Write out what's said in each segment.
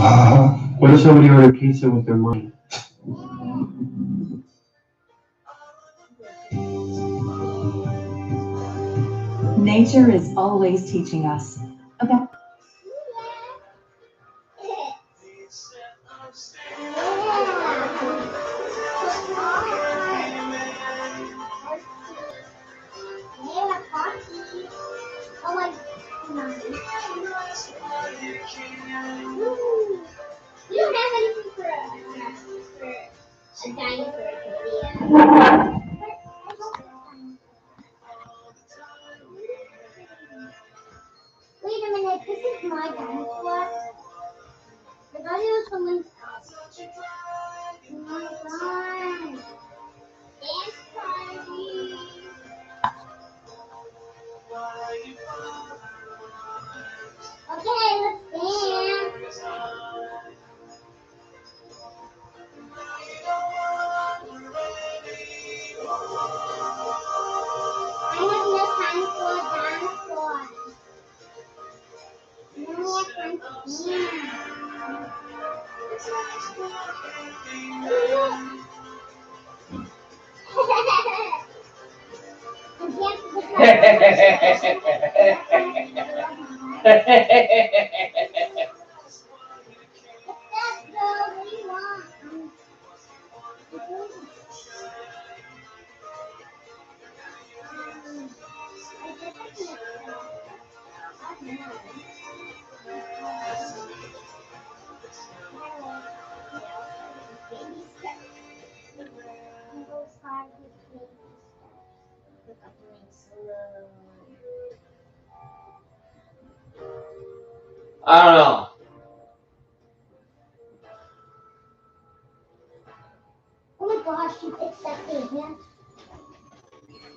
What if somebody ordered pizza with their money? Nature is always teaching us about. You don't have anything for a dinosaur video. Wait a minute, this is my dinosaur. I thought it was someone's else. Oh my god. Dance party. Okay, let's dance. I have no time for dinosaurs. No more time to I don't know. Oh my gosh, you accepted him.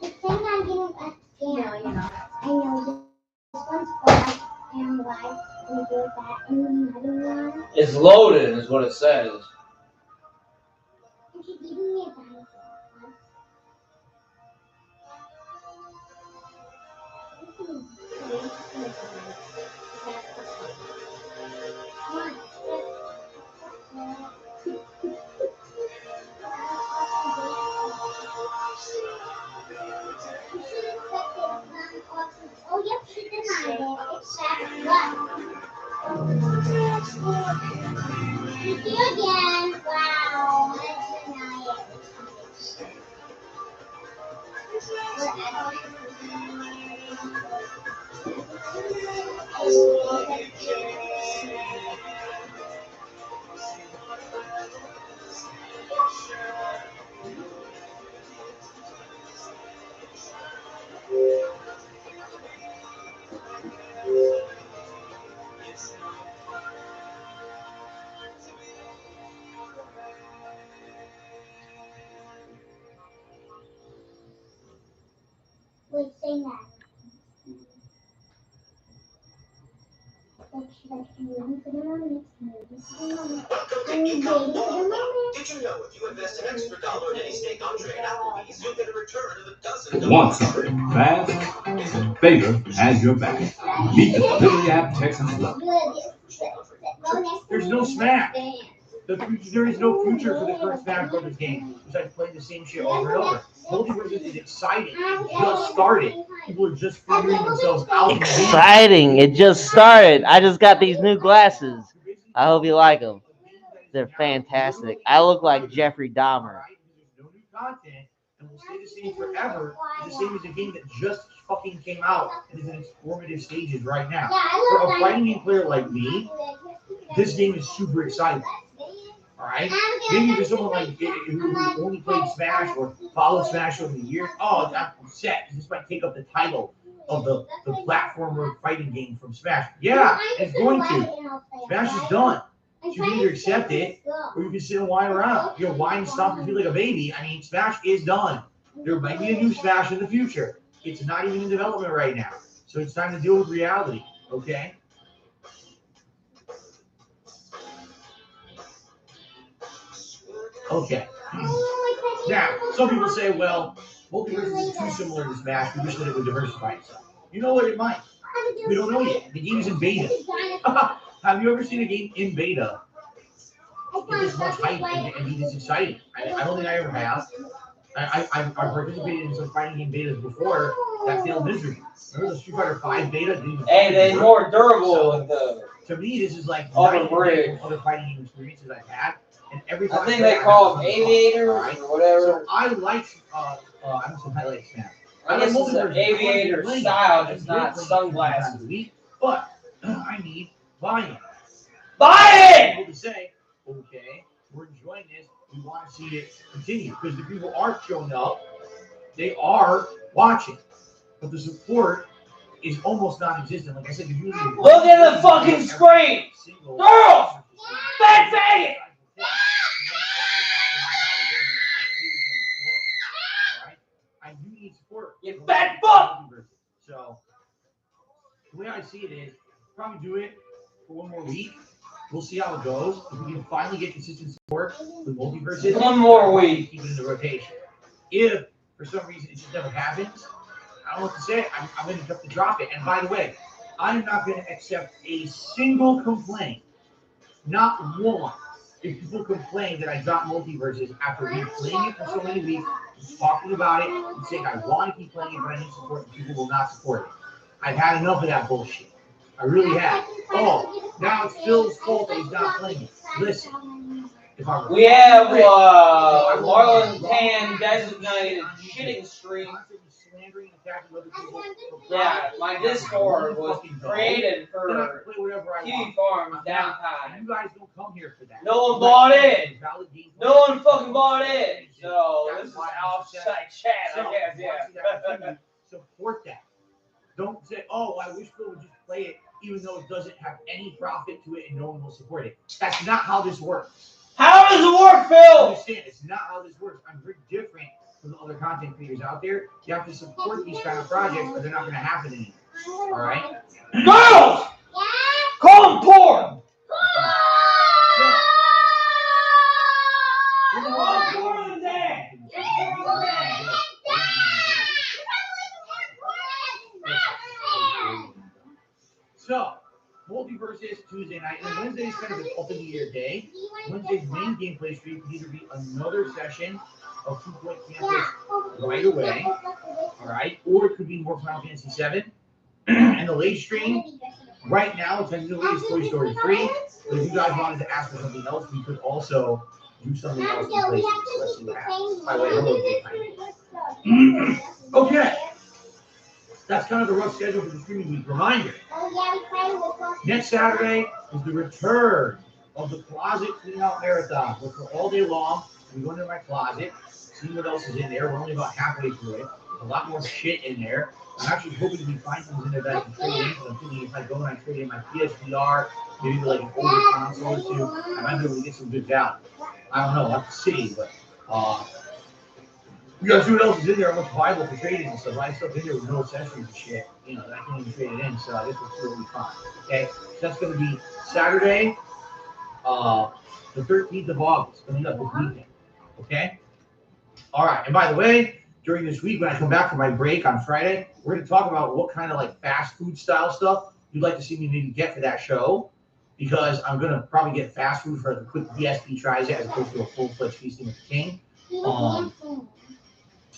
It's saying I'm getting a scan. No, you're not. I know this one's black and white, and do that, and another one. It's loaded, is what it says. And she's giving me a dinosaur. Oh, yep, she denied it. It's back what? Thank you again. Wow, let's deny it. Wait, say that. Welcome to Canadian Did you know if you invest an extra dollar in any steak entree at Applebee's, you'll get a return of $12? Want something fast? Favor has your back. Meet the Delivery app Texas Love. There's no Smash. There is no future for the current Smash Brothers game besides playing the same shit over and over. Multiverse is exciting. It just started. People are just figuring themselves out. Exciting! It just started. I just got these new glasses. I hope you like them. They're fantastic. I look like Jeffrey Dahmer. There's no new content, and will stay the same forever. It's the same as a game that just fucking came out and is in its formative stages right now. For a fighting game player like me, this game is super exciting. Alright? Maybe for someone like who only played Smash or followed Smash over the years, oh, I'm upset. This might take up the title of the platformer fighting game from Smash. Yeah, it's going to. Smash is done. So you can either accept it or you can sit and whine around. You know, whine and stomp your feet like a baby. I mean, Smash is done. There might be a new Smash in the future. It's not even in development right now. So it's time to deal with reality, okay? Okay. Now, some people say, well, Multiverse is too similar to Smash. We wish that it would diversify itself. You know what? It might. We don't know yet. The game is in beta. How Have you ever seen a game in beta get this much hype and be this exciting? I don't think I ever have. I've participated in some fighting game betas before that failed miserably. Remember the Street Fighter 5 beta? And they're more durable with the To me, this is like other bridge. other fighting game experiences I've had. And every time I think they call them aviators or whatever. So I like, I don't say I like Snap. I guess it's an aviator style, just not sunglasses. But I need buy-in. Buy People to say, okay, we're enjoying this. We want to see it continue because the people are showing up. They are watching, but the support is almost non-existent. Like I said, usually look at the fucking screen, girls. Fat faggot. I do need support. You fat fuck. So the way I see it is, probably do it for one more week. We'll see how it goes. If we can finally get consistent support with multiverses, one more week, keep it in the rotation. If for some reason it just never happens, I don't know what to say. I'm going to have to drop it. And by the way, I'm not going to accept a single complaint, not one. If people complain that I drop multiverses after me playing it for so many weeks, talking about it, and saying I want to keep playing it, but I need support, and people will not support it. I've had enough of that bullshit. I really have. Oh, now it's Phil's fault that he's not playing it. Listen. We have Marlon Tan designated shitting stream. Yeah, my Discord was created for TV Farms downtime. You guys don't come here for that. No one bought in. No one fucking bought in. So this is outside chat, I guess. Yeah. Support that. Don't say, oh, I wish Phil would just play it, even though it doesn't have any profit to it and no one will support it. That's not how this works. How does it work, Phil? Understand, it's not how this works. I'm very different from the other content creators out there. You have to support these kind of projects, or they're not going to happen anymore. All right? Girls! Call them porn! So, multiverses Tuesday night, and Wednesday is kind of an open year day. Wednesday's main gameplay stream could either be another session of 2 Point Campus right away, all right, or it could be more Final Fantasy VII. And the late stream, right now, it's technically is Toy Story 3, but if you guys wanted to ask for something else, we could also do something else in place. Let's see what happens. By the way, hello, okay. That's kind of the rough schedule for the streaming week. Reminder, next Saturday is the return of the Closet Clean Out Marathon. We're for all day long. We go into my closet, see what else is in there. We're only about halfway through it. There's a lot more shit in there. I'm actually hoping we find things in there that I can trade in. Because I'm thinking if I go and I trade in my PSVR, maybe like an older console or two, I might be able to get some good value. I don't know. I'll have to see, but we gotta see what else is in there, what's viable for trading and stuff. I have stuff in there with no accessories and shit, you know, that I can't even trade it in, so I guess it's really fun. Okay, so that's gonna be Saturday, the 13th of August, coming up this weekend. Okay? All right, and by the way, during this week, when I come back from my break on Friday, we're gonna talk about what kind of like fast food style stuff you'd like to see me maybe get for that show, because I'm gonna probably get fast food for the quick DSP tries it as opposed to a full-fledged feasting with the king.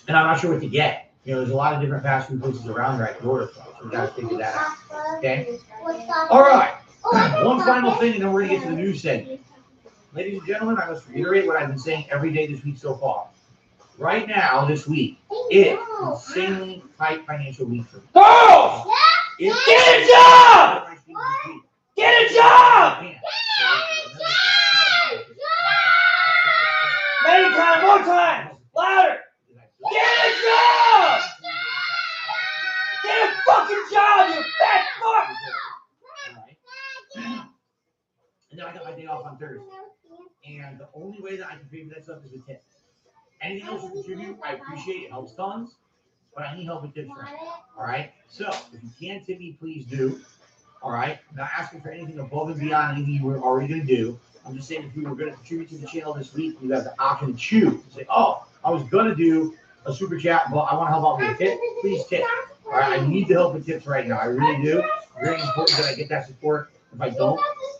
And I'm not sure what to get. You know, there's a lot of different fast food places around there I can order from, so we gotta figure that out. Okay? All right. One final thing, and then we're gonna get to the news segment. Ladies and gentlemen, I must reiterate what I've been saying every day this week so far. Right now, this week, it's insanely tight financial week for me. Girls! Get a job! Get a job! Many times, more time, louder! Get a job! Get a fucking job, you fat fuck! And then I got my day off on Thursday. And the only way that I can pay for that stuff is with tips. Anything else you contribute, I appreciate it. It helps tons. But I need help with tips right now. All right? So, if you can tip me, please do. All right? I'm not asking for anything above and beyond anything you were already going to do. I'm just saying if you were going to contribute to the channel this week, you have the option to choose. Say, oh, I was going to do a super chat, but I want to help out with a tip. Please tip. All right? I need the help with tips right now. I really do. Very important that I get that support. If I don't,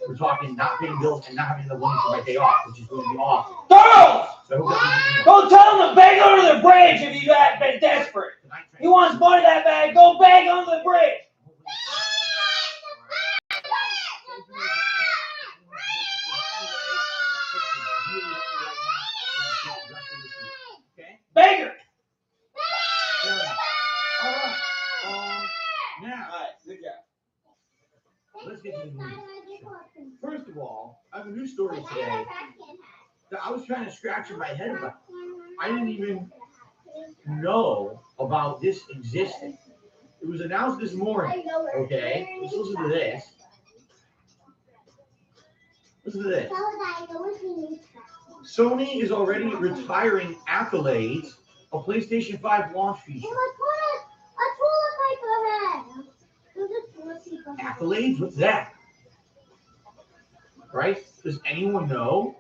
We're talking not paying bills and not having enough money for my day off, which is going to be awful. Girls! So I hope that Go tell them to beg under the bridge if you have been desperate. He wants money that bad. Go beg under the bridge. Okay? Beggar. All right. Now, Good job. let's get to the news. First of all, I have a news story today that I was trying to scratch in my head about. I didn't even know about this existing. It was announced this morning. Okay, let's listen to this. Listen to this. Sony is already retiring Accolades, a PlayStation 5 launch feature. Accolades? What's that? Right? Does anyone know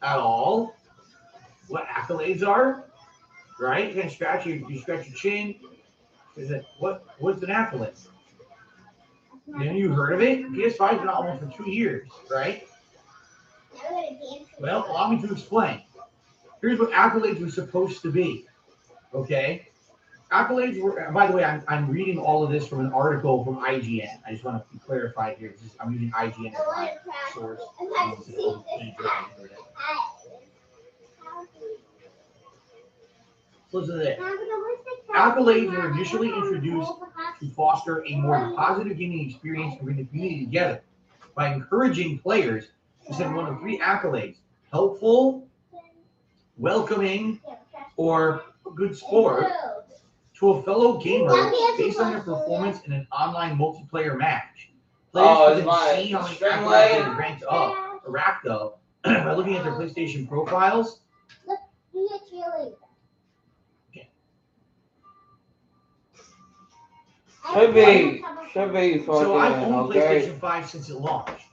at all what accolades are? Right? You scratch your chin. Is it what's an accolade? Have you heard of it? PS5's been out almost for 2 years, right? Well, allow me to explain. Here's what accolades were supposed to be. Okay? Accolades were, by the way, I'm reading all of this from an article from IGN. I just want to clarify here. I'm using IGN as my source. Listen to this. Accolades were initially introduced to foster a more positive gaming experience and bring the community together by encouraging players to send one of 3 accolades: helpful, welcoming, or a good sport to a fellow gamer based on their performance in an online multiplayer match. Players can see how many accolades they ranked up or racked up by looking at their PlayStation profiles. Should be fucking, So I've owned okay? PlayStation 5 since it launched.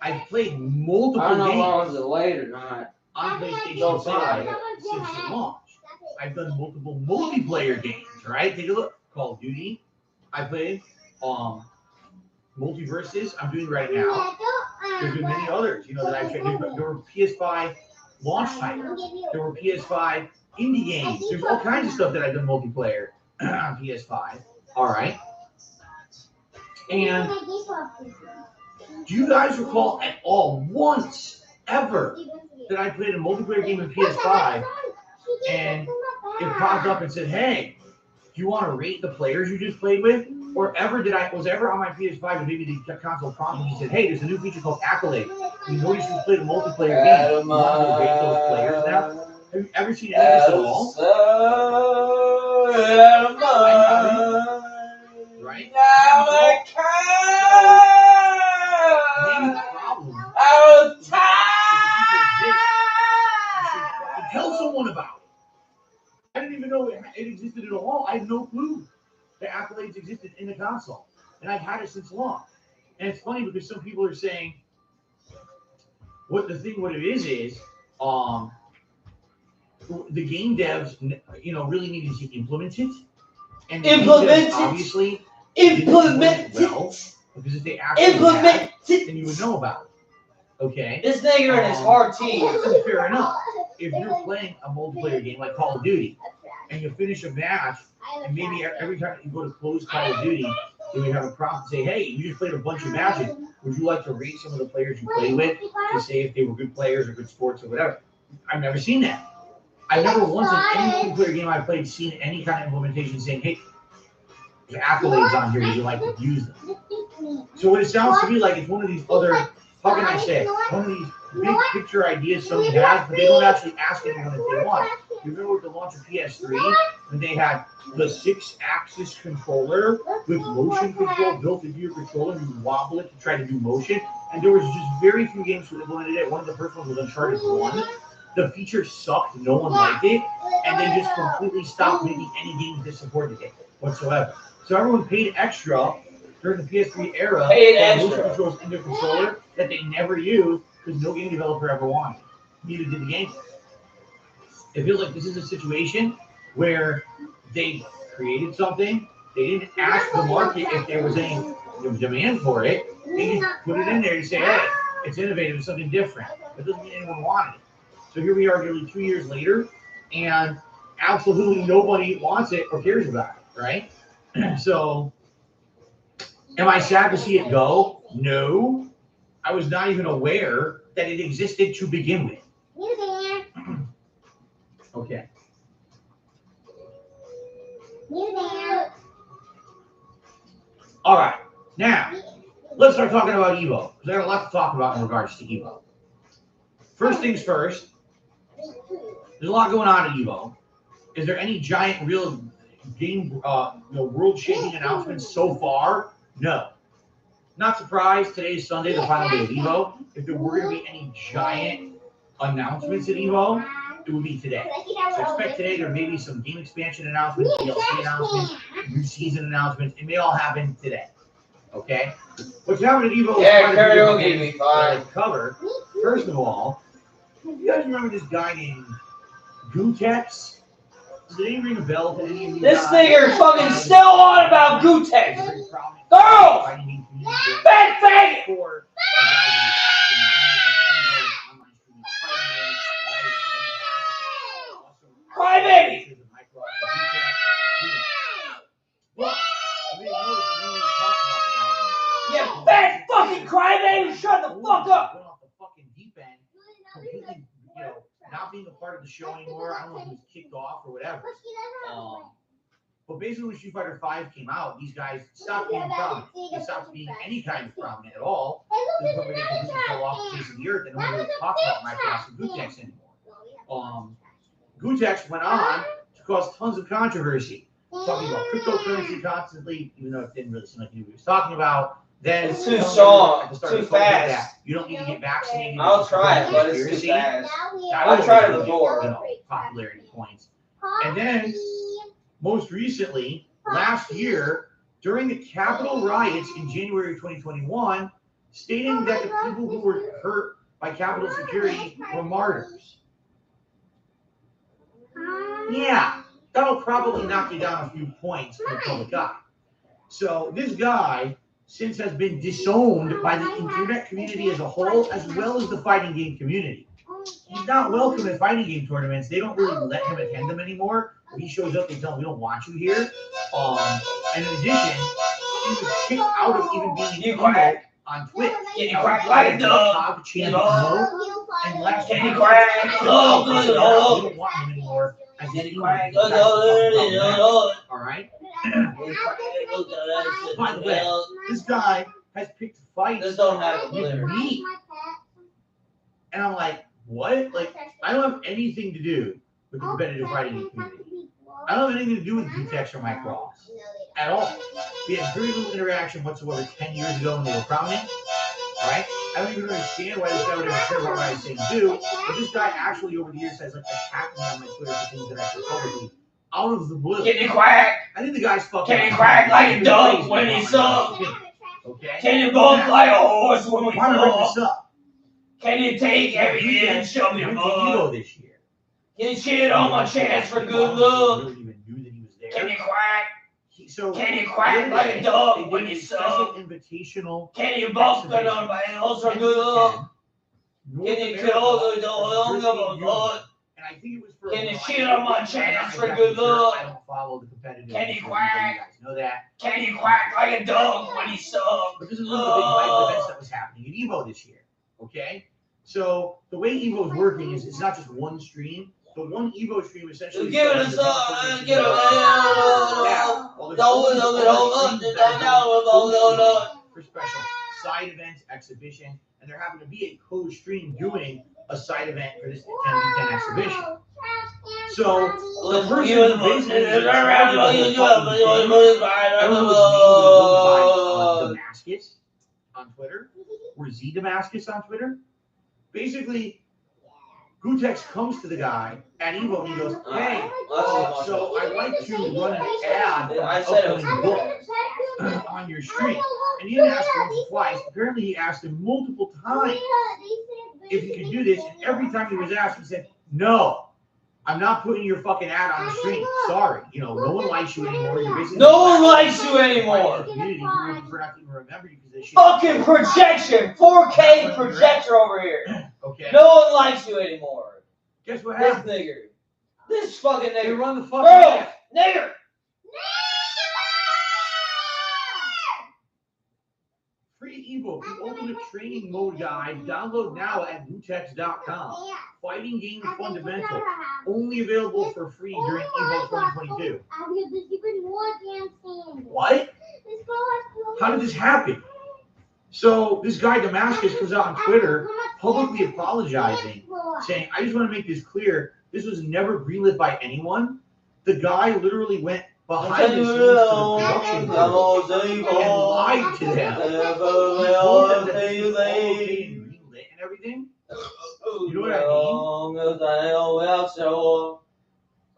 I've played multiple I don't know if I games was late or not. on PlayStation 5 since it launched. I've done multiple multiplayer games, right? Take a look. Call of Duty. I played Multiverses. I'm doing right now. There's been many others, that I've tried. There were PS5 launch titles. There were PS5 indie games. There's all kinds of stuff that I've done multiplayer on PS5. All right. And do you guys recall at all once ever that I played a multiplayer game on PS5 and it popped up and said, "Hey, do you want to rate the players you just played with?" Or was ever on my PS5 and maybe the console prompted me and said, "Hey, there's a new feature called Accolade. You notice you played a multiplayer game. You want to rate those players now?" Have you ever seen any of this at all? Right? Maybe the problem tell someone about it. I didn't even know it existed at all. I had no clue that accolades existed in the console. And I've had it since launch. And it's funny because some people are saying what it is the game devs really needed to implement it. And the Implement it. Obviously Implement it. well, because if they actually Implement it. then you would know about it. Okay? This nigger and his hard teeth. Fair enough. If you're playing a multiplayer game like Call of Duty and you finish a match, and maybe every time you go to close Call of Duty, then we have a prompt to say, "Hey, you just played a bunch of matches. Would you like to rate some of the players you played with to say if they were good players or good sports or whatever?" I've never seen that. I've never once in any multiplayer game I've played seen any kind of implementation saying, "Hey, there's accolades on here. Would you like to use them?" So what it sounds to me like it's one of these other, how can I say, one of these big picture ideas Sony has, but they don't actually ask anyone if they want. You remember with the launch of PS3, when they had the 6-axis controller with motion control built into your controller, and you wobble it to try to do motion, and there was just very few games that implemented it. One of the first ones was Uncharted 1. The feature sucked, no one liked it, and they just completely stopped making any games that supported it whatsoever. So everyone paid extra during the PS3 era for motion controls in their controller that they never used because no game developer ever wanted. Neither did the game. It feels like this is a situation where they created something, they didn't ask the market if there was any demand for it, They just put it in there and say, hey, it's innovative, it's something different. It doesn't mean anyone wanted it. So here we are nearly 2 years later, and absolutely nobody wants it or cares about it, right? So, am I sad to see it go? No. I was not even aware that it existed to begin with. You there? Okay. You there? All right. Now, let's start talking about Evo, because I got a lot to talk about in regards to Evo. First things first, there's a lot going on at Evo. Is there any giant, real game, world-shaking announcements so far? No. Not surprised. Today's Sunday, the final day of Evo. If there were going to be any giant announcements at Evo, it would be today. So expect today there may be some game expansion announcements, DLC announcements, new season announcements. It may all happen today. Okay? What's happening at Evo is karaoke me fine. Cover. First of all, you guys remember this guy named Gutex? Does it ring a bell to any of you This guys? nigger fucking still on about Gutex. Girls! Fat faggot! Cry baby! You fat fucking crybaby! Shut the fuck up! Completely, not being a part of the show anymore. I don't know if he was kicked off or whatever. But basically, when Street Fighter V came out, these guys stopped being prominent. They stopped being any kind of prominent at all. They completely fell off the face of the earth, and no one really talked about Microsoft and Gutex anymore. Gutex went on to cause tons of controversy, talking about cryptocurrency constantly, even though it didn't really seem like he was talking about. Then it's too strong, too fast. You don't need to get vaccinated. I'll try it, but it's too fast. I'll try it before. Popularity points. And then, most recently, last year, during the Capitol riots in January 2021, stating that the people who were hurt by Capitol security were martyrs. Yeah, that'll probably knock you down a few points in the public eye. So this guy, since has been disowned by the internet community as a whole, as well as the fighting game community. He's not welcome at fighting game tournaments. They don't really let him attend them anymore. If he shows up, they tell him, we don't want you here. And in addition, he was kicked out of even being an emo on Twitch. Can you crack like a dog? And last Can you crack? we don't want him anymore. As an emo. All right? By the way, this guy has picked fights with me. And I'm like, what? Like, I don't have anything to do with the competitive fighting community. I don't have anything to do with Gutex or Mike Ross at all. We had very little interaction whatsoever 10 years ago when they were prominent. All right? I don't even understand why this guy would ever care about what I say and do. But this guy actually over the years has like attacked me on my Twitter for things that I said publicly out of the blue. Can you quack? I think the guy's fucking. Can you quack like a dog when he sucks? Okay. Can you both like a horse when we Why bring this fall? up? Can you take everything and show me a bug? This year. Can you shit on my chance for good luck? Really even knew that he was there. Can you quack? So Can you quack like a dog when you suck? Invitational. Can you both put on my else for good luck? Can you kill the dog of a butt? And I think it was for. Can you shit on my chance for good luck? I don't follow the competitive. Can you You quack? guys know that. Can you quack like a dog when you suck? But this is one of the big hype events that was happening at Evo this year. Okay? So the way Evo is working is it's not just one stream. The one Evo stream essentially. Give it a song, give it for special side events, exhibition, and there happened to be a co-stream doing a side event for this 10v10 exhibition. So the person who basically Damascus on Twitter, or Z Damascus on Twitter. Basically, Gutex comes to the guy at Evo and he goes, hey, so I'd like to run an ad for my upcoming book on your stream. And he didn't ask him twice. Apparently he asked him multiple times if he could do this. And every time he was asked, he said, no, I'm not putting your fucking ad on the stream. Sorry. You know, no one likes you anymore. You're basically No one likes you anymore. Community who prefer not to even remember you because they shit. Fucking projection, 4K projector over here. Okay. No one likes you anymore. Guess what This happened? nigger. This fucking They nigger. run the fucking Bro, ad. nigger. Free ebook, the ultimate training mode guide. Download now at Lutex.com. Fighting game fundamental. Only available for free during Evo 2022. What? How did this happen? So this guy Damascus comes out on Twitter publicly apologizing, saying, I just want to make this clear. This was never greenlit by anyone. The guy literally went behind the scenes to the production group and lied to them. He told them that this was all okay and greenlit and everything. You know what I mean?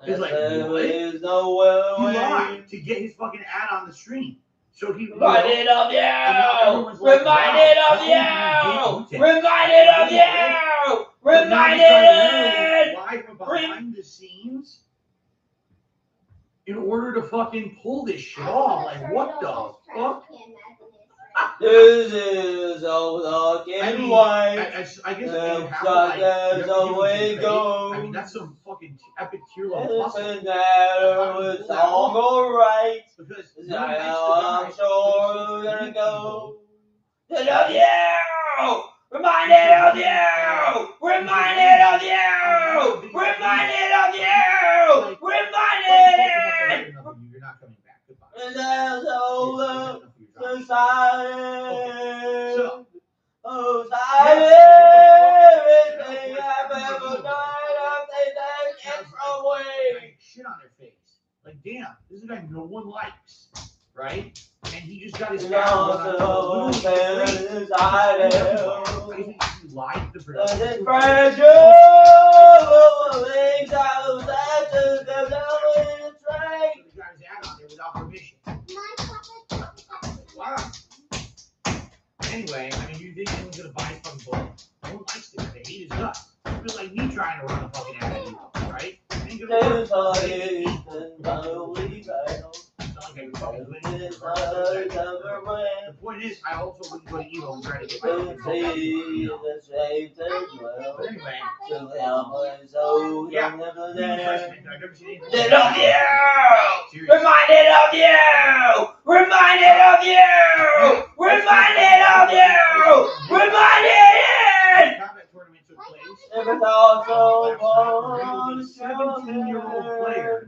He's like, what? He lied to get his fucking ad on the stream. So he Reminded of you! Like, Reminded wow, of you! Reminded of you! Reminded! Live from behind the scenes in order to fucking pull this shit off. Like, what the fuck? This is all the I mean, white. I guess you have to, like, you have to give him some credit. I mean, that's some fucking epic tier level hustle. It's all alright. Because I'm sure we're gonna go. I love you! Reminded of you! Reminded of you! Reminded of you! Reminded! You're not coming back. Goodbye. And there's all the So, everything I've ever done, I think that gets away. Shit on their face. Like, damn, this is a guy no one likes, right? And he just got his lied to the production. The guy's ad on there without permission. Wow. Anyway, I mean, you think anyone's gonna buy his fucking book? No one likes it. They hate his guts. It's like me trying to run a fucking ad at you, right? Ain't gonna work. It's not like I can fucking win it. The point is, I also wouldn't go to Evo and try to get my fucking book out. But anyway, yeah. I've never seen anything. Reminded of you! Seriously. Reminded of you! Reminded of you! Reminded of you! Reminded! Combat tournament took place. Never thought so It was a 17-year-old player.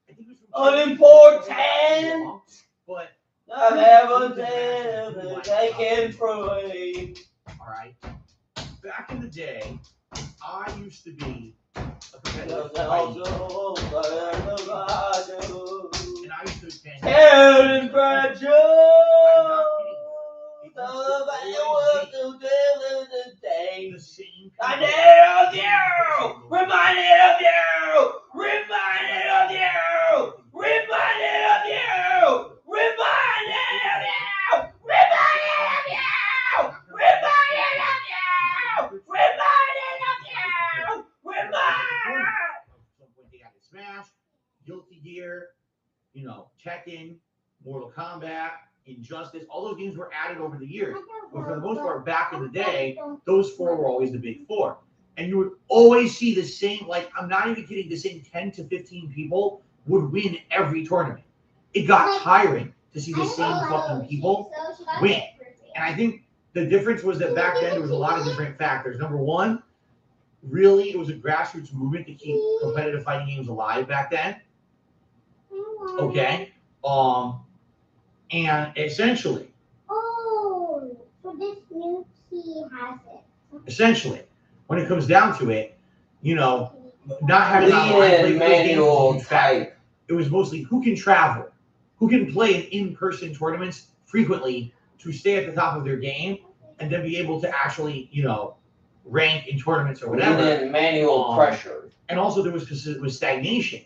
I think it was from Unimportant. But I never did taken free. all right, back in the day, I used to be a competitive fighter, and I used to attend. Helen Bradshaw. The same Reminded of you! Reminded of you! Reminded of you! Reminded of you! Reminded of you! Reminded of you! Reminded of you! Reminded of you! Reminded! At some point they added Smash, Guilty Gear, you know, Tekken, Mortal Kombat, Injustice. All those games were added over the years. But for the most part, back in the day, those four were always the big four. And you would always see the same, like, I'm not even kidding, the same 10 to 15 people would win every tournament. It got tiring to see the same fucking people win. And I think the difference was that back then there was a lot of different factors. Number one, really, it was a grassroots movement to keep competitive fighting games alive back then. Okay? And essentially, So this new key has it. essentially, when it comes down to it, you know, not having online manual type. It was mostly who can travel, who can play in-person tournaments frequently to stay at the top of their game, and then be able to actually, you know, rank in tournaments or whatever. Manual pressure. And also there was stagnation.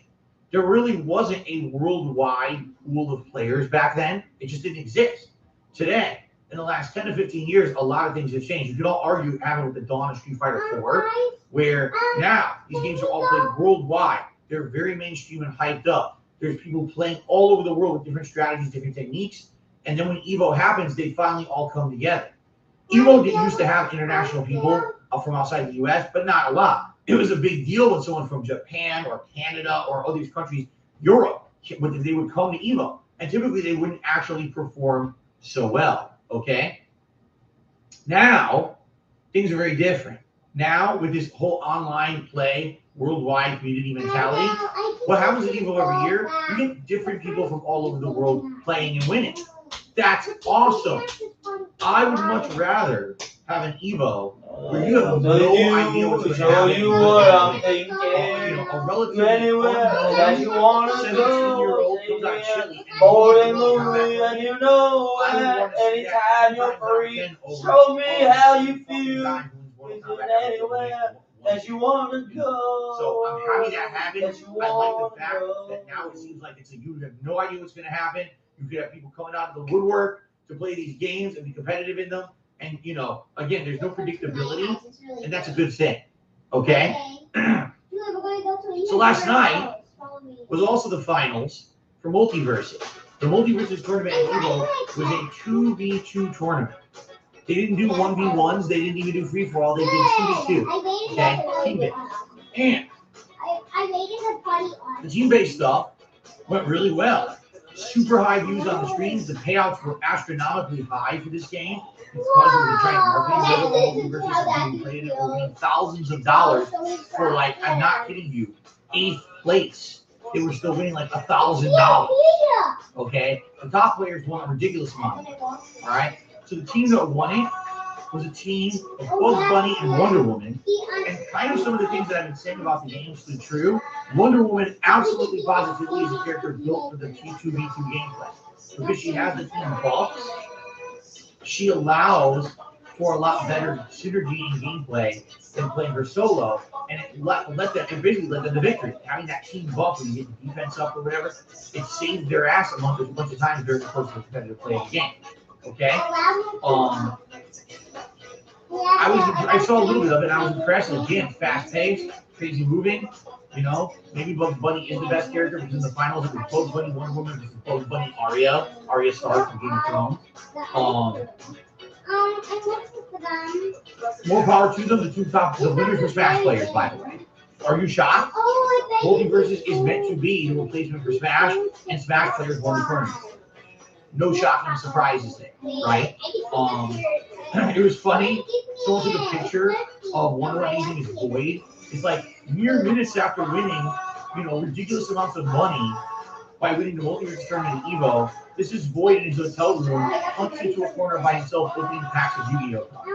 There really wasn't a worldwide pool of players back then. It just didn't exist. Today, in the last 10 to 15 years, a lot of things have changed. You could all argue it happened with the dawn of Street Fighter 4, where now these games are all played worldwide. They're very mainstream and hyped up. There's people playing all over the world with different strategies, different techniques. And then when EVO happens, they finally all come together. EVO used to have international people from outside the US, but not a lot. It was a big deal when someone from Japan or Canada or all these countries, Europe, they would come to EVO. And typically they wouldn't actually perform so well, okay? Now, things are very different. Now, with this whole online play, worldwide community mentality, what happens at EVO every year, you get different people from all over the world playing and winning. That's awesome. I would much rather have an EVO where you have no idea what's going to happen. You what I'm thinking. A relatively Anywhere that you want to go. 17-year-old comes out chilly. Boy, movie, and you know that anytime you're free, show me how you feel. Is it anywhere that you want to go? So I'm happy that happened. I like the fact that now it seems like you have no idea what's going to happen. You could have people coming out of the woodwork to play these games and be competitive in them. And, again, there's no predictability, and that's a good thing. Okay? So last night was also the finals for Multiverses. The Multiverses tournament in EVO was a 2v2 tournament. They didn't do 1v1s. They didn't even do free-for-all. They did 2v2. Okay? Team-based. And the team-based stuff went really well. Super high views on the screens. The payouts were astronomically high for this game because of the giant marketing. Multiverses being played over thousands of dollars for I'm not kidding you, 8th place. They were still winning $1,000. Okay, the top players won a ridiculous amount. All right, so the team that won it was a team of Bugs Bunny and Wonder Woman. And kind of some of the things that I've been saying about the game stood true. Wonder Woman absolutely positively is a character built for the T2v2 gameplay. Because she has the team buffs, she allows for a lot better synergy in gameplay than playing her solo. And it basically led them to victory. Having that team buff when you get the defense up or whatever, it saved their ass a bunch of times during the course of the competitive play of the game. Okay? I saw a little bit of it, and I was impressed. Again, fast-paced, crazy moving. Maybe Bugs Bunny is the best character because in the finals it was Bugs Bunny, Wonder Woman versus Bugs Bunny, Arya Stark from Game of Thrones. More power to them. The winners were Smash players, by the way. Are you shocked? Multiverses is meant to be the replacement for Smash, and Smash players won the tournament. No shocking surprises there, right? It was funny. Someone took a picture of Wonder Woman using his Void. It's mere minutes after winning, ridiculous amounts of money by winning the Multiverse tournament in EVO. This is Void in his hotel room, hunched into a corner by himself, opening packs of Yu-Gi-Oh cards.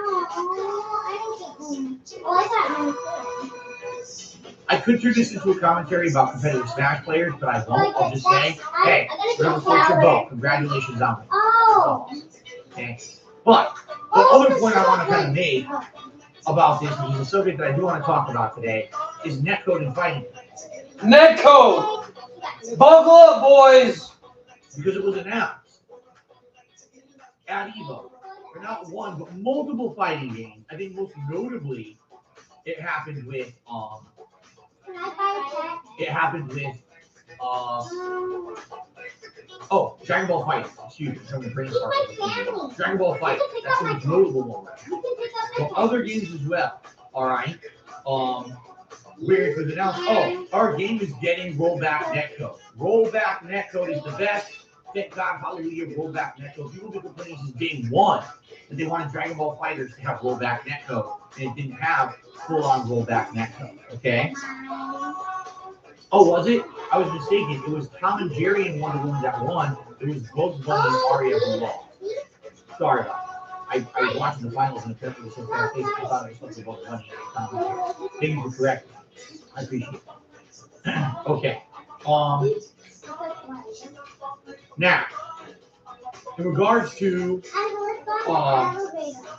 I could turn this into a commentary about competitive Smash players, but I won't. I'll just say, hey, whoever floats your boat, congratulations on it. Okay. But the other point I want to kind of make about this, and the subject that I do want to talk about today, is netcode and fighting. Netcode! Buckle up, boys! Because it was announced at EVO. For not one, but multiple fighting games. I think most notably, it happened with Dragon Ball Fight. Excuse me, I'm brain fart. Dragon Ball Fight. That's the most notable one. But other games as well. All right. Where it was announced, our game is getting rollback netcode. Rollback netcode is the best. Thank God, hallelujah, rollback netcode. People have been complaining since game one that they wanted Dragon Ball Fighters to have rollback netcode, and it didn't have full-on rollback netcode. Okay. Oh, was it? I was mistaken. It was Tom and Jerry and Wonder Woman that won. It was Bugs Bunny and Arya who lost. Sorry about that. I was watching the finals and apparently it was so fast paced. I thought it was supposed to be Bugs Bunny. Thank you for correcting me. I appreciate it. Okay. Now, in regards to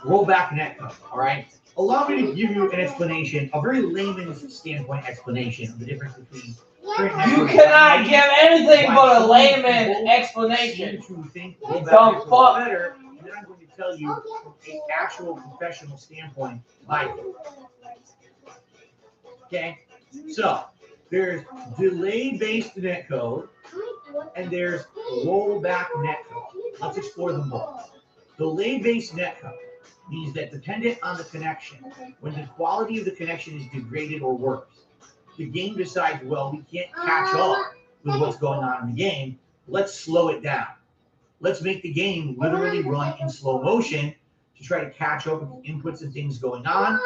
rollback netcode, all right? Allow me to give you an explanation, a very layman's standpoint explanation of the difference between. You cannot give anything but a layman explanation. Dumb fuck. And then I'm going to tell you from an actual professional standpoint, like, okay? So there's delay-based netcode and there's rollback netcode. Let's explore them both. Delay-based netcode means that dependent on the connection, when the quality of the connection is degraded or worse, the game decides, well, we can't catch up with what's going on in the game. Let's slow it down. Let's make the game literally run in slow motion to try to catch up with the inputs and things going on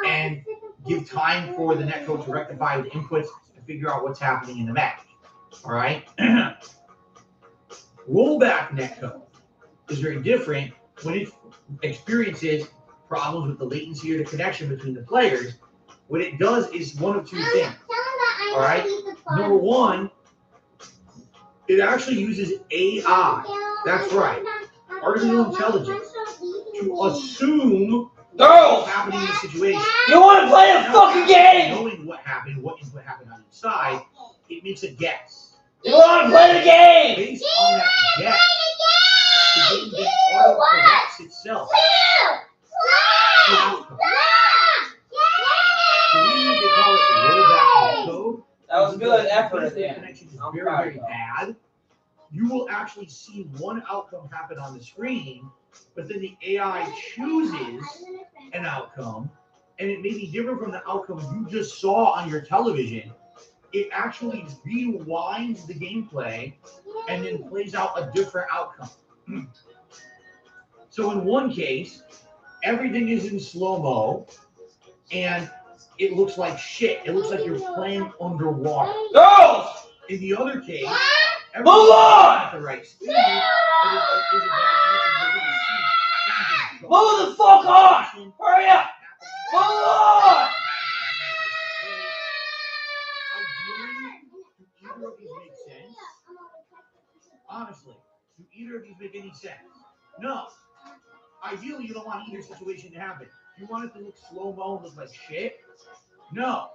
and give time for the netcode to rectify the inputs to figure out what's happening in the match. All right? Rollback netcode is very different when it experiences problems with the latency or the connection between the players. What it does is one of two things. All right? Number one, it actually uses AI. That's right. Artificial intelligence to assume what's happening in the situation. You want to play a fucking game? Knowing what happened, what input happened on each side, it makes a guess. You want to play the game? Based on that guess, the game then auto-corrects itself. The reason they call it rollback code. That was good effort Because at the the end. connection is very, very bad. You will actually see one outcome happen on the screen, but then the AI chooses an outcome, and it may be different from the outcome you just saw on your television. It actually rewinds the gameplay and then plays out a different outcome. So in one case, everything is in slow-mo, and it looks like shit. It looks like you're playing underwater. Girls! In the other case, Move on! at the right speed, but it is a bad connection. You're gonna see Move the fuck on! Hurry up! Move on! Ideally, do either of these make sense? Honestly, do either of these make any sense? No. Ideally, you don't want either situation to happen. Do you want it to look slow-mo and look like shit? No.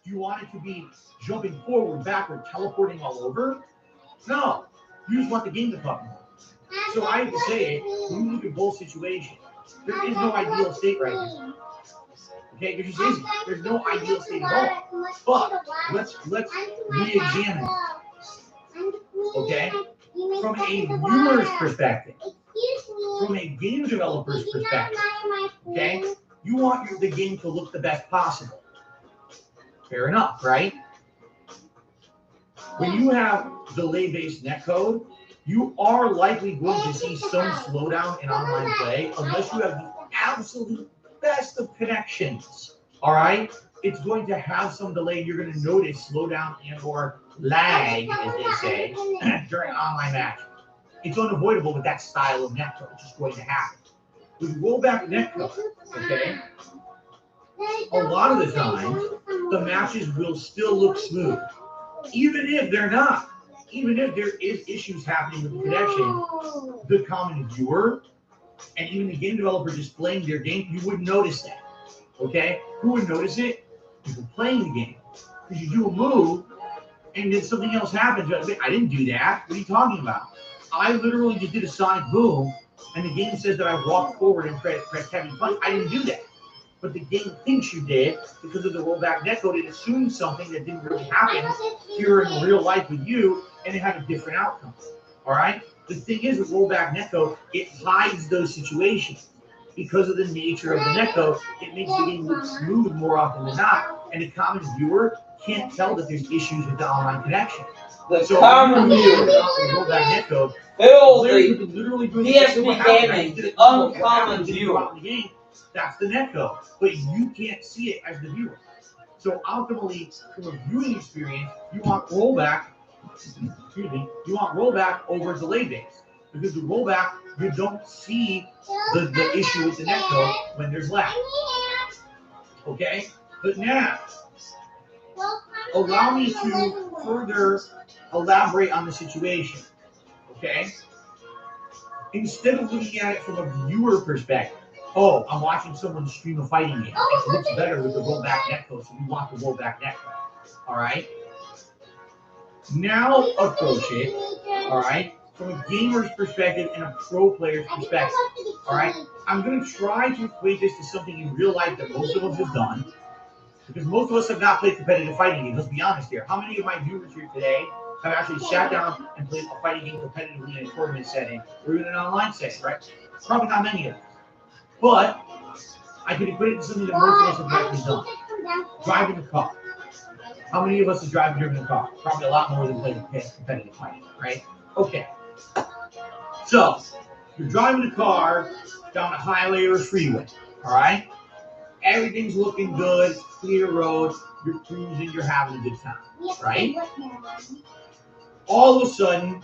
Do you want it to be jumping forward, backward, teleporting all over? No. You just want the game to fucking work. So I have to say it, when you look at both situations, there is no ideal state right now. Okay, there just isn't. There's no ideal state at all. But let's re-examine it. Okay? From a viewer's perspective, from a game developer's perspective, okay? You want the game to look the best possible. Fair enough, right? When you have delay-based netcode, you are likely going to see some slowdown in online play unless you have the absolute best of connections. All right? It's going to have some delay. You're going to notice slowdown and or lag, as they say, during online matches. It's unavoidable with that style of netcode. It's just going to happen. With rollback netcode, okay, a lot of the time, the matches will still look smooth. Even if they're not. Even if there is issues happening with the connection, the common viewer and even the game developer displaying their game, you wouldn't notice that. Okay? Who would notice it? People playing the game. Because you do a move and then something else happens. You're like, I didn't do that. What are you talking about? I literally just did a sonic boom and the game says that I walked forward and pressed heavy punch. I didn't do that. But the game thinks you did because of the rollback netcode. It assumes something that didn't really happen here in real life with you, and it had a different outcome. All right? The thing is with rollback netcode, it hides those situations. Because of the nature of the netcode, it makes the game look smooth more often than not, and the common viewer can't tell that there's issues with the online connection. The common viewer rollback netcode, feels literally PSP gaming, the uncommon viewer. That's the netcode, but you can't see it as the viewer. So ultimately, from a viewing experience, you want rollback. You want rollback over delay base because the rollback you don't see the issue with the netcode when there's lag. Okay, but now allow me to further elaborate on the situation. Okay, instead of looking at it from a viewer perspective. Oh, I'm watching someone stream a fighting game. It looks better with the rollback netcode, so we want the rollback netcode. All right? Now approach it, all right, from a gamer's perspective and a pro player's perspective. All right? I'm going to try to equate this to something in real life that most of us have done. Because most of us have not played competitive fighting games. Let's be honest here. How many of my viewers here today have actually sat down and played a fighting game competitively in a tournament setting or in an online setting, right? Probably not many of us. But I can equate it to something that most of us have actually done. Driving a car. How many of us have driven a car? Probably a lot more than played competitive fighting, right? Okay. So, you're driving a car down a highway or a freeway, all right? Everything's looking good, clear roads, you're cruising, you're having a good time, right? All of a sudden,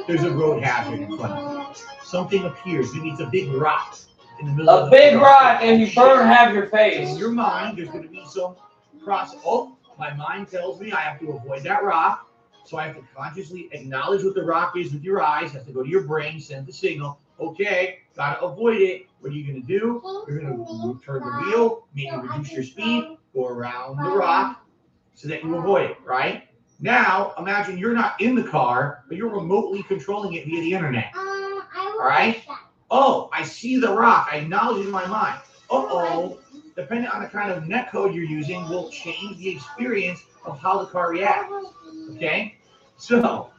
there's a road hazard in front of you. Something appears, maybe it's a big rock in the middle of the big rock, and you burn half your face. In your mind, there's going to be some process. Oh, my mind tells me I have to avoid that rock. So I have to consciously acknowledge what the rock is with your eyes. Have to go to your brain, send the signal. Okay, gotta avoid it. What are you gonna do? You're gonna turn the wheel, maybe reduce your speed, go around the rock, so that you avoid it. Right? Now, imagine you're not in the car, but you're remotely controlling it via the internet. All right? Oh, I see the rock. I acknowledge it in my mind. Uh-oh. Depending on the kind of netcode you're using, will change the experience of how the car reacts. Okay? So,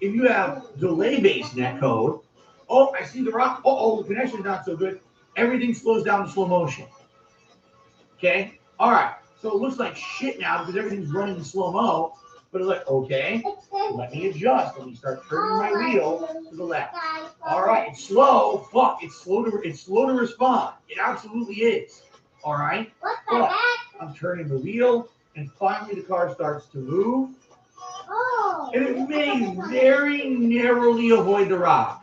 if you have delay-based netcode, oh, I see the rock. Uh-oh, the connection's not so good. Everything slows down to slow motion. Okay? All right. So it looks like shit now because everything's running in slow-mo. But it's like, okay, let me adjust. Let me start turning my wheel to the left. All right, it's slow. Fuck, it's slow to respond. It absolutely is. All right? But I'm turning the wheel, and finally the car starts to move. And it may very narrowly avoid the rock.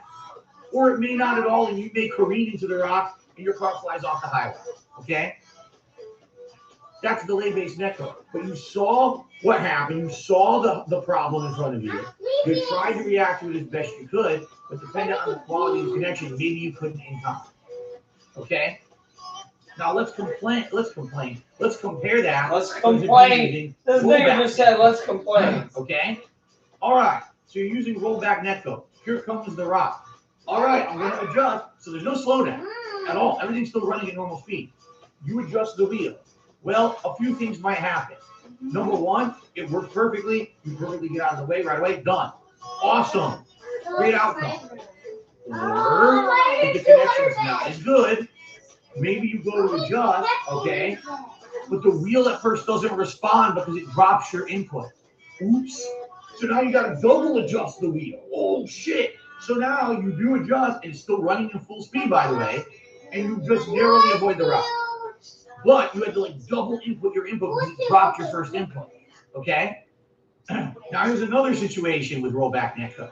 Or it may not at all, and you may careen into the rock, and your car flies off the highway. Okay? That's delay-based netcode. But you saw what happened. You saw the problem in front of you. You tried to react to it as best you could, but depending on the quality of the connection, maybe you couldn't in time. Okay? Now let's compare that. Let's complain. This nigga just said, let's complain. Okay? All right. So you're using rollback netcode. Here comes the rock. All right, I'm going to adjust. So there's no slowdown at all. Everything's still running at normal speed. You adjust the wheel. Well, a few things might happen. Number one, it works perfectly. You perfectly get out of the way right away. Done. Awesome. Great outcome. Or if the connection's not as good, maybe you go to adjust, okay, but the wheel at first doesn't respond because it drops your input. Oops. So now you got to double adjust the wheel. Oh, shit. So now you do adjust, and it's still running in full speed, by the way, and you just narrowly avoid the rock. But you had to double input your input because it dropped your first input. Okay? Now here's another situation with rollback netcode.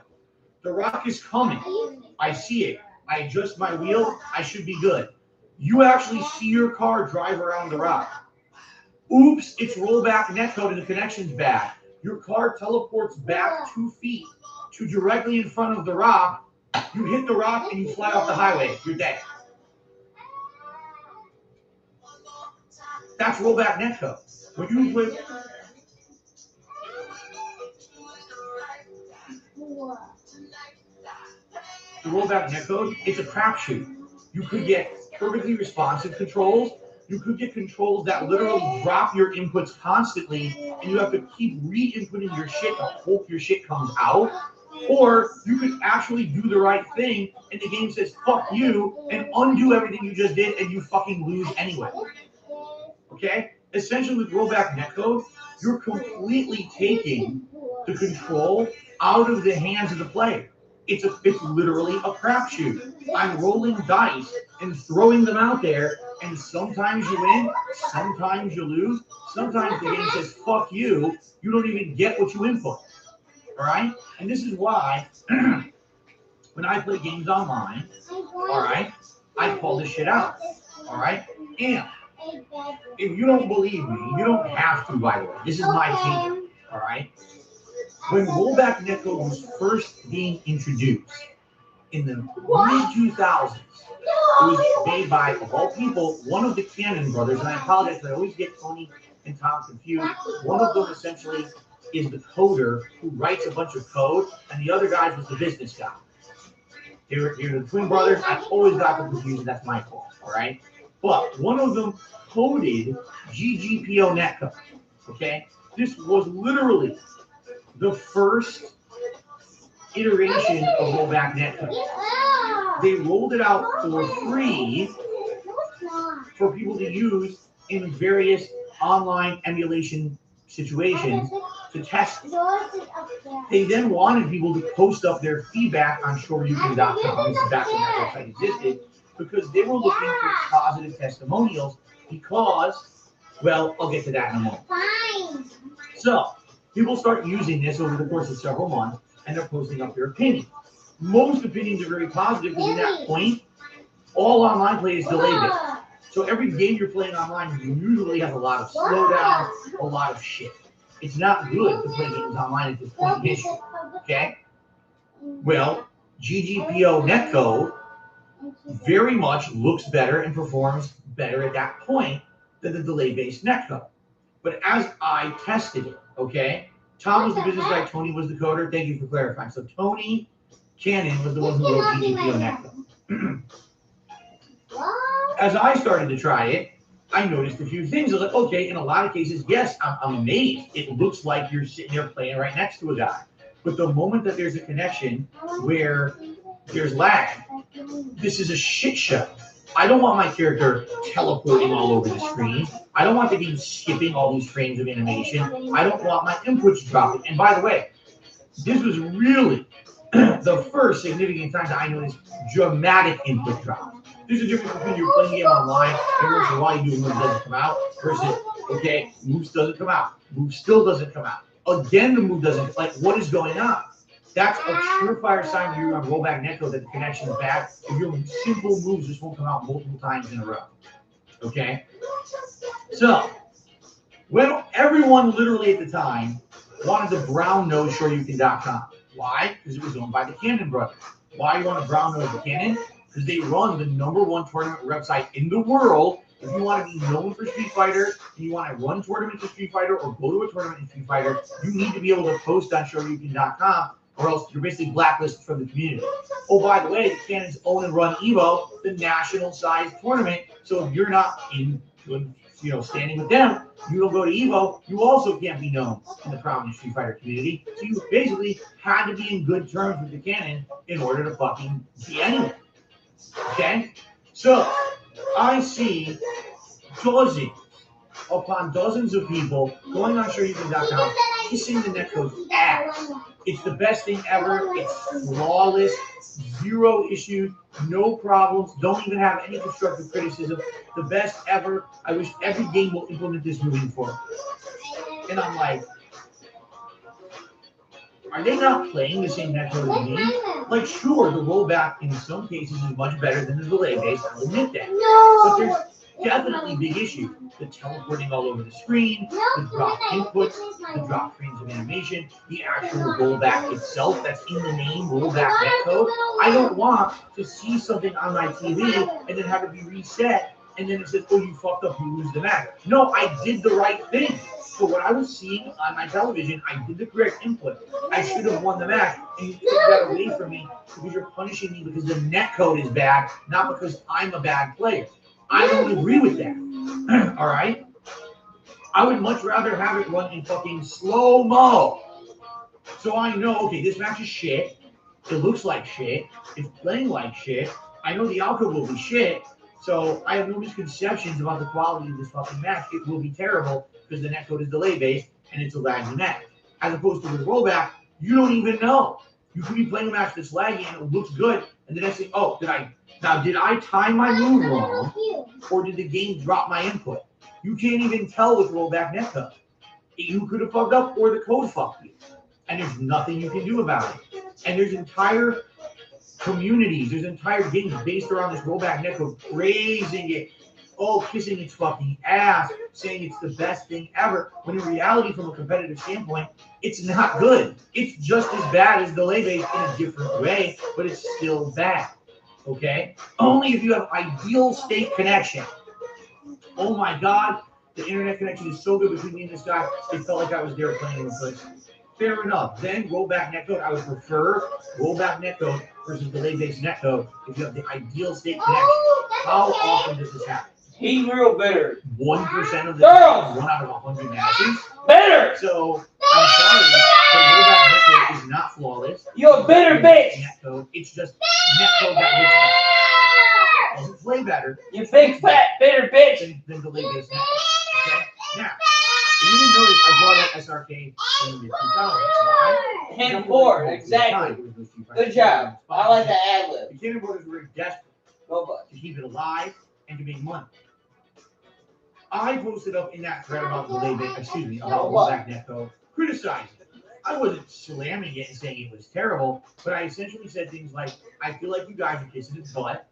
The rock is coming. I see it. I adjust my wheel. I should be good. You actually see your car drive around the rock. Oops, it's rollback netcode and the connection's bad. Your car teleports back 2 feet to directly in front of the rock. You hit the rock and you fly off the highway. You're dead. That's rollback netcode. When you play, the rollback netcode, it's a crapshoot. You could get perfectly responsive controls. You could get controls that literally drop your inputs constantly, and you have to keep re-inputting your shit to hope your shit comes out. Or you could actually do the right thing, and the game says, fuck you, and undo everything you just did, and you fucking lose anyway. Okay? Essentially, with rollback netcode, you're completely taking the control out of the hands of the player. It's literally a crapshoot. I'm rolling dice and throwing them out there, and sometimes you win, sometimes you lose, sometimes the game says, fuck you, you don't even get what you input. All right? And this is why when I play games online, all right, I call this shit out. All right? And if you don't believe me, you don't have to, by the way. This is my take. All right? When rollback netcode was first being introduced in the mid-2000s, it was made by, of all people, one of the Cannon brothers, and I apologize, I always get Tony and Tom confused. One of them essentially is the coder who writes a bunch of code, and the other guy was the business guy. They're the twin brothers. I've always got them confused. That's my fault. All right. But one of them coded GGPO netcode. Okay. This was literally the first iteration of rollback netcode. They rolled it out for free for people to use in various online emulation situations to test it. They then wanted people to post up their feedback on SureYouCan.com. This is back when that website existed, because they were looking for positive testimonials because, well, I'll get to that in a moment. So, people start using this over the course of several months, and they're posting up their opinions. Most opinions are very positive because at that point, all online play is delay-based. So every game you're playing online usually has a lot of slowdown, a lot of shit. It's not good to play games online at this point in history. Okay? Well, GGPO netcode very much looks better and performs better at that point than the delay-based netcode. But as I tested it, okay, Tom was the business guy, Tony was the coder. Thank you for clarifying. So Tony Cannon was the one who wrote GGPO netcode. As I started to try it, I noticed a few things. I was like, okay, in a lot of cases, yes, I'm amazed. It looks like you're sitting there playing right next to a guy. But the moment that there's a connection where there's lag, this is a shit show. I don't want my character teleporting all over the screen. I don't want the game skipping all these frames of animation. I don't want my inputs dropping. And by the way, this was really the first significant time that I noticed dramatic input drops. There's a difference between you're playing a game online and once in a while you do a move doesn't come out versus, okay, move doesn't come out. Move still doesn't come out. Again, the move doesn't, like, what is going on? That's a surefire sign that you're on rollback netcode that the connection is bad. If you're doing simple moves, this won't come out multiple times in a row. Okay? So, when everyone literally at the time wanted the brown nose SureYouCan.com. Why? Because it was owned by the Cannon brothers. Why you want to brown nose the Cannon? Because they run the #1 tournament website in the world. If you want to be known for Street Fighter, and you want to run tournaments in Street Fighter or go to a tournament in Street Fighter, you need to be able to post on SureYouCan.com, or else you're basically blacklisted from the community. Oh, by the way, the Cannons own and run EVO, the national size tournament. So if you're not standing with them, you don't go to EVO, you also can't be known in the prominent Street Fighter community. So you basically had to be in good terms with the Cannon in order to fucking be anyone. Okay? So I see dozens upon dozens of people going on SureYouCan.com, kissing the netcode's ass. It's the best thing ever. It's flawless, zero issues, no problems, don't even have any constructive criticism. The best ever. I wish every game will implement this moving forward. And I'm like, are they not playing the same netcode as me? Like, sure, the rollback in some cases is much better than the delay base. I'll admit that. But there's definitely big issues. The teleporting all over the screen, the drop inputs, the drop frames of animation, the actual rollback itself that's in the name, rollback netcode. I don't want to see something on my TV and then have it be reset and then it says, oh, you fucked up, you lose the match. No, I did the right thing. So what I was seeing on my television, I did the correct input. I should have won the match. And you took that away from me because you're punishing me because the netcode is bad, not because I'm a bad player. I don't agree with that. All right? I would much rather have it run in fucking slow-mo. So I know, okay, this match is shit. It looks like shit. It's playing like shit. I know the outcome will be shit. So I have no misconceptions about the quality of this fucking match. It will be terrible because the netcode is delay-based and it's a laggy match. As opposed to with rollback, you don't even know. You could be playing a match that's laggy and it looks good, and the next thing, oh, did I time my move wrong, or did the game drop my input? You can't even tell with rollback netcode. You could have fucked up, or the code fucked you, and there's nothing you can do about it. And there's entire communities, there's entire games based around this rollback netcode, praising it, kissing its fucking ass, saying it's the best thing ever, when in reality, from a competitive standpoint, it's not good. It's just as bad as delay-based in a different way, but it's still bad, okay? Only if you have ideal state connection. Oh my God, the internet connection is so good between me and this guy, it felt like I was there playing in person. Fair enough. Then rollback netcode. I would prefer rollback netcode versus delay-based netcode if you have the ideal state connection. How often does this happen? He's real bitter. 1% of the Girls! 1 out of 100 matches. Bitter! So I'm sorry, but rollback netcode is not flawless. You're a bitter bitch! Netcode. It's just netcode that looks better. Doesn't play better. You big fat bitter bitch! Than delay-based netcode. Okay? Now, you didn't notice I brought up SRK in the 2000s, right? Hand forward, exactly. Good job. I like the ad lib. The Cannon Brothers were desperate to keep it alive and to make money. I posted up in that thread about about rollback netcode, criticizing it. I wasn't slamming it and saying it was terrible, but I essentially said things like, I feel like you guys are kissing its butt.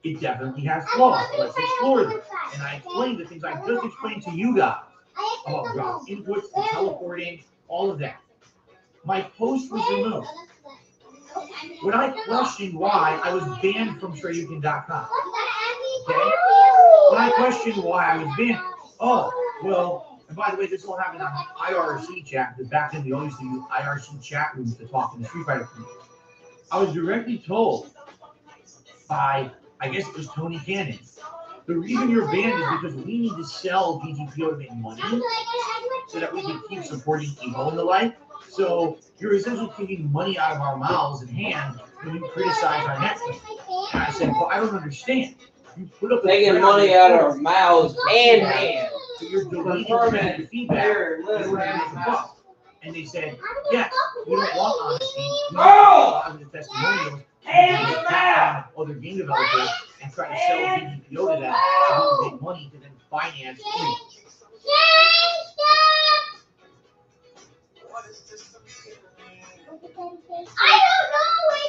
It definitely has flaws. Let's explore them. And I explained the things I just explained to you guys about drop inputs, the teleporting, all of that. My post was removed. When I questioned why, I was banned from Shoryuken.com. Okay? When I questioned why I was banned, and by the way, this all happened on IRC chat, because back then we always use IRC chat rooms to talk in the Street Fighter community. I was directly told by, I guess it was Tony Cannon, the reason you're banned is because we need to sell GGPO to make money so that we can keep supporting Evo and the like. So you're essentially taking money out of our mouths and hands when you criticize our network. And I said, well, I don't understand. You put up taking money out of our mouths and hands. So you're deleting the feedback in order to make a buck. And they said, yes, we don't want honesty. We want positive testimonials. Other game developers and try to sell GGPO to them so we can make money to then finance Evo.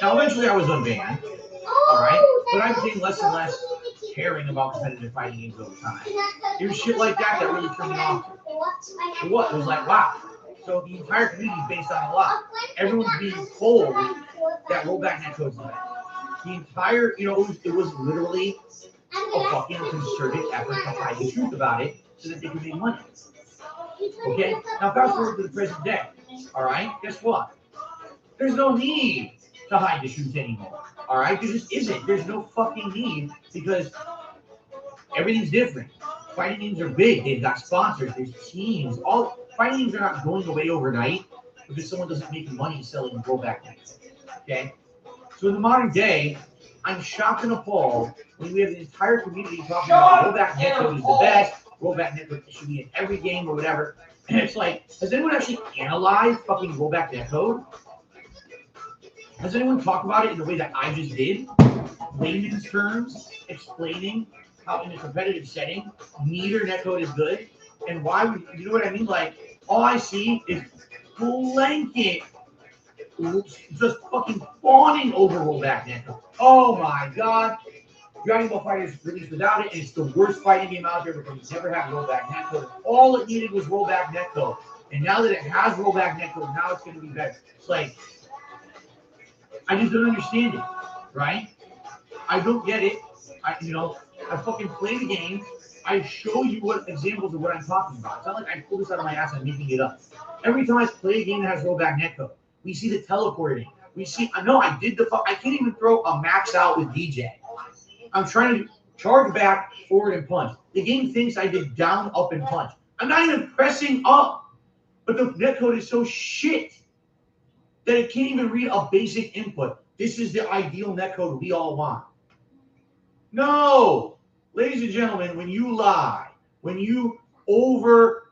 Now, eventually I was unbanned, all right? But I became less and less caring about competitive fighting games over time. It was shit like that that really turned me off. It was like, wow. So the entire community is based on a lot. Everyone's being told that rollback netcode's bad. The entire, it was literally a fucking concerted effort to hide the truth about it so that they could make money. Okay? Now fast forward to the present day. All right? Guess what? There's no need to hide the truth anymore. All right? There just isn't. There's no fucking need because everything's different. Fighting games are big. They've got sponsors. There's teams. All fighting games are not going away overnight because someone doesn't make money selling rollback games. Okay? So in the modern day, I'm shocked and appalled when we have the entire community talking about rollback netcode is the best, rollback netcode should be in every game or whatever. And it's like, has anyone actually analyzed fucking rollback netcode? Has anyone talked about it in the way that I just did? Layman's terms, explaining how in a competitive setting, neither netcode is good. And why would, you know what I mean? Like, all I see is blanket just fucking fawning over rollback netcode. Oh my god. Dragon Ball FighterZ released without it, and it's the worst fighting game out there because it's never had rollback netcode. All it needed was rollback netcode. And now that it has rollback netcode, now it's going to be better. It's like, I just don't understand it, right? I don't get it. I fucking play the game. I show you what examples of what I'm talking about. It's not like I pull this out of my ass and I'm making it up. Every time I play a game that has rollback netcode, we see the teleporting. I can't even throw a max out with DJ. I'm trying to charge back, forward, and punch. The game thinks I did down, up, and punch. I'm not even pressing up. But the netcode is so shit that it can't even read a basic input. This is the ideal netcode we all want. No! Ladies and gentlemen, when you lie, when you over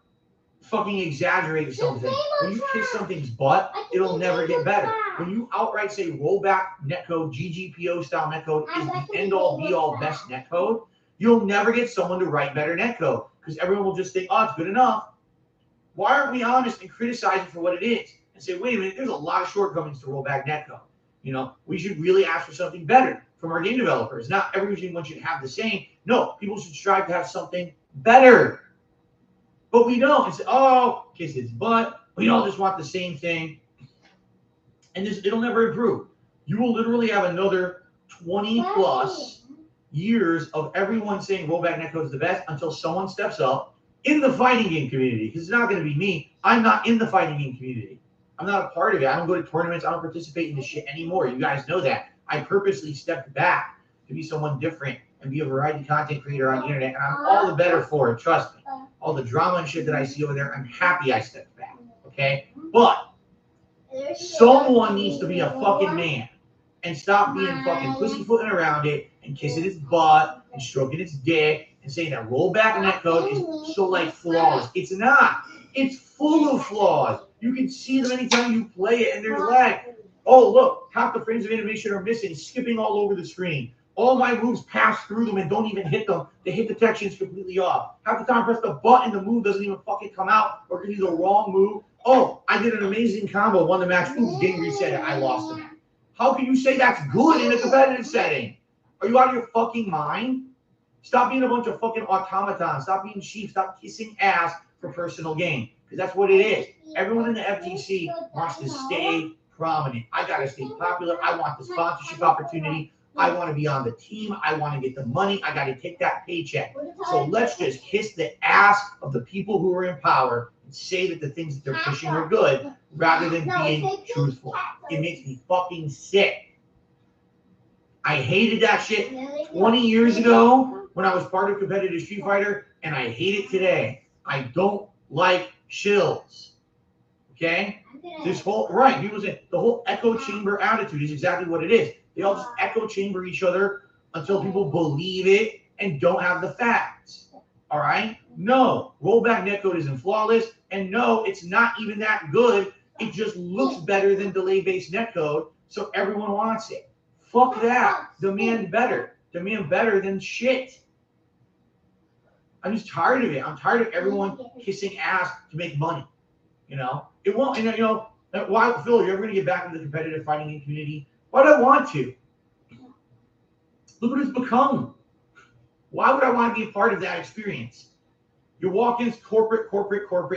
fucking exaggerate something, when you kiss something's butt, it'll never get better. When you outright say rollback netcode, GGPO style netcode is the end all be all best netcode, you'll never get someone to write better netcode because everyone will just think, oh, it's good enough. Why aren't we honest and criticize it for what it is? And say, wait a minute, there's a lot of shortcomings to rollback netcode. We should really ask for something better from our game developers. Not everyone should have the same. No, people should strive to have something better. But we don't. It's, kiss its butt. We all just want the same thing. And it'll never improve. You will literally have another 20 plus years of everyone saying rollback netcode is the best until someone steps up in the fighting game community. Because it's not going to be me. I'm not in the fighting game community. I'm not a part of it. I don't go to tournaments. I don't participate in this shit anymore. You guys know that. I purposely stepped back to be someone different and be a variety content creator on the internet, and I'm all the better for it. Trust me. All the drama and shit that I see over there, I'm happy I stepped back. Okay, but someone needs to be a fucking man and stop being fucking pussyfooting around it and kissing its butt and stroking its dick and saying that rollback netcode is so like flawless. It's not. It's full of flaws. You can see them anytime you play it, and there's lag. Oh, look, half the frames of animation are missing, skipping all over the screen. All my moves pass through them and don't even hit them. The hit detection's completely off. Half the time I press the button, the move doesn't even fucking come out, or gives you the wrong move. Oh, I did an amazing combo, won the match. Ooh, game reset it. I lost the match. How can you say that's good in a competitive setting? Are you out of your fucking mind? Stop being a bunch of fucking automatons. Stop being sheep. Stop kissing ass for personal gain. Because that's what it is. Everyone in the FTC wants to stay prominent. I got to stay popular. I want the sponsorship opportunity. I want to be on the team. I want to get the money. I got to take that paycheck. So let's just kiss the ass of the people who are in power and say that the things that they're pushing are good rather than being truthful. It makes me fucking sick. I hated that shit 20 years ago when I was part of competitive Street Fighter, and I hate it today. I don't like shills. Okay? This whole, right, people say the whole echo chamber attitude is exactly what it is. They all just echo chamber each other until people believe it and don't have the facts. All right? No, rollback netcode isn't flawless, and no, it's not even that good. It just looks better than delay-based netcode, so everyone wants it. Fuck that. Demand better. Demand better than shit. I'm just tired of it. I'm tired of everyone kissing ass to make money. You know? It won't, and you know, why, Phil, you're ever going to get back into the competitive fighting community? Why do I want to? Look what it's become. Why would I want to be a part of that experience? You're walking corporate,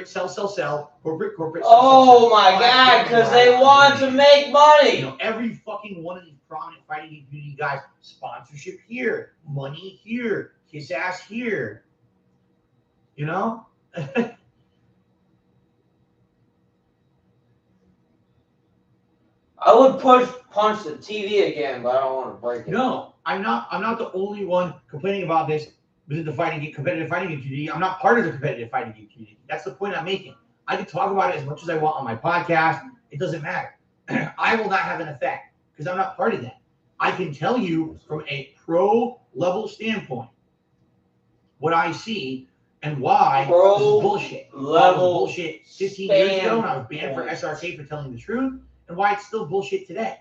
sell, corporate, sell. Oh my God, because they want to make money. You know, every fucking one of these prominent fighting community guys, sponsorship here, money here, kiss ass here. You know? I would punch the TV again, but I don't want to break it. No, I'm not the only one complaining about this within the competitive fighting community. I'm not part of the competitive fighting community. That's the point I'm making. I can talk about it as much as I want on my podcast. It doesn't matter. I will not have an effect because I'm not part of that. I can tell you from a pro level standpoint what I see and why this is bullshit. Level bullshit 15 years ago when I was banned for SRK for telling the truth, and why it's still bullshit today.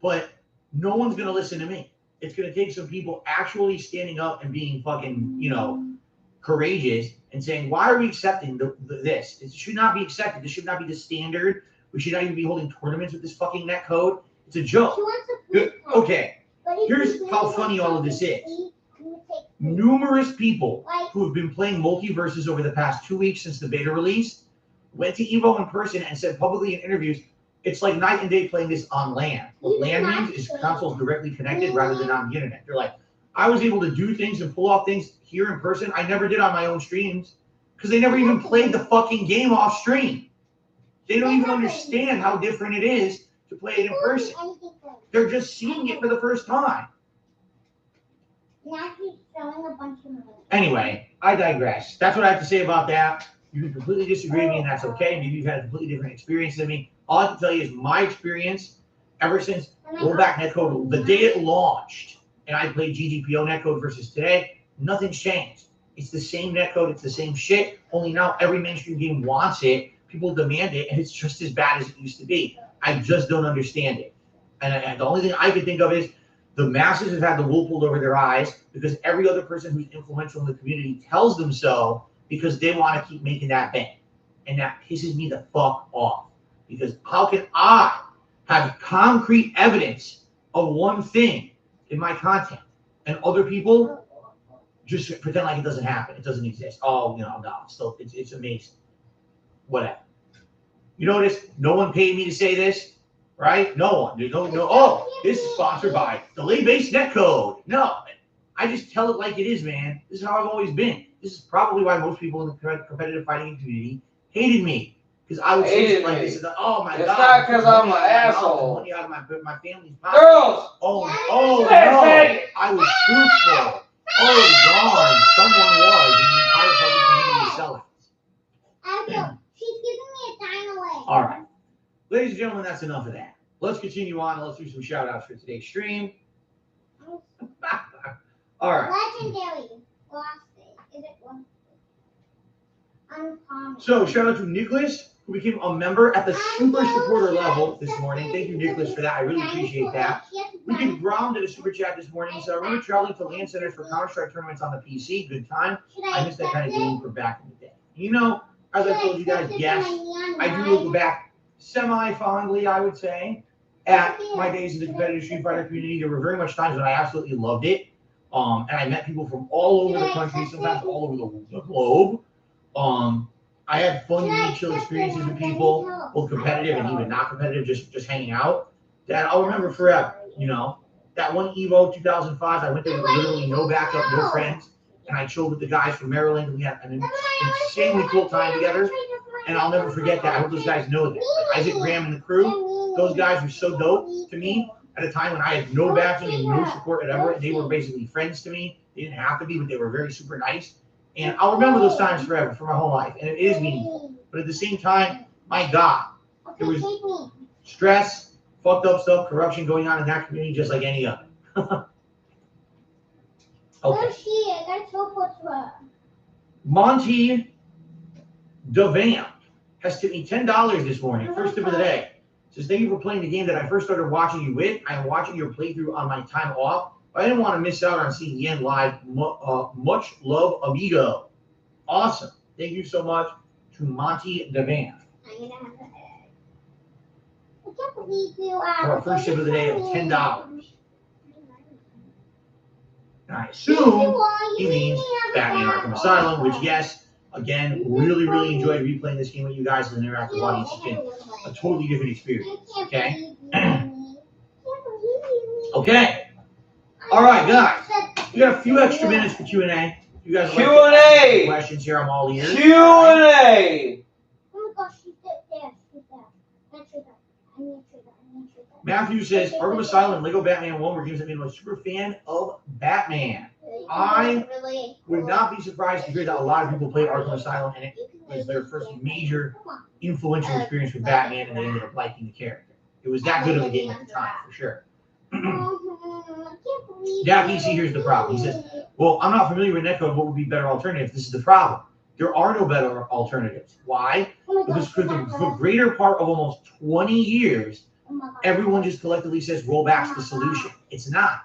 But no one's going to listen to me. It's going to take some people actually standing up and being fucking, you know, courageous and saying, why are we accepting this? It should not be accepted. This should not be the standard. We should not even be holding tournaments with this fucking net code. It's a joke. Okay, here's how funny all of this is. Numerous people who have been playing multiverses over the past 2 weeks since the beta release went to EVO in person and said publicly in interviews, it's like night and day playing this on LAN. What LAN means is consoles directly connected rather than on the internet. They're like, I was able to do things and pull off things here in person I never did on my own streams because they never even played the fucking game off stream. They don't even understand how different it is to play it in person. They're just seeing it for the first time. Anyway, I digress. That's what I have to say about that. You can completely disagree with me, and that's okay. Maybe you've had a completely different experience than me. All I can tell you is my experience ever since rollback netcode, the day it launched, and I played GGPO netcode versus today, nothing's changed. It's the same netcode, it's the same shit, only now every mainstream game wants it, people demand it, and it's just as bad as it used to be. I just don't understand it. And the only thing I can think of is the masses have had the wool pulled over their eyes because every other person who's influential in the community tells them so because they want to keep making that bank. And that pisses me the fuck off. Because how can I have concrete evidence of one thing in my content and other people just pretend like it doesn't happen, it doesn't exist? Oh, no, still, it's amazing. Whatever. You notice no one paid me to say this, right? No one. There's no. Oh, this is sponsored by delay-based netcode. No, I just tell it like it is, man. This is how I've always been. This is probably why most people in the competitive fighting community hated me. Because I would say Hated shit like me. this. Oh my It's God. not 'cause I'm an Money asshole. Money out of my family's pocket. Girls! Oh Say no. it. I was truthful. Oh God. Someone was. And the entire fucking community is selling. She's giving me a dime away. All right. Ladies and gentlemen, that's enough of that. Let's continue on. Let's do some shout outs for today's stream. All right. Legendary. Lost it. Is it one? Uncommon. So, shout out to Nicholas, who became a member at the super supporter level this morning. Thank you, Nicholas, for that. I really appreciate that. We did Grom did a super chat this morning. So, I remember traveling to LAN centers for Counter-Strike tournaments on the PC. Good time. I miss that kind of game from back in the day. You know, as I told you guys, yes, I do look back semi-fondly, I would say, at my days in the competitive Street Fighter community. There were very much times when I absolutely loved it. And I met people from all over the country, sometimes all over the globe. I had fun, unique, chill experiences with people, both competitive and even not competitive, just hanging out. That I'll remember forever. You know, that one Evo 2005, I went there with literally no backup, no friends, and I chilled with the guys from Maryland. We had an insanely cool time together, and I'll never forget that. I hope those guys know that. Like Isaac Graham and the crew, those guys were so dope to me at a time when I had no backing and no support ever. And they were basically friends to me. They didn't have to be, but they were very super nice. And I'll remember those times forever for my whole life. And it is meaningful. But at the same time, my God, there was stress, fucked up stuff, corruption going on in that community just like any other. Okay. Monty Devan has tipped me $10 this morning. First tip of the day. Says, thank you for playing the game that I first started watching you with. I am watching your playthrough on my time off. I didn't want to miss out on seeing Yen live. Much love, amigo. Awesome. Thank you so much to Monty Devan. For our first tip of the day of $10. And I assume he means Batman Arkham Asylum, which, yes, again, really, really enjoyed replaying this game with you guys as an interactive audience. It's been a totally different experience. Okay? Okay. All right, guys. We got a few extra minutes for Q&A. You guys like to ask questions here? I'm all ears. Q&A. Oh my gosh, she's there. She's there. I need to Matthew says, Arkham Asylum and Lego Batman 1 were games that made me a super fan of Batman. I would not be surprised to hear that a lot of people played Arkham Asylum and it was their first major influential experience with Batman and they ended up liking the character. It was that good of a game at the time, for sure. Yeah, PC, here's the problem. He says, well, I'm not familiar with netcode. What would be better alternatives? This is the problem. There are no better alternatives. Why? Because for the greater part of almost 20 years, everyone just collectively says rollback's the solution. It's not.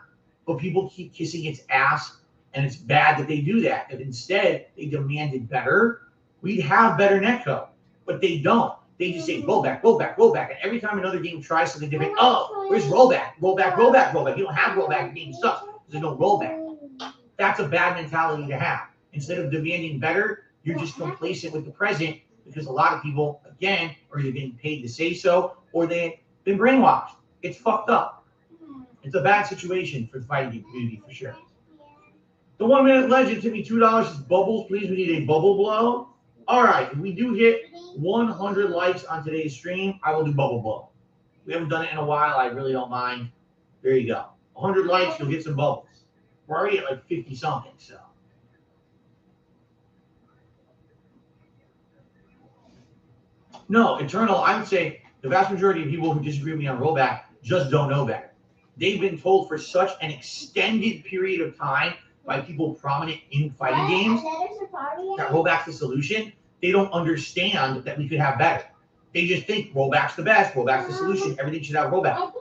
But people keep kissing its ass, and it's bad that they do that. If instead they demanded better, we'd have better netcode. But they don't. They just say rollback, rollback, rollback. And every time another game tries something different, oh, where's rollback? Rollback, rollback, rollback. You don't have rollback, the game sucks. There's no rollback. That's a bad mentality to have. Instead of demanding better, you're just complacent with the present because a lot of people, again, are either getting paid to say so or they've been brainwashed. It's fucked up. It's a bad situation for the fighting game community for sure. The 1 minute legend took me $2. Says, Bubbles, please, we need a bubble blow. All right, if we do hit 100 likes on today's stream, I will do bubble blow. We haven't done it in a while. I really don't mind. There you go. 100 likes, you'll get some bubbles. We're already at like 50 something, so. No, Eternal, I would say the vast majority of people who disagree with me on rollback just don't know better. They've been told for such an extended period of time by people prominent in fighting games that rollback's the solution. They don't understand that we could have better. They just think rollback's the best, rollback's the solution, everything should have rollback.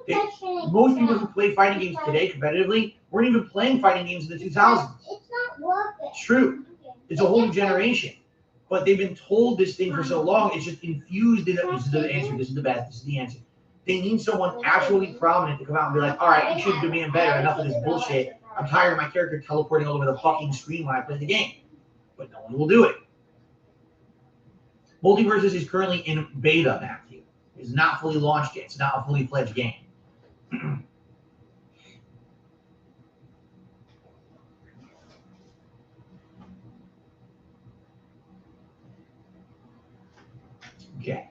Most people who play fighting games today competitively weren't even playing fighting games in the 2000s. It's not worth it. It's true. It's a whole new generation. But they've been told this thing for so long, it's just infused in it. This is the answer, this is the best, this is the answer. They need someone actually prominent to come out and be like, all right, you should demand better, enough of this bullshit. I'm tired of my character teleporting all over the fucking screen when I play the game. But no one will do it. Multiverses is currently in beta, Matthew. It's not fully launched yet. It's not a fully fledged game. Okay.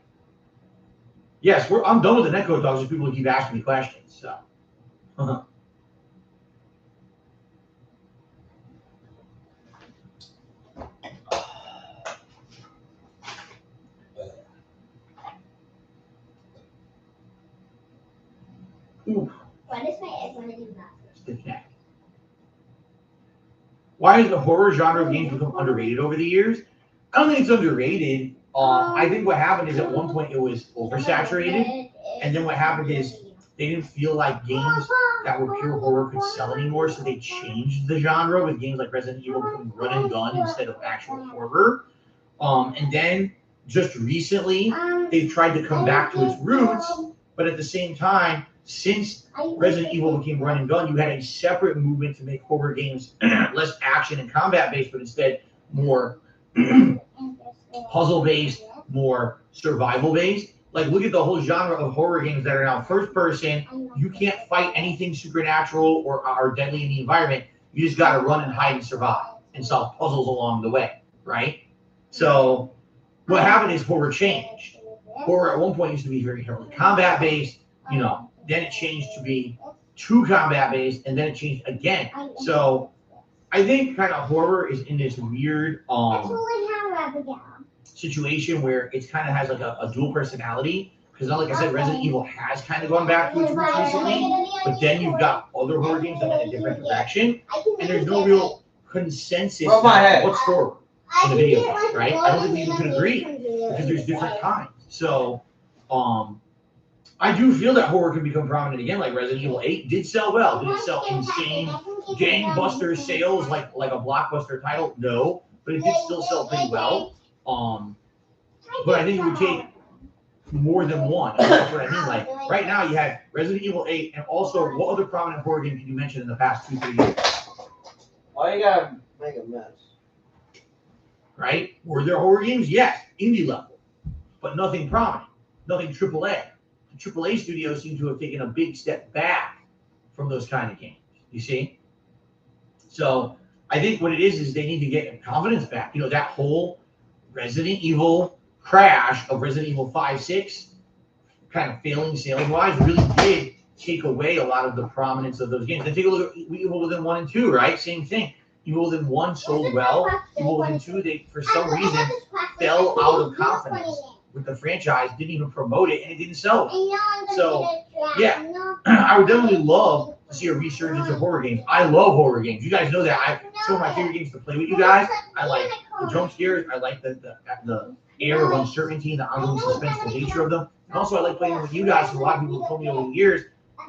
Yes, I'm done with the netcode talks. Just people keep asking me questions. So. Ooh. Why does my egg want to do that? Stiff neck. Why has the horror genre of games become underrated over the years? I don't think it's underrated. I think what happened is at one point it was oversaturated, and then what happened is they didn't feel like games that were pure horror could sell anymore, so they changed the genre with games like Resident Evil becoming run and gun instead of actual horror. And then just recently they've tried to come back to its roots, but at the same time, since Resident Evil became run and gun, you had a separate movement to make horror games less action and combat based, but instead more puzzle based, more survival based. Like, look at the whole genre of horror games that are now first person. You can't fight anything supernatural or are deadly in the environment. You just got to run and hide and survive and solve puzzles along the way, right? So what happened is horror changed. Horror at one point used to be very heavily combat based, then it changed to be too combat based, and then it changed again. So I think kind of horror is in this weird situation where it kind of has like a dual personality. Because like I said, Resident Evil has kind of gone back to its roots recently, but then you've got other horror games that went a different direction, and there's no real consensus on what's horror in the video game, right? I don't think we even could agree because there's different kinds. So I do feel that horror can become prominent again, like Resident Evil 8 did sell well. Did it sell insane gangbuster sales like a blockbuster title? No, but it did still sell pretty well. But I think it would take more than one. That's what I mean. Like right now, you had Resident Evil 8, and also what other prominent horror game can you mention in the past 2-3 years? Why you gotta make a mess? Right? Were there horror games? Yes, indie level, but nothing prominent, nothing AAA. The AAA studios seem to have taken a big step back from those kind of games. You see? So I think what it is they need to get confidence back. That whole Resident Evil crash of Resident Evil 5, 6 kind of failing sales-wise really did take away a lot of the prominence of those games. And take a look at Evil Within 1 and 2, right? Same thing. Evil Within 1 sold well. Evil Within 2, they, for some reason, fell out of confidence with the franchise, didn't even promote it, and it didn't sell well. So, yeah, I would definitely love to see a resurgence of horror games. I love horror games. You guys know that. Some of my favorite games to play with you guys. I like the jump scares. I like the air of uncertainty and the ongoing suspenseful nature of them. And also, I like playing with you guys. A lot of people have told me over the years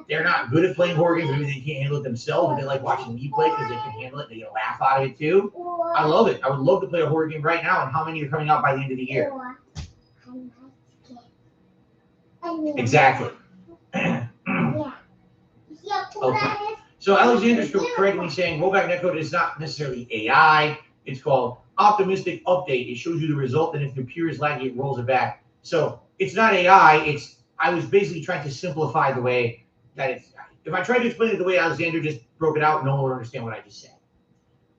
they're not good at playing horror games. Maybe they can't handle it themselves, but they like watching me play because they can handle it. They get a laugh out of it too. I love it. I would love to play a horror game right now. And how many are coming out by the end of the year? Exactly. Okay. So Alexander's correcting me saying rollback netcode is not necessarily AI. It's called optimistic update. It shows you the result, and if the computer is laggy, it rolls it back. So it's not AI. I was basically trying to simplify the way that it's. If I tried to explain it the way Alexander just broke it out, no one would understand what I just said.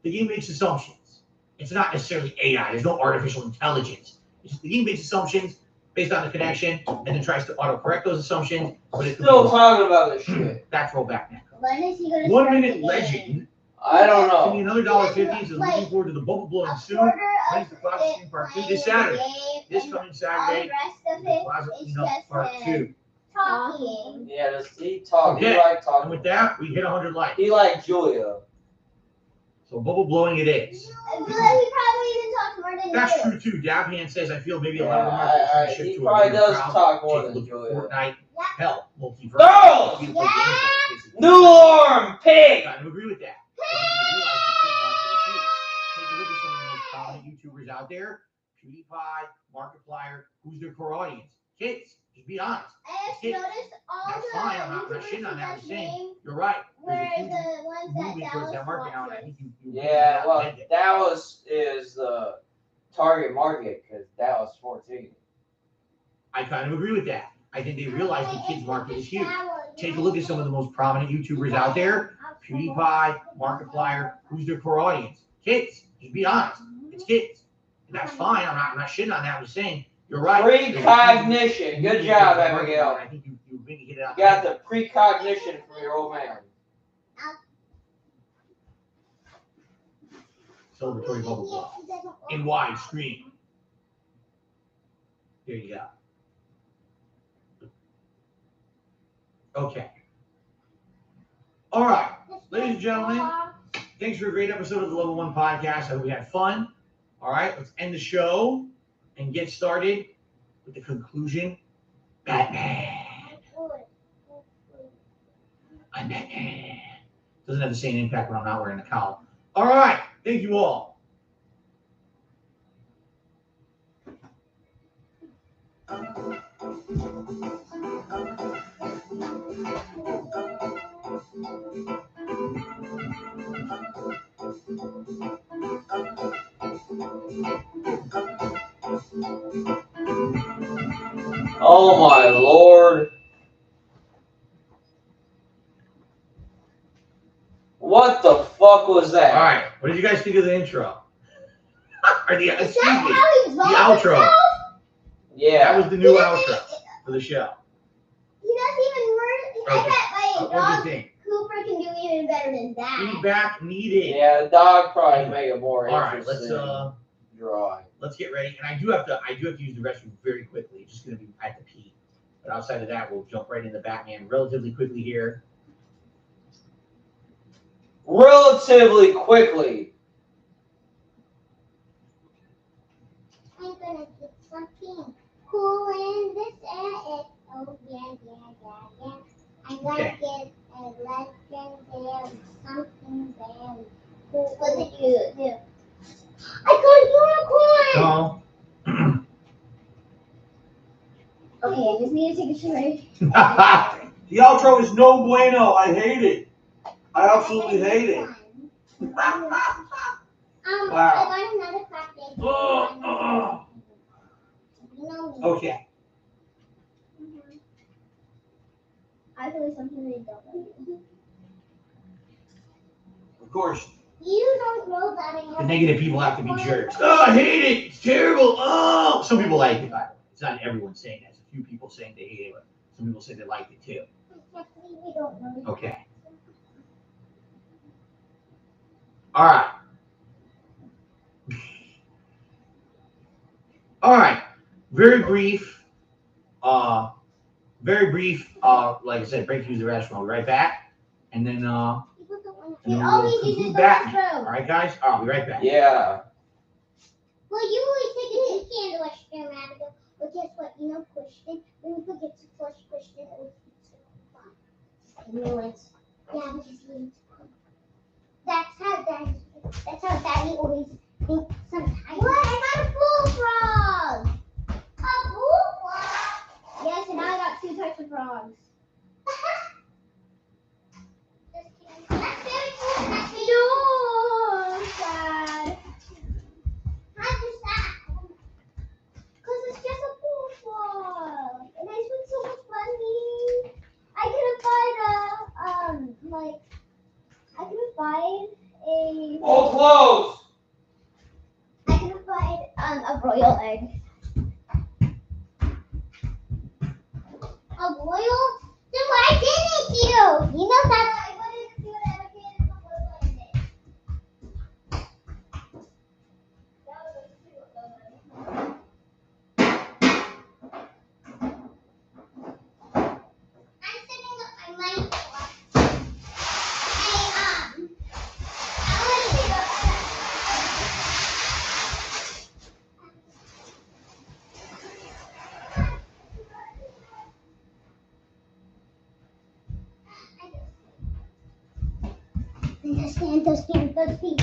The game makes assumptions. It's not necessarily AI. There's no artificial intelligence. The game makes assumptions based on the connection, and then tries to autocorrect those assumptions. But it's still talking about this shit. That's rollback netcode. 1 minute legend. I don't know. Give me another $1.50. So looking forward to the bubble blowing soon. Thanks to Plaza Stream Part 2 this Saturday. This coming Saturday. Plaza Cleanup Part 2. Talking. Yeah, just he talking. Okay. He like talking. And with that, we hit 100 likes. He like Julia. So bubble blowing it is. I feel like he probably even talks more than That's you. true too. Dabhand says I feel maybe a lot of the market should shift he to a probably bigger does crowd. talk more Take a than look Julia. at Fortnite. Hell, multiverse. Girls! People play games like this. New arm pig. I agree with that. I think you realize the kids market is huge. Take a look at some of the most prominent YouTubers out there. PewDiePie, Markiplier. Who's their core audience? Kids. Just be honest. I Kids. just noticed all That's the fine. I'm not shitting on that. I'm saying you're right. were There's a huge the ones that movement towards that market now, and I watches. think you Yeah, well, meant it. that is the target market because that was 14. I kind of agree with that. I think they realize the kids market is huge. Take a look at some of the most prominent YouTubers out there. PewDiePie, Markiplier. Who's their core audience? Kids. Just be honest. It's kids. And that's fine. I'm not shitting on that. I'm just saying You're right. Precognition. Good job, Abigail. I think you really hit it out. You got the precognition from your old man. Celebratory bubble blow. In widescreen. There you go. Okay. All right. Ladies and gentlemen, thanks for a great episode of the Level 1 Podcast. I hope we had fun. All right, let's end the show and get started with the conclusion. Batman. I'm Batman. Doesn't have the same impact when I'm not wearing the cowl. All right. Thank you all. Oh my lord. What the fuck was that? All right. What did you guys think of the intro? Or the, excuse me, how he the draws outro. himself? Yeah. That was the new outro for the show. He doesn't even work. Okay. I bet What do you dog think? Cooper can do even better than that. Feedback needed. Yeah, the dog probably make it more All right, interesting. Drawing. let's get ready. And I do have to use the restroom very quickly. It's just gonna be at the pee. But outside of that, we'll jump right into Batman relatively quickly here. Relatively quickly. I'm gonna get something cool in this air. Oh yeah. I'm gonna get a legendary something very cool. What did you do? I got a unicorn! Oh. Okay, I just need to take a shower. The outro is no bueno. I hate it. I absolutely hate it. Wow. I got another crack egg. Okay. I feel like something they don't know. Of course. You don't know that I have The negative people have to be jerks. Oh, I hate it. It's terrible. Oh, some people like it. It's not everyone saying that. It's a few people saying they hate it, but some people say they like it too. We don't know. Okay. All right. All right. Very brief. Like I said, break to use the restroom. I'll be right back. And then People don't want and to. then It we'll always conclude uses the Batman. restroom. All right, guys. I'll be right back. Yeah. Well, you always take a pee in the restroom, Abigail. But guess what? You know, Christian, when you forget to flush Christian, it was fun. I knew it. Yeah, but just leave it. That's how Daddy always thinks sometimes. What? I got a bullfrog! A bullfrog? Yes, and I got 2 types of frogs. That's very cool. No, sad. How's it sad? Because it's just a bullfrog. And I spent so much money. I couldn't find a All closed. I couldn't find a royal egg. A royal? Then why didn't you? You know that's I wanted to do it ever again if a royal egg did. I'm setting up my money for I want to do those feet.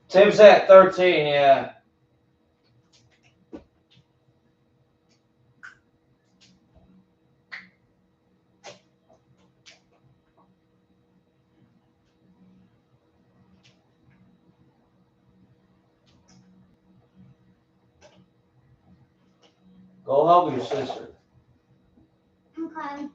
Tim's at 13, yeah. Go help your sister. Okay.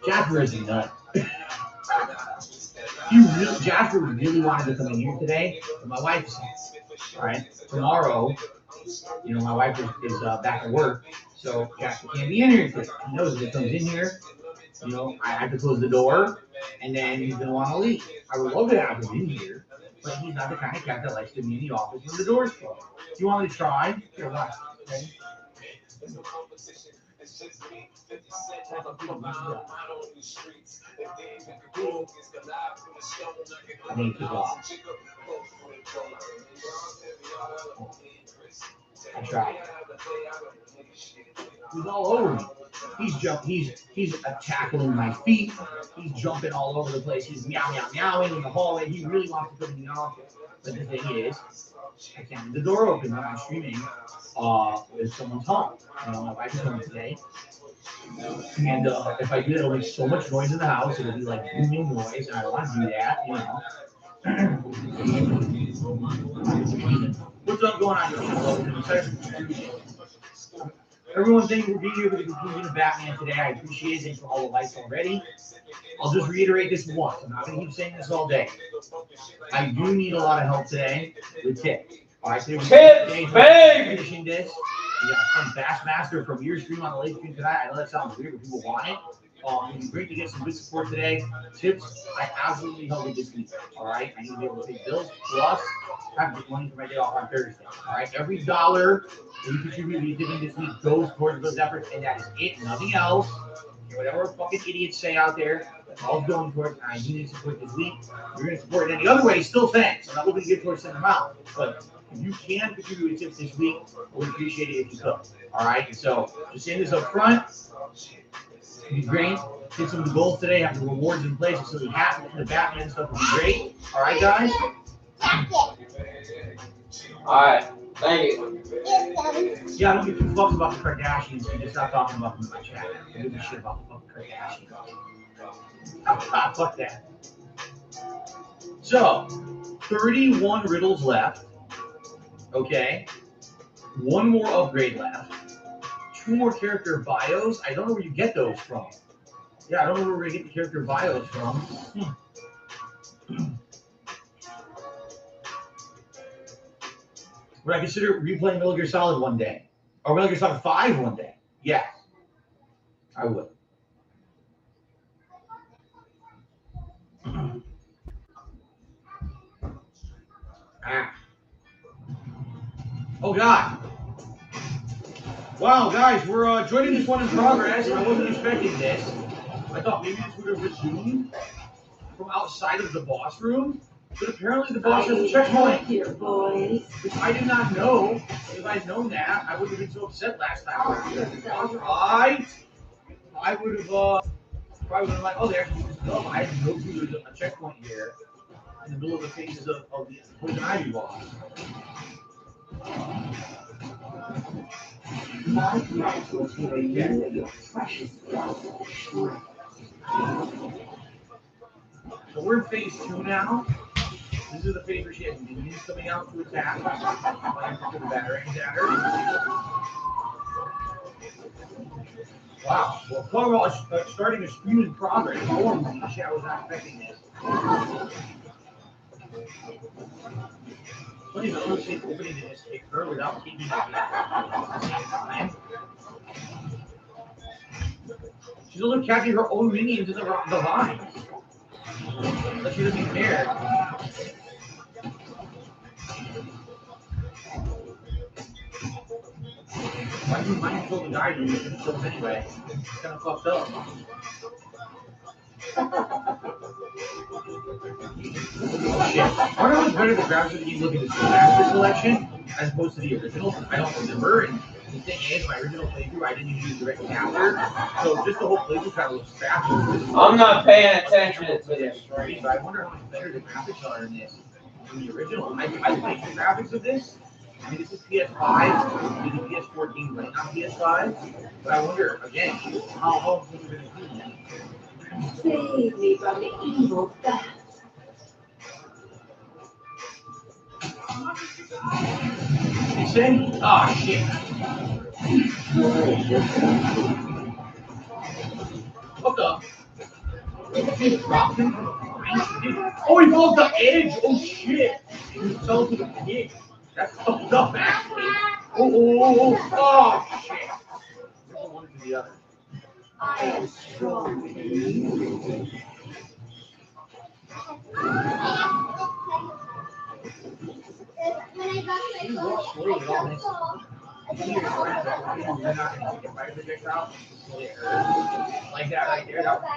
Jasper is a nut. Jasper really wanted to come in here today, but my wife's all right. Tomorrow, my wife is back at work, so Jasper can't be in here today. He knows if he comes in here, I have to close the door, and then he's gonna want to leave. I would love to have him in here, but he's not the kind of cat that likes to be in the office when the door's closed. Do you want me to try? Here, watch. Okay. I think it's off. I tried. He's all over me. He's tackling my feet. He's jumping all over the place. He's meowing in the hallway. He really wants to come in the office. But the thing is, I can't leave the door open when I'm streaming if someone's home. My wife is home today. And if I do, it'll make so much noise in the house. It'll be like booming noise, and I don't want to do that, What's up going on, everyone? Thank you for being here for the conclusion of Batman today. I appreciate it. Thanks for all the likes already. I'll just reiterate this once. I'm not going to keep saying this all day. I do need a lot of help today with tips. All right, so finishing this. We got some Bassmaster from your stream on the late stream tonight. I know that sounds weird, but people want it. It'd be great to get some good support today. Tips, I absolutely held it this week. All right, I need to be able to pay bills. Plus, I have to get money for my day off on Thursday. All right, every dollar that you contribute to dividend this week goes towards those efforts, and that is it. Nothing else. Whatever fucking idiots say out there, that's all going towards. I need to support this week. You're going to support it any other way, still thanks. I'm not looking to get towards send them out, but if you can contribute a tip this week, I would appreciate it if you could. All right, and so just saying this up front. It'd be great. Get some of the goals today. Have the rewards in place. So the hat and the Batman stuff would be great. All right, guys. All right. Thank you. Yeah, I don't give two fucks about the Kardashians. You just stop talking about them in my chat. I don't give a shit about the fucking Kardashians. Fuck that. So, 31 riddles left. Okay. One more upgrade left. 2 more character bios. I don't know where you get those from. Yeah, I don't know where we're going to get the character bios from. Would I consider replaying Metal Gear Solid one day? Or Metal Gear Solid 5 one day? Yeah, I would. Oh, God. Wow, guys, we're joining this one in progress. I wasn't expecting this. I thought maybe this would have resumed from outside of the boss room, but apparently the boss has a checkpoint. Here, boys. Which I did not know. If I'd known that, I wouldn't have been so upset last time. Right? I would have probably been like, oh, they actually just go. I had no clue there's a checkpoint here in the middle of the phases of the Poison Ivy boss. My plans will carry you and your precious blood. So we're in phase 2 now. This is the phase where she has minions coming out to attack. I put the batarangs at her. Wow. Well, talk about starting a stream in progress. Holy shit, I was not expecting this. Funny, the only thing opening to escape her without keeping it time. She's only catching her own minions in the vines. But she doesn't care. Why do you mind kill the guy when you can kill him anyway? It's kind of fucked up. Oh shit. I wonder what's better, the graphics of the game looking at the Master Collection as opposed to the original. I don't remember. And the thing is, my original playthrough, I didn't use direct capture. So just the whole playthrough kind of looks faster. I'm not paying attention to this. Right? But I wonder how much better the graphics are in this than the original. I like the graphics of this. I mean, this is PS5, maybe PS14 right on PS5. But I wonder, again, how things are going to do that. Save me from the evil bat. You say? Oh, shit. What the? He dropped him from the vine? Oh, he fell off the edge. Oh, shit. He fell to the pit. That's fucked up, actually. Oh, shit. From one to the other. I am strong. When I got You walk slowly with all this. You're not going to get my projectile out. Like that right there. That was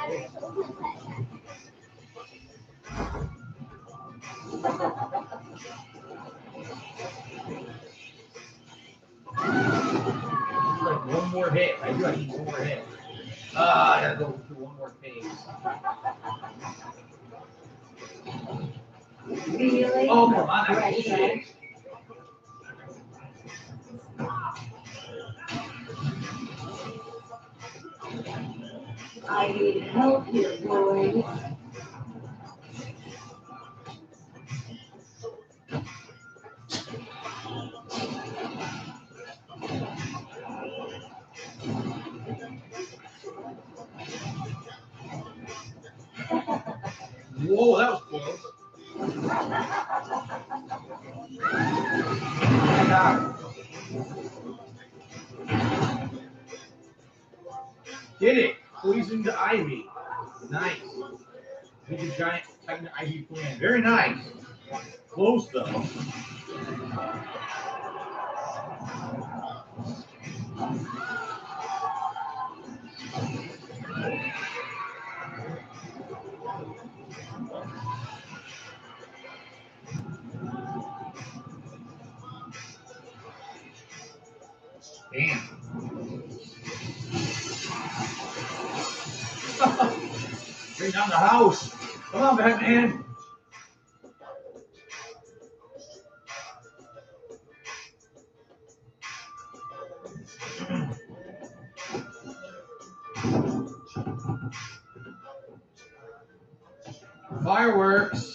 like one more hit. I need one more hit. I gotta go through one more phase. Really? Oh, come on, that's bullshit. I need help here, boys. Whoa, that was close. Did it. Poison to Ivy. Nice. With the giant Titan Ivy plan. Very nice. Close though. Damn. Bring down the house. Come on, Batman. Fireworks.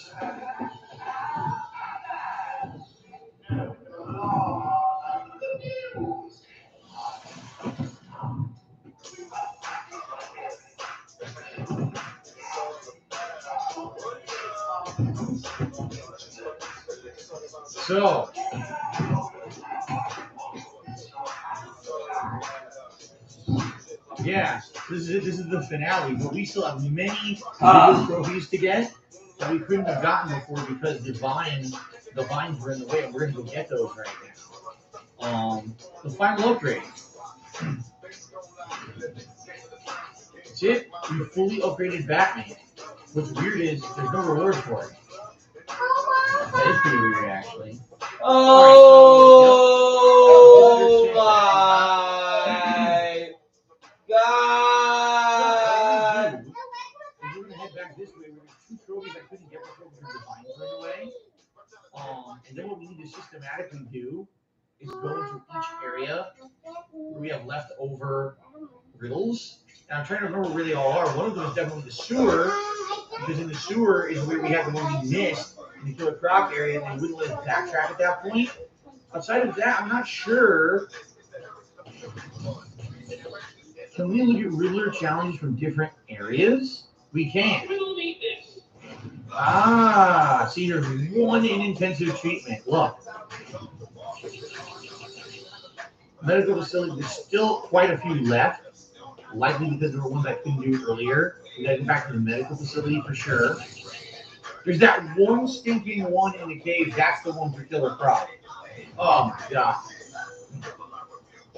So, yeah, this is it. This is the finale, but we still have many trophies to get that we couldn't have gotten before because the vines were in the way, and we're gonna go get those right now. The final upgrade. That's it. We fully upgraded Batman. What's weird is there's no reward for it. That is pretty weird, actually. Oh my God! We're gonna head back this way. We're two trophies I couldn't get before because the vines were in the way. And then what we need to systematically do is go into each area where we have leftover riddles. And I'm trying to remember where they all are. One of them is definitely the sewer, because in the sewer is where we have the one we missed in the Killer Croc area, and they wouldn't let us backtrack at that point. Outside of that, I'm not sure. Can we look at Riddler challenges from different areas? We can. Ah, see, there's one in intensive treatment. Look. Medical facility, there's still quite a few left. Likely because there were ones I couldn't do earlier. We gotta get back to the medical facility for sure. There's that one stinking one in the cave. That's the one for Killer Croc. Oh my god.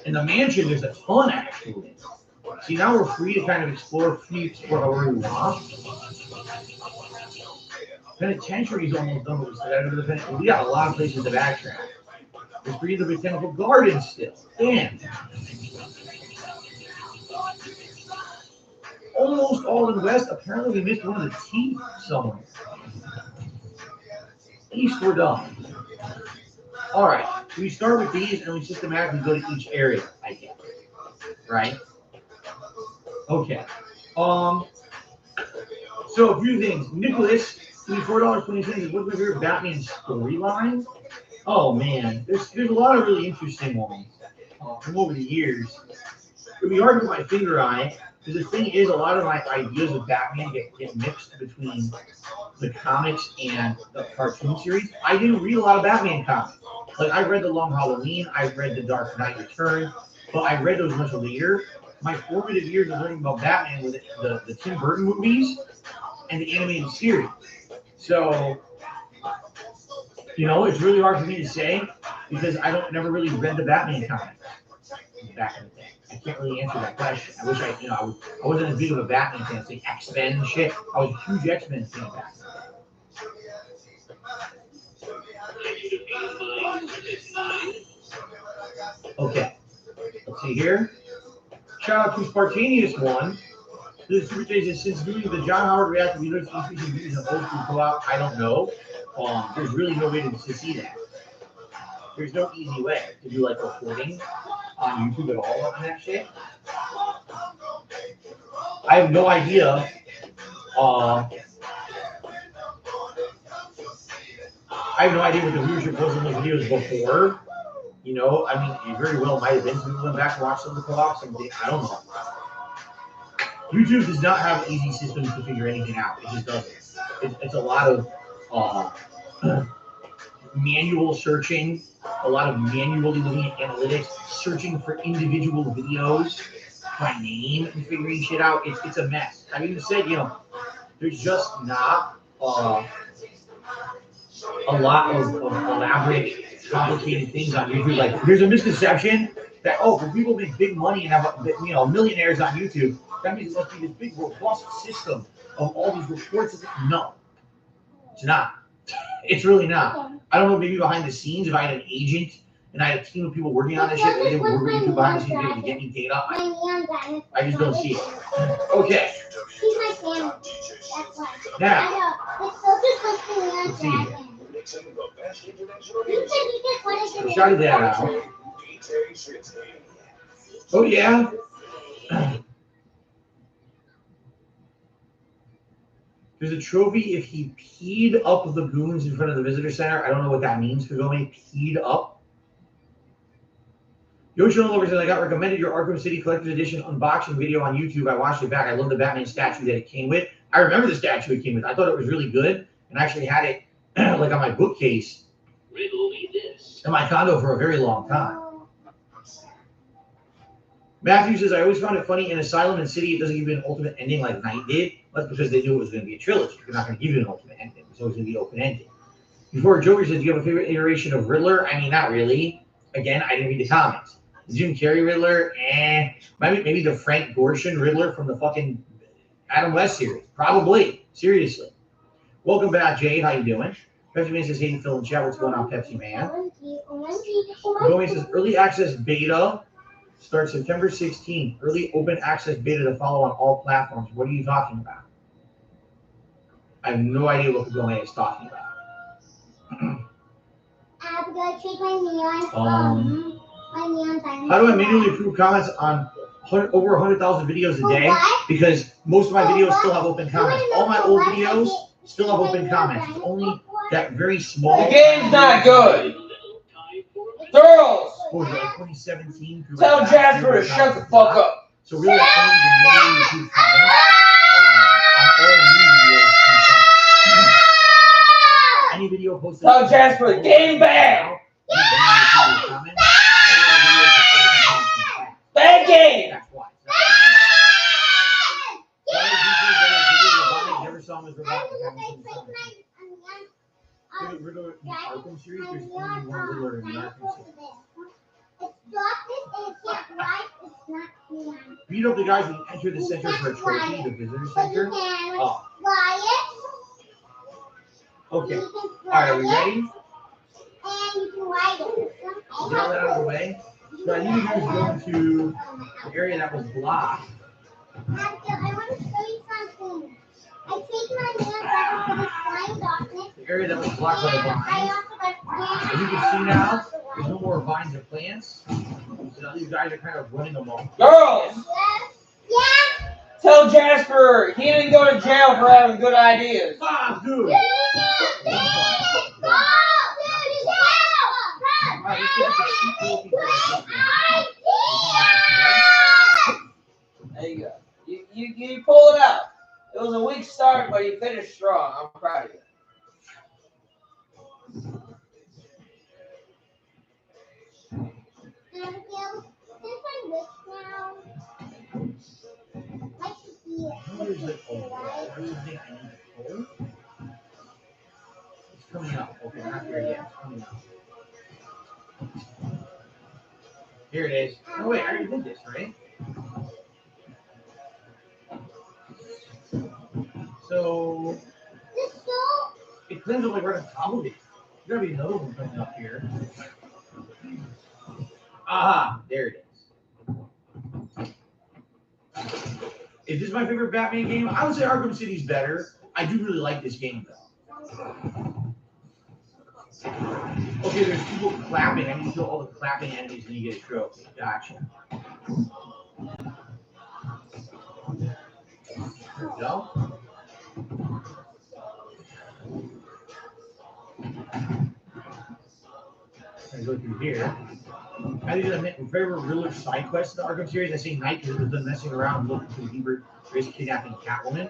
In the mansion, there's a ton actually. See, now we're free to kind of explore however we want. Penitentiary's almost done with this. We got a lot of places to backtrack. There's three of the botanical gardens still. Damn. Almost all in the west. Apparently we missed one of the teeth somewhere. East, we're done. All right. We start with these and we systematically go to each area, I guess. Right? Okay. So a few things. Nicholas, $24.20. What's my favorite Batman storyline? Oh man, there's a lot of really interesting ones from over the years. It'd be hard to put my finger on it. Because the thing is, a lot of my ideas of Batman get mixed between the comics and the cartoon series. I didn't read a lot of Batman comics. Like, I read The Long Halloween, I read The Dark Knight Returns, but I read those much later. My formative years of learning about Batman were the Tim Burton movies and the animated series. So, you know, it's really hard for me to say because I never really read the Batman comics back in the day. I can't really answer that question. I wish I wasn't as big of a Batman fan, say X-Men and shit. I was a huge X-Men fan back then. Okay, let's see here. Shout out to Spartanius one. This Super J says, since doing the John Howard reactor, we noticed increasing views on old school co-op. I don't know. There's really no way to see that. There's no easy way to do like reporting on YouTube at all on that shit. I have no idea. I have no idea what the viewership was on those videos before. You know, I mean, it very well might have been. People went back and watched some of the co-ops. I don't know. YouTube does not have easy systems to figure anything out. It just doesn't. It's a lot of manual searching, a lot of manually looking at analytics, searching for individual videos. by name and figuring shit out. It's a mess. I even said, there's just not a lot of elaborate, complicated things on YouTube. Like, there's a misconception that, for people make big money and have, millionaires on YouTube, that means it must be this big, robust system of all these reports. No, it's not. It's really not. I don't know, maybe behind the scenes, if I had an agent and I had a team of people working on this shit, maybe we're working to behind the scenes to get me data. I just don't see it. Okay. He's my family. That's why. Now, let's see. So shouted that out. Oh, yeah. There's a trophy if he peed up the goons in front of the visitor center. I don't know what that means. Kagome peed up. Yoshino Lover says, I got recommended your Arkham City Collector's Edition unboxing video on YouTube. I watched it back. I love the Batman statue that it came with. I remember the statue it came with. I thought it was really good. And I actually had it like on my bookcase in my condo for a very long time. Matthew says, I always found it funny in Asylum and City, it doesn't give you an ultimate ending like Night did. That's because they knew it was going to be a trilogy. They're not going to give you an ultimate ending. It's always going to be open-ended. Before Joker says, do you have a favorite iteration of Riddler? I mean, not really. Again, I didn't read the comics. The Jim Carrey Riddler, maybe the Frank Gorshin Riddler from the fucking Adam West series. Probably. Seriously. Welcome back, Jade. How you doing? Pepsi Man says, hey, Phil and chat. What's going on, Pepsi Man? Kagome says, early access beta starts September 16th. Early open access beta to follow on all platforms. What are you talking about? I have no idea what Kagome is talking about. I'm going to take my neon. How do I manually approve comments on over 100,000 videos a day? Because most of my videos still have open comments. All my old videos still have open comments. It's only that very small. The game's not good. Girls! What was it, like 2017? Tell Jasper to shut the fuck up. So really, I only manually approve comments on all new videos. Any video posted. Tell Jasper the game bad. Bad game. That's why. Never saw him as Robotic. Riddler in the Arkham series, there's only one Riddler in the Arkham series. Beat up the guys when you enter the center for a trophy, the visitor center. Oh. Okay. Alright, are we ready? Get all that out of the way. So I need you to go to the area that was blocked. I want to show you something. I take my nails out of the flying darkness. The area that was blocked by the vines. As you can see now, there's no more vines or plants. So now these guys are kind of running amok. Girls! Yeah. Tell Jasper he didn't go to jail for having good ideas. Ah, dude! There you go. You pull it out. It was a weak start, but you finished strong. I'm proud of you. It's coming up. Okay, not here yet. It's coming up. Here it is. Oh wait, I already did this, right? So it cleans up like right on top of it. There's gotta be another one coming up here. Aha, there it is. Is this my favorite Batman game? I would say Arkham City's better. I do really like this game though. Okay, there's people clapping. I need to kill all the clapping enemies and you get a trophy. Gotcha. There we go. I'm gonna go through here. I think my favorite Riddler side quest in the Arkham series. I say Night because it was done messing around looking for deeper race kidnapping Catwoman.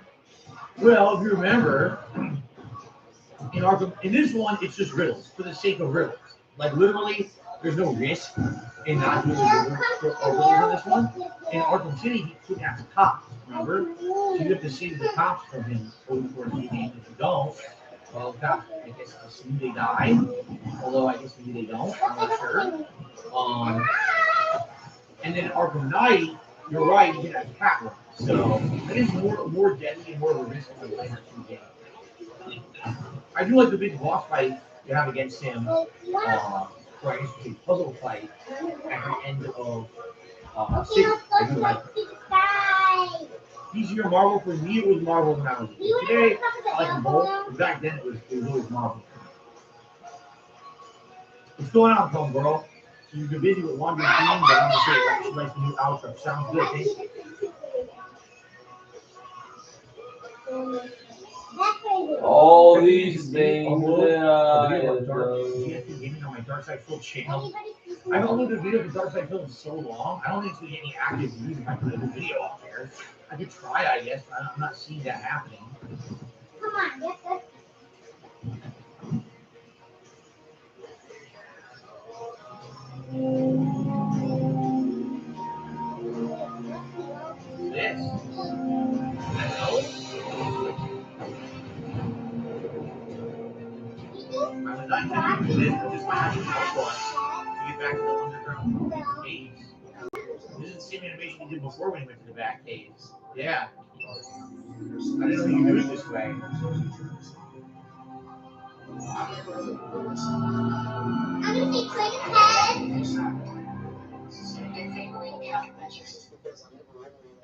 Well, if you remember, in Arkham, in this one, it's just riddles for the sake of riddles. Like literally, there's no risk in not doing the overlays on this one. In Arkham City, he couldn't have the cops, remember? So you have to save the cops from him over the course of the game. If you don't, well, the cops, I guess, assume they die. Although I guess maybe they don't. I'm not sure. And then Arkham Knight, you're right, you can have Catwoman. So it is more deadly and more of a risk of the later two games. I do like the big boss fight you have against him, or I guess you say puzzle fight at the end of City. I do like it. Easier Marvel for me, it was Marvel when I was a kid. Today, I like them both, but back then it was always Marvel. What's going on, Tom Girl? So you've been busy with Wonder Queen, but I'm gonna say it like she likes the new outro. Sounds good, thank you. All these things that I have GSP Gaming on my Dark Side Field channel. I haven't uploaded a video of the Dark Side Field in so long. I don't think it's going to get any active views if I put a new video up there. I could try, I guess, but I'm not seeing that happening. Come on, yes, yes. This. I was not intending to do this, but just my actual one to get back to the underground caves. This is the same animation he did before when he went to the back caves. Yeah. I didn't know you could do it this way. I'm gonna say Chriscan. Disabling countermeasures.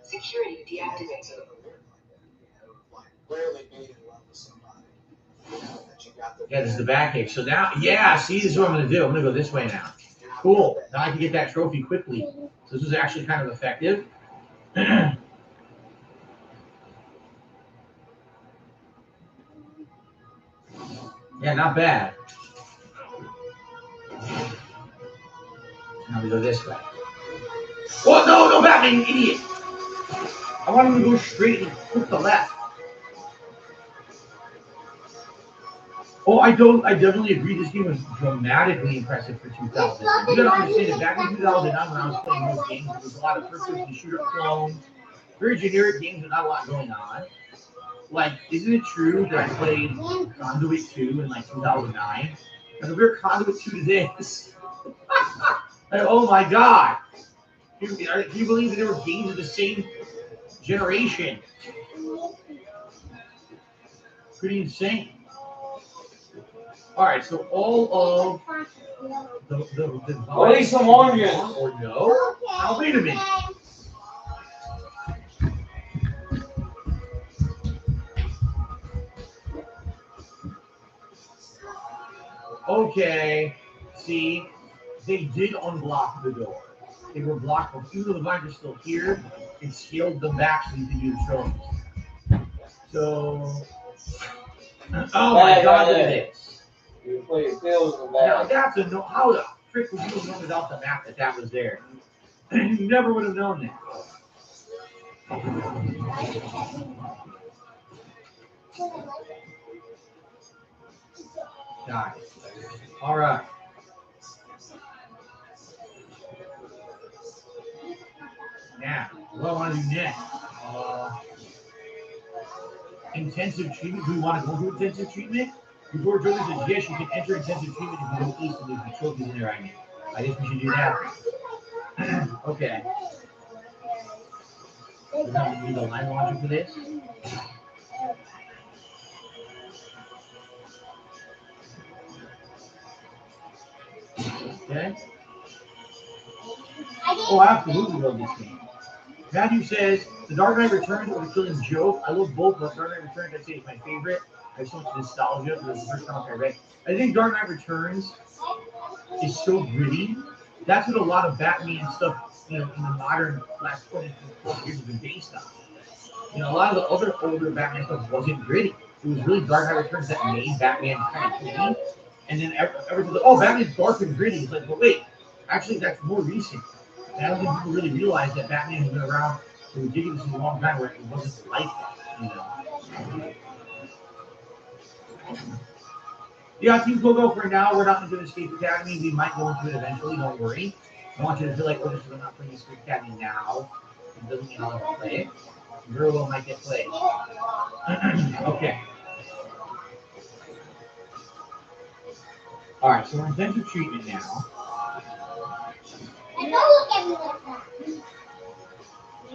Security deactivated. Yeah, this is the back cave. So now, yeah, see, this is what I'm going to do. I'm going to go this way now. Cool. Now I can get that trophy quickly. So this was actually kind of effective. Yeah, not bad. Now we go this way. Oh, no, Batman, you idiot. I want him to go straight and flip the left. Oh, I definitely agree. This game was dramatically impressive for 2000. You gotta understand that back in 2009 when I was playing those games, there was a lot of first-person shooter clones, very generic games with not a lot going on. Like, isn't it true that I played Conduit 2 in like 2009? And compare Conduit 2 to this. Like, oh my god! Can you believe that there were games of the same generation? Pretty insane. All right, so all of the I'll eat some oranges. Or no? Now wait a minute. Okay, see, they did unblock the door. They were blocked, but even though the vines are still here, it scaled them back so you can do the trophies. So, oh my god, look at this. You play your pills in the Now back. that's a no. How the frick would you have known without the map that was there? You never would have known that. Got it. All right. Now, what I want to do next? Intensive treatment. Do we want to go to intensive treatment? Before Jordan says yes, you can enter intensive treatment if you go east and there's the trophies in there. I guess we should do that. Okay. We're going to use the line launcher for this. Okay. Oh, I absolutely love this game. Matthew says, The Dark Knight Returns or The Killing Joke. I love both, but Dark Knight Returns, I'd say, is my favorite. I have so much nostalgia for the first comic I read. I think Dark Knight Returns is so gritty. That's what a lot of Batman stuff, in the modern last 20 years has been based on. A lot of the other older Batman stuff wasn't gritty. It was really Dark Knight Returns that made Batman kind of gritty. And then everyone's like, oh, Batman's dark and gritty. It's like, but wait, actually, that's more recent. And I don't think people really realize that Batman has been around for ridiculously long time where it wasn't like that, Yeah, Team Go for now. We're not into the Escape Academy. We might go into it eventually. Don't worry. I want you to feel like we're just not playing Escape Academy now. It doesn't mean I'll ever play it. Girl might get played. Okay. All right, so we're in intensive treatment now. And don't look at me like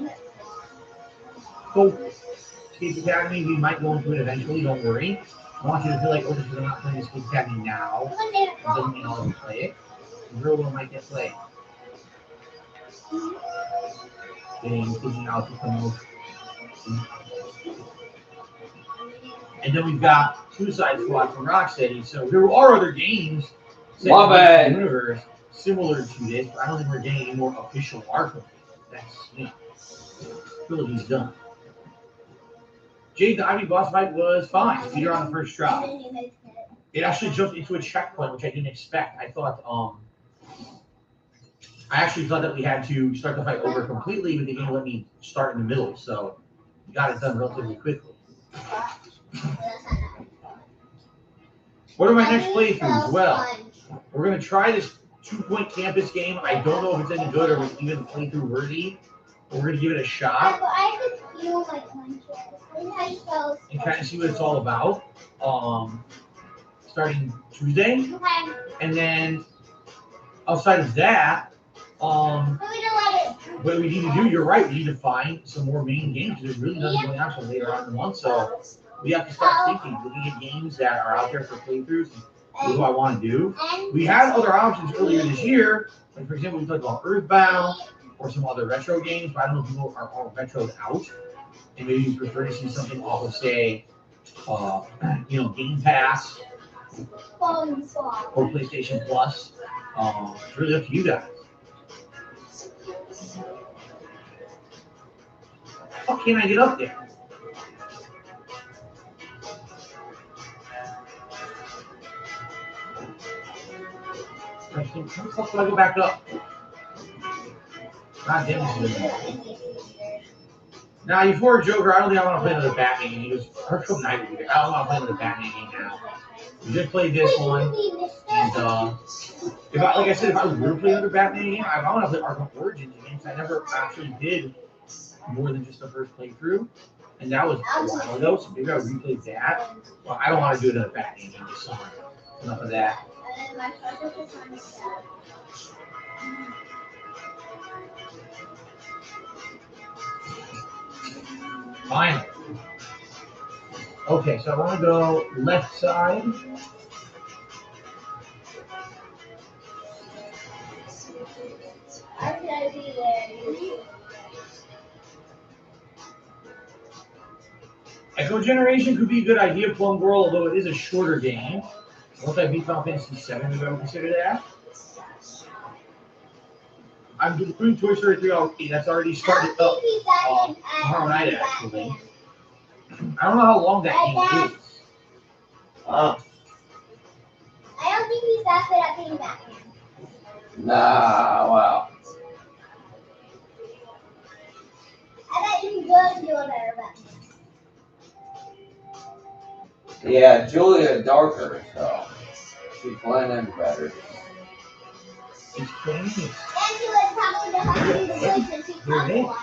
that. So, Escape Academy, we might go into it eventually. Don't worry. I want you to feel like we're just not playing Escape Academy now. It doesn't mean I'll ever play it. Girl might get played. Getting out to promote. And then we've got Suicide Squad from Rocksteady. So there are other games set My in the bad. universe similar to this, but I don't think we're getting any more official Arkham. That's, trilogy's done. Jade the Ivy boss fight was fine. Peter on the first try. It actually jumped into a checkpoint, which I didn't expect. I actually thought that we had to start the fight over completely, but they didn't let me start in the middle, so we got it done relatively quickly. What are my next playthroughs? Well, we're going to try this 2-point campus game. I don't know if it's any good or if it's even playthrough worthy, but we're going to give it a shot and kind of see what it's all about. Starting Tuesday. And then outside of that, what we need to do, you're right, we need to find some more main games. There's really nothing going on until later on in the month, so we have to start thinking, looking at games that are out there for playthroughs and what do I want to do. We had other options earlier this year, like for example, we talked about Earthbound or some other retro games, but I don't know if people are all retroed out, and maybe you prefer to see something off of, say, Game Pass or PlayStation Plus. It's really up to you guys. How can I get up there? How the fuck do I go back up? God damn it. Now, before Joker, I don't think I want to play another Batman game. He goes, Arkham Knight would be good. I don't want to play another Batman game now. We just played this one, and if I was going to play another Batman game, I want to play Arkham Origins again. I never actually did more than just the first playthrough, and that was a while ago. So maybe I'll replay that. Well, I don't want to do another Batman game this summer. Enough of that. Finally. Okay, so I want to go left side. Echo Generation could be a good idea, Plum Girl, although it is a shorter game. Once I beat Final Fantasy VII, maybe I would consider that. I'm doing Toy Story 3 already. That's already started up tomorrow night, actually. I don't know how long that game is. I don't think he's that good at being Batman. Nah, wow. I bet you could do a better Batman. Yeah, Julia darker, so she's blending better. It's crazy. And she was probably the husband of the voice and she talks a lot.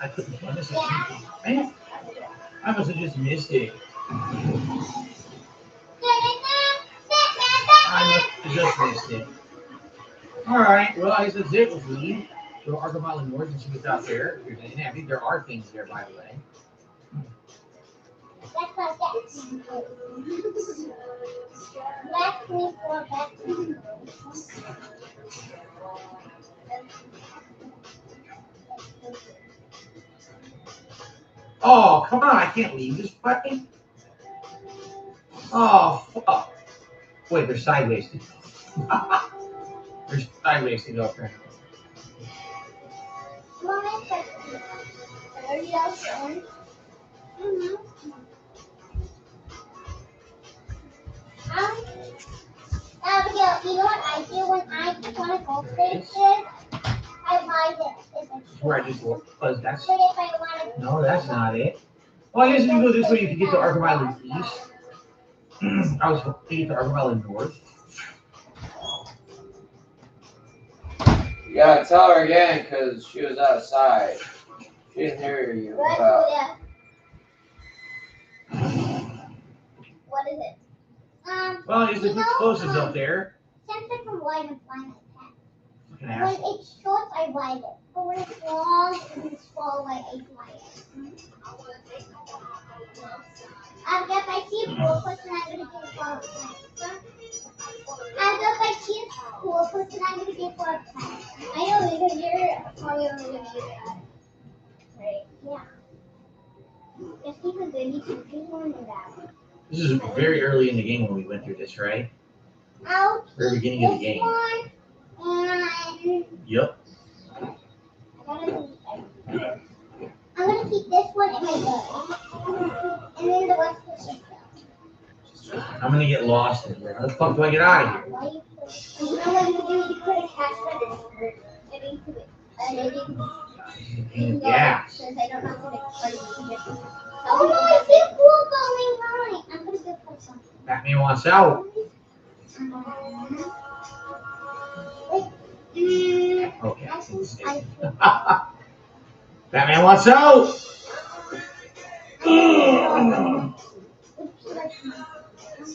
I couldn't find this. Man, I must have just missed it. I must have just missed it. Alright, well, I guess that's it with me. Go to Arkham Island North and see what's out there. If you're getting happy, there are things there, by the way. That's not that. Last week or Batman. Oh, come on, I can't leave this fucking. Oh, fuck. Wait, they're sideways to go. They're sideways to go up there. Abigail, you know what I do when I want to go places? I buy this. It's Where I just because that's But if I wanted no, that's not it. Well, I guess if you go this way, you can get to Arkham Island East. I was hoping to get to Arkham Island North. You gotta tell her again because she was outside. She didn't hear you. What? About. What is it? Well, there's the explosives up there. Since it's from white and flying like that. Fucking When asshole. it's short, I ride it. But when it's long and it's far away, I fly it. If I see a cool person, I'm gonna give a pet. If I see a cool person, I'm gonna give a pet. I know because you're probably only gonna use that. Right? Yeah. Just keep it good. You can learn that. This is very early in the game when we went through this, right? I'll Very keep beginning of the this game. one, and Yep. I'm gonna keep this one in my bag. And then the rest of the I'm gonna get lost in here. How the fuck do I get out of here? Why you put, you know what you do? You put a cash register into it. And then you can go Yeah. since I don't know how to party. Oh no, I see cool going right. I'm gonna go put something. Batman wants out. Okay. I think I Batman wants out.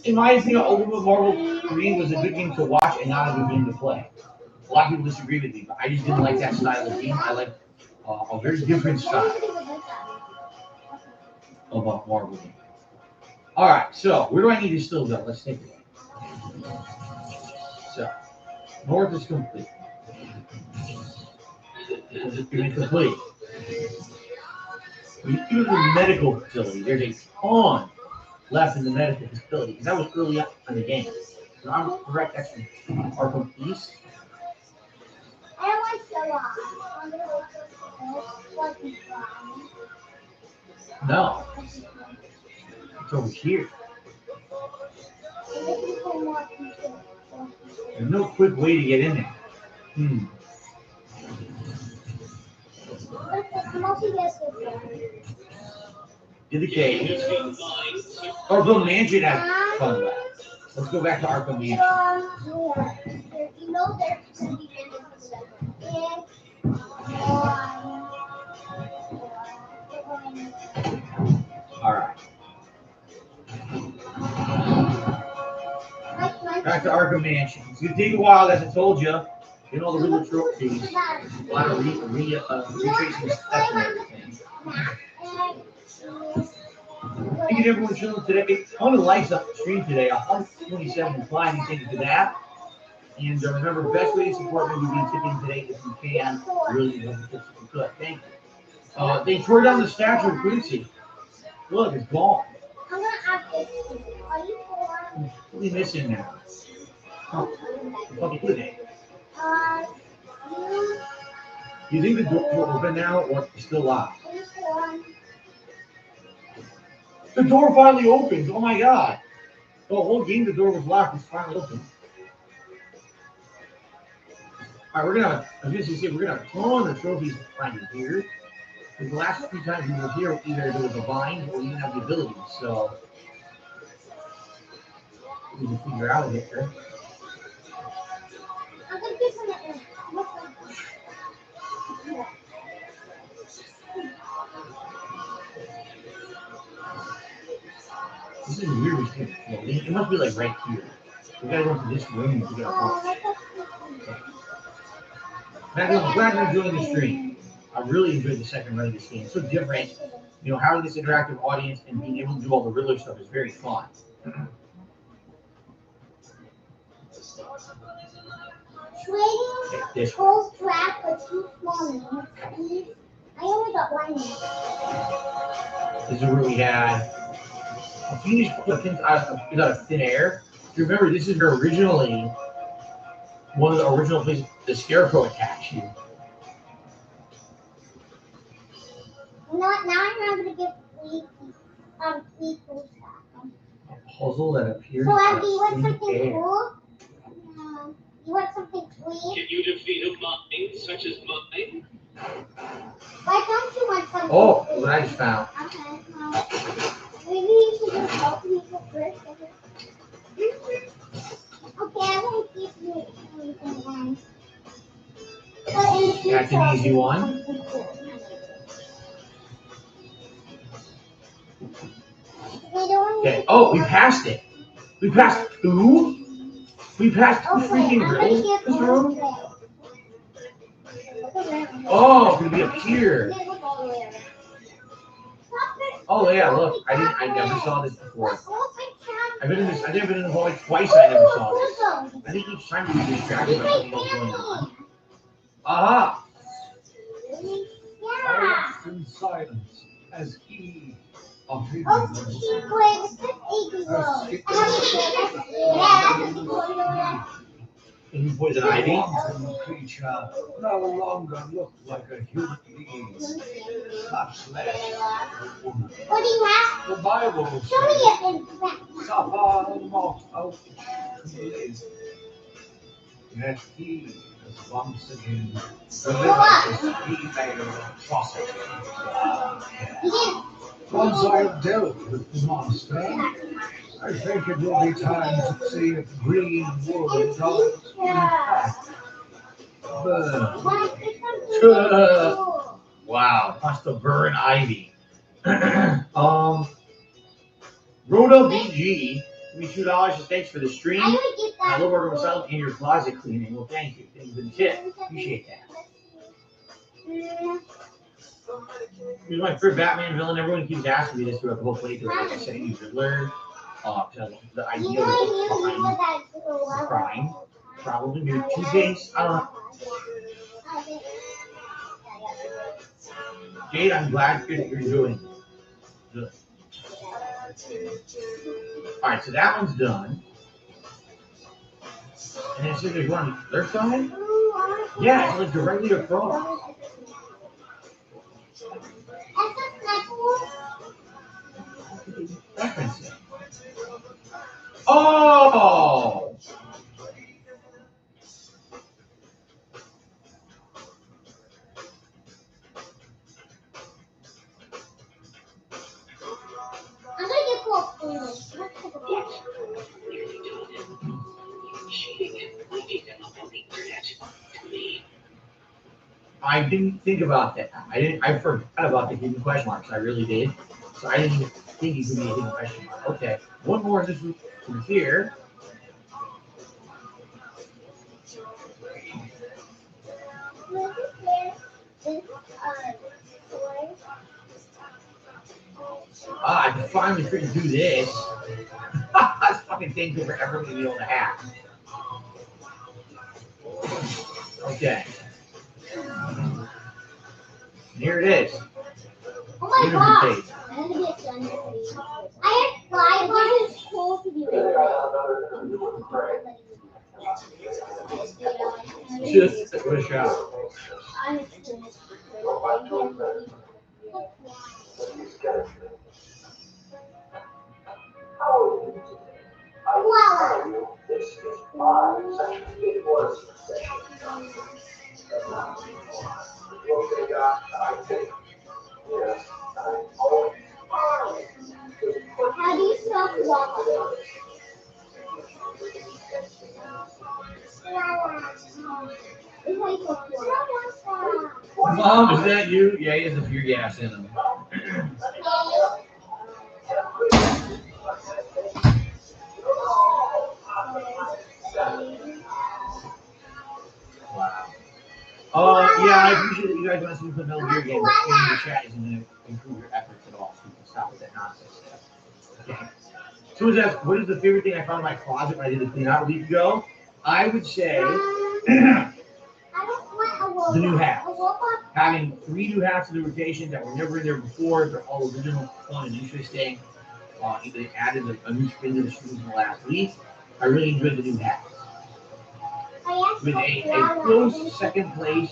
In my opinion, Ultimate Marvel 3 was a good game to watch and not a good game to play. A lot of people disagree with me, but I just didn't like that style of game. I like a very different style of a Marvel game. All right, so where do I need to still go? Let's take a look. So, North is complete. It's complete. We go to the medical facility. There's a ton left in the medical facility because that was early up in the game. So I'm correct. That's from Arkham East. I don't want so long. I'm gonna wait till No, it's over here. There's no quick way to get in there. To the cave. Arkham Mansion has fun left. Let's go back to Arkham Mansion. You know there's going to be All right. Back to Arkham Mansion. It's going to take a while, as I told you. You know the little trophies. A lot of retracing steps and everything. Thank you to everyone chilling today. I want to likes up the stream today. 127 flying. Thank you for that. And remember, the best way to support me would be tipping today if you can. Really, if you could. Thank you. They tore down the statue of Quincy. Look, it's gone. I'm going to ask this. Are you What are we missing now? Oh, fucking today. You think the door will open now or it's still locked? The door finally opens. Oh my god. The whole game the door was locked. It's finally open. Alright, we're gonna have a ton of trophies to find in here. Because the last few times we were here, either there was a vine or we didn't have the abilities, so we can figure out here. This is weird. It must be like right here. We gotta go into this room to get a box. Glad you're enjoying the stream. I really enjoyed the second run of this game. It's so different. You know, having this interactive audience and being able to do all the Riddler stuff is very fun. Trading whole track for 2 small minutes. I only got 1 minute. This is where we had a Phoenix pins out of thin air. If you remember, this is where originally one of the original places the Scarecrow attacks you. Now I'm not going to give three clues back. A puzzle that appears So, out Abby, you want of thin something air. cool? You want something clean? Can you defeat a mind such as mine? Why don't you want something? Oh, what I just found. Okay, maybe you should just help me first. Okay, I'm gonna keep you everything then. But in the future, That's an easy one. Okay. Oh, we passed it. We passed two. We passed two freaking riddles this room. Oh, it's gonna be up here. Oh yeah, look. I never saw this before. I've been in this. I think I've been in the hall like twice. I never saw this. I think each time you get distracted by something else going on. Aha! I watched in silence as he of his Can you poison ivy? creature no longer looked like a human being, much less a woman. What do you have? The Bible Show me says, it. suffer not out to live. Yet he has once again delivered his female atrocity. Once I have dealt with the monster, I think it will be time to see if green wood does in fact burn. Wow, must have burn ivy. Rhoda BG, give me $2 and thanks for the stream. I love working myself in your closet cleaning. Well, thank you. Thank you for the tip. Appreciate that. He's my favorite Batman villain. Everyone keeps asking me this throughout the whole playthrough. Like I said, he's Riddler. The idea behind the crime. Probably maybe two things. I don't know. Jade, I'm glad you're doing good. Alright, so that one's done. And then it says there's one on the other side? Yeah, it's like directly across. Oh! I'm gonna get cool. I didn't think about that. I forgot about the hidden question marks. I really did. So I didn't even think it could be a hidden question mark. Okay. One more this from here. I can finally freaking do this. This fucking thing took forever to be able to hack. Okay. Here it is. Oh my god! I had 5 hours cool to be Just a shot. How do you spell guava? Mom, is that you? Yeah, he has a pure gas in him. Wow. Yeah, I appreciate that you guys want to see me put Metal Gear game, but in the chat isn't going to improve your efforts at all, so you can stop with that nonsense. Okay. Someone asked, what is the favorite thing I found in my closet when I did the clean out a week ago? I would say the new hats. Having 3 new hats in the rotation that were never in there before, they're all original, fun, and interesting. They added a new spin to the shoes in the last week. I really enjoyed the new hats. With a close second place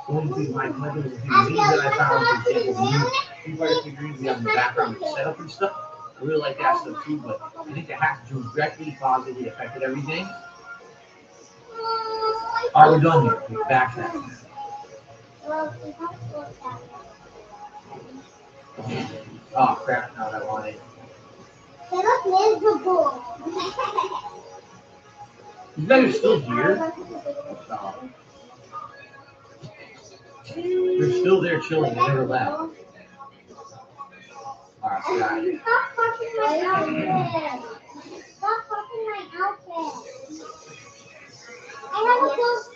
going to my collection of a few things that I found, for example, new Fighter figurines we have in the background with setup and stuff. I really like that stuff too, but I think the hats directly positively affected everything. Alright, we're done here. We're back to that. Well, we have to look at Oh crap! Not what I wanted. they look miserable. You guys are still here? Oh. They're still there chilling. They never left. Alright, so got it. Stop touching my outfit. Stop touching my outfit. I have a close.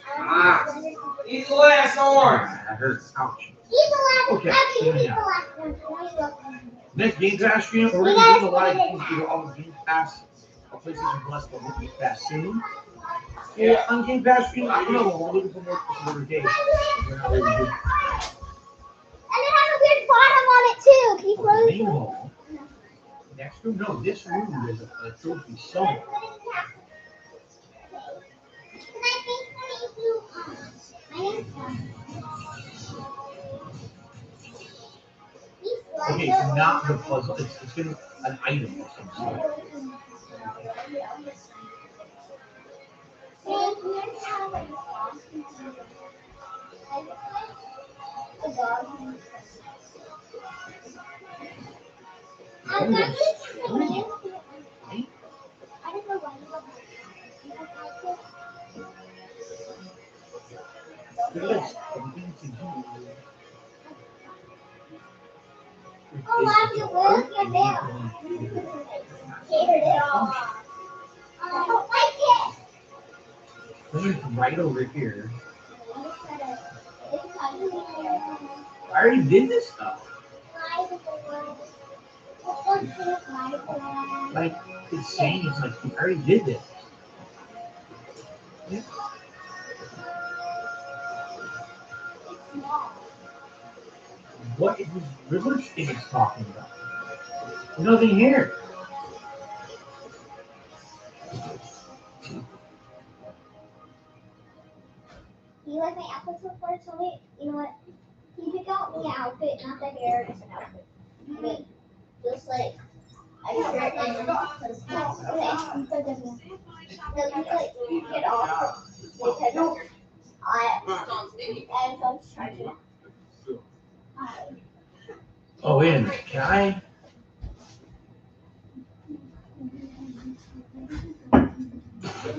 Eat the last orange. I heard. Ouch. Eat the last. Okay, After you so eat yeah. the last one. Next Game Pass stream, we're going to do a lot of things through all the Game Pass. PlayStation Plus, but we'll Game Pass soon. Yeah, on Game Pass stream, I don't know. We're looking for more notifications. We're not really good. And it has a weird bottom on it too. Can you close Main it? hall. Next room? No, this room there's a trophy somewhere. Okay, it's not the puzzle. It's gonna be an item or some sort. There's something to do. Oh, I'm your work your bill. Catered it all. I don't like it. It's right over here. I already did this stuff. Like, it's saying it's like, I already did this. Yeah. What is this river thing it's talking about? There's nothing here. Do you like my outfit so far? Tell me, you know what? Can you pick out me an outfit, not the hair, just an outfit? I mean, just like a shirt and okay, so doesn't. No, you like get off because and some charging. Oh, wait a minute. Can I?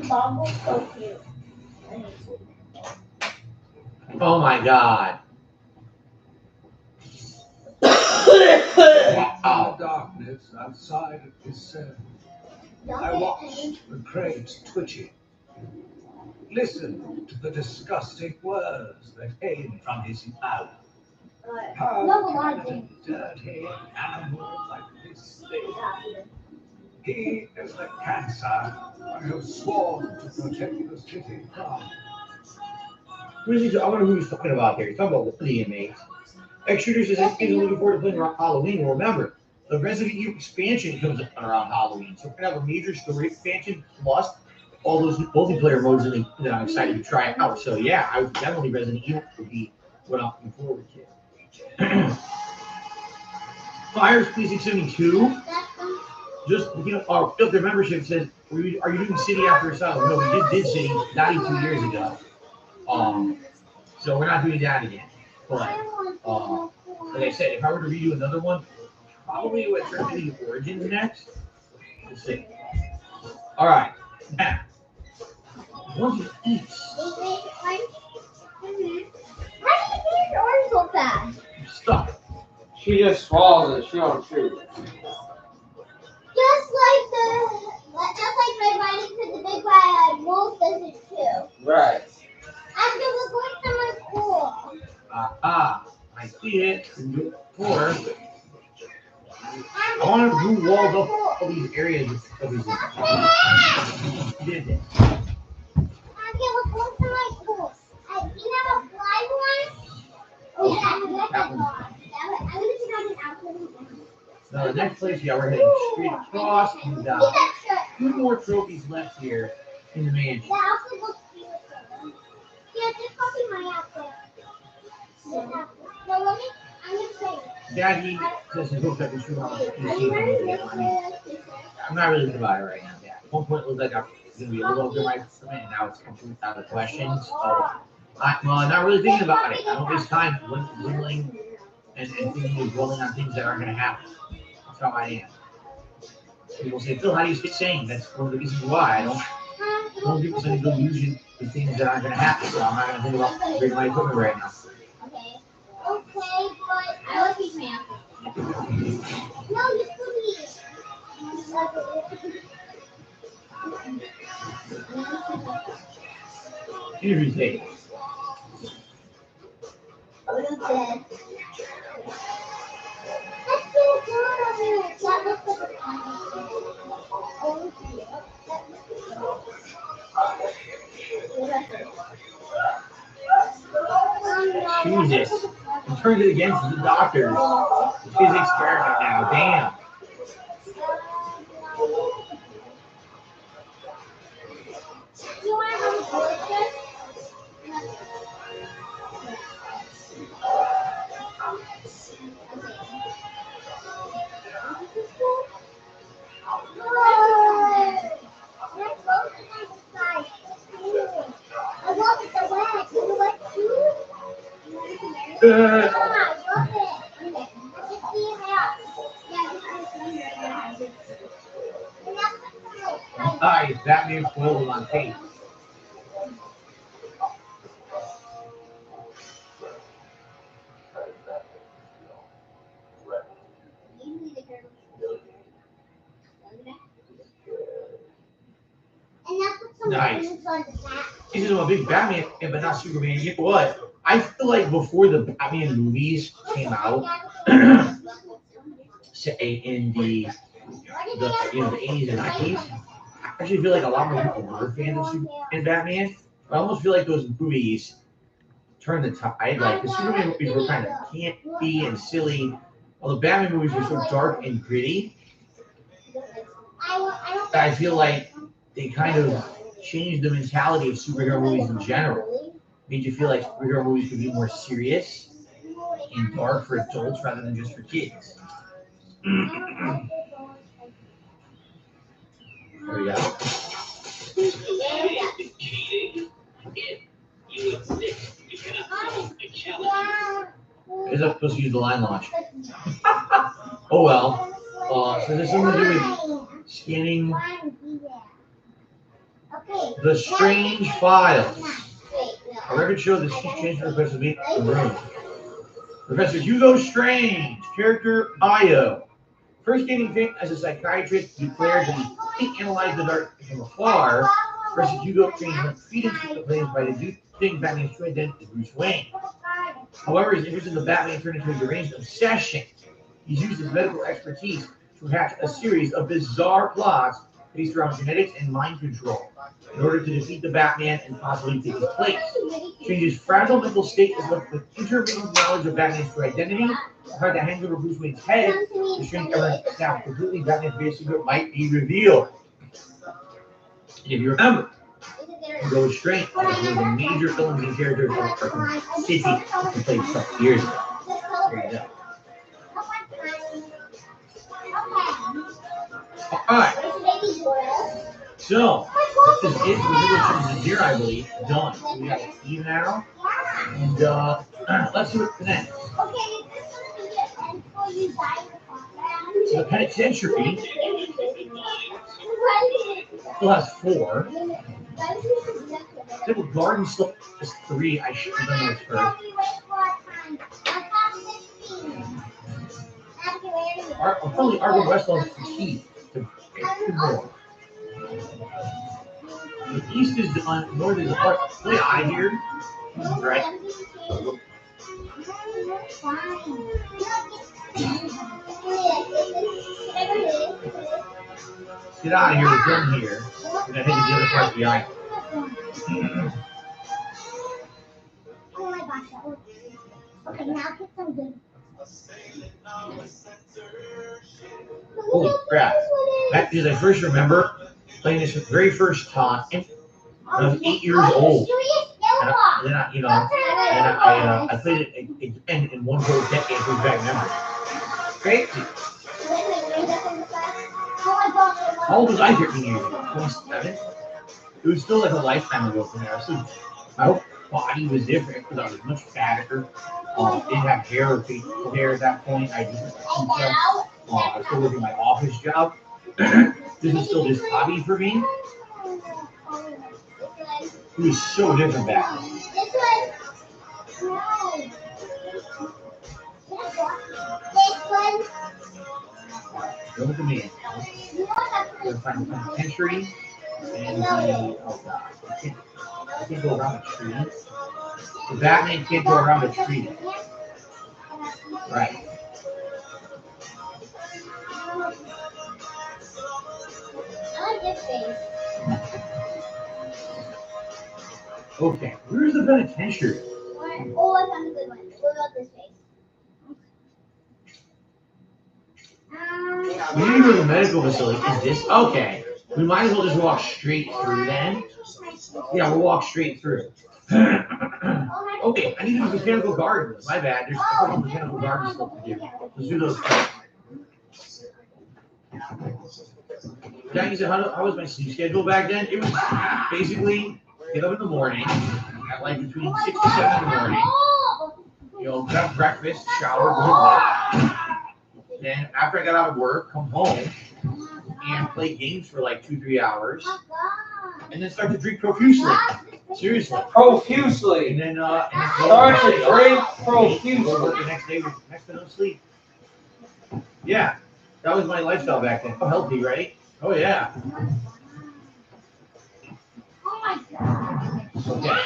Bobble's so cute. Oh my god. Wow. Darkness outside of his cell. I watched the crates twitching. Listen to the disgusting words that came from his mouth. How can a dirty animal like this live? He is the cancer I have sworn to protect the city from. I wonder who he's talking about here. He's talking about one of the inmates. Extruders is looking forward to playing around Halloween. Well, remember, the Resident Evil expansion comes up around Halloween. So we're going to have a major story expansion plus all those multiplayer modes that I'm excited to try out. So yeah, I would definitely Resident Evil would be what I'm looking forward to. Fires Police 72. Just our filter membership says, are you doing City after Asylum? No, we just did City 92 years ago. So we're not doing that again. But like I said, if I were to redo another one, probably would turn to the Origins next. Let's see. All right, now once it eats, How do you finish orange so fast? stuff. She just swallows it. She don't chew. Just like my writing to the big bad wolf does it too. Right. After we're going to my school. I see it. Or I want to do walled up all these areas of his. Did this. Okay, we're going to my school. Do you have a fly one? Oh, yeah, I have that one. I'm going to put on an outfit. Now the next place, yeah, we're heading straight across and two more trophies left here in the mansion. The outfit looks beautiful. Yeah, just copy my outfit. No, let me, I'm going to say. Daddy says he hooks up his shoe on his PC. I'm not really thinking about it right now. Yeah. At one point it looked like I was going to be a little bit right for me, and now it's completely out of the question. So I'm not really thinking about it. I don't waste time dwindling and thinking of dwelling on things that aren't going to happen. That's how I am. People say, Phil, how do you stay sane? That's one of the reasons why I don't give any delusion to things that aren't going to happen. So I'm not going to think about bringing my equipment right now. Okay, but I love these man. No, you please. Interview tape. Let's do it. That looks like Jesus. He turned it against the doctors. It's his experiment now. Damn. You want to have a portrait? I love it so wet. You wet too? I love it. Just see it out. Alright, Batman folded on tape. Nice. This is a big Batman, but not Superman. You know what? I feel like before the Batman movies came out, say in the 80s and 90s, I actually feel like a lot more people were fans of Superman and Batman. I almost feel like those movies turned the tide. Like the Superman movies were kind of campy and silly, while the Batman movies were so dark and gritty. I feel like they kind of changed the mentality of superhero movies in general. Made you feel like superhero movies could be more serious and dark for adults rather than just for kids. There we go. I guess I'm supposed to use the line launch. Oh well. So there's something to do with scanning the strange files. A record showed that Chief Chancellor Professor meet the room. Professor Hugo Strange, character Io. First gaining fame as a psychiatrist, declared that he analyzed the dark from afar. Professor Hugo Strange went feet into the flames by deducing Batman's true identity as Bruce Wayne. However, his interest in the Batman turned into a deranged obsession. He's used his medical expertise to hatch a series of bizarre plots based around genetics and mind control in order to defeat the Batman and possibly take his place. Strange's fragile mental state is left with intermittent knowledge of Batman's true identity. The fact that hangs over Bruce Wayne's head, the Strange ever now completely Batman's biggest secret might be revealed. And if you remember, Hugo Strange was one of the major villains and characters of Arkham City who played some years ago. There you go. Alright. So, this is it for Little Zero, I believe. Done. So we got an E now. And let's see what's next. So the penitentiary still has 4. Civil Garden still has 3. I should have done this first. Probably Argo West will succeed to get 2 more. The east is done, north is apart. Get out of here. Alright. Get out of here, we're done here. We're gonna head to the other part of the island. Oh my gosh. Okay, now get some good. Holy crap. That is, I first remember playing this for the very first time when I was 8 years old. And then I played it again in one whole decade of back memory. Crazy. How old was I 13 years ago? 27? It was still like a lifetime ago from there. So I hope body was different because I was much fatter. Didn't have hair or facial hair at that point. I just I was still working my office job. This is still just hobby for me. It was so different back then. Don't look at me. We're find the penitentiary and the oh god, I can't go around a tree. The Batman can't go around a tree. Right. Okay, where's the penitentiary? Oh, I found a good one. What about this face? We need to go to the medical facility. Is this okay? We might as well just walk straight through then. Yeah, we'll walk straight through. Okay, I need to do mechanical gardens. My bad. There's a couple of mechanical garden stuff to do. Let's do those first. Jackie said, how was my sleep schedule back then? It was basically get up in the morning at like between 6 to 7 in the morning. You know, have breakfast, shower, go to bed. Then after I got out of work, come home and play games for like 2-3 hours, and then start to drink profusely. Seriously. Profusely. And then Start to drink profusely. Go to work the next day with next to no sleep. Yeah, that was my lifestyle back then. Oh, healthy, right? Oh yeah. Oh my god. Okay.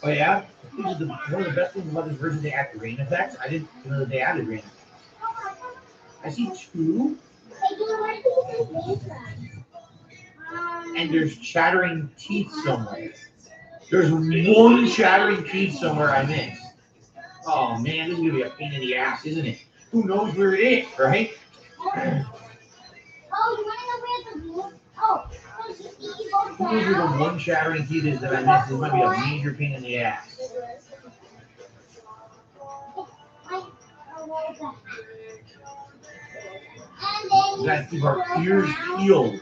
Oh yeah. One of the best things about this version, they added rain effects. I didn't know that they added rain effects. I see 2. And there's chattering teeth somewhere. There's 1 chattering teeth somewhere I missed. Oh man, this is gonna be a pain in the ass, isn't it? Who knows where it is, right? Oh, you want to know where the Who knows where the 1 chattering teeth is that I missed? This might be a major pain in the ass. We gotta keep our ears peeled.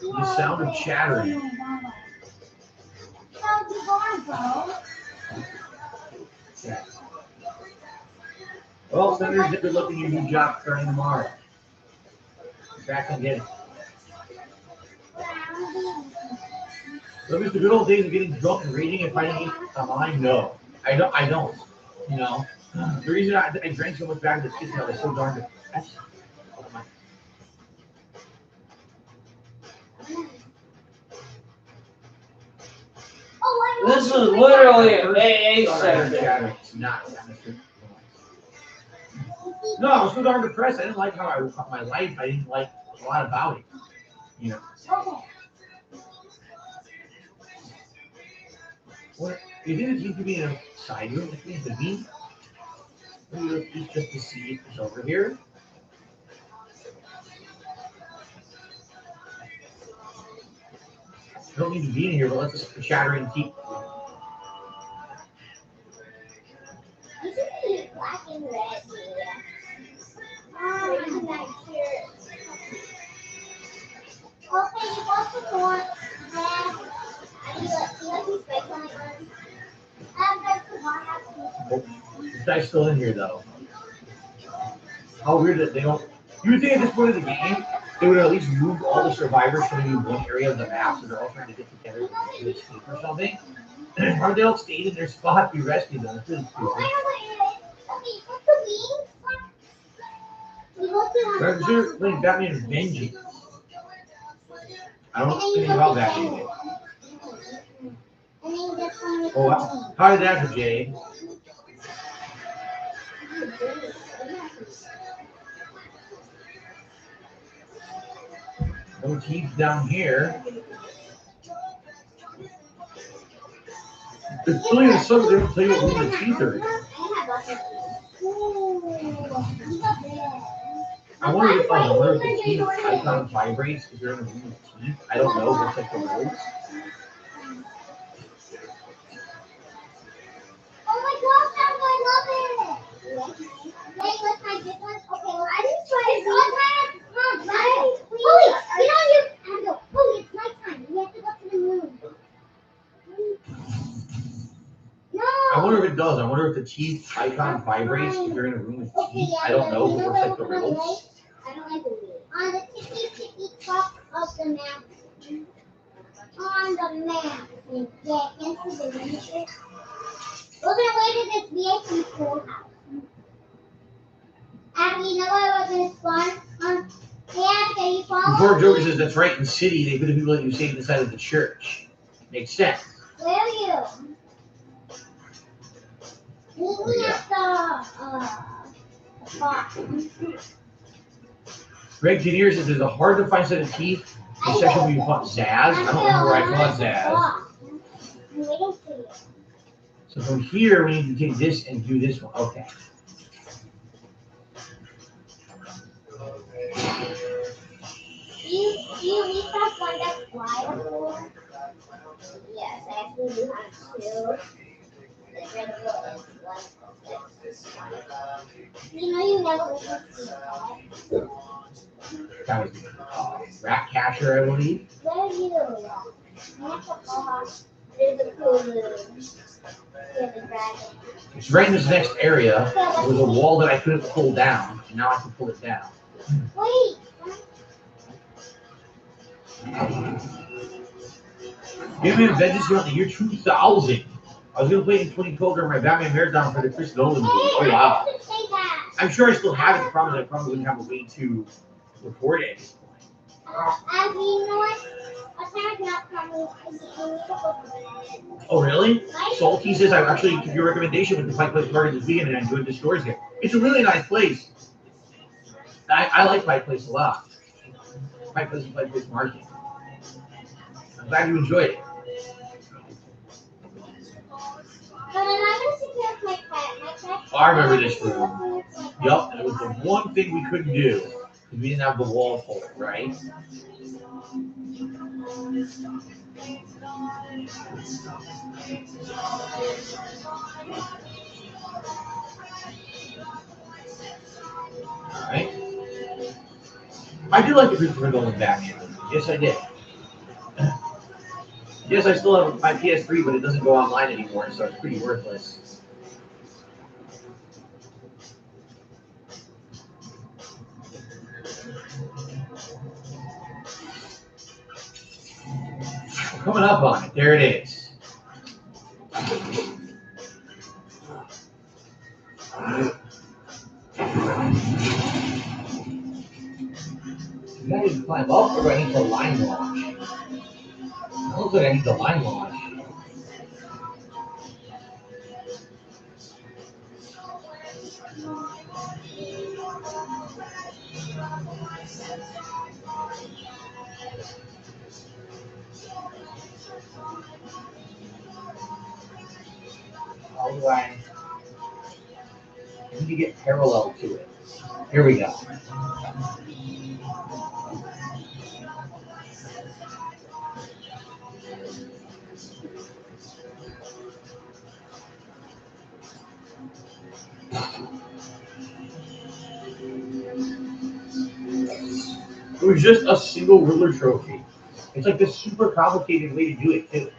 The sound of chattering. Yeah. Well, Senator, good luck in your new job starting tomorrow. Back and get it. So it was the good old days of getting drunk and reading and finding online. No, I don't. You know, the reason I drank so much back in the kitchen, I was so darn depressed. This is literally an AA center. No, I was so darn depressed. I didn't like how I my life. I didn't like a lot about it. You know. What? You think it could be in a side room? It needs to be. Maybe just to see if it's over here. I don't need to be in here, but let's just chattering keep. You should be black and red here. I'm back here. Okay, you want some more red? You like these red ones? That's the one This guy's still in here though. How weird that they don't. You would think at this point of the game, they would at least move all the survivors from maybe one area of the map, so they're all trying to get together to escape or something. Or they all stayed in their spot, be rescued them. This is stupid. I'm sure playing Batman is Vengeance. I don't know anything about Batman. Oh, wow. How did that for Jade? No teeth down here. It's really the sun, they don't tell you what room the teeth are in. I wonder if the teeth icon vibrates if you're in a room with teeth. I don't know, but it's like the roads. Oh my gosh, I love it! Hey, what's my difference? Okay, well, I didn't try it. Mom, please. Holy, get on your handle. Holy, it's nighttime. We have to go to the moon. teeth icon vibrates if you're in a room with teeth. I don't know, but it looks like the riddles. I don't like the wheel. On the ticky top of the map. On the map. Yeah, can't see the miniature. We're gonna wait at this VIP schoolhouse. Abby, you know what we're gonna spawn? Yeah, can you follow Before Joker me? says that's right, in the city, they put the people that you saved inside of the church. Makes sense. Where are you? Meet me at the box. Greg Junior says there's a hard to find set of teeth. The section where you fought Zaz. I don't remember where I fought Zaz. I'm waiting for you. So from here, we need to take this and do this one. Okay. You at least have one that's flyable. Yes, I actually do have two. The red one is one. You know you never listen to That was Rat Catcher, I believe. Where are you? Next to Mohawk, there's a pool room. There's a dragon. It's right in this next area. There was a wall that I couldn't pull down, and now I can pull it down. Wait! Batman Vengeance came out in the year 2000. I was going to play it in 2012 during my Batman Marathon for the Chris Nolan movie. Oh, wow. I didn't say that. I'm sure I still have it. The problem is I probably wouldn't have a way to record it at this point. Abby, you know what? A parent's not coming. Oh, really? Salty says, I actually took your recommendation with the Pike Place party this weekend and I enjoyed the stores here. It's a really nice place. I like Pike Place a lot. Pike Place and Pike Place Market. I'm glad you enjoyed it. But I'm not going to secure my pet. Oh, I remember this room. Yup, and it was the one thing we couldn't do because we didn't have the wall for it, right? Alright. I do like the Christopher Nolan Batman. Yes, I did. Yes, I still have my PS3, but it doesn't go online anymore, so it's pretty worthless. Coming up on it. There it is. Do I need to climb up or do I need to line launch? It looks like I need to line launch. How do I need to get parallel to it? Here we go. It was just a single ruler trophy. It's like this super complicated way to do it too.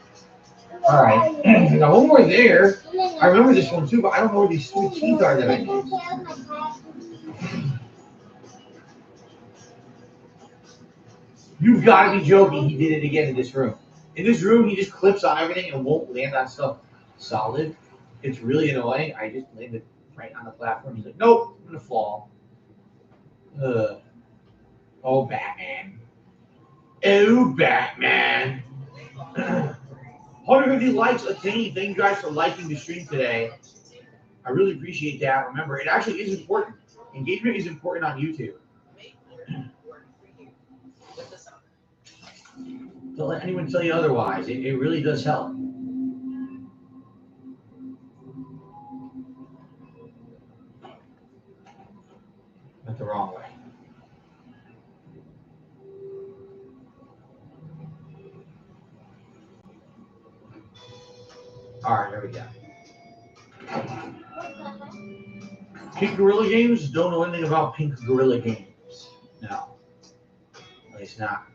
All right. Now when we're there, I remember this one too, but I don't know where these sweet teeth are that I need. You've got to be joking. He did it again in this room. In this room, he just clips on everything and won't land on stuff solid. It's really annoying. I just landed right on the platform. He's like, nope, I'm going to fall. Oh, Batman. Oh, Batman. 150 likes a thing. Thank you guys for liking the stream today. I really appreciate that. Remember, it actually is important. Engagement is important on YouTube. Don't let anyone tell you otherwise. It really does help. Went the wrong way. All right, there we go. Pink Gorilla Games? Don't know anything about Pink Gorilla Games. No. At least not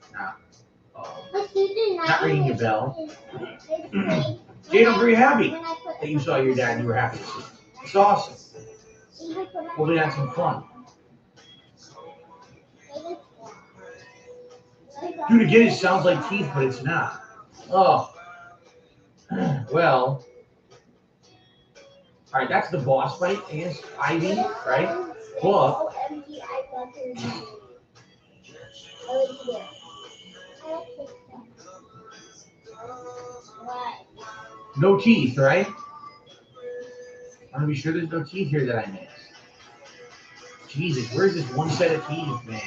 ringing a bell. Jade, I'm very happy that you saw your dad and you were happy to see him. It's awesome. We're gonna have some fun. Dude, again, it sounds like teeth, but it's not. Oh. Well. Alright, that's the boss fight against Ivy, right? But no teeth, right? I want to be sure there's no teeth here that I missed. Jesus, where's this one set of teeth, man?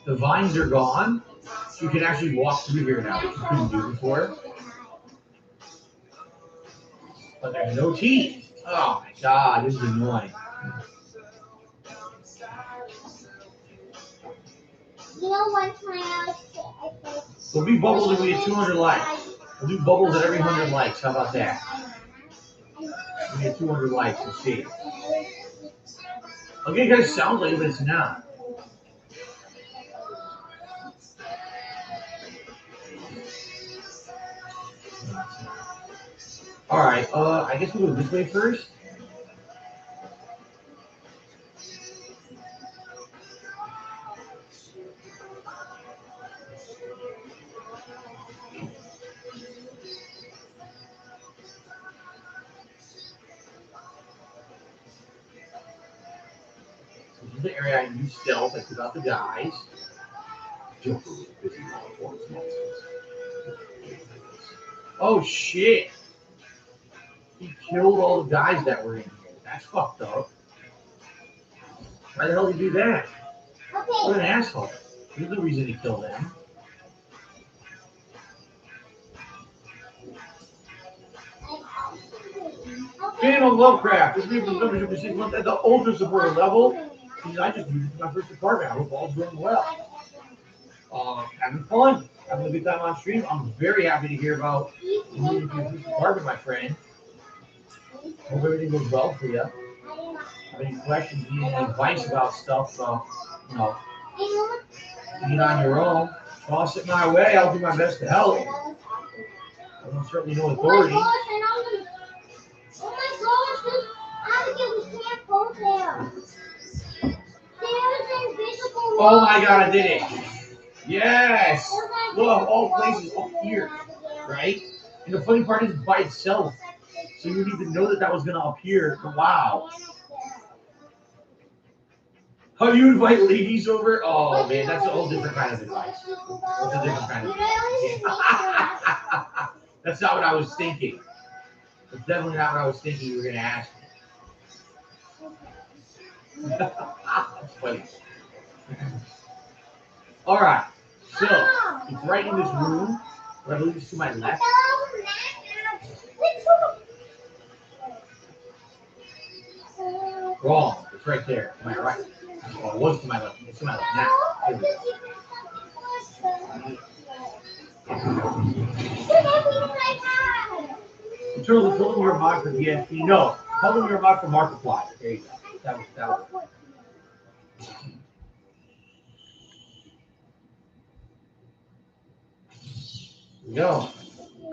The vines are gone. You can actually walk through here now, which you couldn't do before. But there's no teeth. Oh my god, this is annoying. You know, one time I was There'll be bubbles if we get 200 likes. We'll do bubbles at every 100 likes. How about that? We get 200 likes and see. Okay, you guys sound like it, but it's not. Alright, I guess we'll go this way first. This is the area I use stealth. I took out the guys. Joker was busy all his nonsense. Oh shit! He killed all the guys that were in here. That's fucked up. Why the hell did he do that? What an asshole. Here's the reason he killed him. Fan of Lovecraft. This people is membership received at the ultra supporter level. I just used it for my first apartment. I hope all's going well. Having fun. Having a good time on stream. I'm very happy to hear about your first apartment, my friend. Hope everything goes well for you. Have any questions, need any advice about stuff, you know, being on your own, toss it my way. I'll do my best to help. I'm certainly no authority. Oh my gosh, Abigail, we can't go there. There's an invisible wall. Oh my god, I did it. Yes. Look, all places up here, right? And the funny part is it's by itself. So you didn't even know that was going to appear. Wow. How do you invite ladies over? Oh man, that's a whole different kind of advice. That's a different kind of advice. That's not what I was thinking. That's definitely not what I was thinking you were going to ask me. That's funny. All right. So, it's right in this room. I believe it's to my left. Wrong. It's right there. To my right. Oh, it was to my left. It's to my left now. Tell them you're a mod for DSP. No. Tell them you're a mod for Markiplier. There you go. That was. There we go.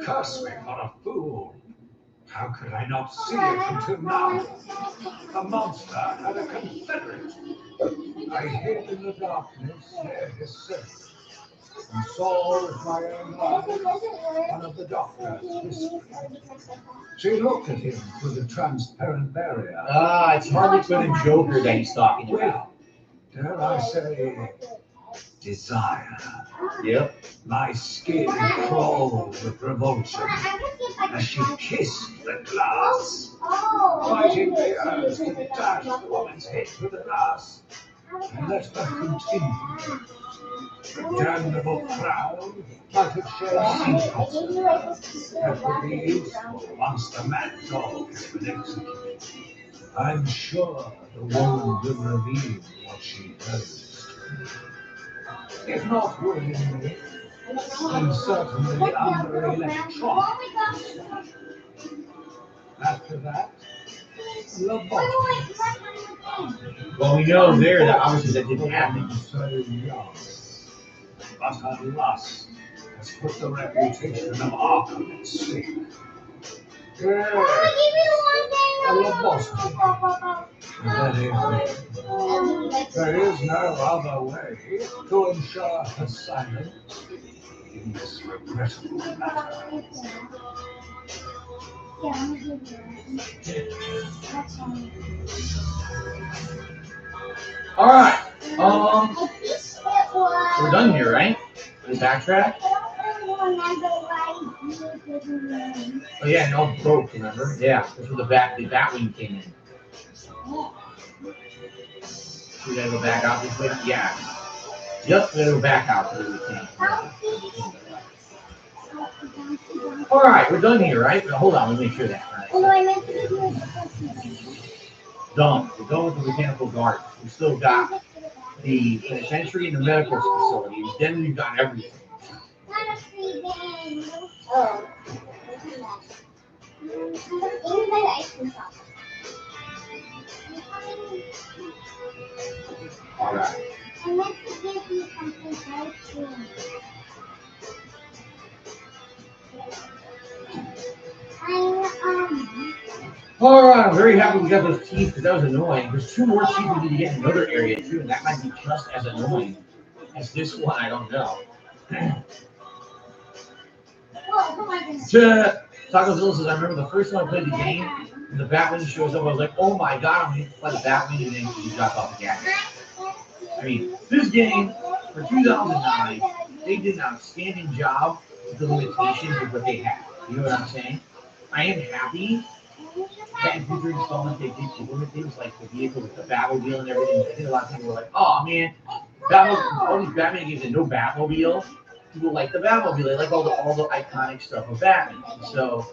Curse me for a fool. How could I not see it until now? The monster had a confederate. I hid in the darkness near his cell, and saw with my own eyes one of the doctor's whispering. She looked at him through the transparent barrier. It's Harley Quinn and Joker that he's talking about. Dare I say, desire. Yep. My skin crawled with revulsion as she kissed the glass, fighting the urge to dash the woman's head with the glass and let her continue. The damnable crowd might have shared secrets that would be useful once the mad dog has been executed. I'm sure the woman will reveal what she knows to me. If not willingly, And certainly under electronics. After that, lobotomy. Well, we know there that obviously that didn't happen. So young. But her lust has put the reputation of Arkham at stake. Yeah. A lobotomy. There is no other way to ensure her silence in this regrettable matter. All right. We're done here, right? We backtrack. Oh yeah, no broke. Remember? Yeah, that's where the Batwing came in. We gotta go back out this way. Yeah. Yep, we gotta go back out to where we came. All right, we're done here, right? Now, hold on, let me make sure that. All right. Done. We're done with the mechanical guard. We still got the penitentiary and the medical facility. Then we've got everything. All right. All right, I'm very happy we got those teeth because that was annoying. There's 2 more teeth we need to get in another area too, and that might be just as annoying as this one. I don't know. Tacozilla says, I remember the first time I played the game, and the Batwing shows up, I was like, oh my god, I'm going to play the Batwing, and then he dropped off the gas. I mean, this game, for 2009, they did an outstanding job with the limitations of what they had. You know what I'm saying? I am happy that in future installments they did limit things like the vehicle with the Batmobile and everything. I think a lot of people were like, oh man, all these Batman games and no Batmobile. People like the Batmobile. They like all the iconic stuff of Batman. So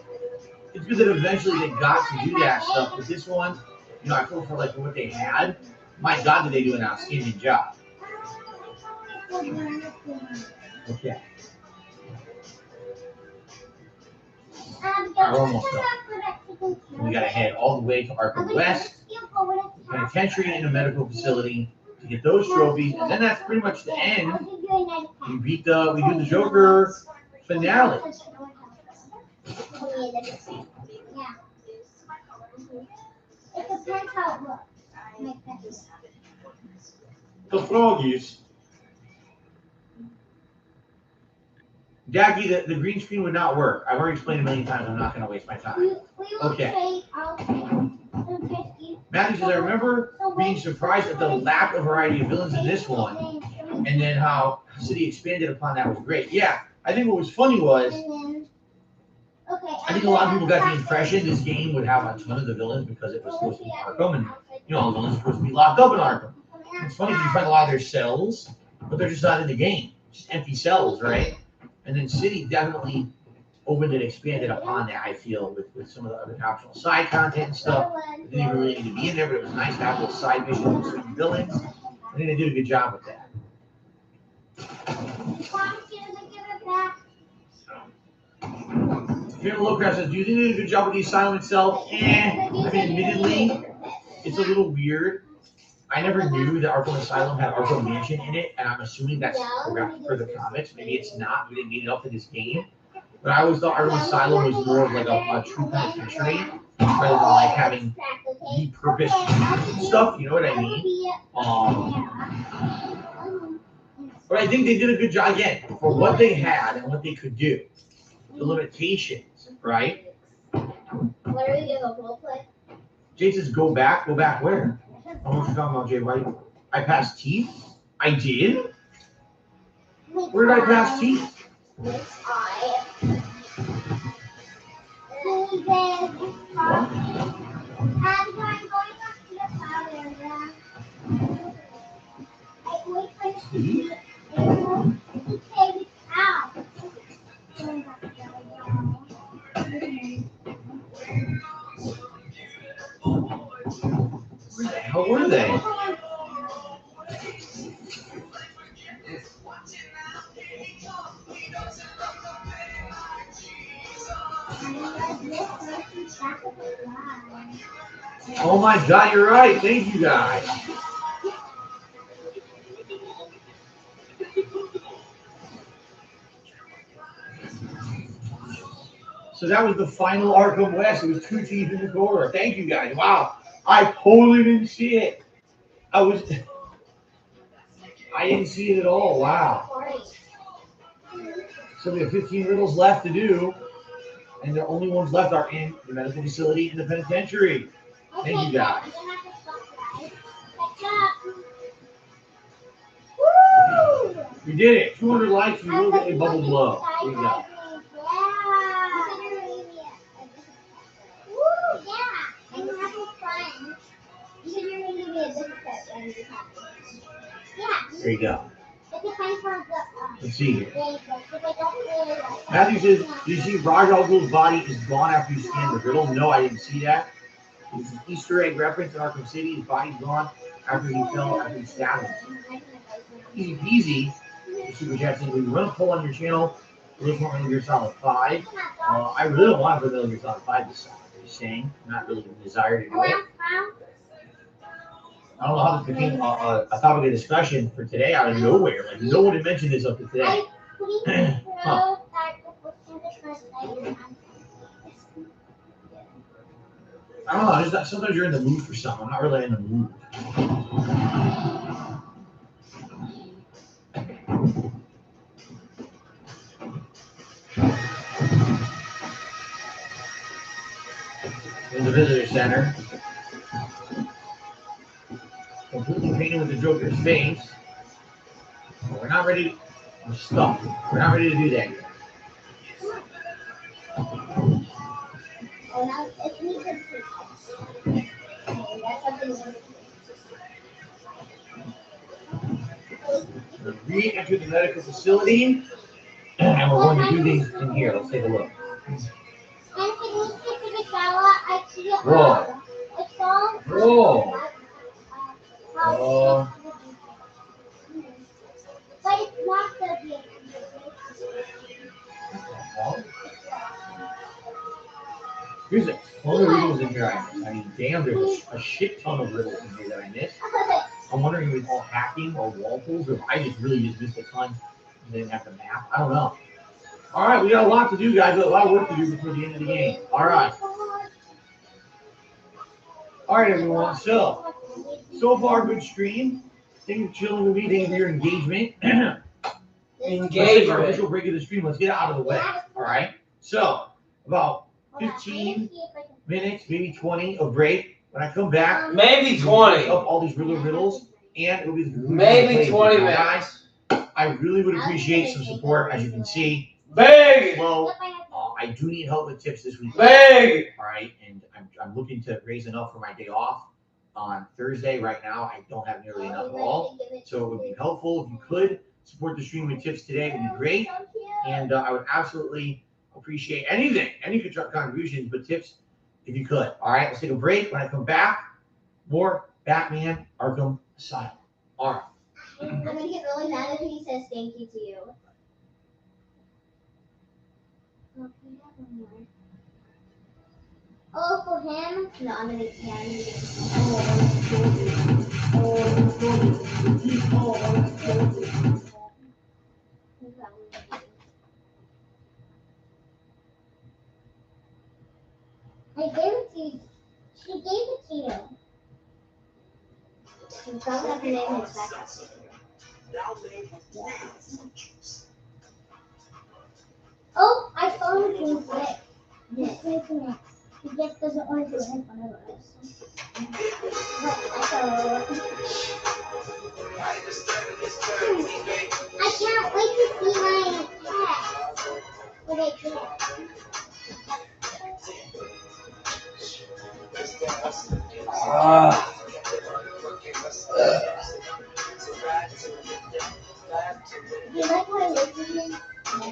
it's good that eventually they got to do that stuff. But this one, you know, I feel for like what they had. My God, did they do an outstanding job? Okay. We're almost done. We gotta head all the way to Arkham West, the penitentiary, and the medical facility to get those trophies, and then that's pretty much the end. We do the Joker finale. The froggies. Jackie, the green screen would not work. I've already explained a million times. I'm not going to waste my time. Okay. Matthew says, I remember being surprised at the lack of variety of villains in this one, and then how City expanded upon that was great. Yeah, I think what was funny was, I think a lot of people got the impression this game would have a ton of the villains because it was supposed to be Arkham, and you know, the villains are supposed to be locked up in Arkham. It's funny because you find a lot of their cells, but they're just not in the game. Just empty cells, right? And then City definitely opened and expanded upon that, I feel, with some of the other optional side content and stuff. It didn't even really need to be in there, but it was nice to have those side missions with certain villains. I think they did a good job with that. Here, Lowcraft says, do you think they did a good job with the asylum itself? I mean, admittedly, it's a little weird. I never knew that Arkham Asylum had Arkham Mansion in it, and I'm assuming that's for the comics. Maybe it's not. We didn't need it up for this game. But I always thought Arkham Asylum was more of like a true penitentiary rather than like having repurposed stuff. You know what I mean? But I think they did a good job again for what they had and what they could do. The limitations, right? What are we doing? A role play? Jay says, go back. Go back where? I don't know what you're talking about, Jay. Why? I passed teeth? I did? Where did I pass teeth? Where the hell were they? Oh my God, you're right. Thank you guys. So that was the final Arkham West. It was 2 teams in the corner. Thank you guys. Wow. I totally didn't see it. I didn't see it at all. Wow. So we have 15 riddles left to do. And the only ones left are in the medical facility and the penitentiary. Thank you guys. We did it. 200 likes. We will get a bubble blow. Here we go. There you go. Let's see here. Matthew says, "Do you see Raj Al Ghul's body is gone after you scan the riddle?" No, I didn't see that. It's an Easter egg reference in Arkham City. His body's gone after he fell, after he stabbed him. Easy peasy. The Super Chat saying, "We run a poll on your channel. We really want Metal Gear Solid 5. I really don't want to put Metal Gear Solid 5 this summer. Just saying, not really a desire to do it. I don't know how this became a topic of discussion for today out of nowhere. Like, no one had mentioned this up to today. Huh. I don't know. Just that sometimes you're in the mood for something. I'm not really in the mood. In the visitor center. Completely painted with the Joker's face. But we're not ready. We're stuck. We're not ready to do that yet. Re-enter the medical facility, and we're going to do these in here. Let's take a look. Whoa. Whoa. But it's not the Here's a ton of riddles in here I missed. I mean, damn, there's a shit ton of riddles in here that I missed. I'm wondering if it's all hacking or wall pulls, or if I just really missed a ton and didn't have to map. I don't know. All right, we got a lot to do, guys. A lot of work to do before the end of the game. All right. All right, everyone. So far, good stream. Thank you for chilling with me. Thank you for your engagement. Let's take our official break of the stream. Let's get it out of the way. All right. So, about 15 minutes, maybe 20 of break. When I come back, maybe 20. Up all these riddles, and it'll be maybe 20 minutes. Guys, I really would appreciate some support. As you can see, big. Well, I do need help with tips this week. Big. All right, and I'm looking to raise enough for my day off on Thursday. Right now, I don't have nearly enough at all, so it would be helpful if you could support the stream with tips today. It would be great, and I would absolutely appreciate anything, any contributions, but tips if you could. All right, let's take a break. When I come back, more Batman Arkham Asylum. All right. I'm gonna get really mad if he says thank you to you. Oh, for him? No, I'm gonna get I gave it to you. She gave it to you. You probably have to name his backup. Oh, I found you quick. Yes. He just doesn't want to do it in front of us. I can't wait to see my cat. What I do. Do you like my listening?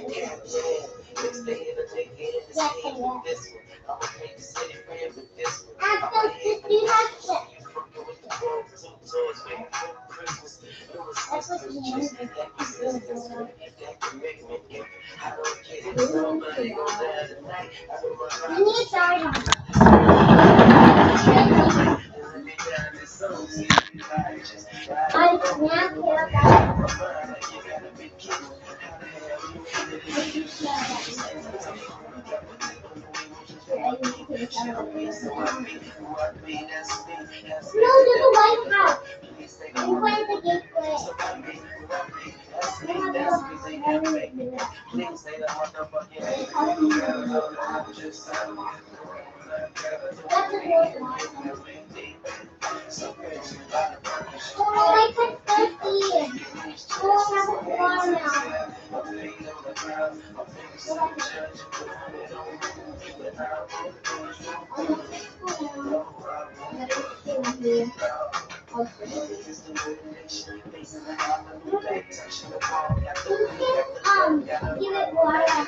Yes, I will. Just do that shit. That's what he is. You need stars on. I snap here. No, there's a White House. You went the gateway. That's the first one. Oh, my pet's thirsty. Oh, I have a car now. Give it water.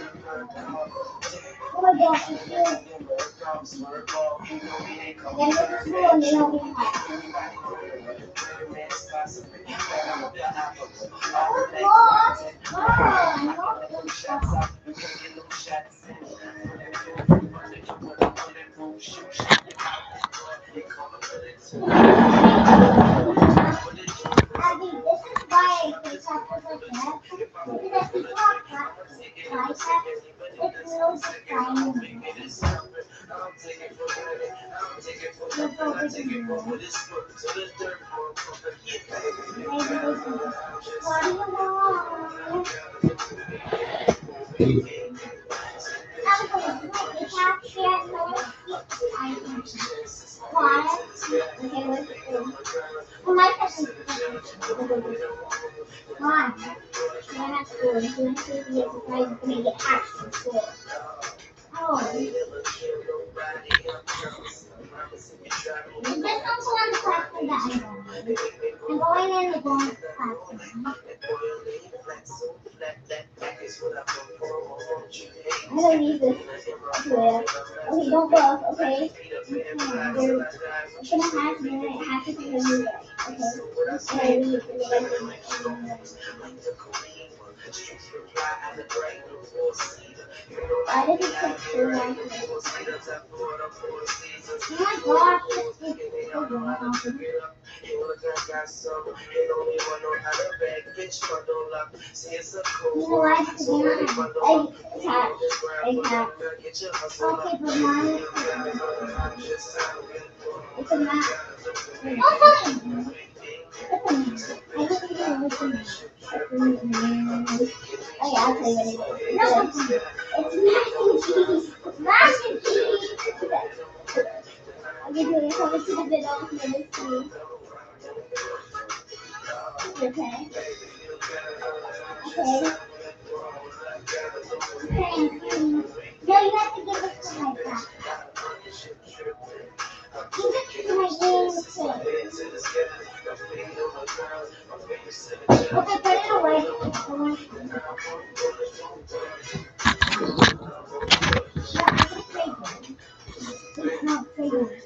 Oh my gosh, it's good. Then it's cool and then I'll be hot. Oh, I love this stuff. Abby, this is why I think tackles like that. Because people have triceps, it feels tiny. What do you want? Why? You're not school. You're going to get action school. Oh. This one's one classroom that I'm going in the bonus classroom. I don't need this. Okay, don't look, okay? You're gonna have to do it. Okay? Why did it take so long? Oh my gosh, this is so long. You know why? Because you're not egg hatch. Okay, but mine is it's a map. Oh, fine! I don't think I listen. Oh yeah, I'll tell you what it is. No, it's mac and cheese. Mac and cheese. I'll give you a couple of bit off for this too. Okay. Okay. No, you have to give it to my back. Give it to my game too. Okay, put it away. It's not favorite.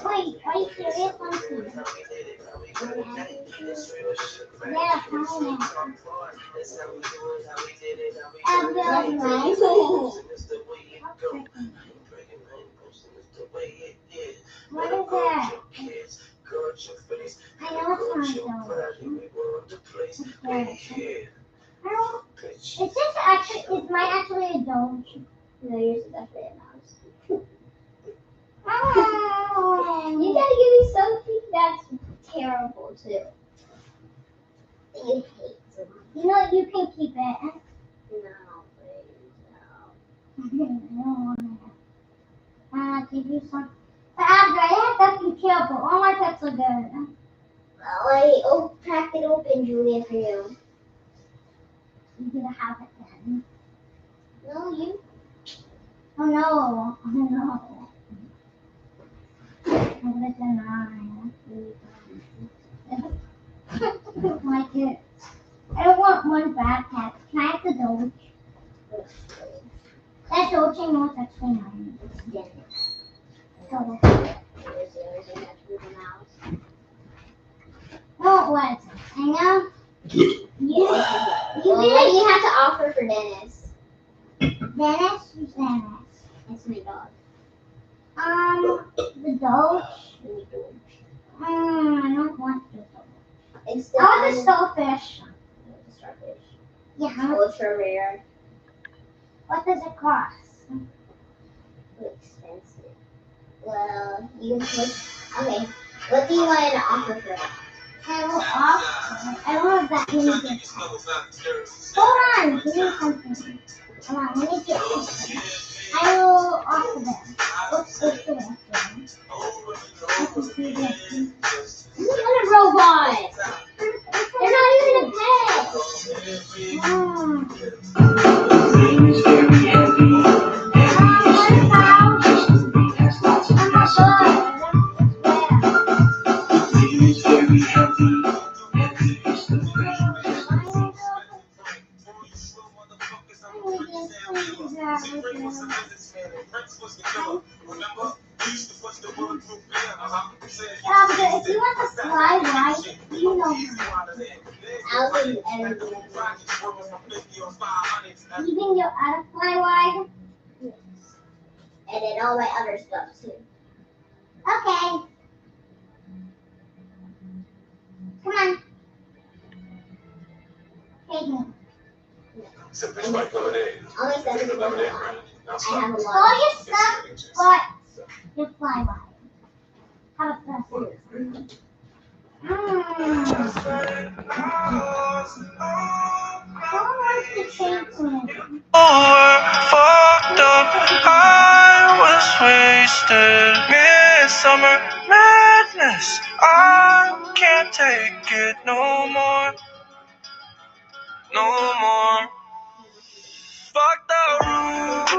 Wait, are you serious? Yeah, fine. What is that? I know it's not Is this actually, is mine actually a dome? No, yours is actually a mouse. You gotta give me something that's terrible too. You hate someone. You know what? You can keep it. No, please, no. I don't want to. Give you some. But after I have to be careful. All my pets are good. I'll crack it open, Julia, for you. You gonna have it then? No, you. Oh no! Oh no! I'm gonna deny. don't like it. I don't want one backpack. Can I have the Doge? That Doge I know it's actually mine. So, no, it was. I know. You have to offer for Dennis. Dennis? Who's Dennis? It's my dog. The Doge? I don't want the Doge. I want the starfish. Yeah. Ultra rare. What does it cost? Expensive. Well, you could. Okay. What do you want to offer for that? I will offer. I want that mini gift. Hold on. Give me something. Hold on. Let me get something. I will offer them. What's the rest of them? Look at a robot. They're not even a pet. Name is very heavy. Has lots of passenger. Name is very heavy. Heavy is the brain. If you want to fly right, you know how. I'll do everything. Even your other fly wide? Yes. And then all my other stuff too. Okay. Come on. Take me. Simply spike lemonade. Only stuff is Take the lemonade brand. Now I have a stop. lot. All your stuff, but your fly wide. How about this? How much to take to it? Fucked up, I was wasted. Midsummer madness, I can't take it no more, no more. Fuck the rules.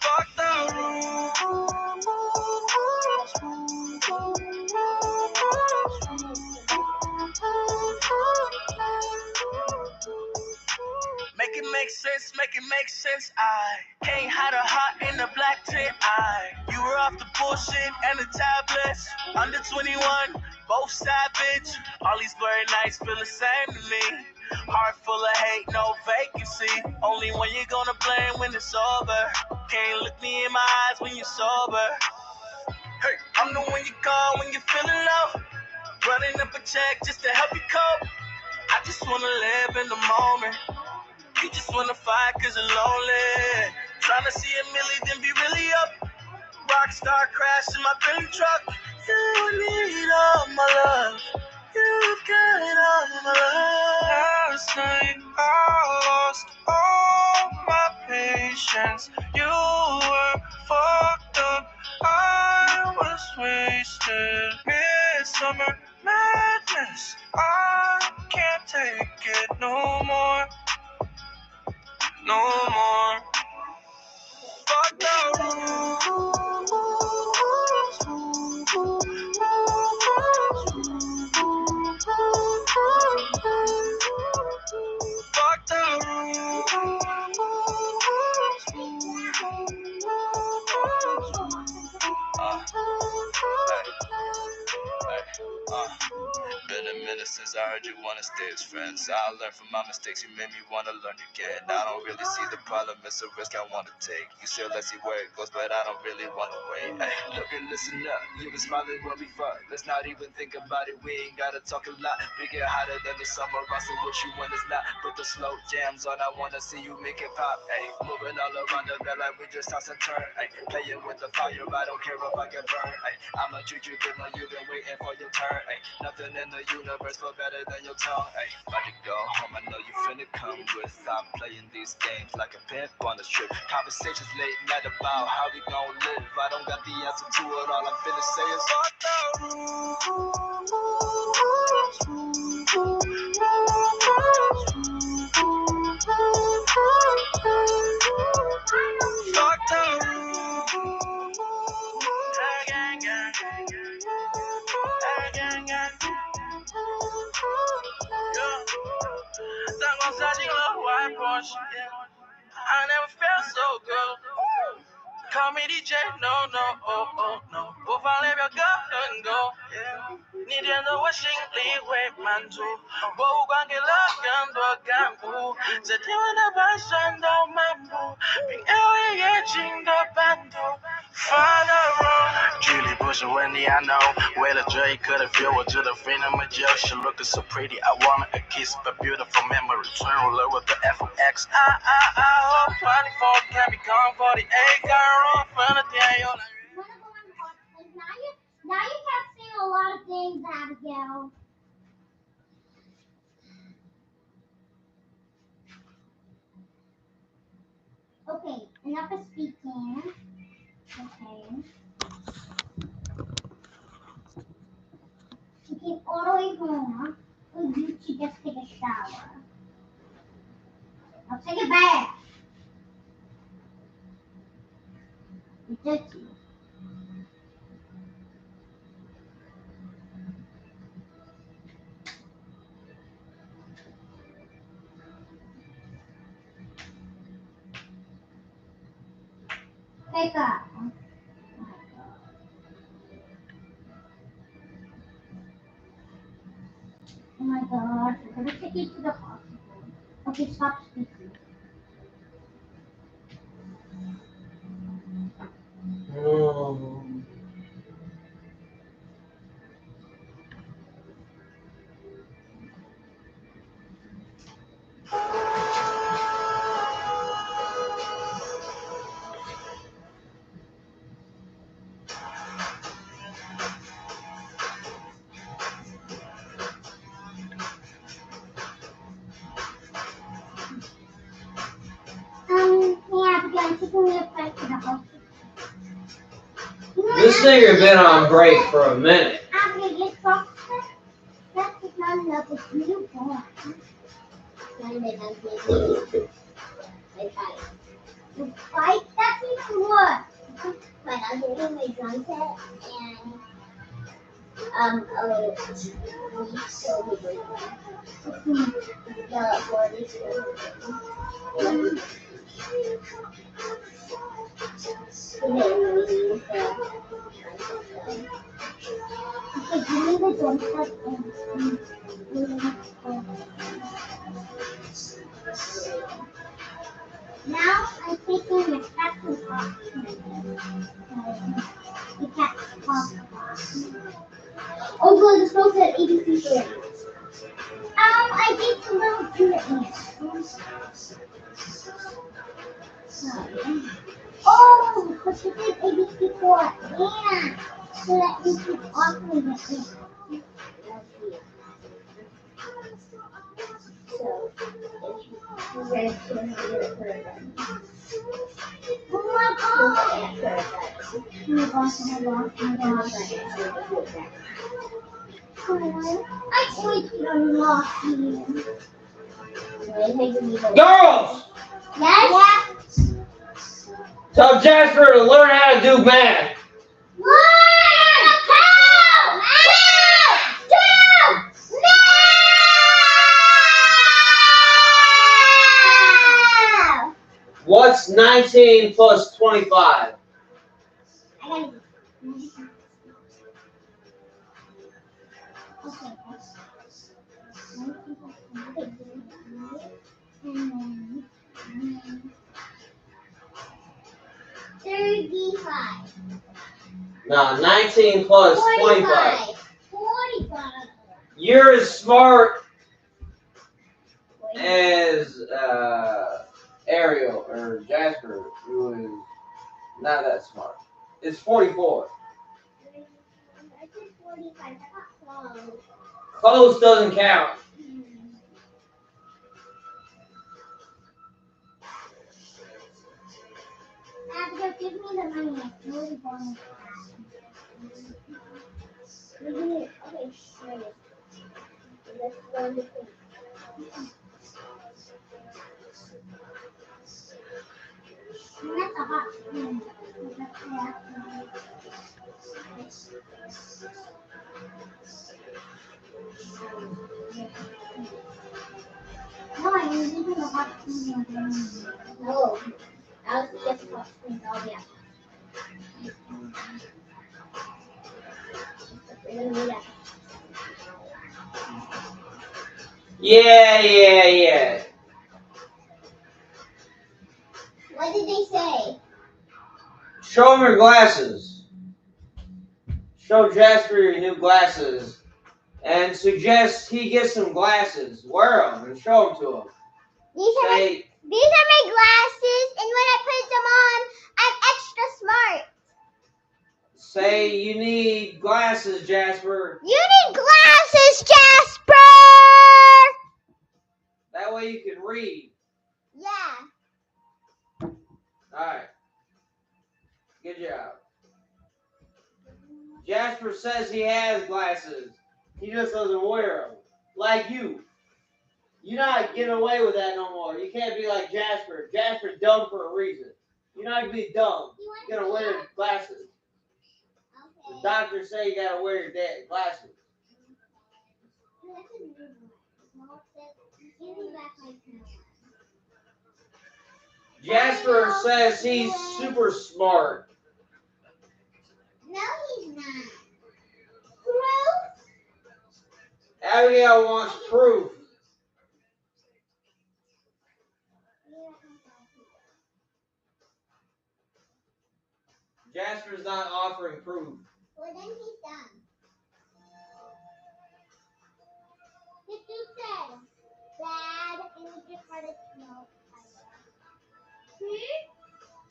Fuck the make it make sense. I can't hide a heart in the black tent. You were off the bullshit and the tablets. Under 21, both savage. All these blurry nights feel the same to me. Heart full of hate, no vacancy. Only when you're gonna blame when it's over. Can't look me in my eyes when you're sober. Hey, I'm the one you call when you're feeling low. Running up a check just to help you cope. I just wanna live in the moment. You just wanna fight cause you're lonely. Tryna see a milli, then be really up. Rockstar crash in my Billy truck. You need all my love. You got all my love. Last night I lost all my patience. You were fucked up. I was wasted. Midsummer madness. I can't take it no more. No more. Fuck the rules. Fuck the rules. Been a minute since I heard you wanna stay as friends. I learned from my mistakes, you made me wanna learn again. I don't really see the problem, it's a risk I wanna take. You say let's see where it goes, but I don't really wanna wait. Ay, look and listen up, you been smiling when we fuck. Let's not even think about it, we ain't gotta talk a lot. We get hotter than the summer, bustle with you when it's not. Put the slow jams on, I wanna see you make it pop. Ay, moving all around the bed like we just toss and turn. Ay, playing with the fire, I don't care if I get burned. Ay, I'ma treat you good when you've been waiting for your turn. Ay, nothing in the universe feel better than your tongue. Ay, about to go home, I know you finna come with. I'm playing these games like a pimp on a strip. Conversations late night about how we gon' live. I don't got the answer to it, all I'm finna say is fuck the rules. Fuck the such a little white Porsche. Yeah. I never felt so good. Call me DJ, no, no. 不妨列表歌很够。你点着我心里会满足，博物馆给了更多感悟，在天文的盘旋都漫步，并有夜夜景的版图。Father road， 距离不是问题 I know， 为了这一刻的 feel， 我知道飞那么久。She looking so pretty, I want a kiss, but beautiful memory 存入了我的 FX。I hope 24 can become 48， got wrong 分了天又来月。Now you kept saying a lot of things, Abigail. Okay, enough of speaking. Okay. You came all the way home for you to just take a shower. Now take a bath. You're dirty. Wake up. Oh my god, we're gonna take you to the hospital. Okay, stop speaking. Yeah, because I'm taking you back to the hospital. This nigga been on break for a minute. I'm gonna get doctor. That's not enough. It's really bad. The fight? That's even worse. Right, I'm getting my drum set and a little so we break the body. Okay, give me the drum set and now I'm taking the cat to the hospital. The cat hospital. Oh good, the smoke at ABC there. I think the little in the ant. Oh, but you did ABC for ant. So that you can offering the ant. So, if you read to oh my god! Oh my gosh, I always get unlocked here. Girls! Yes? Tell Jasper to learn how to do math. What's 19 plus 25? No, 19 plus 25. 45. You're as smart as Ariel or Jasper, who is not that smart. It's 44. I said 45. I got close. Close doesn't count. Abigail, give me the money. I'm really going to okay, sure. Let's go to the thing. That's a hot spoon. No, I No, that was just what we know, yeah. Yeah. What did they say? Show him your glasses. Show Jasper your new glasses. And suggest he gets some glasses. Wear them and show them to him. These are my glasses, and when I put them on, I'm extra smart. Say you need glasses, Jasper. You need glasses, Jasper! That way you can read. Yeah. Alright. Good job. Jasper says he has glasses. He just doesn't wear them. Like you. You're not getting away with that no more. You can't be like Jasper. Jasper's dumb for a reason. You're not going to be dumb. You're going to wear glasses. Okay. The doctors say you got to wear your glasses. Jasper says he's super smart. No, he's not. Proof? Abigail wants proof. Jasper's not offering proof. Well, then he's done. What did you say? Bad, and you just had a smoke.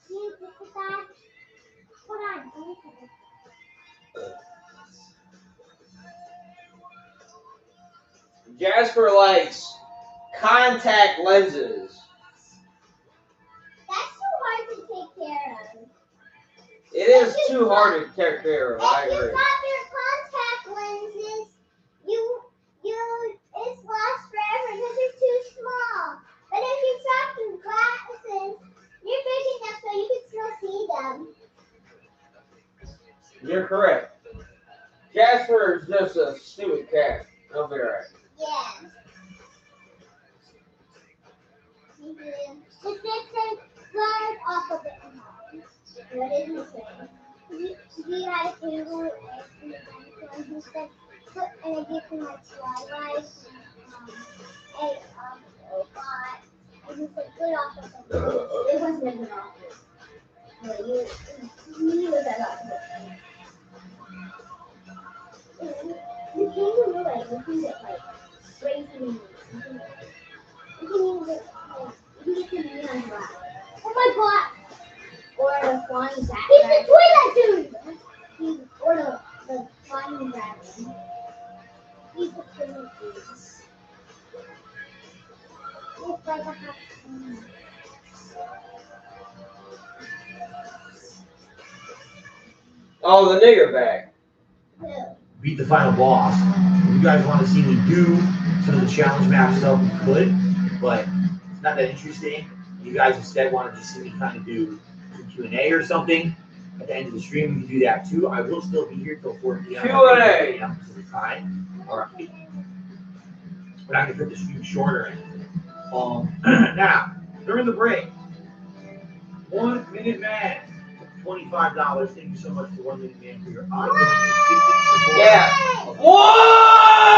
You look at that. Hold on, let me see this. Jasper likes contact lenses. That's too hard to take care of. It is too hard to take care of. I If you agree. got your contact lenses, it's lost forever because they're too small. But if you drop your glasses, you're big enough so you can still see them. You're correct. Jasper is just a stupid cat. He'll be alright. Yeah. The distance guard off of it. What did he say? He had a table and he said, and I gave him like Twilight and robot. And he said, good off of it. It wasn't a good office. No, he was at office. You can't even like looking at like crazy. You can get the neon black. Oh my god! Or the flying dragon. He's the toilet dude! Or the flying dragon. He's the toilet dude. It's like a half. Oh, the nigger bag. Beat the final boss. If you guys want to see me do some of the challenge map stuff, we could, but it's not that interesting. You guys instead wanted to see me kind of do some Q&A or something at the end of the stream. We can do that too. I will still be here till 4 p.m. Q&A. Time. All right. But I'm going to put the stream shorter. Now, during the break, 1 Minute Man, $25. Thank you so much to 1 Minute Man for your ongoing consistent support. Yeah. What?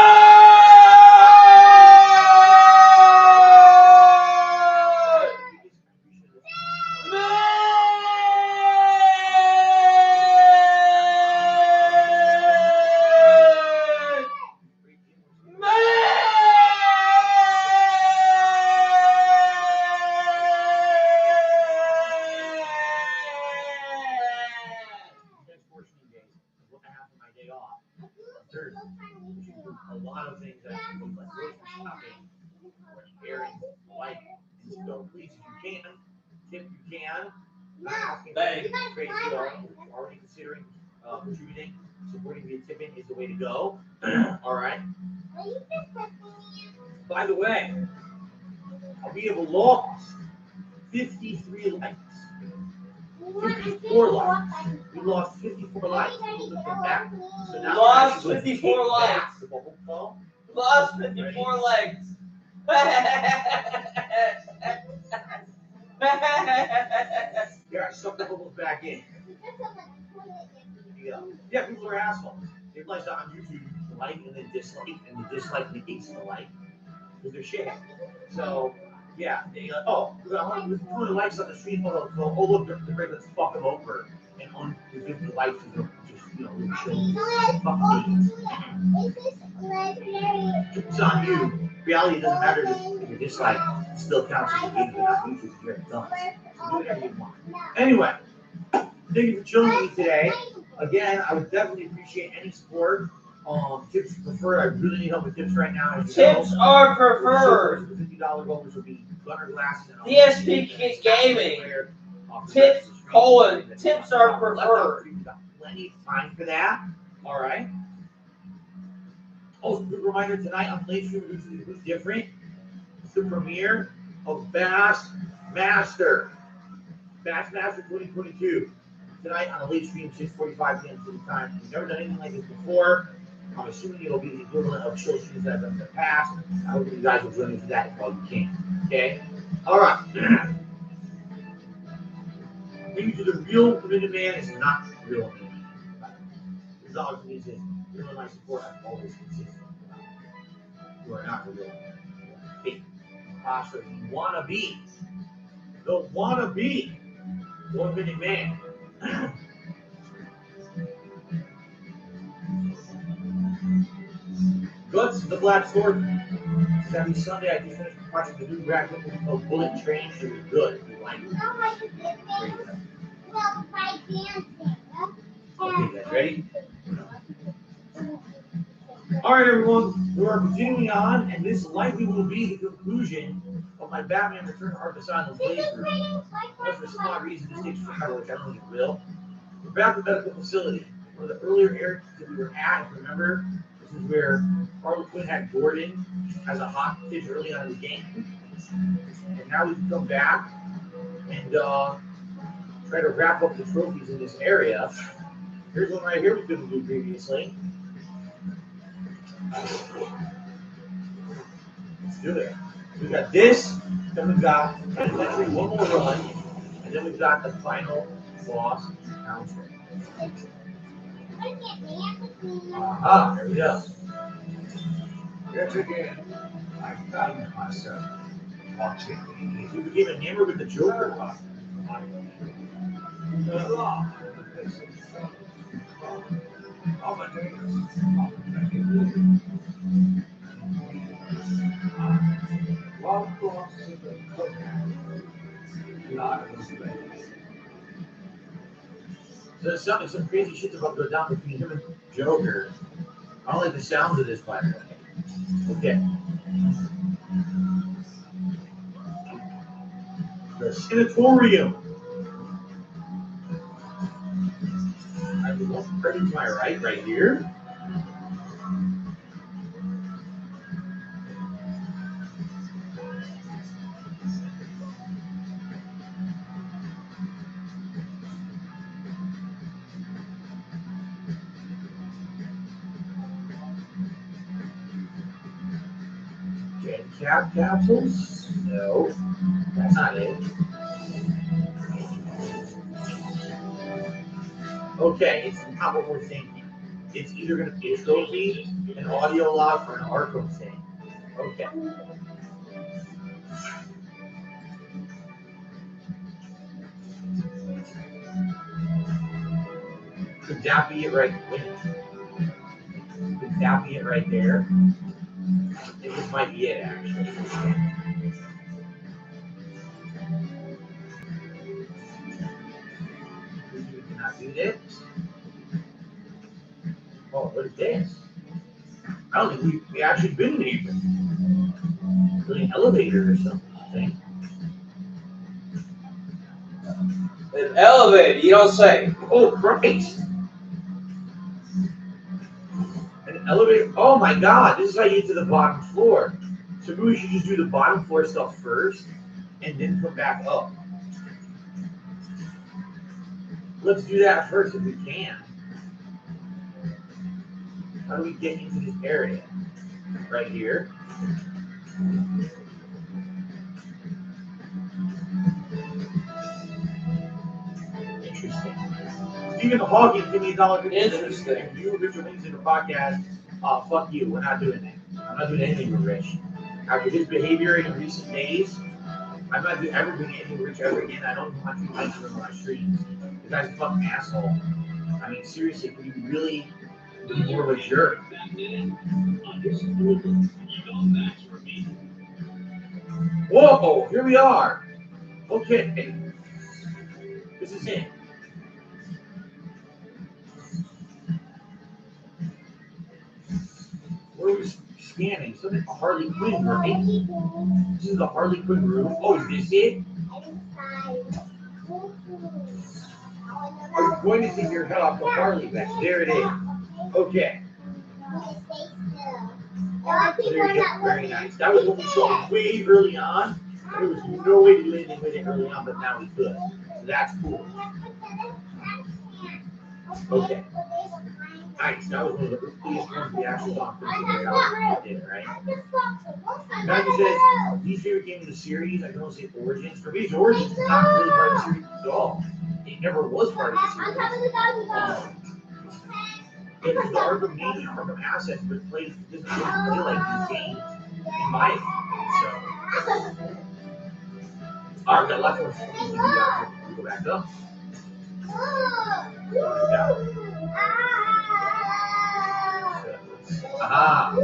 A lot of things that I can like shopping or errands like so please if you can tip you can not asking for crazy already considering contributing supporting via tipping is the way to go. All right, by the way, we have lost 53 likes. 54 likes. We lost 54 likes. We'll put them back. So now Lost 54 likes. The bubble ball. Lost 54 likes. Yeah, I sucked the bubbles back in. Yeah, people are assholes. They like on YouTube, like and then dislike, and the dislike negates the like. Because they're shit. So, yeah, they like, oh, I'm doing the likes on the stream, oh look, they're ready, let's fuck them over. And on the 50 likes, just, really chill. Fuck me. It's on you. Reality doesn't matter if you dislike, it still counts as engagement on YouTube. You're done. Do whatever you want. Anyway, thank you for joining me today. Again, I would definitely appreciate any support. Tips preferred. I really need help with tips right now. Tips are preferred. The $50 bonus will be gunner glasses and DSP Gaming. Tips, tips are preferred. We've got plenty of time for that. All right. Also, quick reminder tonight on Late Stream, who's different? It's the premiere of Bassmaster 2022. Tonight on the Late Stream, 6:45 p.m. City time. We've never done anything like this before. I'm assuming it'll be the equivalent of show streams that I've done in the past. I hope you guys will join me for that if all you can. Okay? All right. Maybe to the real committed man is not real committed. This always means is real my support. I'm always consistent. You are not the real fake imposter you wanna be. The wannabe 1 minute man. Guts, the Black Sword. Every Sunday I just finished watching the new rap movie called Bullet Train. It was good. You like it? Okay, guys, ready? All right, everyone. We are continuing on, and this likely will be the conclusion of my Batman Return to Arkham Asylum playthrough. Unless for some odd reason this takes forever, which I don't think it will. We're back at the medical facility. One of the earlier areas that we were at, if you remember, this is where Harley Quinn had Gordon as a hostage early on in the game. And now we can come back and try to wrap up the trophies in this area. Here's one right here we couldn't do previously. Let's do it. We got this, then we've got actually one more run, and then we've got the final boss counter. There we go. Yet again, I found myself watching. You became enamored with the Joker. So some crazy shit's about to go down between him and Joker. I don't like the sounds of this, by the way. Okay. The sanatorium. I have one right to my right here. Cap capsules? No, that's not it. Okay, it's not what we're thinking. It's either going to be a trophy, an audio log, or an Arkham thing. Okay. Could that be it right there? Could that be it right there? I think this might be it, actually. We cannot do this. Oh, what is this? I don't think we actually been here. Really an elevator or something. An elevator, you don't say. Oh, Christ. An elevator. Oh my God, this is how you get to the bottom floor. So maybe we should just do the bottom floor stuff first and then come back up. Let's do that first if we can. How do we get into this area? Right here. Interesting. Stephen Hawking, give me $1.50. Interesting. If you or Richard Links in the podcast, fuck you. We're not doing that. I'm not doing anything with Rich. After his behavior in recent days, I'm not ever doing anything with Rich ever again. I don't want to mention him on my streams. The guy's a fucking asshole. I mean, seriously, can you really be more of a jerk? Whoa, here we are. Okay. This is it. Where are we scanning? Something Harley Quinn, right? This is the Harley Quinn room. Oh, is this it? I was going to take your head off the Harley back. There it is. Okay. There you go. Very nice. That was what we saw way early on. There was no way to do anything with it early on, but now we could. So that's cool. Okay. Nice. That was one of the earliest ones we actually saw did, right? Matthew says, least favorite game of the series, I can only say Origins. For me, Origins is not really part of the series at all. It never was part of the series. It was the Arkham assets, but it doesn't really play like these games, in my opinion. So, all right, that last one's we go back up. Ah.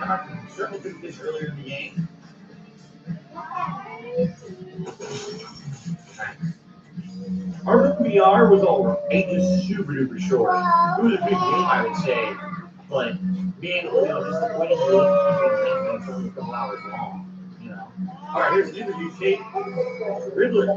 I certainly did this earlier in the game. Arkham VR was all right, just super duper short. It was a good game, I would say, but being disappointing to it's only a couple hours long, you know. All right, here's the interview tape. Riddler.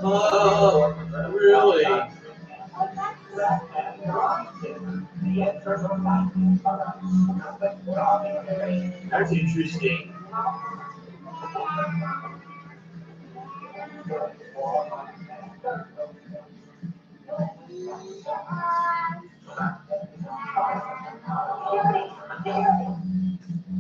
Oh, really? That's interesting.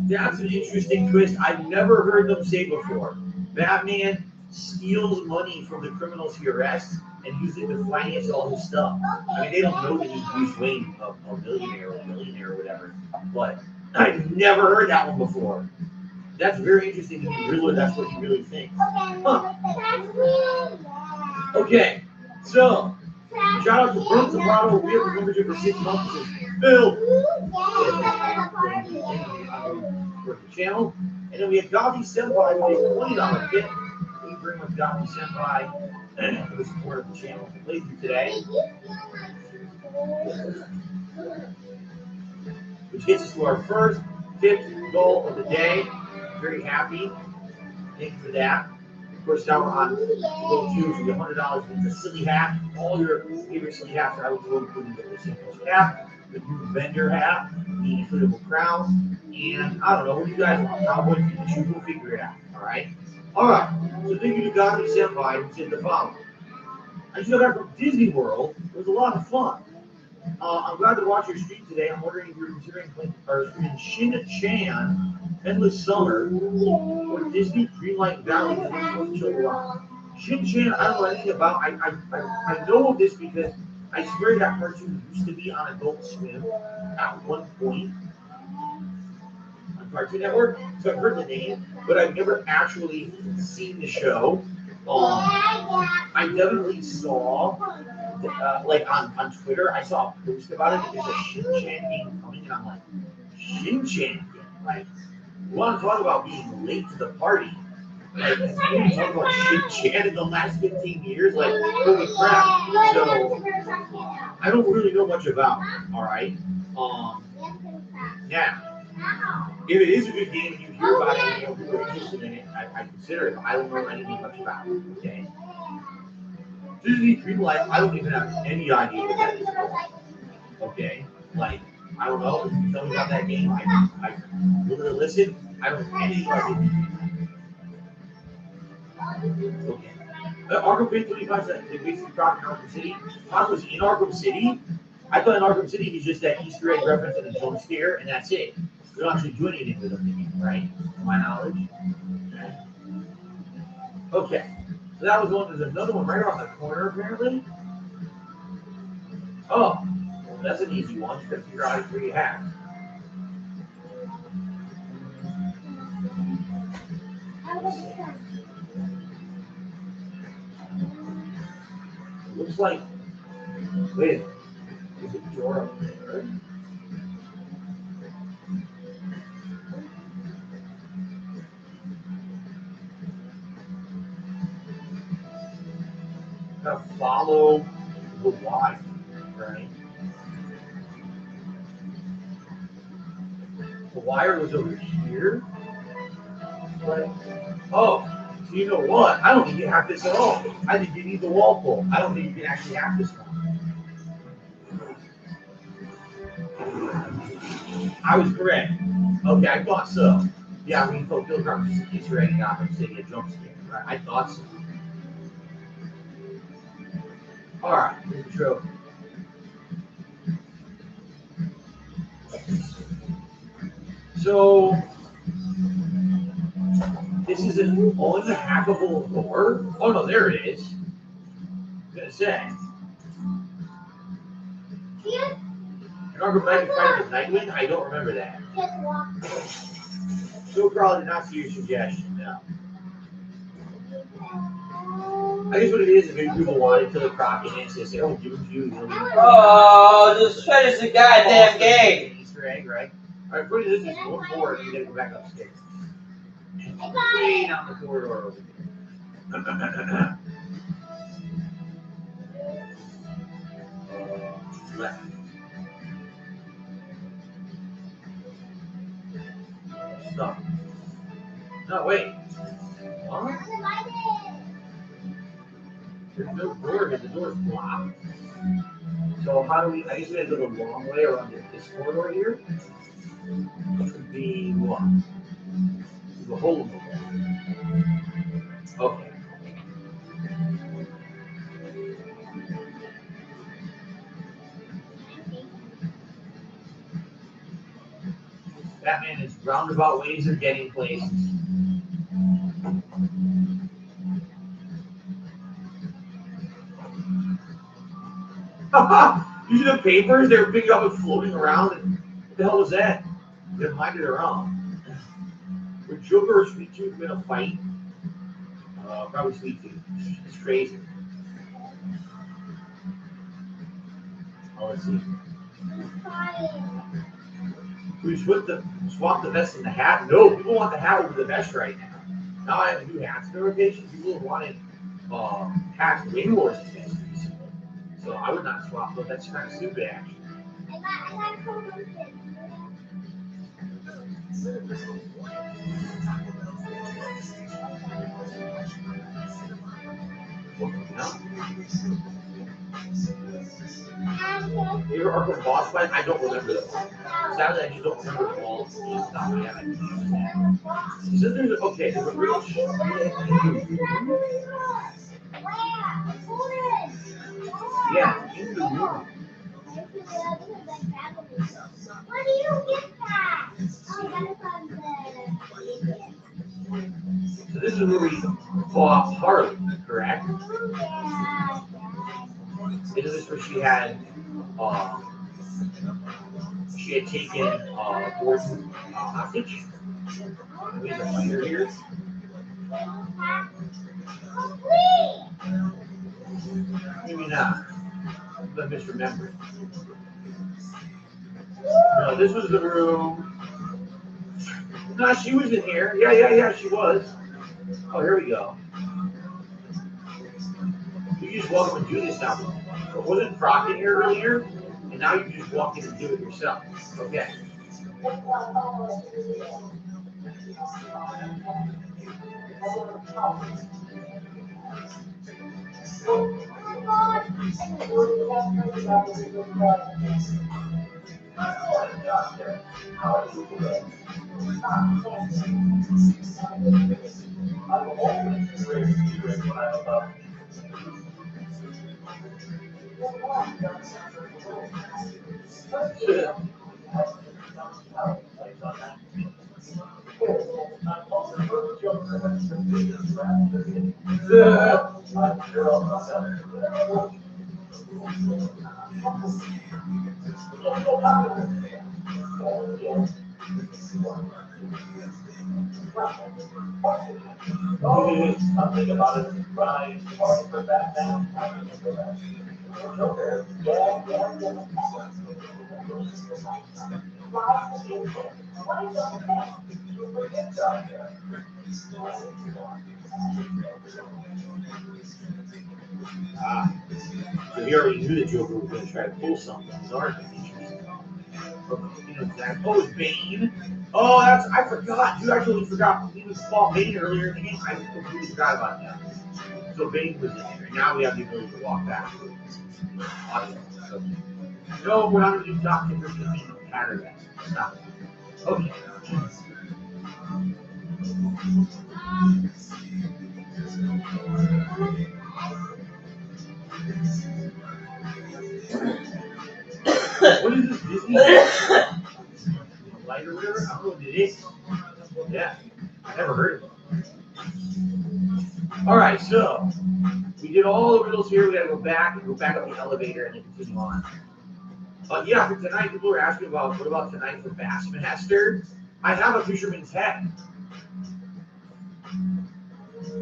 That's an interesting twist I've never heard them say before. Batman steals money from the criminals he arrests and uses it to finance all his stuff. I mean, they don't know that he's Bruce Wayne, a millionaire or a millionaire or whatever. But I've never heard that one before. That's very interesting to me. Riddler, that's what he really thinks. Huh. Okay, so shout out to Burnt Zapato. We have a membership for 6 months. Bill. For the channel. And then we have Gothi Senpai with a $20 tip. We bring with Gothi Senpai for the support of the channel and playthrough today. Which gets us to our first tip goal of the day. Very happy. Thank you for that. Of course, now we're on goal 2, so the $100 wins a silly hat. All your favorite silly hats I would go including the Simple hat, the new vendor hat, the inflatable crown, and I don't know, what do you guys want? Cowboy Pikachu, we'll figure it out. Alright? Alright. So thank you to Gothi Senpai who said the following. I just got back from Disney World. It was a lot of fun. I'm glad to watch your stream today. I'm wondering if you're considering streaming Shin-Chan Endless Summer or Disney Dreamlight Valley for the 4th of July. Shin-Chan, I don't know anything about. I know of this because I swear that cartoon used to be on Adult Swim at one point on Cartoon Network, so I've heard the name, but I've never actually seen the show. I definitely saw, like on Twitter, I saw a post about it. There's a Shin-Chan game coming, and I'm like, Shin-Chan. Like, we want to talk about being late to the party. Like, we want to talk about Shin-Chan in the last 15 years. Like, holy crap. So, I don't really know much about it, all right? Now, if it is a good game and you hear about it and you know, people are interested in it, I consider it, but I don't know anything much about it, okay? Disney Dreamlight, I don't even have any idea what that is at all. Okay? Like, I don't know. If you tell me about that game, I literally listen. I don't have any idea. Okay. Arkham Pit 25 cents. They basically dropped in Arkham City. Tom was in Arkham City. I thought in Arkham City he's just that Easter egg reference and a jump scare, and that's it. We don't actually do anything with him, right? To my knowledge. Okay. So that was one. There's another one right around the corner, apparently. Oh, well, that's an easy one. Just got to figure out where you have. It looks like. Wait a minute. There's a door up there. Gotta follow the wire, right? The wire was over here. Right? Oh, so you know what? I don't think you have this at all. I think you need the wall pull. I don't think you can actually have this one. I was correct. Okay, I thought so. Yeah, when you told Bill Carter just Easter egg in Gotham City, a jump scare. Right? I thought so. All right, here's the trophy. So this is an unhackable door. Oh no, there it is. I was gonna say. An Arkham Knight fighting with Nightwing? I don't remember that. So probably did not see your suggestion, no. I guess what it is maybe people wanted to the Crockett and say, oh, give it to you. Oh, just finish the goddamn game. Easter egg, right? All right, put this is one board and we gotta go back upstairs. Way down the corridor over here. Left. Stop. No, wait. What? There's no door here. The door's blocked. So how do we, I guess we gotta go the long way around this corridor here. Which would be what? The hole in the wall. Okay. Batman is roundabout ways of getting places. You see the papers? They were picking up and floating around. And what the hell was that? They have minded their own. Would Joker or Sweet Tooth win a fight? Probably Sweet Tooth. It's crazy. Oh, let's see. We swap the vest and the hat? No, people want the hat over the vest right now. Now I have new hats in the rotation. People wanted hats way more than vests recently. So I would not swap them. That's kind of stupid, actually. Your Arkham boss fight? I don't remember them. Sadly, I just don't remember them all. It's not my head. So there's okay, there's a bridge. Yeah, in the room. Where do you get that? So this is where we fought Harley, correct? Is this where she had taken Gordon hostage? We have a fighter here. Maybe not. I'm misremembering. No, this was the room No, she was in here. Yeah, she was. Oh, here we go. You just walk up and do this now. But wasn't Croc in here earlier? And now you just walk in and do it yourself. Okay. Something about it, right? For that now. So he already knew the Joker was going to try to pull something. His art. Oh, it's Bane. Oh, I forgot. You actually forgot. He was fought Bane earlier in the game. I completely forgot about that. So Bane was in there. Now we have the ability to walk back. Awesome. Okay. No, we're not going to do top 10 versus the pattern. Stop. Okay. What is this Disney? Light or whatever? I don't know what it is. Yeah, I never heard of it. All right, so we did all the riddles here. We got to go back up the elevator and then continue on. Yeah, for tonight, people were asking about what about tonight for Bassmaster? I have a fisherman's hat.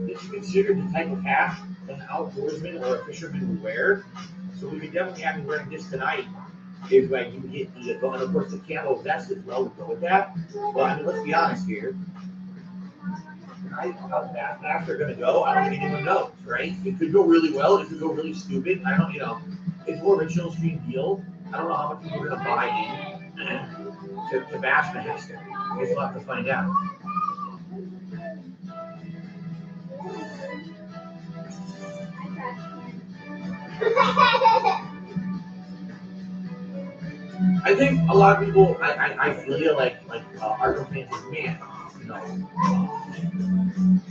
It's considered the type of hat an outdoorsman or a fisherman would wear. So we could definitely have me wearing this tonight. If like you get the and of course the camo vest as well would go with that. Well, I mean, let's be honest here. How Bassmaster are gonna go? I don't think anyone knows, right? It could go really well. It could go really stupid. I don't, it's more of a chill stream deal. I don't know how much people are gonna buy in to Bassmaster. I guess we'll have to find out. I think a lot of people, I feel like Arkham fans is man,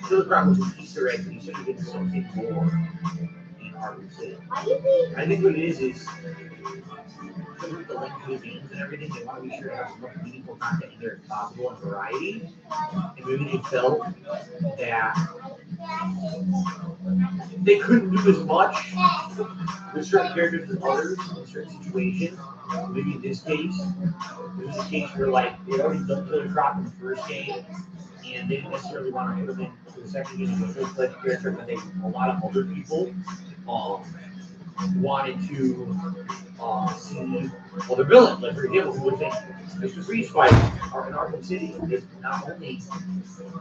Phil Brown was an Easter egg, and he should have been something more in Arkham City. I think what it is with the link to the games and everything, they want to be sure to have as much meaningful content in there as possible and variety. And maybe they felt that they couldn't do as much with certain characters as others in certain situations. Maybe in this case, it was a case where they already done Killer Croc in the first game, and they didn't necessarily want to put him in the second game as a full-fledged character, but a lot of other people wanted to see other villains. Like, for example, we would think Mr. Freeze fight in Arkham City is not only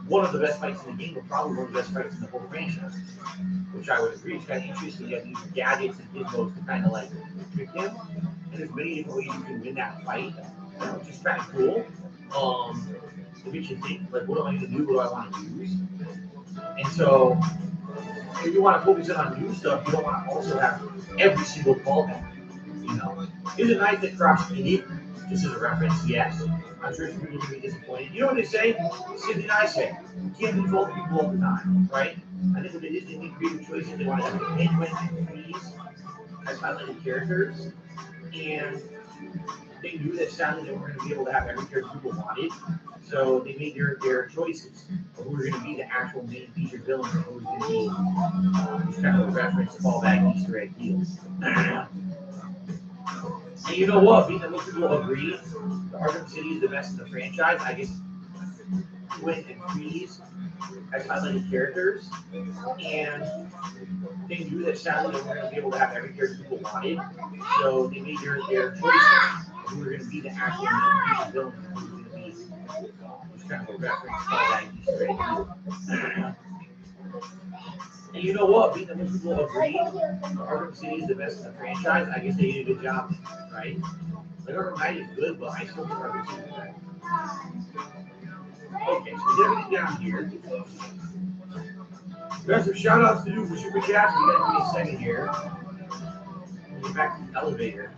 one of the best fights in the game, but probably one of the best fights in the whole franchise, which I would agree. It's kind of interesting. You have these gadgets and gizmos to kind of trick him. And there's many different ways you can win that fight, which is kind of cool. It makes you think, what am I going to do? What do I want to use? And so, if you want to focus in on new stuff, you don't want to also have every single callback. Is it nice that Croc's unique? Just as a reference, yes. I'm sure some people are going to be disappointed. You know what they say? Cindy and I say, you can't insult people all the time, right? I think what they did, they made creative choices. They wanted to have the penguin and trees as highlighted characters. And they knew that sadly they weren't going to be able to have every character people wanted. So they made their choices of who were going to be the actual main featured villains and who was going to be just kind of a reference to fallback Easter egg deals. And you know what? Being that most people agree, the Arkham City is the best in the franchise. I guess Quinn and Freeze as highlighted characters, and they knew that sadly they weren't going to be able to have every character people wanted. So they made their choices of who were going to be the actual main featured villains and who was going to be Just kind of a reference to that Easter egg. And you know what? Being that most people agree Arkham City is the best in the franchise, I guess they did a good job, right? Like Arkham Knight is good, but I still think Arkham City is better. Okay, so there's everything down here. There's some shout outs to do for Super Chats. We got to give me a second here. Get back to the elevator.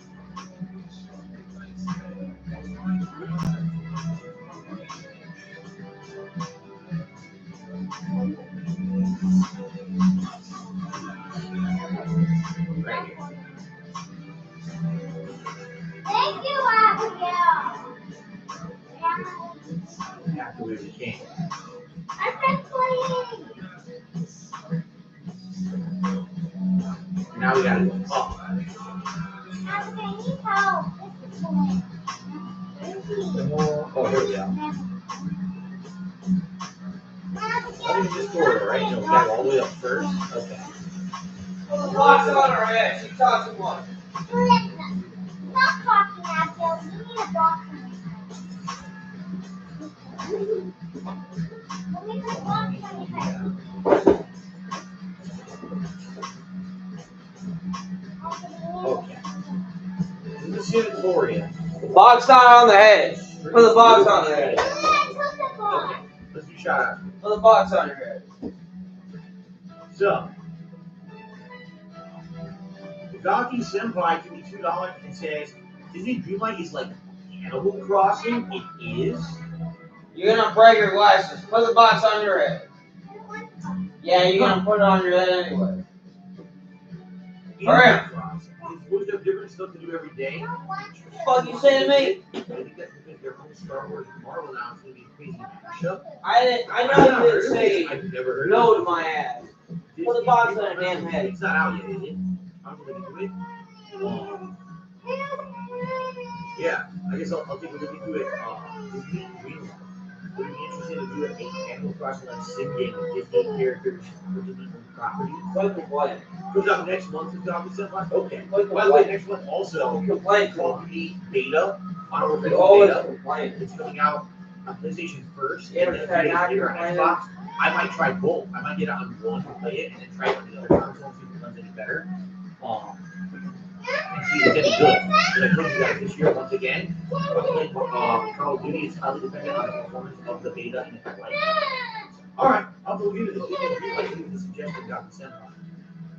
Right here. Thank you, Abigail. After we came. I've been playing. Now we gotta go up. Abigail, I need help. This is the way. Oh, here we go. Let me just order, right? No, we gotta go all the way up first. Okay. Box on her head. She talks too much. Stop talking, Abigail. You need a box on your head. Let me put a box on your head. Okay. This is Victoria. Box not on the head. Put the box on her head. Okay. Let's do shout out. Put the box on her head. So, Gaki Senpai gave me $2 and says, Disney Dreamlight is like Animal Crossing. It is. You're gonna break your glasses. Put the box on your head. Yeah, you're gonna put it on your head anyway. Hurry up. What is there different stuff to do every day? What the fuck you saying to me? I think that's because they're own Star Wars and Marvel now. It's gonna be a crazy mashup. I know you didn't say I've never heard no of to my ass. Put the box on her damn head. It's not out yet, is it? I'm gonna do it. Yeah, I guess I'll take a look into it. Disney Dreamlight. Would it be interesting to do an Animal Crossing like sim game with Disney characters for Disney property? Complain. Goes out next month in December. Okay. Like By the way, next month also Complain. Call of Duty beta. On They always beta. complain. It's coming out on PlayStation first, Yeah, and then try not here to on complain. Xbox. I might try both. I might get it on one to play it, and then try it on the other console and see if it runs any better. And see if it's any good. Because I told you guys this year, once again, playing Call of Duty is highly dependent on the performance of the beta and if I like it. Alright, I'll go into this. Like you the suggestion Dr. Senpai.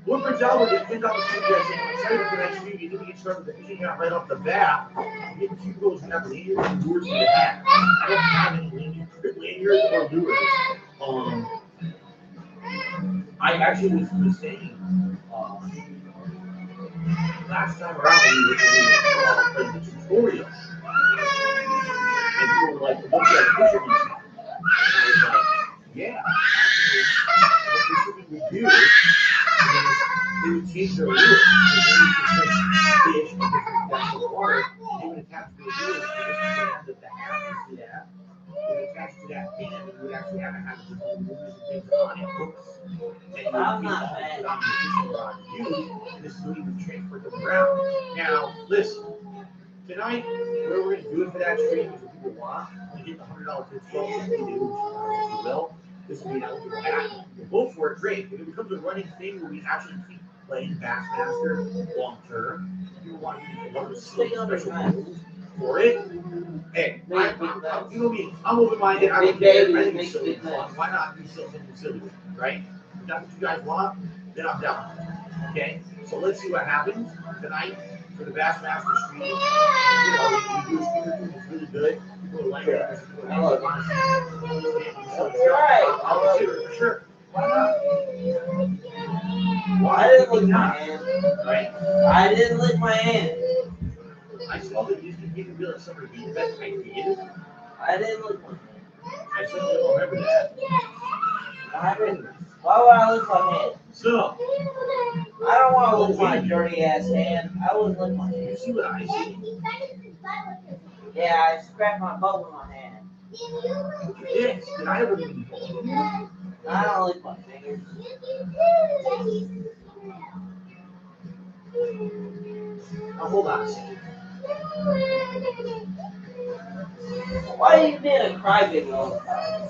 One for Java did $10 super saying, I'm excited for tonight's stream. You need to get started with the fishing out right off the bat. Get two goals and have lanyards and lures in the hat. I don't have any lanyards or lures. I actually was saying, last time around when we were playing the tutorial, and people were like, what's that fisherman thing? And I was like, yeah. What fishermen would do is they would change their lures. So they would catch fish in different depths of water. They would attach their lures to this band that the hat is to that. They would attach to that band, and you would actually have to have different lures and things on it, hooks. And you would put on your fishing rod and use, and this is what you would transfer them around. Now, listen. Tonight, where we're going to do it for that stream is what people want. We get the $100 discount if we do, if you will. This will be an eligible hat. We'll vote for it, great. If it becomes a running thing where we actually keep playing Bassmaster long term, people want to do special rules for it. Hey, you know me, I'm open-minded. I don't care. I think it's silly fun. Why not do something silly with it, right? If that's what you guys want, then I'm down. Okay? So let's see what happens tonight. For the Bassmaster stream, you know, we do speaker tune, it's really good. People like it. People want to I'll consider it for sure. Why not? I didn't lick my hand. Right? I didn't lick my hand. I saw the Disney capability summer game that I did. I didn't lick my hand. I certainly don't remember that. I didn't. Why would I lick my hand? So, I don't want to lick my dirty ass hand. I wouldn't lick my hand. you see what I see? Yeah, I scratched my butt with my hand. Yes, did I ever do it? I don't lick my fingers. Now hold on a second. Why are you being a crybaby all the time?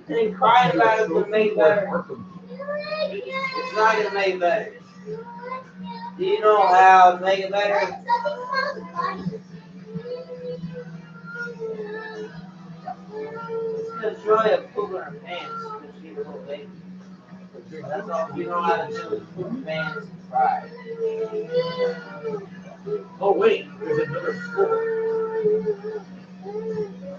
And then crying about it would make better. It's not gonna make it better. Do you know how to make it better? It's really a poop in her pants because she's a little baby. That's all you know how to do is poop her pants and cry. Oh wait, there's another floor.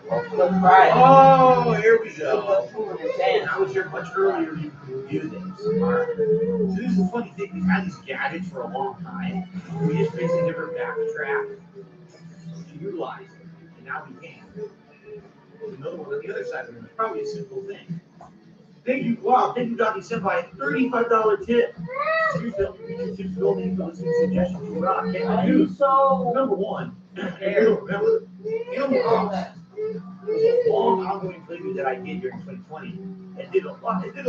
Quit crying. Oh, here we go. Quit pooping her pants. I was here much earlier. You could review this. All right. So this is the funny thing. We've had these gadgets for a long time. We just basically never backtrack to utilize it, and now we can. There's another one on the other side of the room. It's probably a simple thing. Thank you, wow, thank you, Dr. Senpai. $35 tip. Here's the tips building for listening suggestions. You rock. Can't use. Number one, you don't remember. Animal Cross was a long ongoing playthrough that I did during 2020. It did a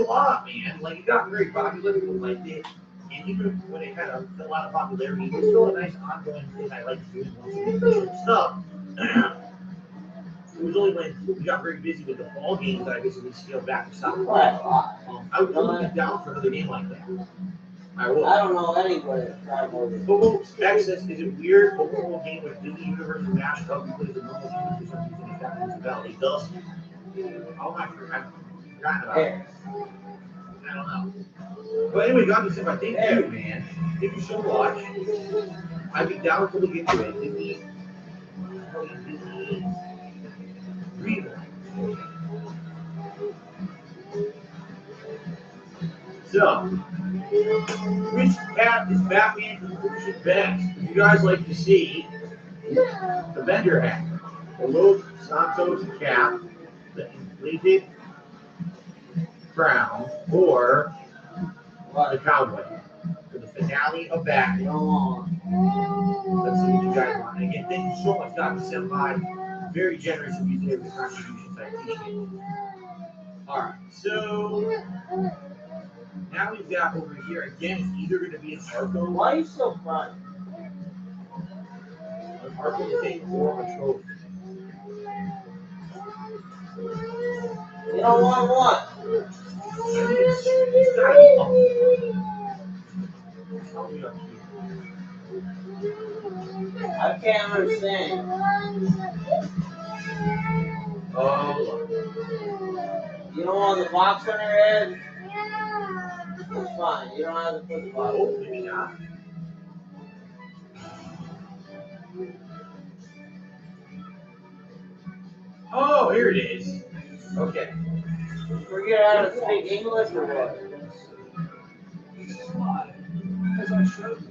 lot, man. Like, it got very popular. People liked it. And even when it had a lot of popularity, it was still a nice ongoing thing I like doing once in stuff. It was only when we got very busy with the fall games that I basically scaled back and stopped playing. I would only be down for another game like that. I would. I don't know anybody that tried more than Access, is it weird? Open world game with Disney Universe and mashed up, you play the normal game for some reason, it's got Music Valley. It does. Oh my God, I've forgotten about it. I don't know. But anyway, God, thank you, man. Thank you so much. I'd be down to look into it. Disney. So, which cat is Batman conclusion best? You guys like to see the vendor hat, the Los Santos cap, the inflated crown, or the cowboy for the finale of Batman? Let's see what you guys want. And again, thank you so much, Dr. Senpai. Very generous of you to the contributions. I appreciate it. All right, so now we've got over here again. It's either going to be an Arkham. Why are you so crying? An Arkham thing or a trophy. You don't want what? I can't understand. Oh. You don't want the box on your head? That's fine. You don't have to put the box. Oh, maybe not. Oh, here it is. Okay. Forget how to speak English or what? As I showed you.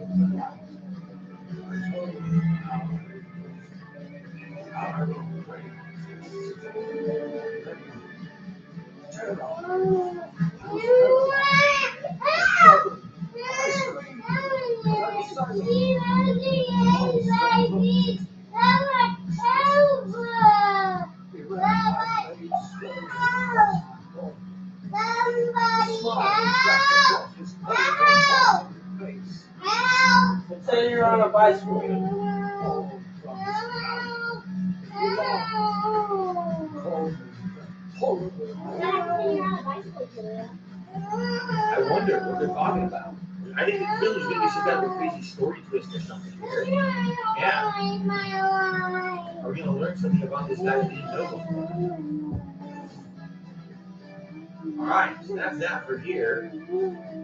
Pretend you're on a bicycle. I wonder what they're talking about. I think the film is going to be some kind of crazy story twist or something. Yeah. Are we going to learn something about this guy we didn't know before? Alright, so that's that for here.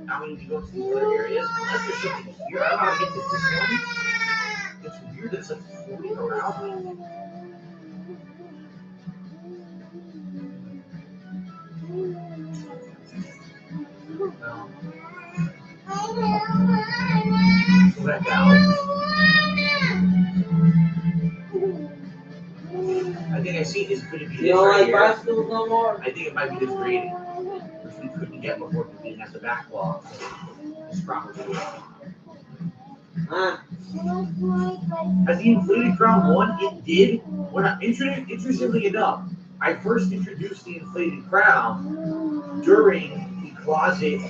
Now we need to go to these other areas. Unless there's something here. I don't know how to get to this one. It's weird that it's like floating around me. Pull that down. I think I see this could be this You don't right like here. bicycles no more? I think it might be this grading, which we couldn't get before because we didn't have the back wall. It's probably it. Huh? Has the inflated crown won? It did. When interestingly enough, I first introduced the inflated crown during the closet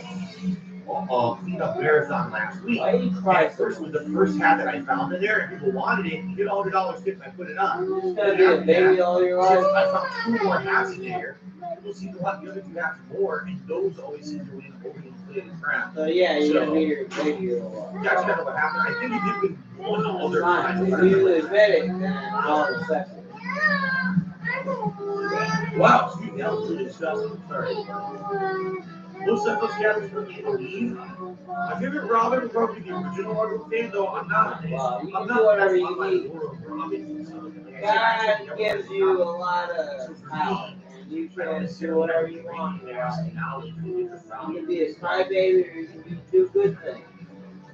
cleanup marathon last week. Why you And cry at first, it was the first hat that I found in there, and people wanted it. You get $100 tip, and I put it on. You're just gonna be a baby all your life. I found 2 more hats in there. People seem to like the other 2 hats more, and those always seem to win over the inflated crown. So yeah, you're gonna be your baby all life. That's kind of what happened. I think he did with one other Fine. time. It's usually Vedic and all the sex. Wow, excuse me, that was really disgusting. Sorry. Looks like those cats from the Eve. My favorite Robin would probably be the original Robin thing, though I'm not. Well, you I'm can not do whatever you like need. God gives you a lot of power, and you can do whatever you want. You can be a crybaby, or you can do good things.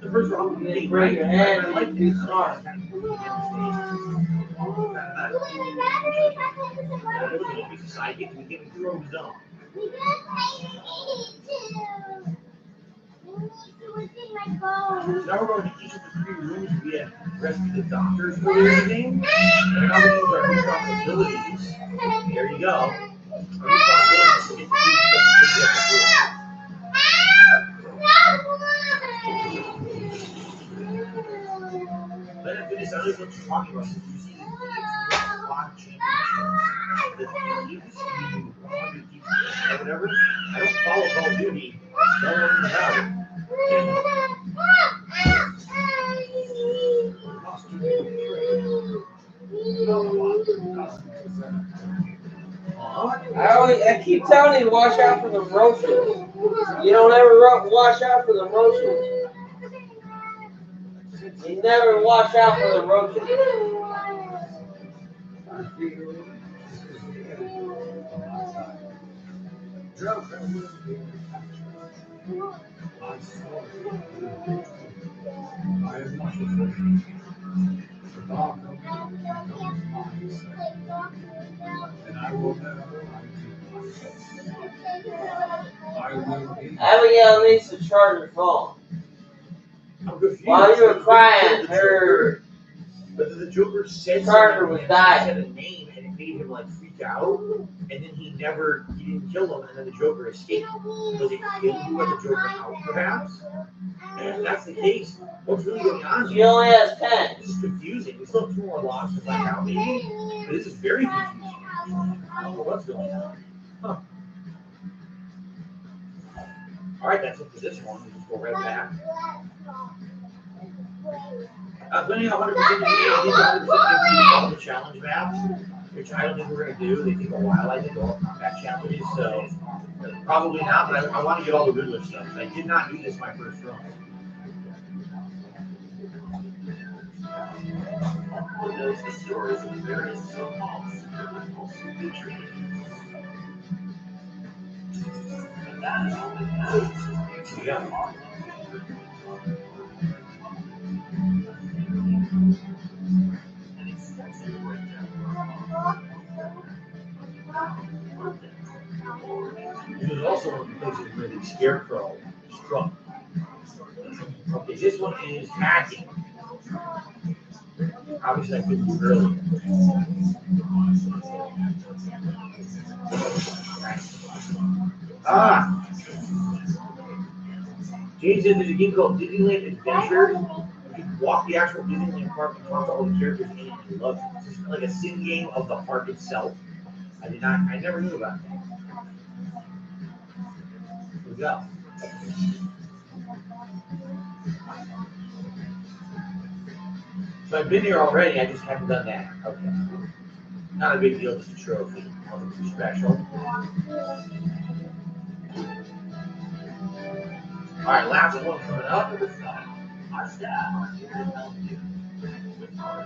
The first Robin You can break your head, and you can be smart. Sidekick, we give him 2 of his own. Now we're going to each of the 3 rooms we had rescued the doctors for the evening. And now we use our responsibilities. There you go. Our responsibilities to get the 3 stuff to pick up the Then after this, I don't know what you're talking about. You see, it's a lot of championships. The teams, or whatever. I don't follow Call of Duty. No one about it. I keep telling you to watch out for the roaches. You don't ever watch out for the roaches. You never watch out for the roaches. I have not the dog and I will never lie to you. I will be. Abigail needs to charge her phone. While you were crying, her But the Joker said charger was dying. He said a name and it made him like freak out. And then he didn't kill him, and then the Joker escaped. Was it him who let the Joker out, perhaps? And if that's the case, what's really going on? She only has 10. This is confusing. We still have 2 more lots to find out, maybe. But this is very confusing. I don't know what's going on. Huh. All right, that's it for this one. We'll just go right back. Winning 100% of the challenge maps, which I don't think we're going to do. They take a while, I think, all combat challenges, so probably not, but I want to get all the Riddler stuff. I did not do this my first run. Who knows the stories of various so-called supernatural creatures? But that is only half. Yeah. An extensive breakdown. This is also one of the places where the Scarecrow struck. Okay, this one is hacking. Obviously, I couldn't do earlier. Ah! James said there's a game called Disneyland Adventure. You can walk the actual Disneyland park and talk to all the characters in it and you love it. It's just like a sim game of the park itself. I never knew about that. Here we go. So I've been here already, I just haven't done that. Okay. Not a big deal, just a trophy. Nothing too special. Alright, last one coming up. Our staff are here to help you with our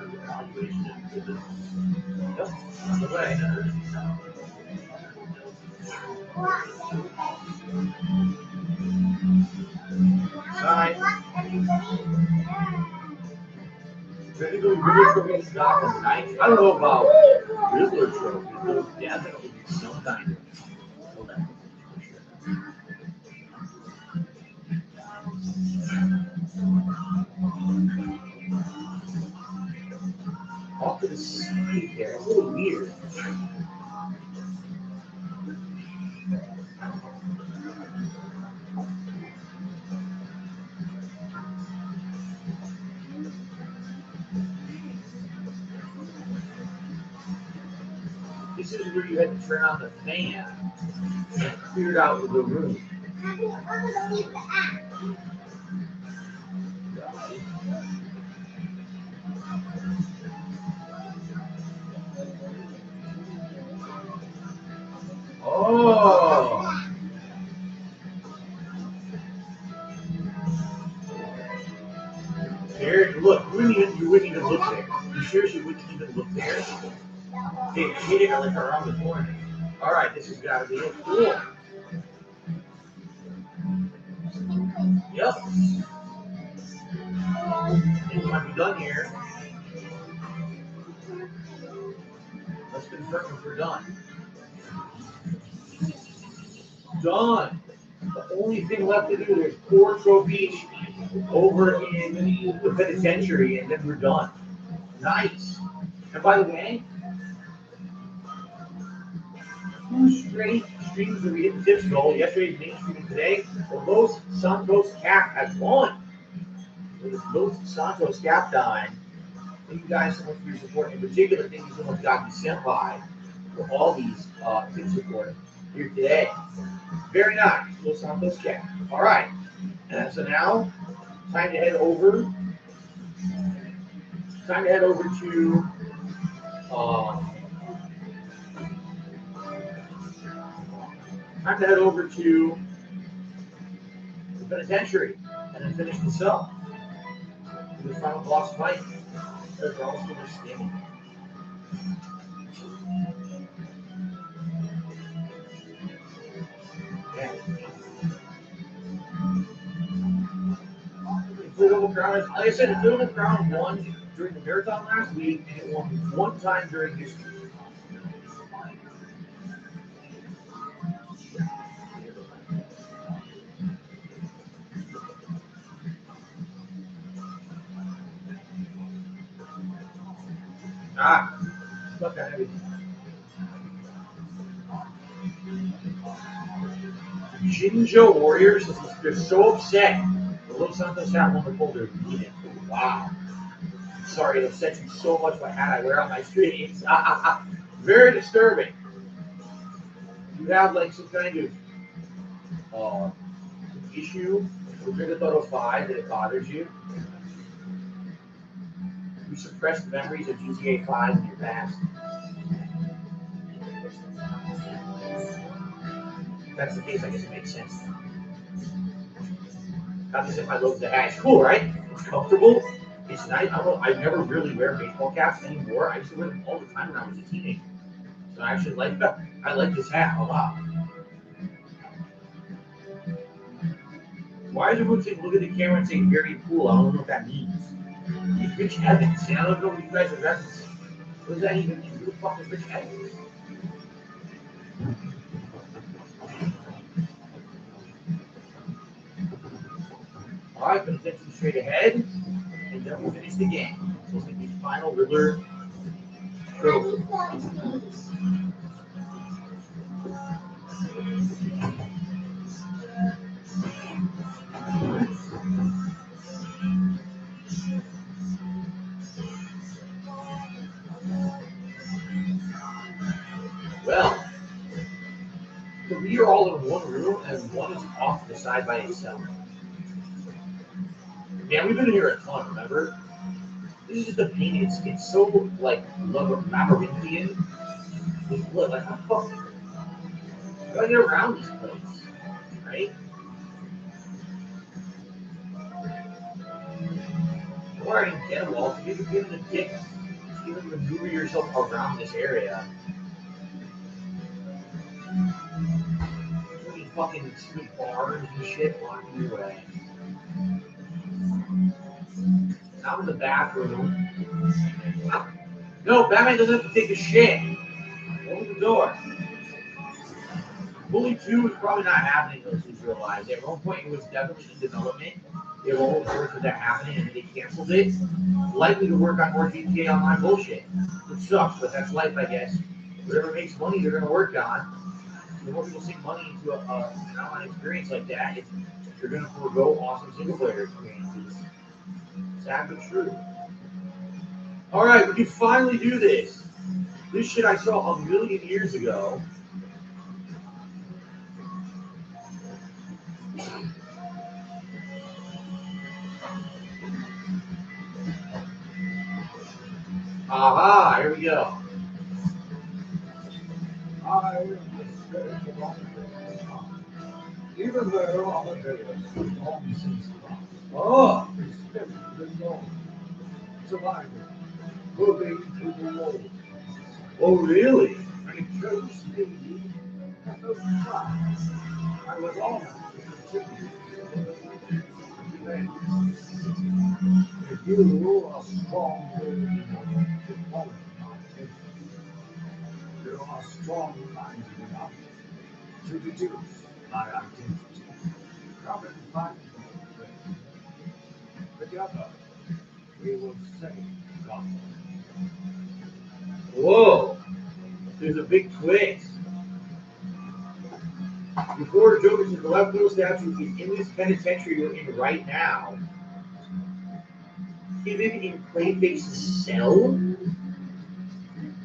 evaluation of the Yep, on the way. Alright. Technically, Riddler trophy is not from night. I don't know about Riddler trophy, but definitely some kind of. Hold on. Off to the side there. It's a little weird. This is where you had to turn on the fan and cleared out the room. I'm gonna leave the app. Oh. Here, look, you wouldn't even look there. You seriously wouldn't even look there. They hit it like around the corner. All right, this has got to be it. Cool. Yep. It might be done here. Let's confirm if we're done. Done. The only thing left to do is pour trophies over in the penitentiary, and then we're done. Nice. And by the way, 2 straight streams that we hit the tips goal. Yesterday's main stream and today. The Los Santos cap has won. With this Los Santos cap time. Thank you guys so much for your support. In particular, thank you so much, Dr. Senpai, for all these tip support here today. Very nice. Los Santos cap. All right. So now, time to head over. Time to head over to the penitentiary and then finish this up. Do the final boss fight. They're all super skinny. Yeah. Inflatable Crown, like I said, Inflatable Crown won during the marathon last week, and it won one time during history. Fuck that everything. Jinjo Warriors, they're so upset. The Los Santos hat won the Boulder beat it. Wow. Sorry, it upsets you so much what hat I wear on my streams. Very disturbing. You have like some kind of issue with Grand Theft Auto 5 that it bothers you. You suppress the memories of GTA 5 in your past. If that's the case, I guess it makes sense. Not as if I love the hat. It's cool, right? It's comfortable. It's nice. I never really wear baseball caps anymore. I used to wear them all the time when I was a teenager. So I actually like this hat a lot. Why is everyone saying look at the camera and saying very cool? I don't know what that means. He's Rich Evans. I don't know what you guys are referencing. What does that even mean? Who the fuck is Rich Evans? All right, but attention straight ahead, and then we'll finish the game. So it's going to be the final Riddler. Well, 3 are all in one room, and 1 is off to the side by itself. Yeah, we've been in here a ton, remember? This is just a pain. It's so, like, labyrinthian. Look, like, how the fuck do I get around this place? Right? Or I can get them all. If you give them the dick, you can maneuver yourself around this area. Too many fucking stupid bars and shit blocking your way. I'm in the bathroom. No, Batman doesn't have to take a shit. Open the door. Bully 2 is probably not happening those who's realized. At one point, it was definitely in development. They were all forward for that happening, and then they canceled it. Likely to work on more GTA Online bullshit. Which sucks, but that's life, I guess. Whatever makes money, they're going to work on. The more people sink money into an online experience like that, you're going to forego awesome single-player experiences. Sad but true. All right, we can finally do this. This shit I saw a million years ago. Aha, here we go. I will discourage the wrong thing. Even though Amadeus only sees the Oh, his spirit is known. Surviving, moving through the walls. oh really? And it chose me at the time. I was honored to continue. Then, if you are strong willed enough to follow my vision, you are strong minded enough to deduce my identity. Come and find me. Together, we will save Gotham. Whoa, there's a big twist. Before the Joker to the left middle statue is in this penitentiary we're in right now. Even in Clayface's cell?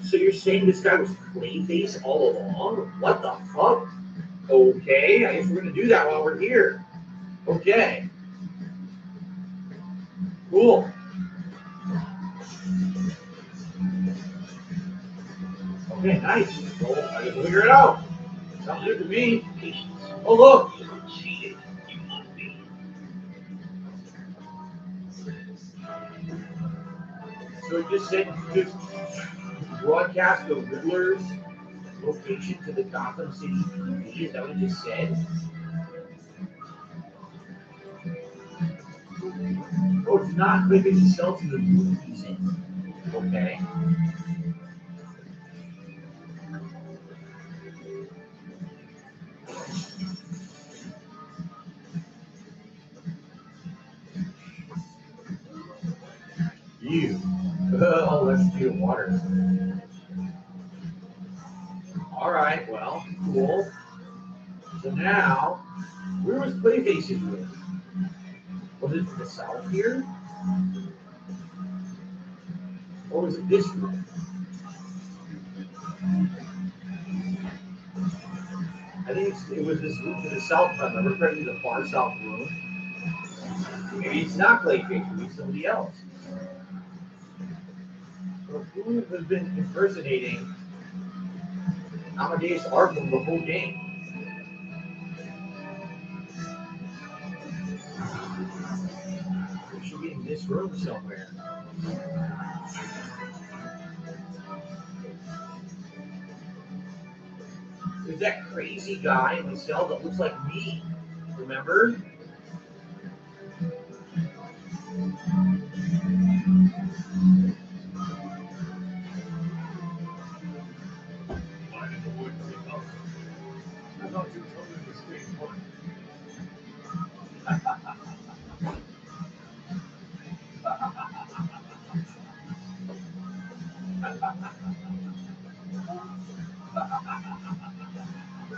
So you're saying this guy was Clayface all along? What the fuck? Okay, I guess we're gonna do that while we're here. Okay. Cool. Okay, nice. Well, I can figure it out. Sounds good to me. Oh, look. So it just said, just broadcast the Riddler's location to the Gotham City PD. Is that what it just said? Oh, it's not Clayface's cell to the room he's in. Okay. You. Oh, let's do water. All right, well, cool. So now, where was Clayface's room? Was it to the south here? Or was it this room? I think it was this room to the south. If I remember correctly, the far south room. Maybe it's not Clayface, maybe it's somebody else. So who has been impersonating Amadeus Arkham the whole game? It should be in this room somewhere. There's that crazy guy in the cell that looks like me. Remember? Why did the woods pick up? I thought you told me to stay put.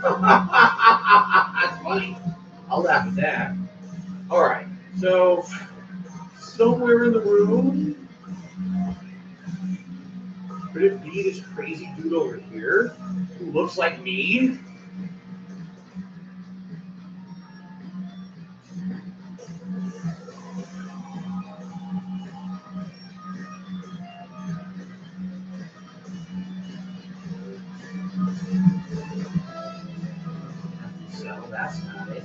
That's funny. I'll laugh at that. All right. So somewhere in the room, could it be this crazy dude over here who looks like me? So that's not it.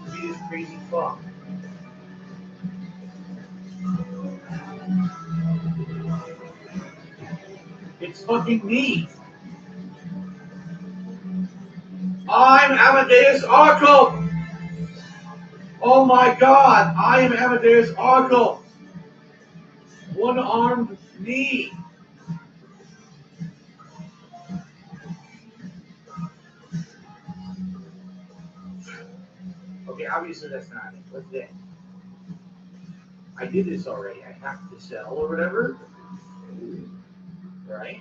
Could be this crazy fuck. It's fucking me. I'm Amadeus Arkham. Oh my god, I am Amadeus Arkham. One-armed me. Okay, obviously that's not it. What's that? I did this already. I hacked the cell or whatever. Right?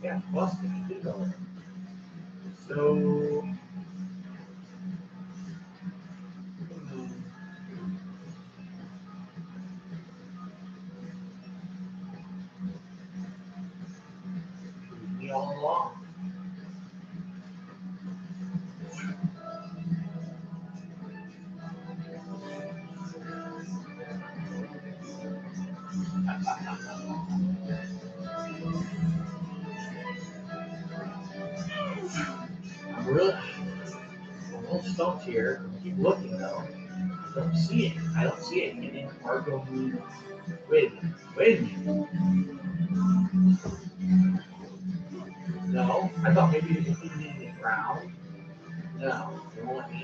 Yeah, busted. So. Me all along. I'm really a little stumped here. Keep looking though. I don't see it. I don't see it. And then Argo moved. Wait a minute. Wait a minute. No, I thought maybe it was in the ground. No, it won't be.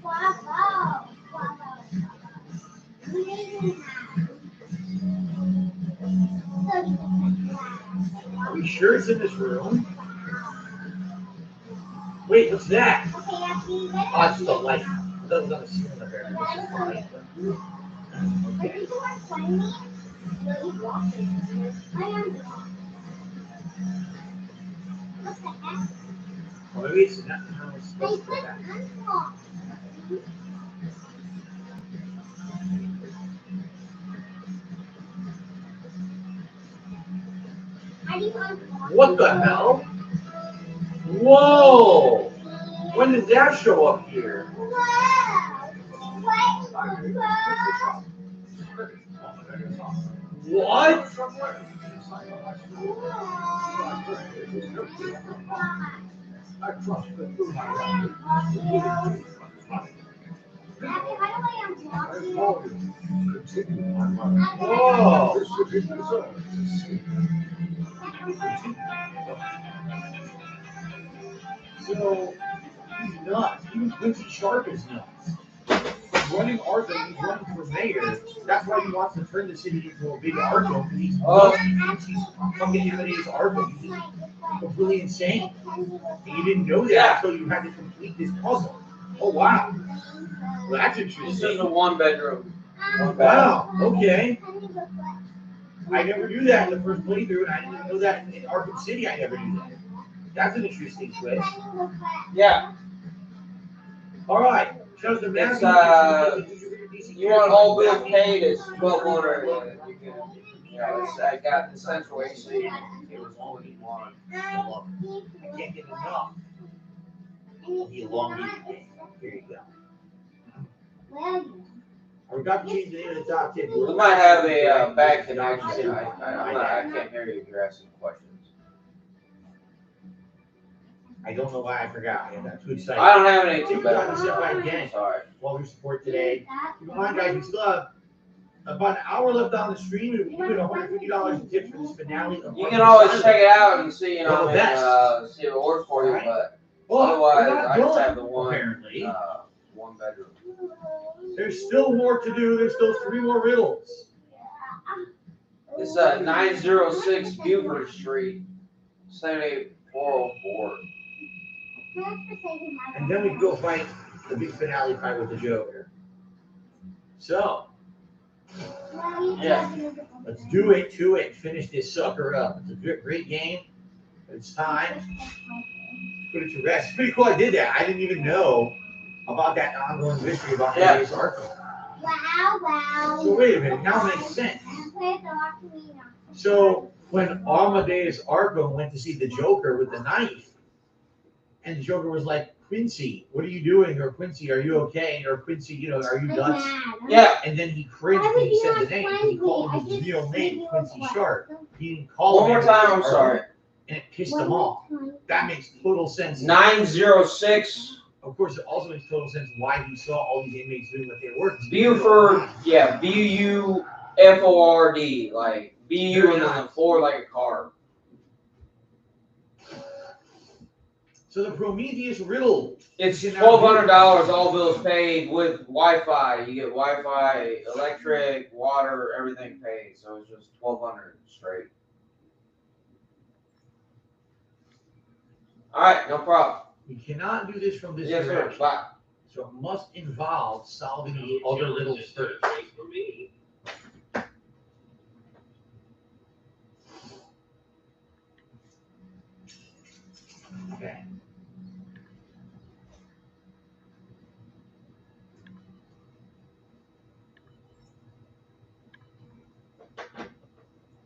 Wow. Are we sure it's in this room? Wait, what's that? Oh, it's the light. That was on the ceiling up there. This is the light. Okay. Well, maybe it's not how it's supposed to go back. What the hell? Whoa! When did that show up here? What? Whoa! So, he's nuts. Even Quincy Sharp is nuts. He's running Argo, he's running for mayor. That's why he wants to turn the city into a big Argo, because he's nuts. He's fucking eliminates Argo. He's completely insane. And you didn't know that until you had to complete this puzzle. Oh, wow. Well, that's interesting. This is a one-bedroom. Wow, okay. I never knew that in the first playthrough, and I didn't even know that in Arkham City. I never knew that. That's an interesting twist. Yeah. All right. Shows the It's, you want all bills paid, it's 1,200. You can, I got the central AC. It was only one. I can't get enough. The elongated game. Here you go. I forgot to change the name of the top 10. We might have a bad connection. I can't hear you if you're asking questions. I don't know why I forgot. I got too excited. I don't have any too bad. Again. Sorry. While we support today. Keep in mind, guys, we still have about an hour left on the stream, and we give it $150 in tips for this finale. You can always check it out and see, see if it works for you, but otherwise, I just have the one, one bedroom. There's still more to do. There's still 3 more riddles. It's 906 Buford Street, 78404. And then we go fight the big finale fight with the Joker. So, yeah, let's do it to it. Finish this sucker up. It's a great game. It's time. Put it to rest. It's pretty cool I did that. I didn't even know about that ongoing mystery about Harry's Arkham. Wow. So wait a minute. Now it makes sense. So when Amadeus Arkham went to see the Joker with the knife, and the Joker was like, Quincy, what are you doing? Or Quincy, are you okay? Or Quincy, are you nuts? Yeah. And then he cringed when he said the name. He called him his real name, Quincy Sharp. He didn't call him. One more time, I'm sorry. And it pissed him off. That makes total sense. 906. Of course, it also makes total sense why he saw all these inmates doing what they were. Buford, yeah, Buford, like BU and on the floor like a car. So the Prometheus riddle. It's $1,200, all bills paid with Wi-Fi. You get Wi-Fi, electric, water, everything paid. So it's just $1,200 straight. All right, no problem. We cannot do this from this Yes, direction. sir. Bye. So it must involve solving the other riddles first. Okay.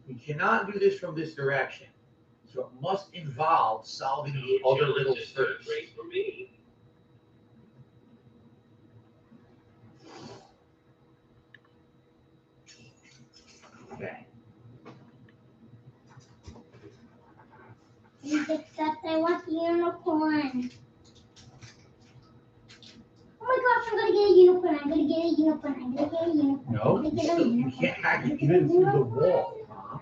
We cannot do this from this direction. So it must involve solving the other riddles first. Okay. Except I want the unicorn. Oh my gosh, I'm gonna get a unicorn. I'm gonna get a unicorn. I'm gonna get a unicorn. No, you can't hack it even through the wall. Huh?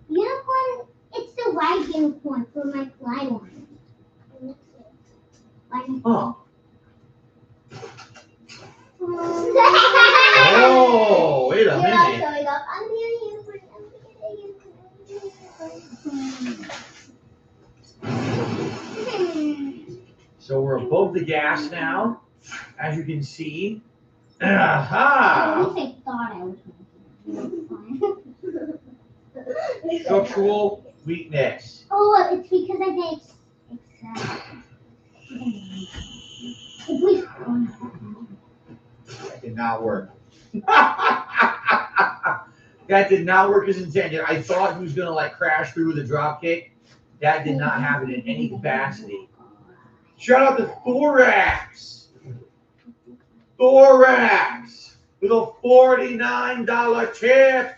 Unicorn, it's the white unicorn for my fly one. Huh. Oh, wait a minute. I'm the unicorn. I'm the unicorn. So we're above the gas now, as you can see. At Aha! least I thought I was going to. Structural weakness. Oh, it's because I think That did not work. That did not work as intended. I thought he was gonna like crash through with a drop kick. That did not happen in any capacity. Shout out to Thorax. Thorax with a $49 tip.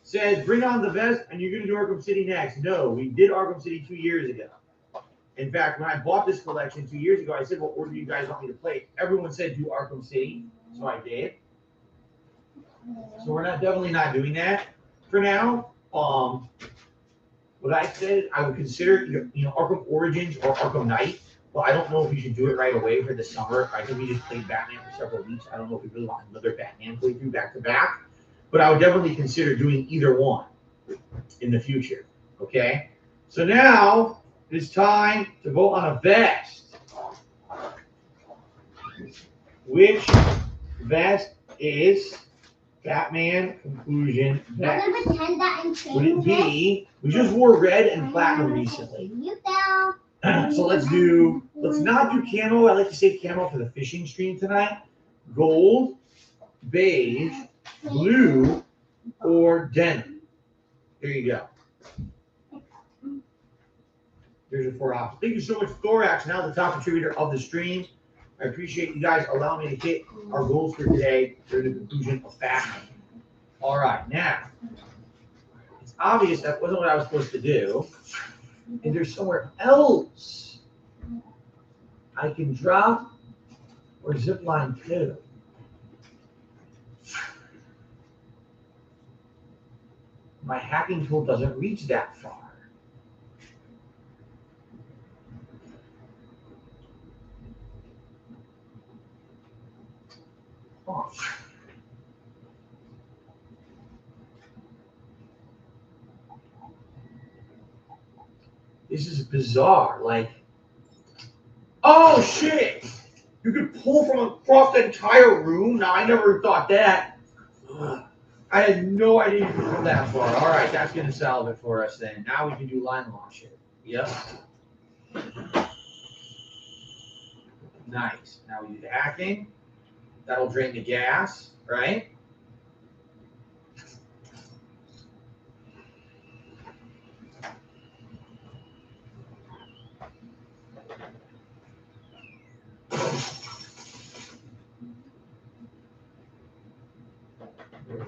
Says, bring on the best, and you're gonna do Arkham City next. No, we did Arkham City 2 years ago. In fact, when I bought this collection 2 years ago, I said, what order do you guys want me to play? Everyone said do Arkham City, so I did. So we're definitely not doing that for now. What I said, I would consider Arkham Origins or Arkham Knight. Well, I don't know if we should do it right away for the summer. I think we just played Batman for several weeks. I don't know if we really want another Batman playthrough back to back. But I would definitely consider doing either one in the future. Okay? So now it's time to vote on a vest. Which vest is Batman Conclusion vest? Would it be, we just wore red and platinum recently. So let's not do camo. I like to save camo for the fishing stream tonight. Gold, beige, blue, or denim. There you go. There's your 4 options. Thank you so much, Thorax, now the top contributor of the stream. I appreciate you guys allowing me to hit our goals for today during the conclusion of Batman. All right, now, it's obvious that wasn't what I was supposed to do. And there's somewhere else I can drop or zip line to. My hacking tool doesn't reach that far. Oh. This is bizarre. Like, oh shit! You could pull from across the entire room? Now, I never thought that. I had no idea you could go that far. All right, that's going to solve it for us then. Now we can do line launcher. Yep. Nice. Now we do the hacking. That'll drain the gas, right?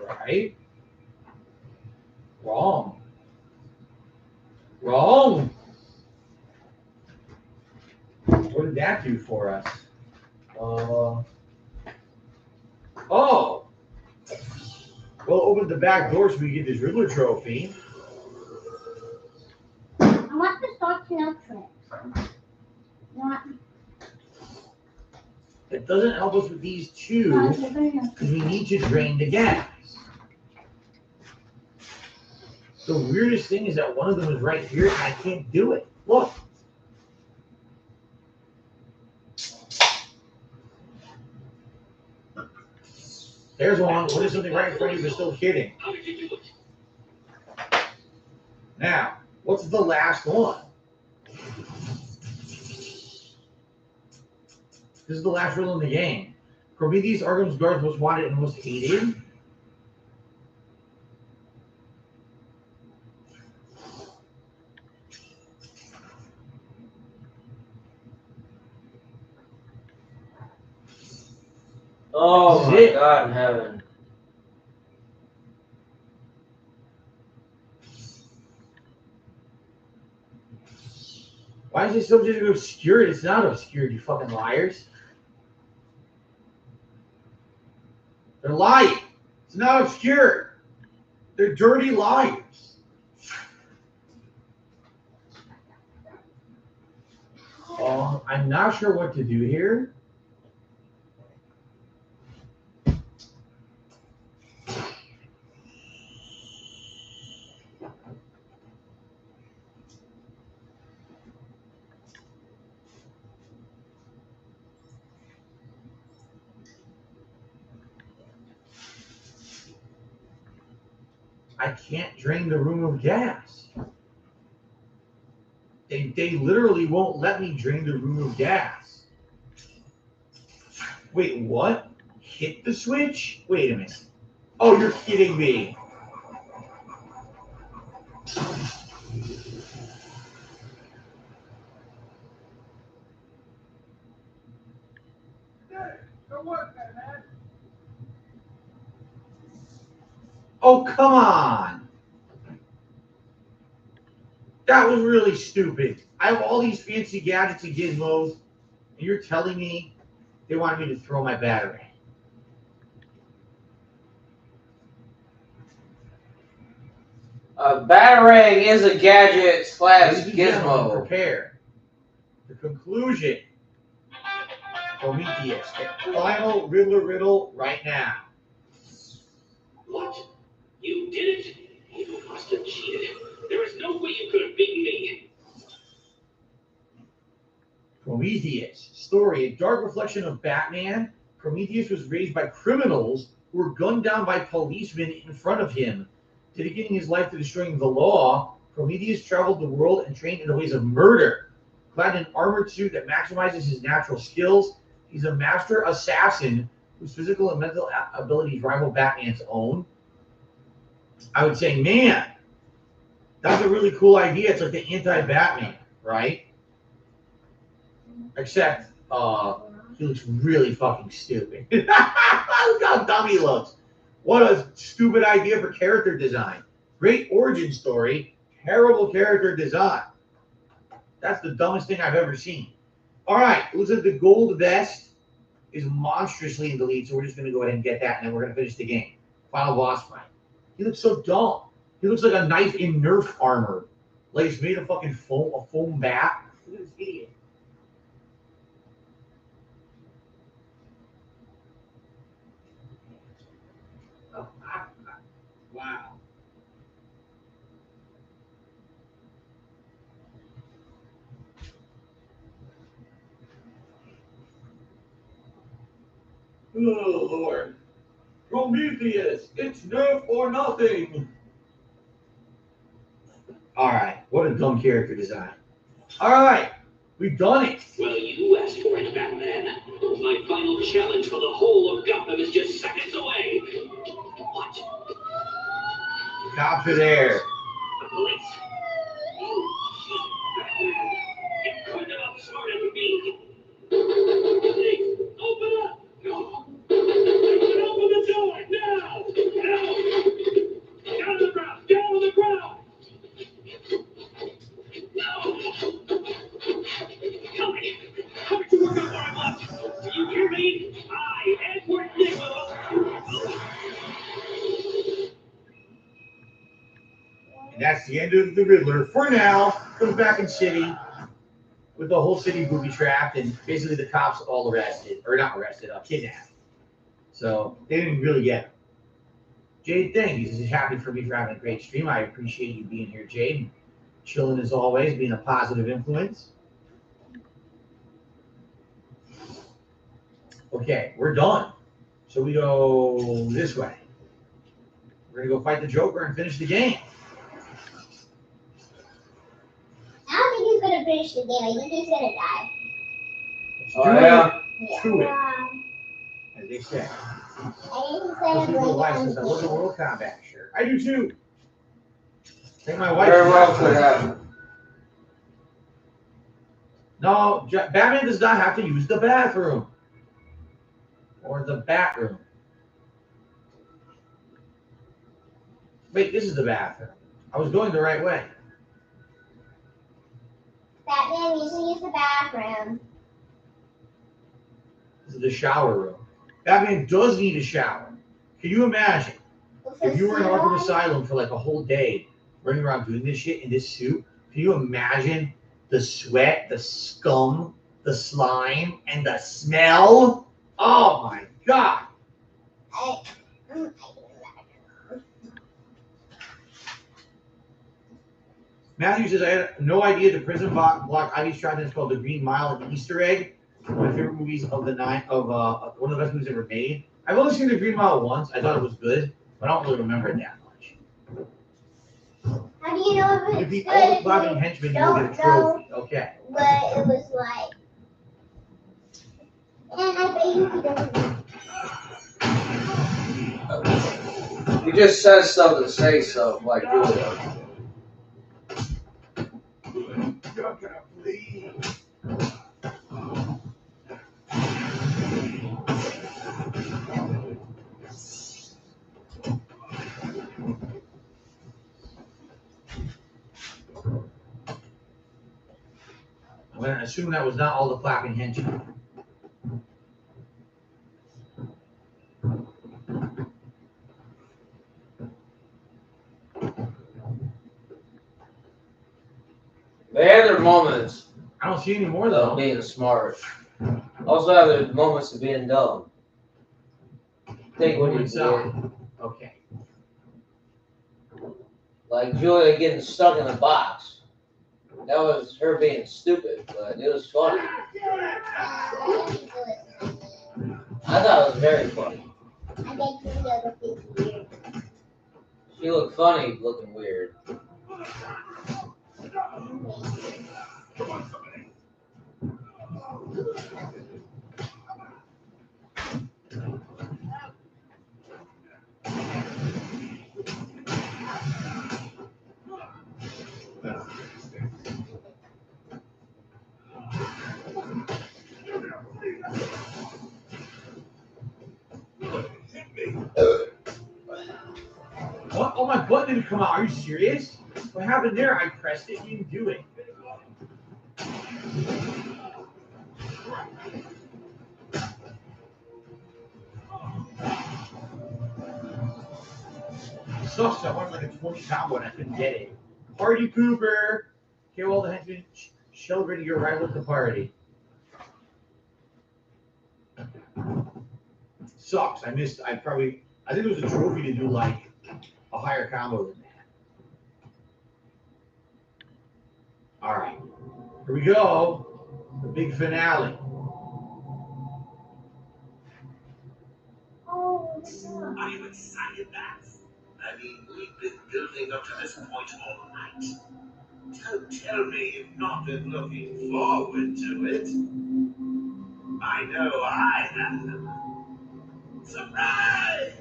Right. Wrong. Wrong. What did that do for us? Oh. Well, open the back door so we get this Riddler trophy. I want the start to no tricks. It doesn't help us with these two because we need to drain the gas. The weirdest thing is that one of them is right here and I can't do it. Look. There's one. What is something right in front of you but still hitting? Now, what's the last one? This is the last riddle in the game. Prometheus, Argham's guards, most wanted and most hated. Oh This is my it. God in heaven. Why is this subject obscured? It's not obscured, you fucking liars. They're lying. It's not obscured. They're dirty liars. I'm not sure what to do here. I can't drain the room of gas. They literally won't let me drain the room of gas. Wait, what? Hit the switch? Wait a minute. Oh, you're kidding me. Oh, come on. That was really stupid. I have all these fancy gadgets and gizmos, and you're telling me they wanted me to throw my battery. A batarang is a gadget slash Ladies and gentlemen, gizmo. prepare. The conclusion. Prometheus. The final riddle right now. What? You did it? You must have cheated. There is no way you could have beaten me. Prometheus. Story. A dark reflection of Batman. Prometheus was raised by criminals who were gunned down by policemen in front of him. Dedicating his life to destroying the law, Prometheus traveled the world and trained in the ways of murder. Clad in an armored suit that maximizes his natural skills, he's a master assassin whose physical and mental abilities rival Batman's own. I would say, man, that's a really cool idea. It's like the anti-Batman, right? Except he looks really fucking stupid. Look how dumb he looks. What a stupid idea for character design. Great origin story, terrible character design. That's the dumbest thing I've ever seen. All right, it looks like the gold vest is monstrously in the lead, so we're just going to go ahead and get that, and then we're going to finish the game. Final boss fight. He looks so dumb. He looks like a knife in Nerf armor. Like it's made of fucking foam, a foam bat. Look at this idiot. Wow. Oh, Lord. Prometheus, it's Nerf or nothing. All right, what a dumb character design. All right, we've done it. Well, you asked for it, Batman. My final challenge for the whole of Gotham is just seconds away. What? The cops are there. The police? You Batman. You couldn't have outsmarted me. Hey, open up! No. Open the door, now! Now! Down on the ground! Down on the ground! No! Tell me, how did you work out where I'm left? Do you hear me? I, Edward Nigma. And that's the end of the Riddler. For now, comes back in city with the whole city booby trapped, and basically the cops all arrested, or not arrested, kidnapped. So they didn't really get him. Jade, thank you. This is happy for me for having a great stream. I appreciate you being here, Jade. Chilling as always, being a positive influence. Okay, we're done. So we go this way. We're gonna go fight the Joker and finish the game. I don't think he's gonna finish the game. I think he's gonna die. Oh, yeah? To it, as they say. I think he's Those gonna people blame wife it says, I on love the me. World Combat shirt. I do too. I think my wife. Very well could happen. No, Batman does not have to use the bathroom. Or the bathroom. Wait, this is the bathroom. I was going the right way. Batman usually uses the bathroom. This is the shower room. Batman does need a shower. Can you imagine if you were in Arkham Asylum for like a whole day, running around doing this shit in this suit? Can you imagine the sweat, the scum, the slime, and the smell? Oh my god! Matthew says, I had no idea the prison block Ivy's tried is called the Green Mile and Easter Egg. One of my favorite movies of the night one of the best movies ever made. I've only seen the Green Mile once. I thought it was good, but I don't really remember it that much. How do you know if If it's you all the good? clapping henchmen, you'll get a trophy. Okay. But it was like, and I bet you he doesn't. He just says stuff to say stuff, like Julia. You're gonna bleed. I'm gonna assume that was not all the clapping henchmen. They have their moments. I don't see any more though. Of being smart. Also have their moments of being dumb. Take what you can. Okay. Like Julia getting stuck in a box. That was her being stupid, but it was funny. I thought it was very funny. I bet Julia looked weird. She looked funny looking weird. What? Oh, my button didn't come out. Are you serious? What happened there? I pressed it. You didn't do it. Sucks. I wanted like a 20 combo and I couldn't get it. Party pooper. Kill all the henchmen. Shell ready your arrival at the party. Sucks. I missed. I think it was a trophy to do like a higher combo than that. All right. Here we go. The big finale. Are you excited, Max? I mean, we've been building up to this point all night. Don't tell me you've not been looking forward to it. I know I have. Surprise!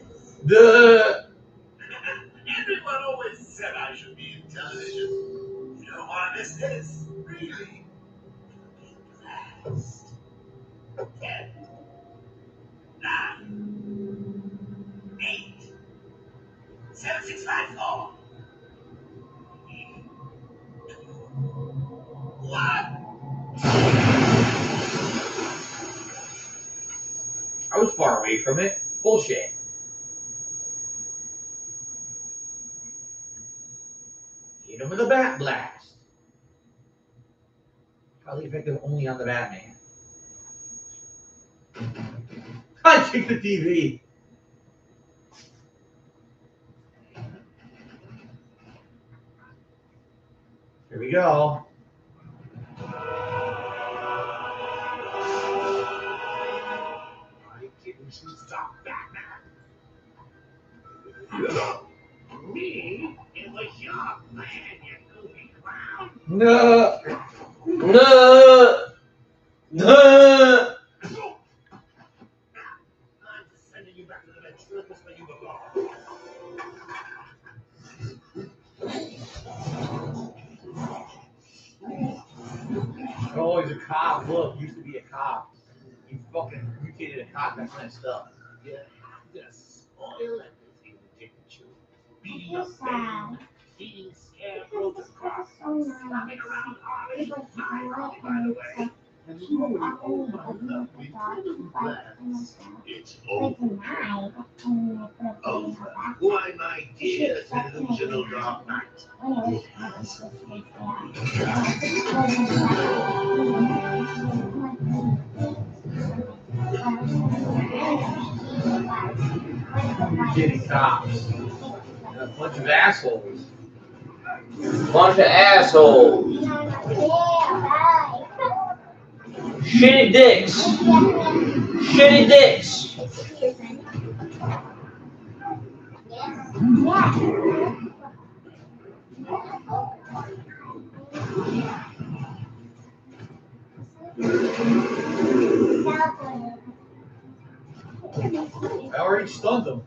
Everyone always said I should be in television. You don't want to miss this, really. Be blessed. 10, 9, 8, 7, 6, 5, 4, 3, 2, 1. I was far away from it. Bullshit. Hit him with a bat blast. Probably effective only on the Batman. I kicked the TV. Here we go. Why didn't you stop Batman? Me? It was your plan, you goofy clown. No. Sending you back to the ventriloquist where you belong. Oh, he's a cop. Look, used to be a cop. You fucking mutated a cop. That's messed up. Yeah, just spoil everything to get the truth. Beating up bang, eating scarecrows across, slapping around Harley. Hi, Harley, by the way. Hello, oh my lovely plants. It's over. Over. Why, my dear, delusional dark knight. Getting cops. A bunch of assholes. Bunch of assholes. Shitty dicks. Shitty dicks. I already stunned them.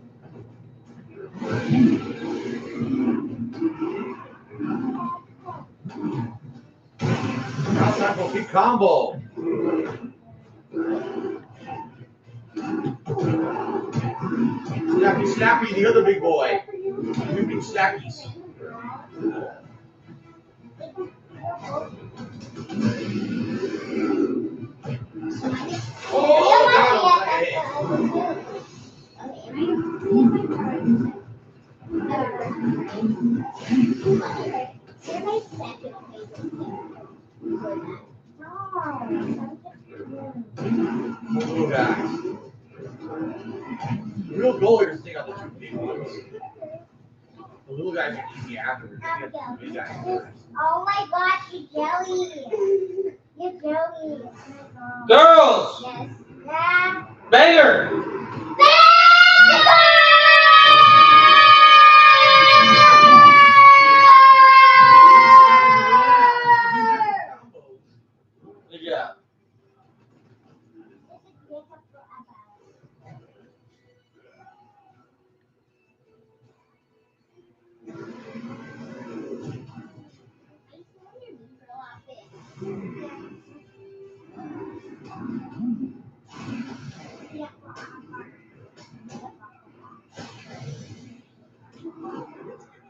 Now time for a big combo. Snappy, Snappy, the other big boy. Two big snappies. Oh, little guys. The real goal here is to take out the two big ones. The little guys are easy afterwards. You get the big guys first. Oh my gosh, you jelly. You jelly. Girls! Yes. Yeah. Banger! Good job.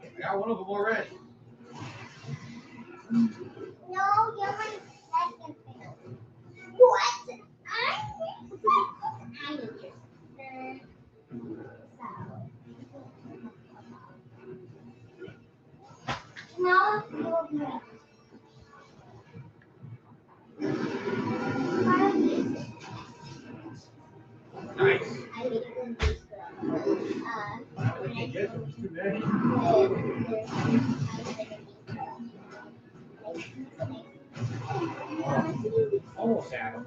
I got one of them already. No, you're my second favorite. What? I'm your third. No, you'll be my Nice. I make them this girl. I can't get them. It's too many. Almost had them.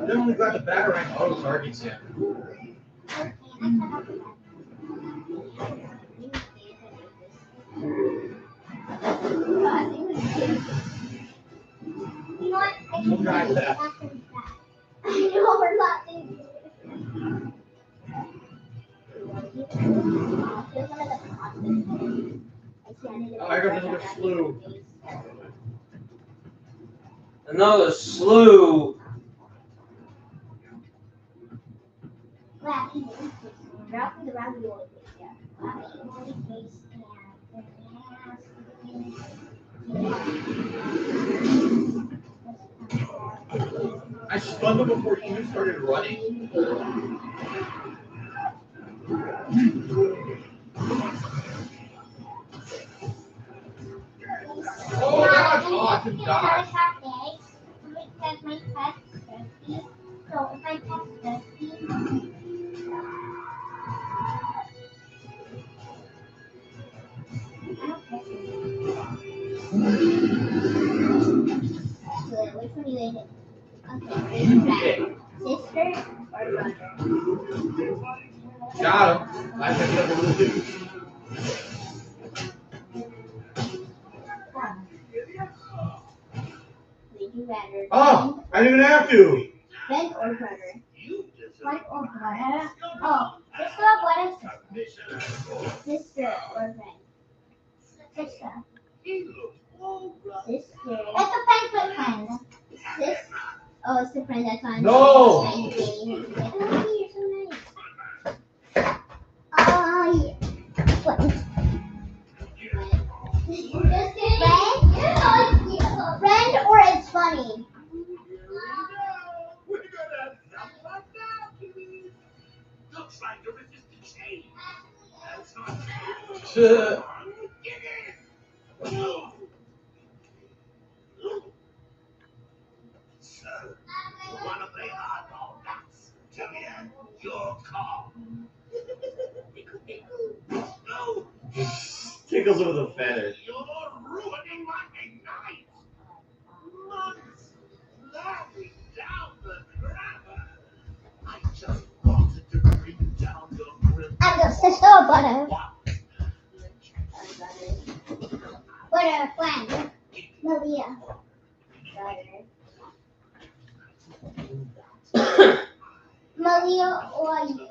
Then when we got the Batarang auto targets in. You know what? I One guy left. I know we're not doing it. Oh, I got another slew. Another slew. I stunned him before he even started running. Oh, God. Oh, I couldn't dodge. Because my pet's thirsty. So if my pet's thirsty, Sister or brother? Got him. I picked it up a little too. Would you rather? Oh, I didn't even have to. Friend or brother? Friend or brother? Oh, sister or brother? Sister or friend? Sister. Sister. That's a friend with friend. Sis. Oh, it's the friend that's on. No. Oh, yeah. What? Friend or it's funny? Looks like the resistance change. That's not So, wanna play hardball? Tell me that. Your call. No, Tickles with a feather. you're ruining my night. Months laughing down the crapper. I just wanted to bring down your grill. I'm the sister or brother? Brother, friend. Malia. Malia or you?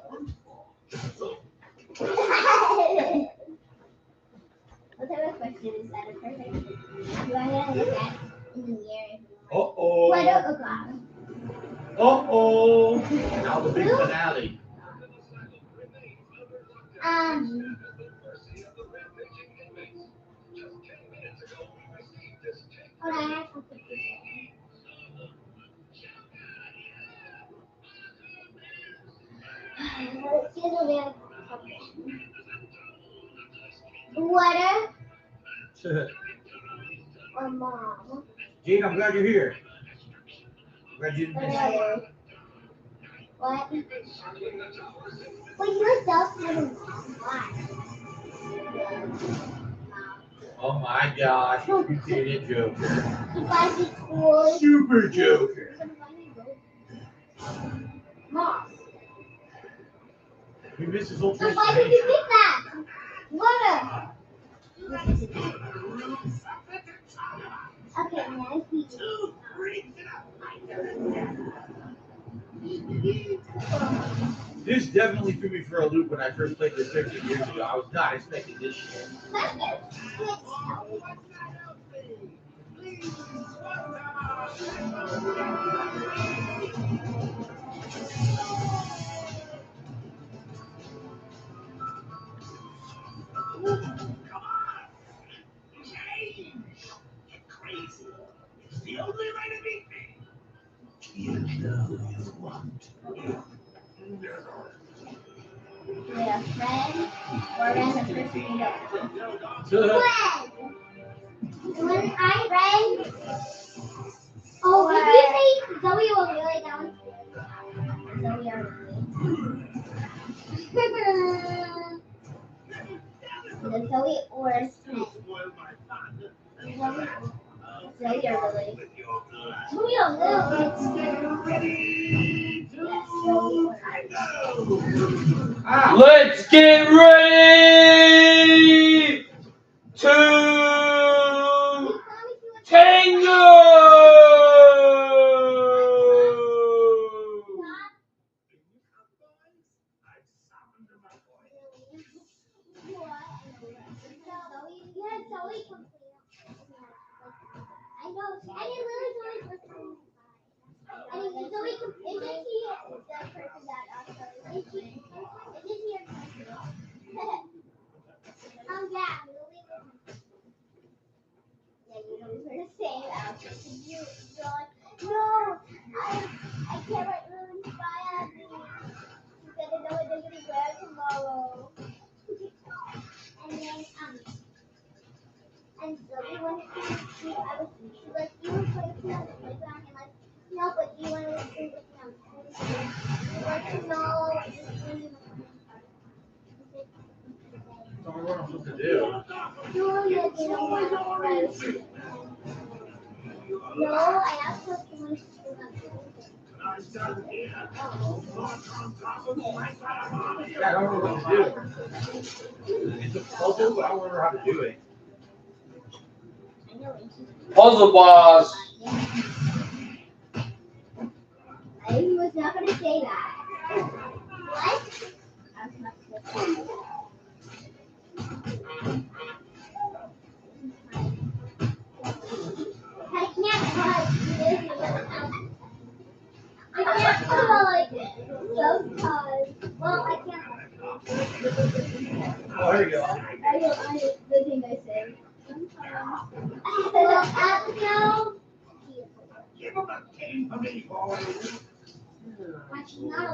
What type of question is that? A perfect? Do I gotta look at in the mirror? Uh-oh. Brother or God? Uh-oh. Now the big finale. Hold on, I have something to say. Let's get a little water or mom? Gene, I'm glad you're here. I'm glad you didn't miss it. What? Well, yourself having why? Oh my gosh, you did it, Joker. If I be cool. Super Joker. Mom. You missed his whole So why did you transformation. pick that? Water. Okay, now he. This definitely threw me for a loop when I first played this 13 years ago. I was not expecting this shit. The only way to beat me. You know you want. Yeah, friend or as a person you don't know. When I friend. Oh, did you say Zoe or Lily down? Zoe or Lily? Zoe or friend? Zoe or Lily? Zoe or Lily? Yes, Zoe or Let's get ready to tango! I know. I didn't realize Zoe was. I mean, Zoe. Isn't he the person that also? Is he? Isn't he your cousin? Yeah. Yeah, you know we're the same outfit. You're like, no, I can't let Lily spy on me. She's gonna know what they're gonna wear tomorrow. And then and so we wanted to see. I was like, you were playing on the playground, and like, no, but you want to stay with me on school. Like, no. Tell me what I'm supposed to do. Julia didn't want to play. No, I asked her if she wanted to stay on school. I don't know what to do. It's a puzzle, but I don't remember how to do it. Puzzle boss. I was not going to say that. What? I was not supposed to. I can't touch this. I can't touch those toes. Well, I can't. Oh, there you go. I the thing I say. Well, Abigail. Give him a cane for me, boys.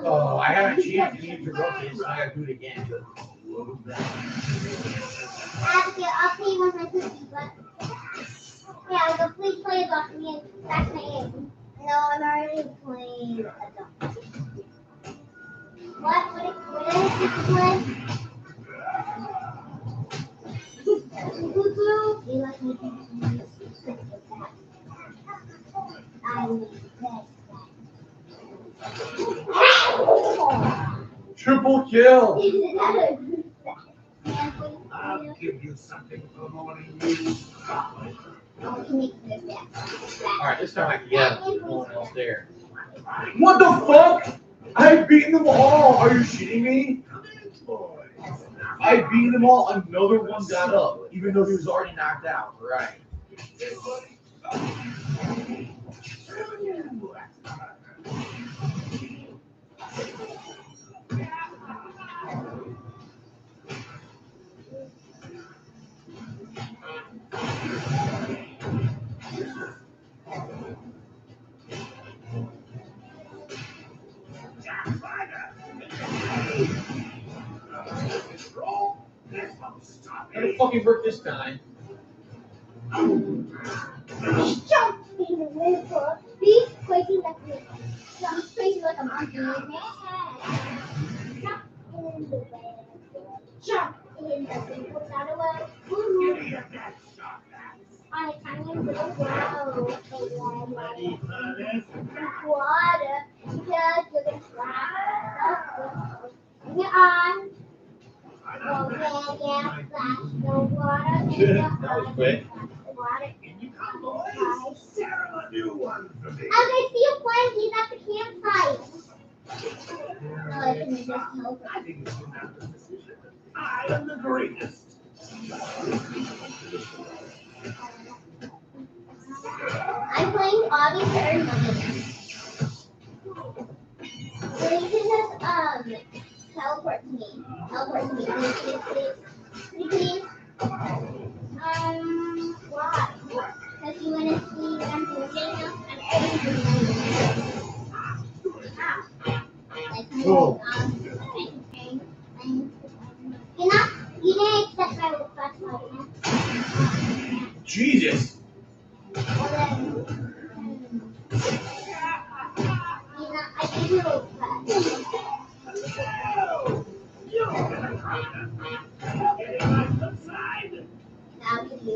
Oh, I haven't changed the name to Ruckus, so I gotta do it again. Abigail, I'll pay you once I put you, but. Yeah, I'll go please play a dog for me and that's my aim. No, I'm already playing a dog. What did you play? Cuckoo? You like me to Triple kill! I'll give you something for morning news. Alright, this time I can get him. There's no one else there. What the fuck? I've beaten them all! Are you shitting me? I beat them all. Another one got up, even though he was already knocked out. Right. How to fucking work this time? Jump in the river. Be crazy like me. Jump crazy like a monkey. Jump in the river. Jump in the river. Without a word. On a tiny little wow. Water. Because you're going to fly. In your eyes. Oh, yeah, splash the water in your That was quick. water. In you come, boys. Sarah, a new one for me. Okay, see you playing. He's at the campsite. No, I can just help. I think it's an unanimous decision. I am the greatest. I'm playing Obby Third Money. Well, you can just teleport to me. Teleport to me. Please. Why? Because you want to see what I'm doing now? I'm editing. You didn't accept my request, Martina. Jesus! Well then, I gave you a request. Now you do.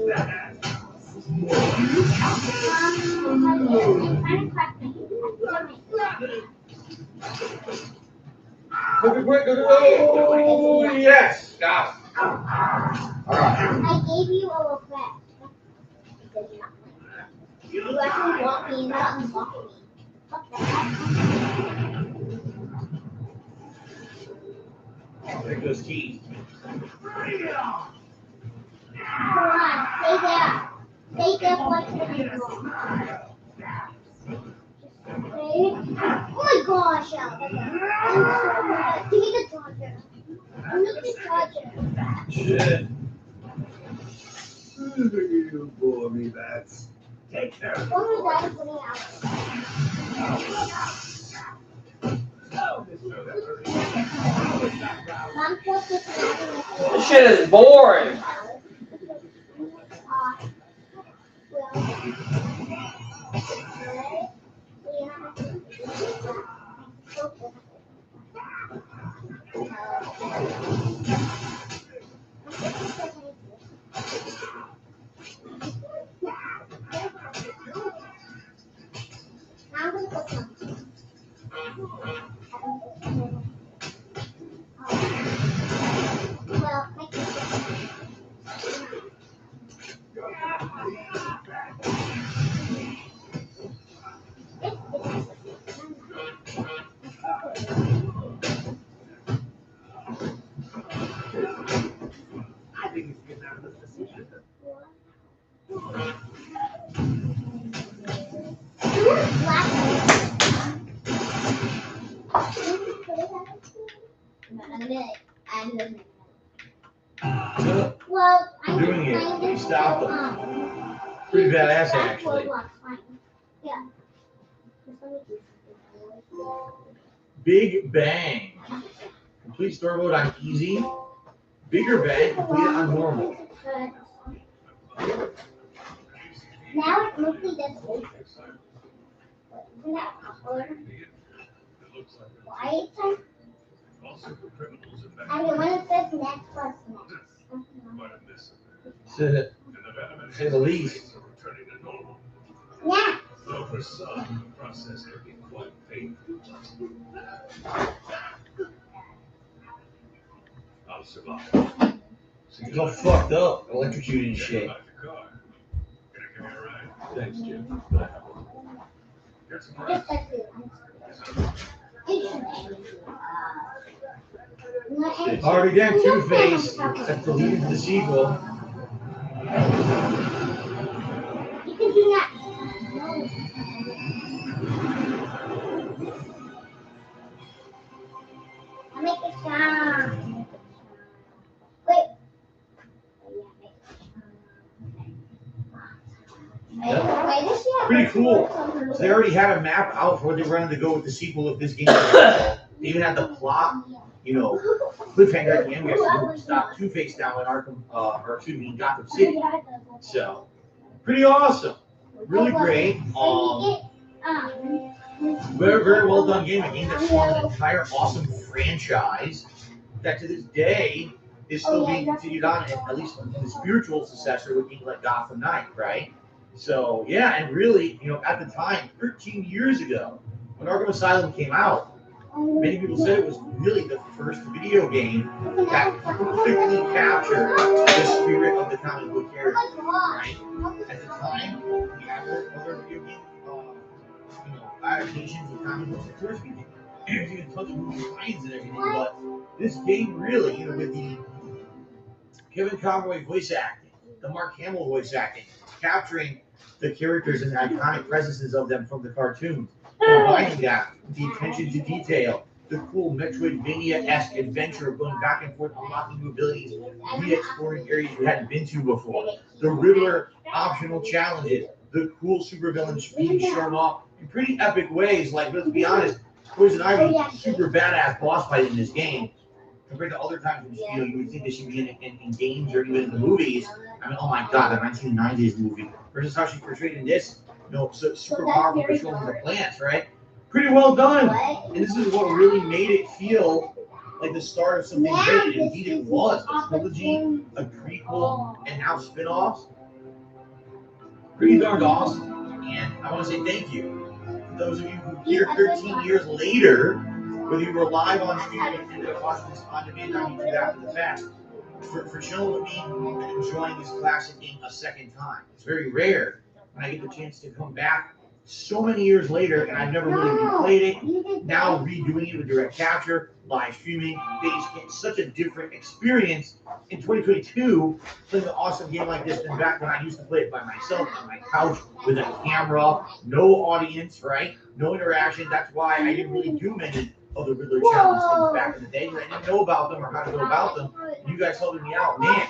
Quick. Oh, yes! Got it. Alright. I gave you a request. Because you're not playing. You actually want me, not unlock me. Fuck that. There goes Keith. Come on, stay there. Stay there for like 10 minutes. Oh my gosh, Al. Give me the charger. I'm looking at the charger. Shit. You bore me, bats. Take care. What was I putting out? Mom supposed to This shit is boring. Well, I'm doing it. You stop them. Pretty badass, actually. Yeah. Big Bang. Complete story mode on easy. Bigger Bang, complete it on normal. Now it's mostly this. Isn't that popular? Why? I mean, when it says next, what's next? To say the least. Yeah. Though for some, the process can be quite painful. I'll survive. It's all fucked up, electrocuted and shit. Thanks, Jim. Get some Just rest. like Already done Two-Face. That's the lead to the sequel. You can do that. I make it sound. Wait. Pretty cool. So they already had a map out for where they wanted to go with the sequel of this game. They even had the plot, cliffhanger at the end. We have to stop Two-Face down in Gotham City. So, pretty awesome. Really great. Very, very well done game. A game that spawned an entire awesome franchise that to this day is still being continued on, at least the spiritual successor would be like Gotham Knight, right? So, yeah, and really, at the time, 13 years ago, when Arkham Asylum came out, many people said it was really the first video game that perfectly captured the spirit of the comic book character, right? At the time, the other video game, adaptations of comic books, of course we did. There's even tons of movie lines and everything, but this game really, with the Kevin Conroy voice acting, the Mark Hamill voice acting, capturing the characters and the iconic presences of them from the cartoons, combining that with the attention to detail, the cool Metroidvania-esque adventure of going back and forth, unlocking new abilities, re-exploring areas you hadn't been to before, the Riddler optional challenges, the cool supervillains being shown off in pretty epic ways. Like, let's be honest, Poison Ivy, super badass boss fight in this game. Compared to other times when you would think they should be in games or even in the movies. I mean, oh my god, the 1990s movie versus how she's portrayed in this, super powerful controlling the plants, right? Pretty well done. And this is what really made it feel like the start of something great. And indeed it was. A trilogy, a prequel, and now spin-offs. Pretty darn awesome. And I want to say thank you to those of you who here 13 years later, whether you were live on stream or ended up watching this on demand on YouTube after the fact, for chilling with me and enjoying this classic game a second time. It's very rare when I get the chance to come back so many years later, and I've never really replayed it. Now redoing it with direct capture, live streaming, it's such a different experience in 2022 playing an awesome game like this than back when I used to play it by myself on my couch with a camera, no audience, right? No interaction. That's why I didn't really do many of the Riddler challenge things back in the day. I didn't know about them or how to go about them. You guys helping me out, man.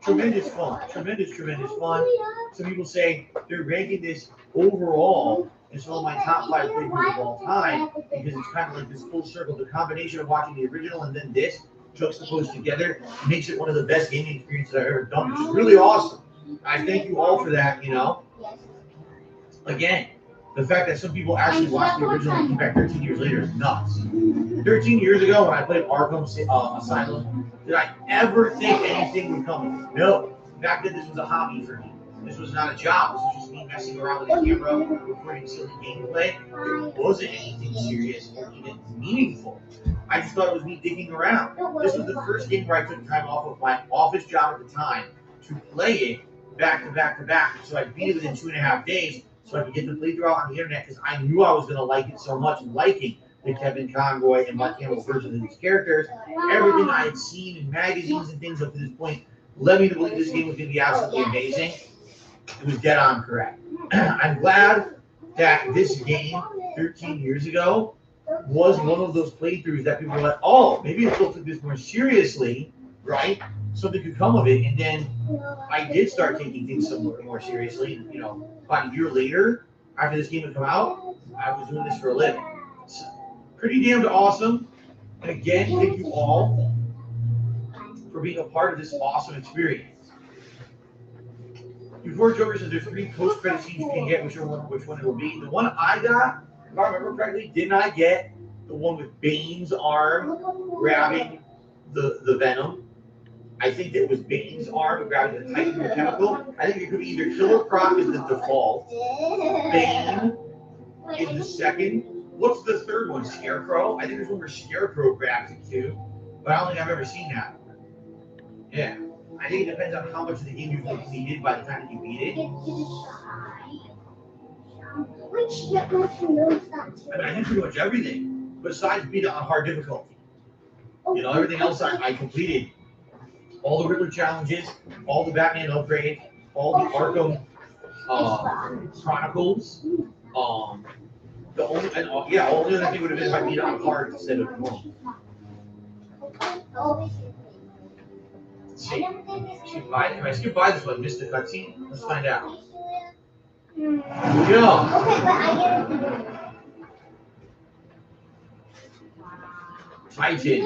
Tremendous fun. Tremendous fun. Some people say they're ranking this overall as one of my top 5 playthroughs of all time because it's kind of like this full circle. The combination of watching the original and then this juxtaposed together makes it one of the best gaming experiences I've ever done, which is really awesome. I thank you all for that, Again, the fact that some people actually watched the original and came back 13 years later is nuts. 13 years ago when I played Arkham Asylum, did I ever think anything would come? No. Back then, this was a hobby for me. This was not a job. This was just me messing around with a camera, recording silly gameplay. It wasn't anything serious or even meaningful. I just thought it was me digging around. This was the first game where I took time off of my office job at the time to play it back to back to back. So I beat it within 2.5 days so I could get the playthrough out on the internet because I knew I was going to like it so much, liking the Kevin Conroy and Mark Hamill versions of these characters. Everything I had seen in magazines and things up to this point led me to believe this game was going to be absolutely amazing. It was dead on correct. I'm glad that this game 13 years ago was one of those playthroughs that people were like, oh, maybe if people took this more seriously, right? Something could come of it. And then I did start taking things somewhat more seriously. You know, about a year later, after this game had come out, I was doing this for a living. It's pretty damn awesome. And again, thank you all for being a part of this awesome experience. Before Joker says there's 3 post-credit scenes you can get, which one it will be. The one I got, if I remember correctly, didn't I get the one with Bane's arm grabbing the venom? I think it was Bane's arm grabbing the Titan chemical. I think it could be either Killer Croc is the default, Bane is the second. What's the third one? Scarecrow? I think there's one where Scarecrow grabs it too, but I don't think I've ever seen that. Yeah. I think it depends on how much of the game you've completed by the time that you beat it. I mean, I did pretty much everything besides beat it on hard difficulty. You know, everything else I completed. All the Riddler challenges, all the Batman upgrades, all the Arkham Chronicles. The only other thing would have been if I beat it on hard instead of normal. See, can I skip by this one? Missed the cutscene? Let's find out. Here we go. Okay, but I get it.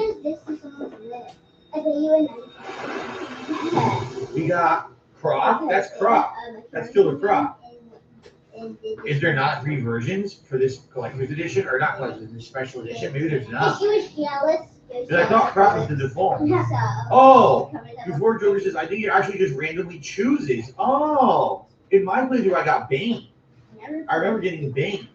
Titan. We got Croc. That's Croc. That's Killer Croc. Is there not 3 versions for this collector's edition, or not collector's, this special edition? Maybe there's not. She was jealous. I thought Croc was the default. Oh, before Joker says, I think it actually just randomly chooses. Oh, in my playthrough, I got Bane. I remember getting Bane.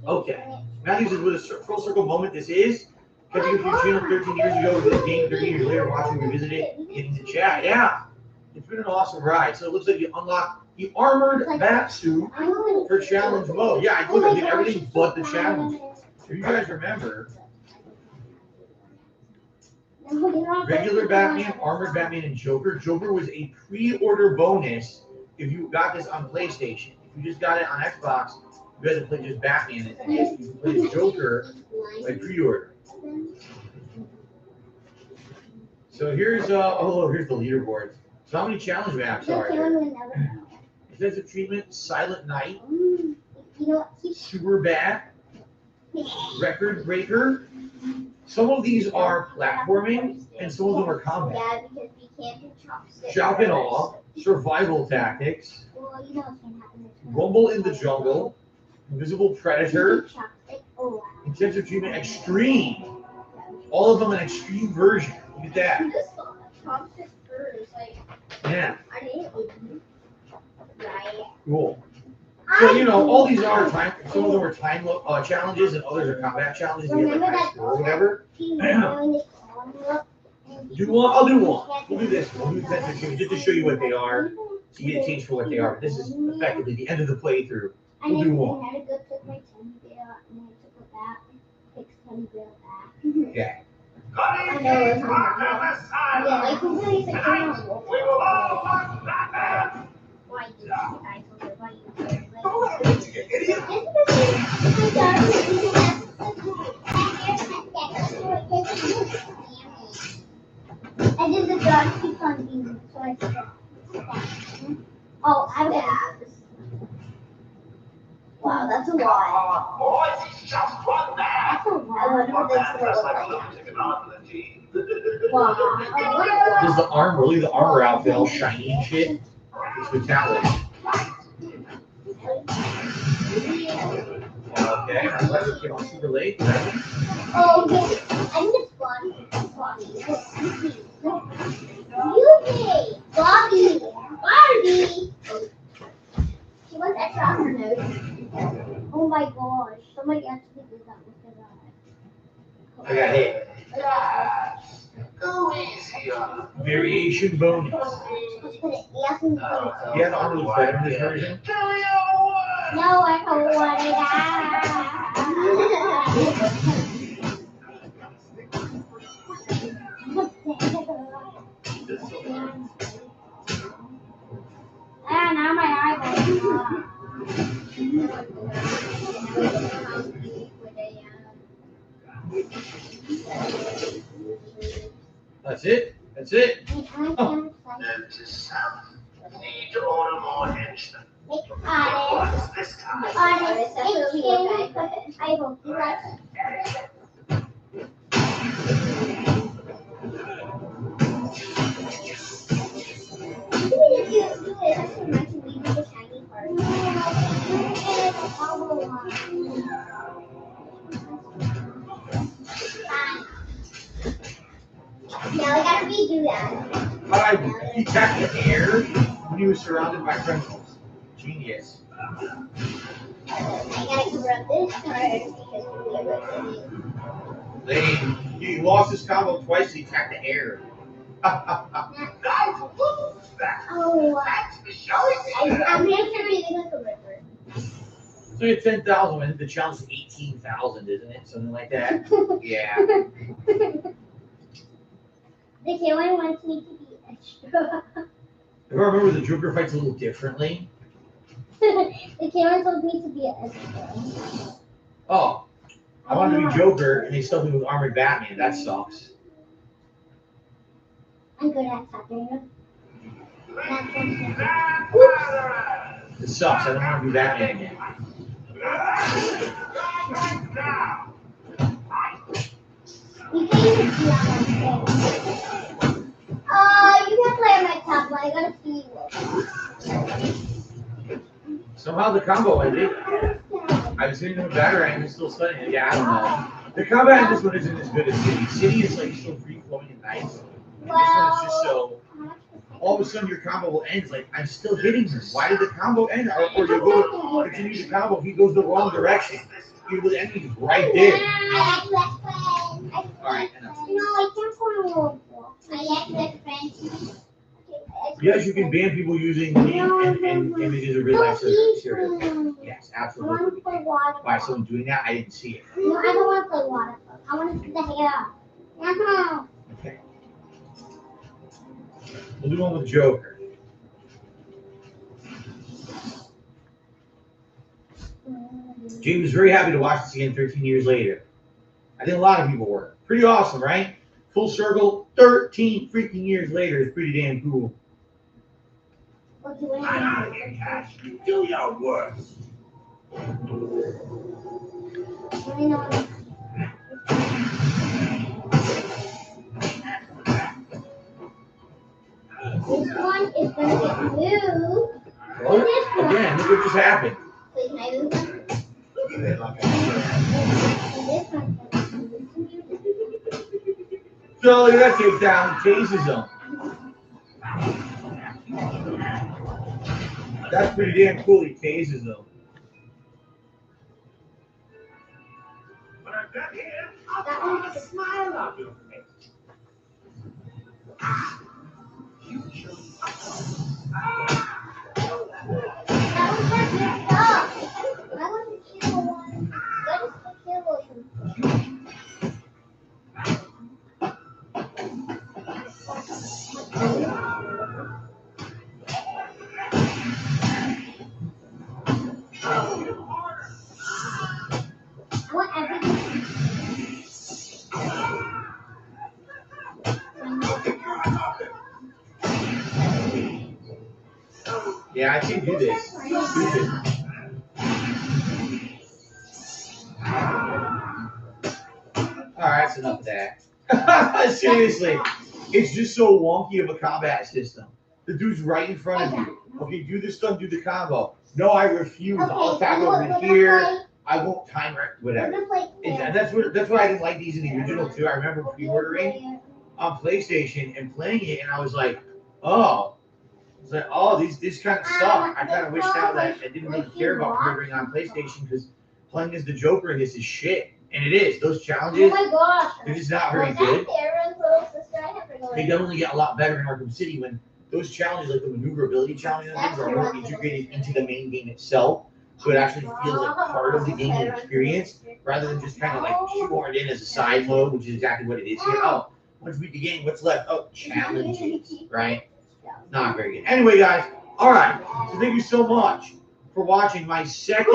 Okay. Matthew says, what a full circle moment this is. Catching up your channel 13 years ago with this game 30 years later, watching revisit it in the chat. Yeah, it's been an awesome ride. So it looks like you unlocked the armored bat suit for challenge mode. Yeah, I did everything but the challenge. If you guys remember, regular Batman, armored Batman, and Joker. Joker was a pre-order bonus if you got this on PlayStation. If you just got it on Xbox, you had to play just Batman. And if you play Joker, by pre-order. So here's here's the leaderboard. So how many challenge maps are there? Intensive treatment, Silent Night, Super Bat, Record Breaker. Some of these are platforming, and some of them are combat. Yeah, because we can't do chopsticks. Shock and Awe, Survival Tactics, Well, you know what's gonna happen. Rumble in the Jungle, Invisible Predator, Oh, Intensive Treatment Extreme. All of them an extreme version. Look at that. chopsticks first, like Yeah, I didn't right. cool. So, you know, all these are time, some of them are time challenges and others are combat challenges. You get like high score or whatever. Do one? I'll do one. We'll do this. We'll do Intensive Treatment just to show you what they are. So you get a taste for what they are. But this is effectively the end of the playthrough. We'll do one. I had to go took my teddy bear and I took it back, fix teddy bear back. Yeah. I know it's hard. Yeah, like who really thinks I'm not wolf? We will all watch Batman! Why do you guys why you care? And then the dog keeps on being so I stop. Oh, I have. Wow, that's a lot. Boys, it's just one man! That's a lot. I wonder what that's gonna look like. Wow. I wonder Does the arm really the armor outfit all shiny and shit? It's metallic. Okay, our weather came on super late. Oh, yeah. I need a Bobby. You Bobby. Barbie. She wants extra on her nose. Oh my gosh. Somebody actually did that with her eye. I got hit. Go easy on him. Variation bonus. Let's put it. Yes, and put it. Yeah, the armor looks better in this version. Do you want? No, I don't want it. Now my That's it. That's it. Note to self. Need to order more henchmen. What's this time? I hope you like it. Now we gotta redo that. But he tapped the air when he was surrounded by criminals. Genius. I gotta cover up this part because Lane, he lost his combo twice and he tapped the air. Guys, who's that? oh, That's the show. I'm really like a river. So you had 10,000. I think the challenge is 18,000, isn't it? Something like that. Yeah. The K1 wants me to be extra. If I remember, the Joker fights a little differently. The K1 told me to be extra. Oh, I wanted to be Joker, and they stuck me with Armored Batman. That sucks. I'm good at tapping. It sucks. I don't want to be Batman again. You can even see on my face. You can play on my top, but I gotta see you. Somehow the combo ended. I was hitting him with Batarang and still studying it. Yeah, I don't know. The combat in this one isn't as good as City. City is like so free flowing and nice. This one is just so. All of a sudden your combo will end. It's like, I'm still hitting him. Why did the combo end? Or you go continue the combo, he goes the wrong direction. The enemy's right there. Alright, enough. No, I can't go I like that friend. Yes, you can ban people using and images of real life serial. Yes, absolutely. Why someone doing that? I didn't see it. No, I don't want to play water. I want to see the hair. No. Okay. We'll do one with Joker. James was very happy to watch this again 13 years later. I think a lot of people were. Pretty awesome, right? Full circle, 13 freaking years later is pretty damn cool. I'm out of here, Cash. Do your worst. This one is going to get moved. Well, again, look what just happened. Wait, can I move one? This one's So look at that takedown, chases him. That's pretty damn cool, he tases them. When I'm done here, I'll put a smile on your face. That was like messed up. I want to kill one. What is the kill one? I want everything. Yeah, I can do this. Stupid. Alright, that's enough of that. Seriously, it's just so wonky of a combat system. The dude's right in front of you. Okay, do this stuff, do the combo. No, I refuse. I'll attack over here. I won't time it, whatever. And that's why I didn't like these in the original too. I remember pre-ordering on PlayStation and playing it, and I was like, oh. It's like, oh, these kind of suck. I kind of wish now that I didn't really care about pre-ordering on PlayStation because playing as the Joker in this is shit. And it is. Those challenges, Oh my gosh. they're just not very good. They definitely get a lot better in Arkham City when those challenges, like the maneuverability challenges and things, are more integrated into the main game itself. So it actually feels like part of the game experience rather than just kind of like shoehorned in as a side mode, which is exactly what it is here. Oh, once we beat the game, what's left? Oh, challenges, right? Not very good. Anyway, guys, all right. So thank you so much for watching my second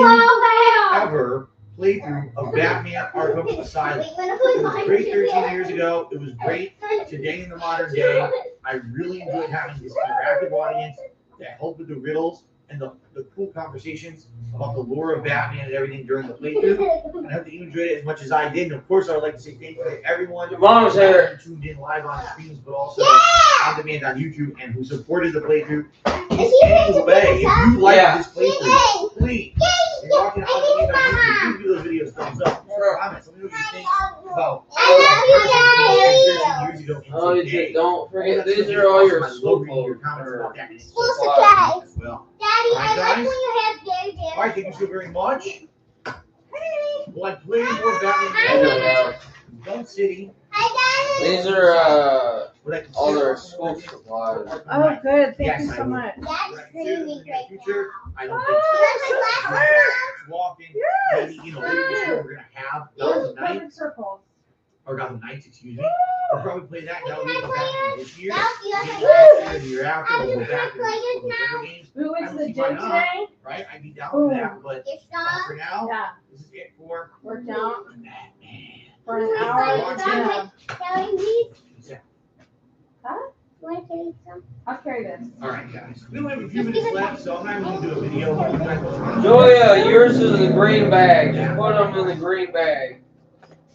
ever playthrough of Batman Arkham Asylum. It was great 13 years ago. It was great today in the modern day. I really enjoyed having this interactive audience that helped with the riddles and the cool conversations about the lore of Batman and everything during the playthrough. And I hope that you enjoyed it as much as I did. And of course, I would like to say thank you to everyone Your mom's here. who tuned in live on streams, but also on demand on YouTube and who supported the playthrough. If you like this playthrough, please, if you're watching on demand on YouTube, please give those videos thumbs up. Comments. Let me know what you think about. Years ago Oh, you just don't forget. These are all your school comments about that. School supplies. As well. Daddy, All right, I like guys. when you have Gary Bear. All right, thank you so very much. Well, I played more Batman Hi. Gun City. Hi, Daddy. These are What I all consider their school supplies. Oh, good. Thank Yes, you I so will. much. Daddy's What I consider screaming in the right future, now. I don't think walking, maybe, you know, later this year we're gonna have Gotham Knights, Perfect circles. or Gotham Knights, excuse me. We'll probably play that. That'll be the Batman this year. Now, you Maybe have next year, the year after, we'll go back and players play the games. We went to the I don't see why gym not. today. Right? I'd be down for that, but It's not not. for now. Yeah. This is it for Worked out Batman. for an hour at the gym. Kelly, please. Yeah. Huh? You want to carry some? I'll carry this. All right, guys. We only have a few minutes left, so I'm not going to do a video. Julia, yours is the green bag. Just put them in the green bag.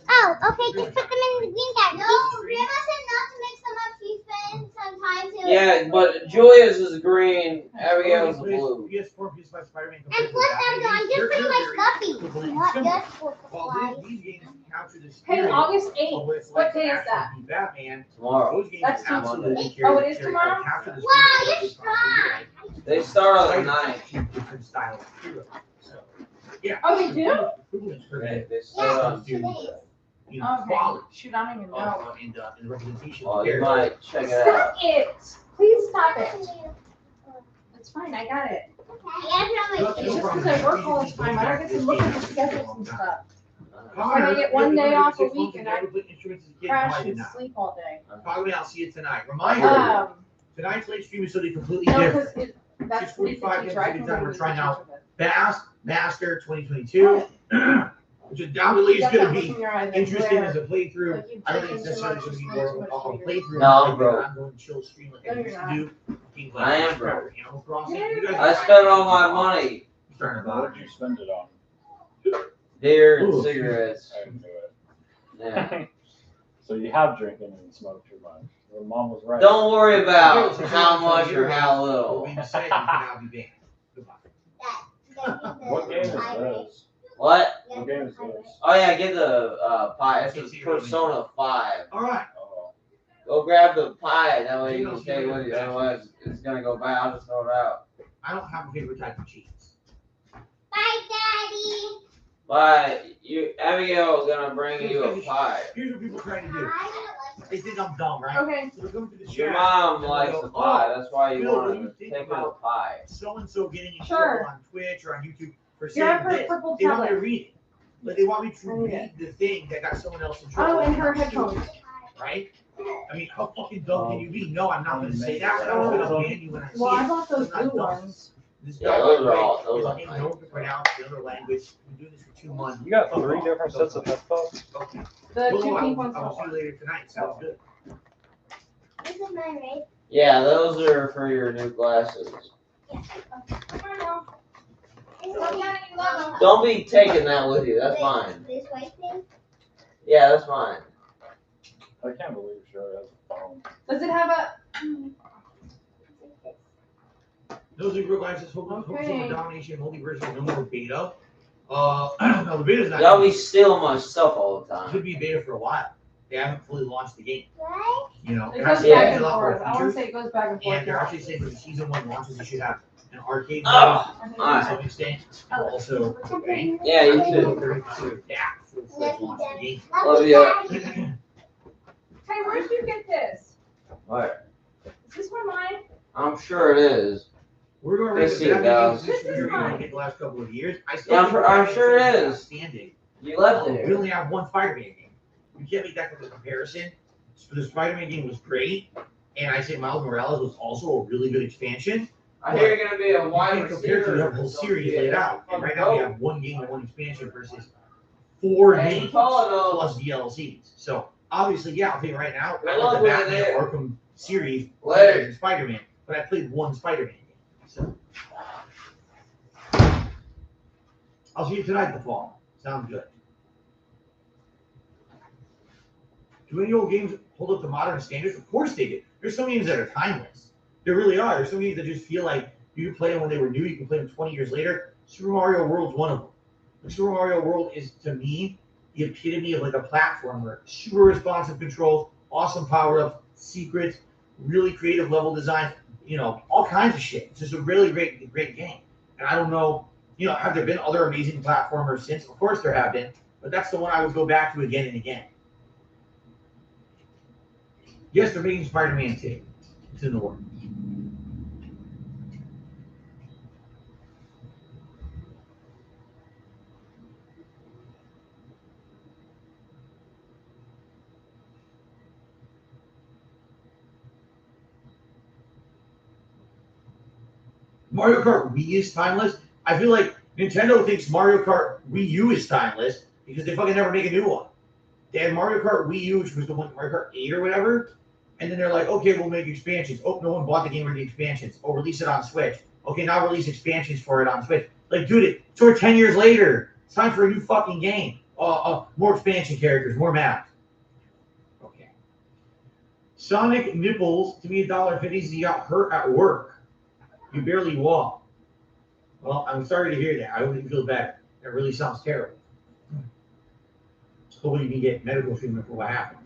Oh, okay, just put them in the green bag. No, Grandma said not to mix them up. She's been sometimes. Yeah, but Julia's is green. Abigail's is blue. PS4, PS5, Spider-Man. And plus, I'm just putting my stuffy. Not just for Well, supplies. these games capture the Hey, spirit August of 8th. what it's What like to day is actually that? be Batman. Tomorrow. Those games That's absolutely Monday. carry- Oh, it is carry- tomorrow? capture the Wow, spirit you're of the strong. They start on the 9th. different style of hero. So, yeah. Oh, they do? Improvements for They, that, they start on Today. Tuesday. you know, Okay. quality Shoot, I don't even know. and representation. Oh, of you character. might check it Stop out. it. Please stop it. It's fine. I got it. No, It's no just problem. because I work all the time. I don't get to look at the schedules and stuff. Connor, I get one you're day off a 6 week months and you I never played instruments as a kid. Crash No, I did and not. sleep all day. Probably I'll see it tonight. Reminder, tonight's late stream is something completely No, different. because that's what you 6:45 teacher. I Pacific can time, go we're to trying the out teacher. Bass Master 2022, which undoubtedly is Got going that to look be in your eye, like, interesting where- as a playthrough. like you've I don't think taken it's too necessarily much, going to be it's more too of much a for playthrough. No, I'm like broke. I'm going to chill stream like No, I you're used to not. do. Games like I am broke. Animal Crossing. Yeah. You guys I spent all my money. starting to What bother did me. you spend it on? Beer and Ooh. cigarettes. I didn't do it. Yeah. So you have drinking and smoked too much. Your mom was right. Don't worry about how much or how little. When you say it, you can now be banned. Goodbye. What game is this? What? What game is this? Oh yeah, get the pie. This is Persona 5. All right. Oh, Go grab the pie. That way you can take it with you. Otherwise, it's gonna go bad. I'll just throw it out. I don't have a favorite type of cheese. Bye, Daddy. But Abigail is gonna bring you a pie. Here's what people try to do. They think I'm dumb, right? Okay. So they're coming to the Your chat, mom and they likes go, the pie. "Oh, That's why you Bill, what want do you to think take her the about pie. so and so getting in Sure. trouble on Twitch or on YouTube for You're saying her this." purple They want me to tablet. read it. Like they want me to I need read the thing that got someone else in trouble. Oh, and her headphones. Right? I mean, how fucking dumb can you be? No, I'm not gonna say that. I'm gonna ban you when I see Well, I it. bought those I'm not blue dumb. ones. This Yeah, guy, those are right, all- those is are in nice. no pronounce the other language. We've been doing this for 2 months. you got 3 different sets of headphones? Okay. The Well, two I pink will ones. I will see you later tonight. Sounds good. This is mine, right? Yeah, those are for your new glasses. Don't be taking that with you. That's mine. This white thing? Yeah, that's mine. I can't believe Sherry has a phone. Does it have a? Those are real glasses. Hopefully, Okay. domination, multiverse, no more beta. No, the beta's not. Y'all be stealing my stuff all the time. Could be beta for a while. They haven't fully launched the game. What? You know, It and goes actually, Yeah. back they and have a lot more forth. I want to features. say it goes back and forth. And they're actually saying when the season 1 launches, they should have an arcade Oh, mode I to think some extent. Also, right? Yeah, you So too. they're sort of that full-fledged launch the game. Love you. Hey, where'd you get this? What? Is this one mine? I'm sure it is. We're going to Let's rate see, the Batman guys. games this year, This is the last couple of years. I Yeah, I'm think sure- I'm Batman sure it games are is. outstanding. You left it We here. only have one Spider-Man game. You can't make that kind of comparison. So the Spider-Man game was great, and I say Miles Morales was also a really good expansion. I hear you're gonna be a wide You can't compare to the receiver. whole series laid out. And right now we have 1 game and 1 expansion versus 4 games plus DLCs. So obviously, yeah, I'll tell you right now, I love the Batman Arkham series better than Spider-Man, but I played 1 Spider-Man game. So I'll see you tonight in the fall. Sounds good. Do any old games hold up to modern standards? Of course they do. There's some games that are timeless. There really are. There's some games that just feel like you can play them when they were new. You can play them 20 years later. Super Mario World's one of them. Super Mario World is, to me, the epitome of like a platformer. Super responsive controls, awesome power-ups, secrets, really creative level design, you know, all kinds of shit. It's just a really great game. And I don't know, you know, have there been other amazing platformers since? Of course there have been, but that's the one I would go back to again and again. Yes, they're making Spider-Man 2. It's in the works. Mario Kart Wii is timeless. I feel like Nintendo thinks Mario Kart Wii U is timeless because they fucking never make a new one. They had Mario Kart Wii U, which was the one, Mario Kart 8 or whatever, and then they're like, okay, we'll make expansions. Oh, no one bought the game for the expansions. Oh, release it on Switch. Okay, now release expansions for it on Switch. Like, dude, it's over 10 years later. It's time for a new fucking game. More expansion characters, more maps. Okay. Sonic nipples to me $1.50. He got hurt at work. You barely walk. Well, I'm sorry to hear that. I hope you feel better. That really sounds terrible. Hopefully you can get medical treatment for what happened.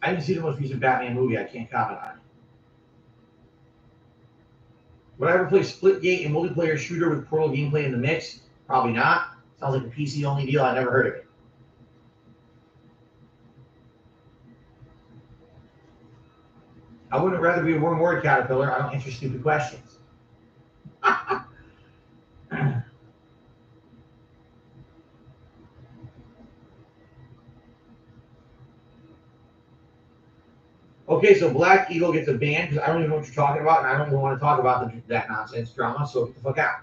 I didn't see the most recent Batman movie. I can't comment on it. Would I ever play Splitgate and multiplayer shooter with Portal gameplay in the mix? Probably not. Sounds like a PC-only deal. I never heard of it. I wouldn't rather be a one-word caterpillar. I don't answer stupid questions. Okay, so Black Eagle gets a ban because I don't even know what you're talking about, and I don't even want to talk about that nonsense drama, so get the fuck out.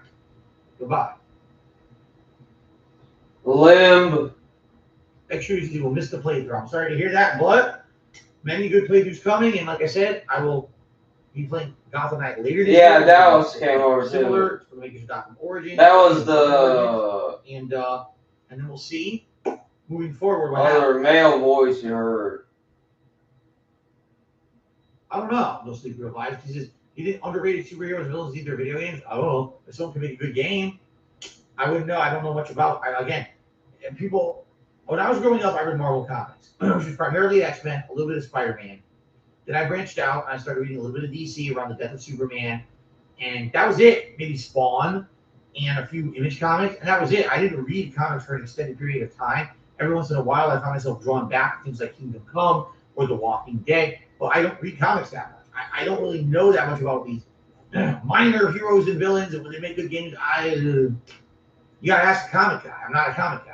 Goodbye. Limb. Excuse me, will miss the playthrough. I'm sorry to hear that, but many good playthroughs coming, and like I said, I will be playing Gotham Knight later this year. Yeah, Dallas came over similar too. to Maker's Gotham Origins. That was the and then we'll see moving forward what other happens. male voice you heard. I don't know. No Sleep Real Lives. You think underrated superheroes and villains need their video games? I don't know. If someone can make a good game, I wouldn't know. I don't know much about. People. When I was growing up, I read Marvel comics, which was primarily X-Men, a little bit of Spider-Man. Then I branched out and I started reading a little bit of DC around the death of Superman, and that was it. Maybe Spawn and a few Image comics, and that was it. I didn't read comics for an extended period of time. Every once in a while, I found myself drawn back to things like Kingdom Come or The Walking Dead, but I don't read comics that much. I don't really know that much about these minor heroes and villains, and when they make good games, you gotta ask a comic guy. I'm not a comic guy.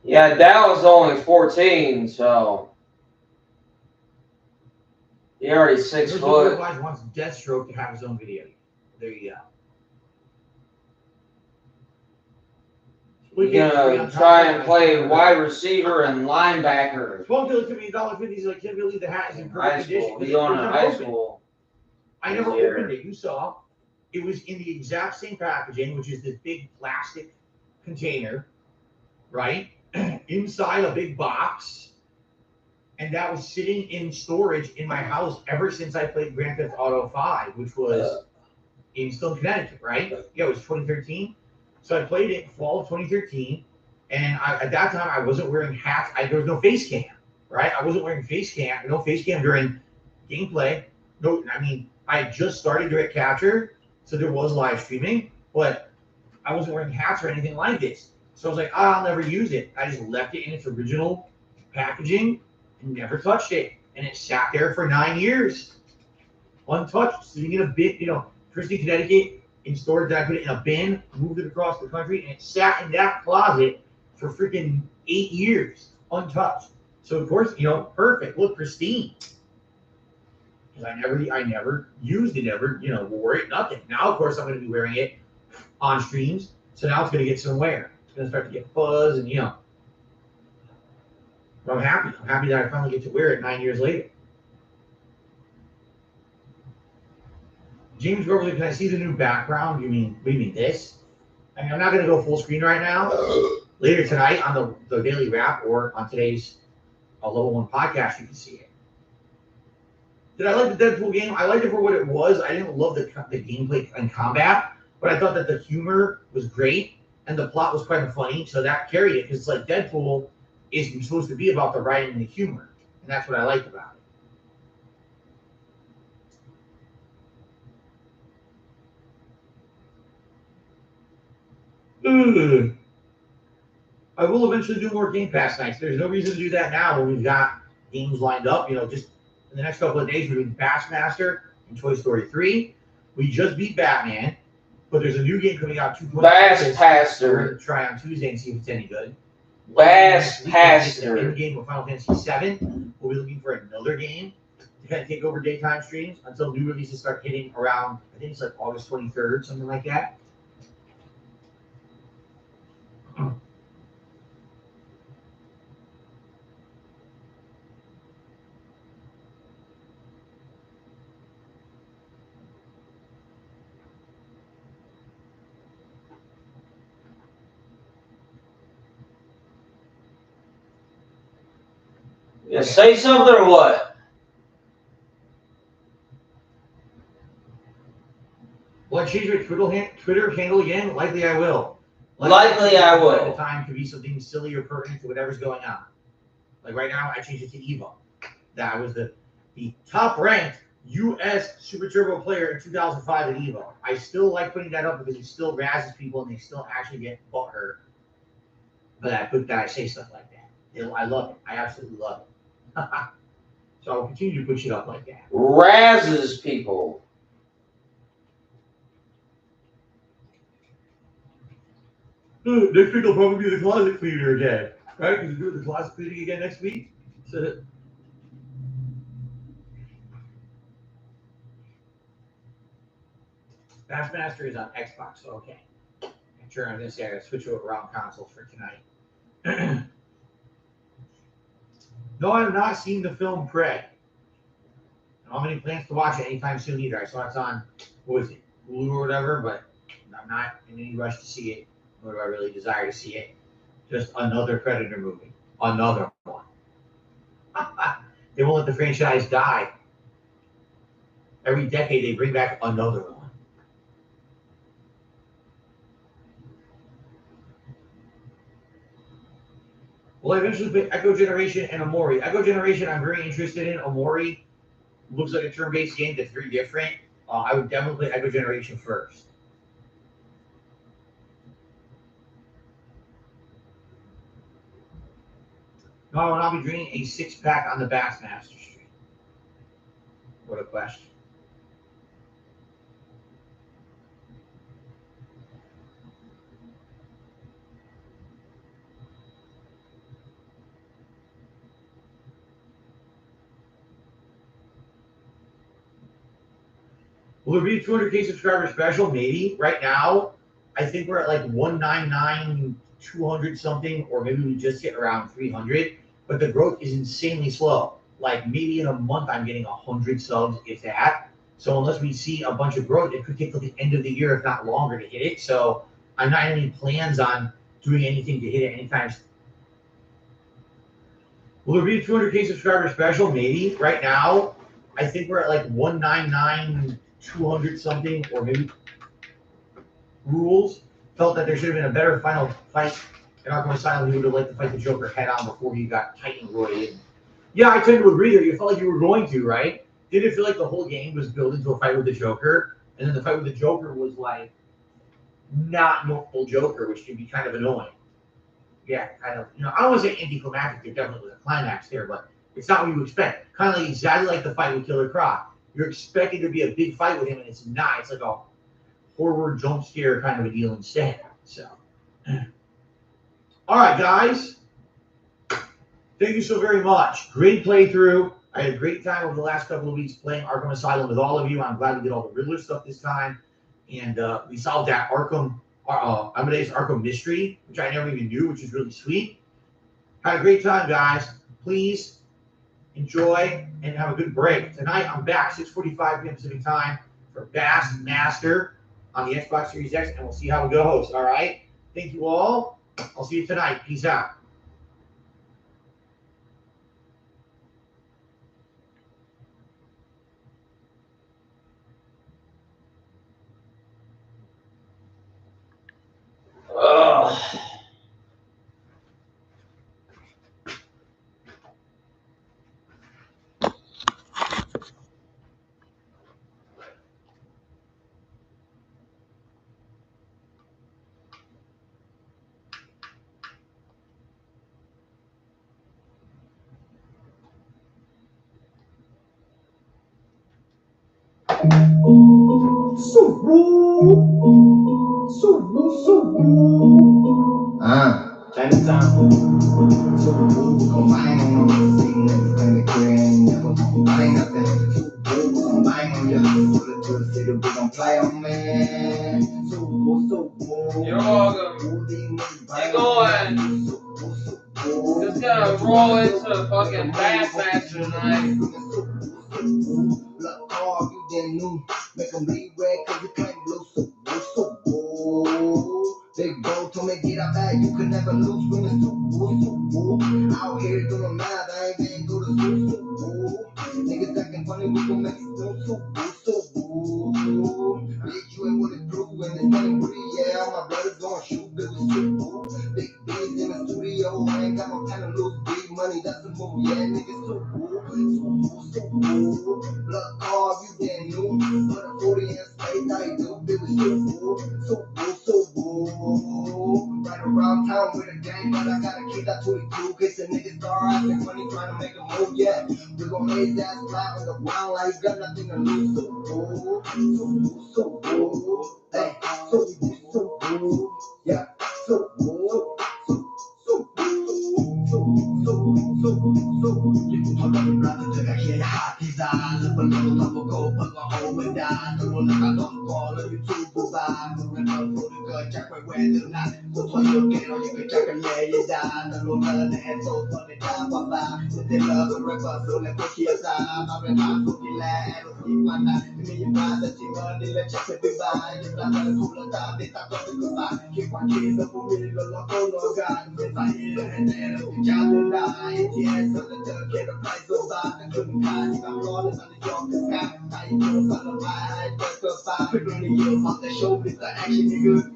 Yeah, Dallas only 14, so he already 6 foot. Wants Deathstroke to have his own video. There you go. You're gonna try and play wide receiver and linebacker. $12 to me $1.50. He's like, can't believe the hat is in perfect condition. He's going to high school. I never opened it. You saw. It was in the exact same packaging, which is this big plastic container, right? Inside a big box. And that was sitting in storage in my house ever since I played Grand Theft Auto 5, which was still in Connecticut, right? Yeah, it was 2013. So I played it in fall of 2013, and at that time I wasn't wearing hats. There was no face cam, right? I wasn't wearing no face cam during gameplay. No, I mean, I had just started Direct Capture, so there was live streaming, but I wasn't wearing hats or anything like this. So I was like, I'll never use it. I just left it in its original packaging and never touched it. And it sat there for 9 years, untouched, sitting in a bit, Christie, Connecticut, in storage. That I put it in a bin, moved it across the country, and it sat in that closet for freaking 8 years, untouched. So of course, perfect, look, pristine. because I never used it, ever, wore it, nothing. Now, of course, I'm going to be wearing it on streams, so now it's going to get some wear. It's going to start to get fuzz, and but I'm happy. I'm happy that I finally get to wear it 9 years later. James Groverly, can I see the new background? What do you mean this? I mean, I'm not going to go full screen right now. Later tonight on the Daily Wrap or on today's Level 1 podcast, you can see it. Did I like the Deadpool game? I liked it for what it was. I didn't love the gameplay and combat, but I thought that the humor was great and the plot was quite funny, so that carried it, because it's like Deadpool is supposed to be about the writing and the humor, and that's what I liked about it. I will eventually do more Game Pass nights. There's no reason to do that now when we've got games lined up. Just in the next couple of days, we're doing Bassmaster and Toy Story 3. We just beat Batman, but there's a new game coming out 2 Bassmaster. We're going to try on Tuesday and see if it's any good. Bassmaster. In the game of Final Fantasy VII, we'll be looking for another game to kind of take over daytime streams until new releases start hitting around, I think it's like August 23rd, something like that. Yeah, say something or what? Will I change my Twitter handle again? Likely I will. Likely I will. At the time, to be something silly or pertinent to whatever's going on. Like right now, I changed it to Evo. That was the top-ranked U.S. Super Turbo player in 2005 at Evo. I still like putting that up because it still razzes people and they still actually get butthurt. But I say stuff like that. I love it. I absolutely love it. So I'll continue to push it up like that. Razzes people. Next week will probably be the closet cleaner again. Right? Because we're doing the closet cleaning again next week. So Bassmaster is on Xbox, so okay. I'm sure I'm going to say I got to switch over around consoles for tonight. No, I have not seen the film Prey. I don't have any plans to watch it anytime soon either. I saw it's on, Hulu or whatever, but I'm not in any rush to see it, nor do I really desire to see it. Just another Predator movie. Another one. They won't let the franchise die. Every decade they bring back another one. Well, I eventually picked Echo Generation and Omori. Echo Generation I'm very interested in. Omori looks like a turn-based game that's very different. I would definitely play Echo Generation first. No, and I'll be drinking a 6-pack on the Bassmaster stream. What a question. Will there be a 200K subscriber special? Maybe. Right now, I think we're at like 199, 200 something, or maybe we just hit around 300. But the growth is insanely slow. Like maybe in a month, I'm getting 100 subs, if that. So unless we see a bunch of growth, it could take till the end of the year, if not longer, to hit it. So I'm not having any plans on doing anything to hit it anytime. Will there be a 200K subscriber special? Maybe. Right now, I think we're at like 199, 200 something, or maybe. Rules felt that there should have been a better final fight. And Arkham Asylum, he would have liked to fight the Joker head on before he got Titan roided. Yeah, I tend to agree there. You felt like you were going to, right? Didn't it feel like the whole game was building to a fight with the Joker? And then the fight with the Joker was like not normal Joker, which can be kind of annoying. Yeah, kind of. I don't want to say anticlimactic. There definitely was a climax there, but it's not what you expect. Kind of like exactly like the fight with Killer Croc. You're expecting to be a big fight with him, and it's not. It's like a horror jump scare kind of a deal instead. So, all right, guys. Thank you so very much. Great playthrough. I had a great time over the last couple of weeks playing Arkham Asylum with all of you. I'm glad we did all the Riddler stuff this time. And we solved that Amadeus Arkham mystery, which I never even knew, which is really sweet. Had a great time, guys. Please enjoy and have a good break. Tonight, I'm back, 6:45 p.m. Pacific time for Bassmaster on the Xbox Series X, and we'll see how it goes, all right? Thank you all. I'll see you tonight. Peace out. Chinatown. So combine on them, sing niggas claim they queer ain't never gon' buy nothing. Combine on ya, pull it to the city, we gon' fly on man. You're welcome. Keep going. Just gonna roll into fucking Bassmaster tonight. Look hard, you didn't know. Make them bleed red cause you can't blue. So big bro told me get out back, you could never lose. Women so out here doing math, I ain't been go to school. Niggas acting funny, we gon' make it so bitch, you ain't what it do, and it's nothing pretty, yeah, my brother's gonna shoot, baby, big biz in the studio, I ain't got no time to lose, big money, that's the move, yeah, niggas so blood carve, you didn't know, but a 40 in space, I do, baby, so right around town with a gang, but I gotta keep that 22, case the niggas start acting funny, trying to make a move, yeah, we gon' lay his ass flat on the ground, like he got nothing to lose, hey, yeah, you put up your brother to the kid, hot design, look below, double go, put a hole with that, the one that I don't call on YouTube, goodbye, moving up for the good, check my way to not, so for you get on, you can check and lay it down, the low love, the head so funny, down, bye, with the love, the record, so let me hear time, I'm a man, so the lad, see my night, me and my that you money, let check it goodbye, you're not gonna cool it down, they talk about the goodbye, keep my kids up for me, the love, oh no, God, if I hear and then the child and die, yes, so the third kid of price goes by, I couldn't hide, I'm rolling on the job, the sky, I ain't doing fun of my eye, just a five, quick on the years, on the show, Mr. Action, nigga.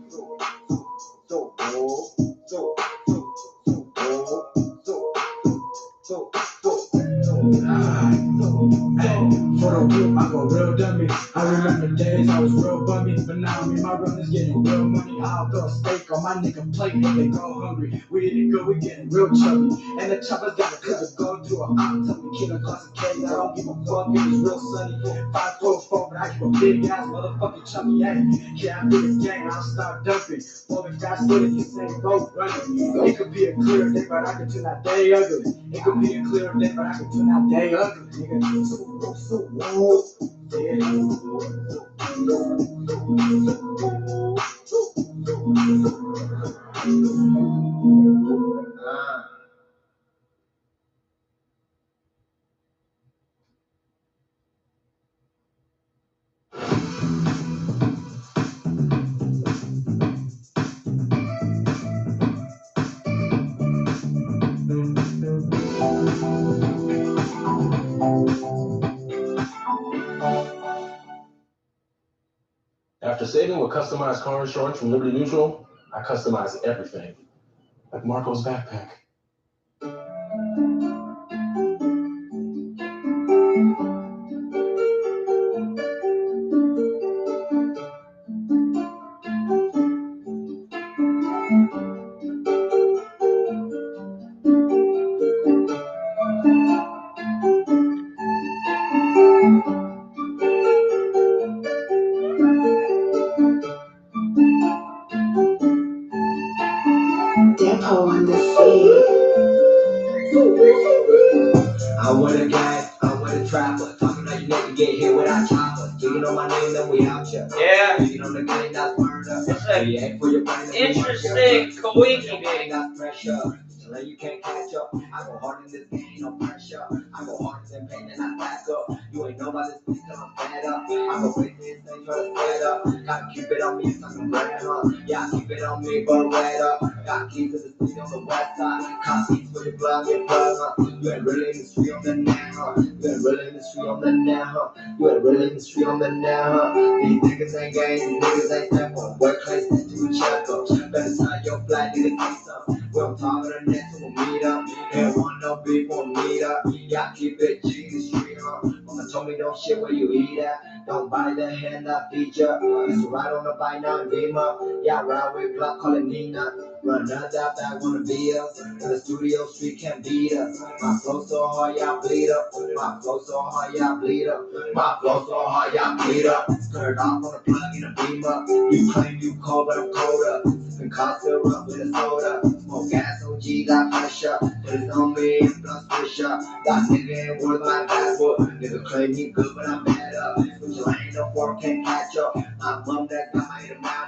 For the group, I go real dummy. I remember days I was real bummy, but now me and my brothers getting real money. I'll throw a steak on my nigga plate if they go hungry. We eating good, we getting real chubby. And the choppers got a clip of go to a hot tubby. Kid across the cage, I don't give a fuck if it's real sunny. 5'4", but I keep a big ass motherfucking chubby. Yeah, I do this gang, I'll start dumping. Moving fast with it, the same boat running. It could be a clear day, but I can turn that day ugly. It could be a clear day, but I can turn that day ugly. Nigga, After saving with customized car insurance from Liberty Mutual, I customize everything, like Marco's backpack. I would've got I'm with a trapper, talking on your neck to get hit without chopper. Do you know my name? Then we out here. Yeah. Do you know the game that's murder? It's a We ain't for your brain. interesting Kawiki game. That's pressure. Like you can't catch up. I go hard in this game, no pressure. I go hard in pain and I back up. You ain't know about this place till I'm fed up. I go crazy and stay try to set up. Gotta keep it on me, it's like I'm running up. Yeah, I keep it on me, but red up. Got keys to the street on the west side. Cop keys for your blood, your plug up. You ain't really in the street on the now, huh? You ain't really in the street on the now, huh? You ain't really in the street on the now, huh? These niggas ain't gang, these niggas ain't simple. Work place to a check up. Better sign your flag, nigga, say something. We'll talk to the next one, we'll meet up. Ain't want no beef, we'll meet up. Yeah, keep it G in the street, huh? Mama told me don't shit where you eat at. Don't buy the hand that feature. Used to ride on the bike, now in Beamer. Yeah, ride with Glock, call it Nina. Run that back, wanna be us. In the studio, street can't beat us. My flow so hard, y'all bleed up. My flow so hard, y'all bleed up. My flow so hard, y'all bleed up. Skirt off on a plug in a Beamer. You claim you cold, but I'm colder. Sipping cough syrup with a soda. Smoke gas, OG, got pressure. Put it on me, and plus pressure. That nigga ain't worth my passport. Nigga claim he good, but I'm bad up. But you ain't no fork, can't catch up. My mom that got my hit now.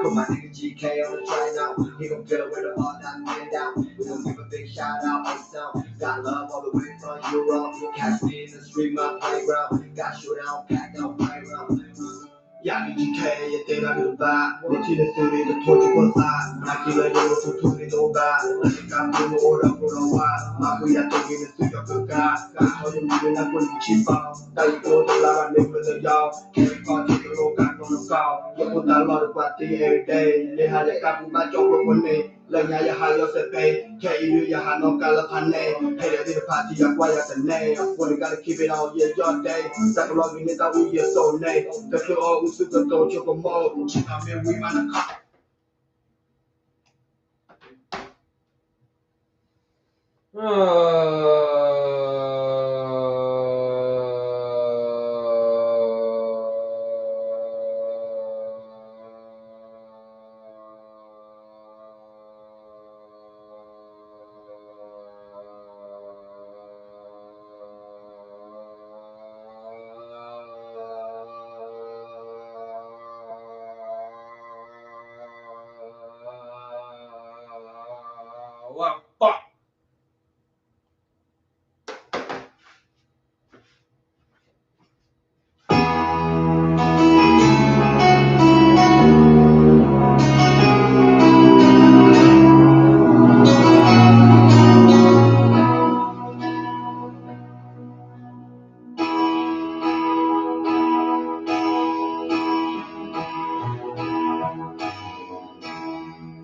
Put my nigga GK on the train now. He gon' fill it with a all that man down. We gon' give a big shout out, hey sound. Got love all the way from Europe. Catch me in the street, my playground. Got shoot out, packed out playground. Yeah, GK, you think I'm the vibe. What you the city, the torture was side. I keep it over for 20 no bad. I think I'm doing the order for a while. My way, I think in the studio, good guy. I told you, you're not going to be cheap out. Now you go to the line, I live with the y'all. Carry on, take a look, I'm gonna call. You put that lot of party every day. They had a couple of job for me. และยายาหายอเสเปแค่อีลือยาหานอกการละพันเน่ให้เดี๋ยวที่พาที่อยากว่าอยากแต่เน่วันนี้การคิดไปเอาเยี่ยยอดเด้แต่ก็รอวินิตาอุยเยโซเน่แต่คืออ้ออุสุกโตโชกโมชิคาเมวิมานะคา Well, fuck.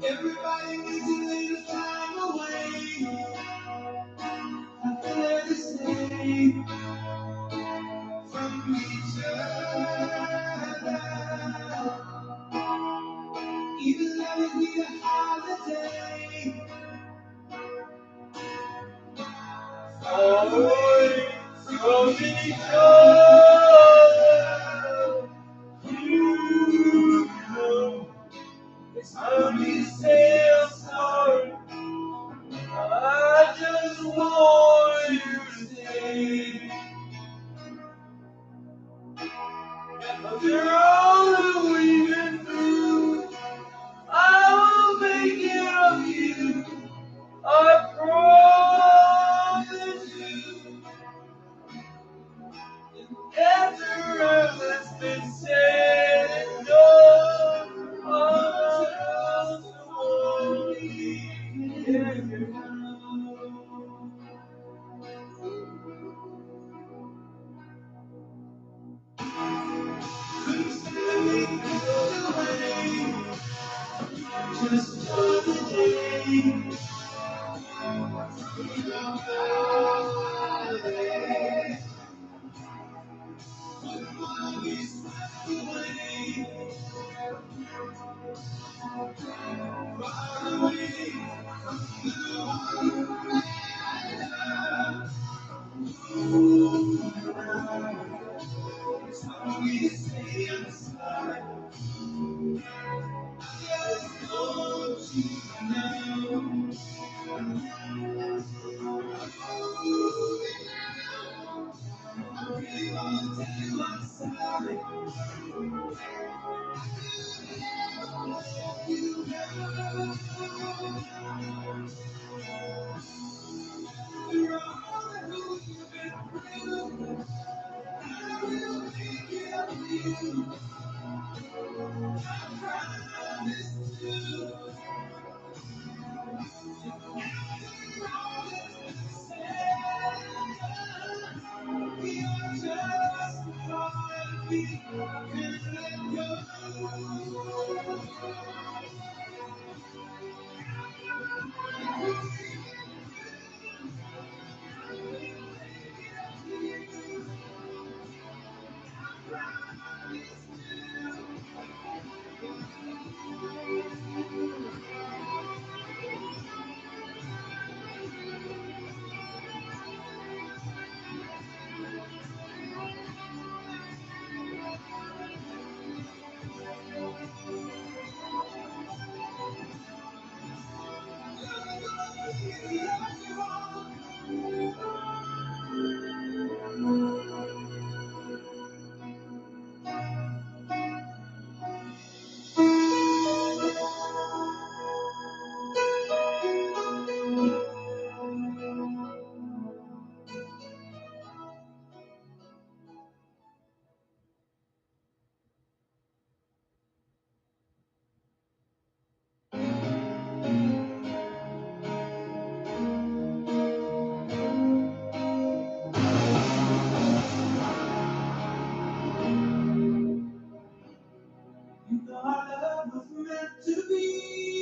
Everybody needs a little time away. I feel the same from each other. Even though we need a holiday. Away from each other. You know it's only say I'm sorry. I just want you to stay. After all that we've been through, I will make it up to you. I promise you. After all that's been said and done, I just want you to know. Just another day.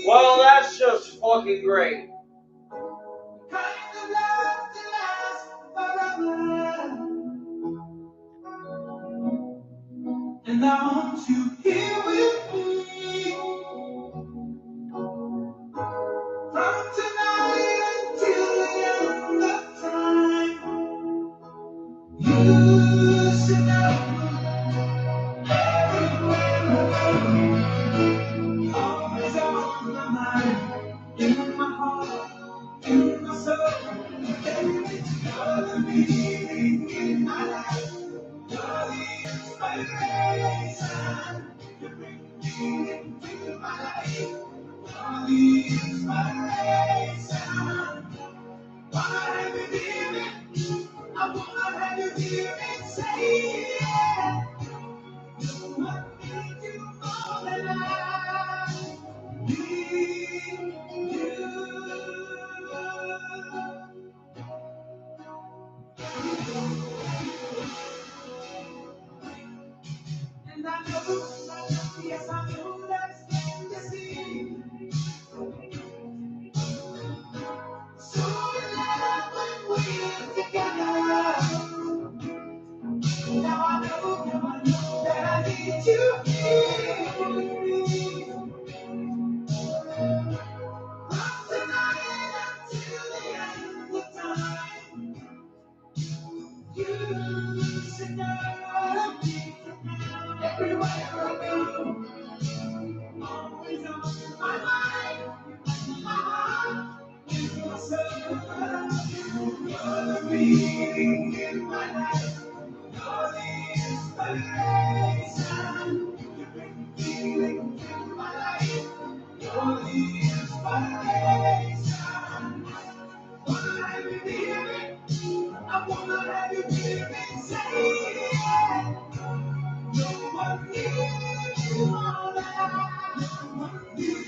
Well, that's just fucking great. And I want you here with me from tonight until the end of time. You should know everywhere I go, always on my mind, in my heart, in my soul. You're the meaning in my life. You're the inspiration. You bring meaning to my life. You're the inspiration. Wanna have you hear me? I wanna have you hear me say it. I need you more than I need you. And I know, yes, I know that's plain to see. So in love when we're together. Now I know that I need you here. From tonight until the end of time. You should know everywhere I go. Always on my mind, my heart, my soul. You're the meaning in my life. You're the inspiration. You bring feeling to my life. You're the inspiration. Wanna have you hear me? I wanna have you hear me say it. No one needs you all that I want you.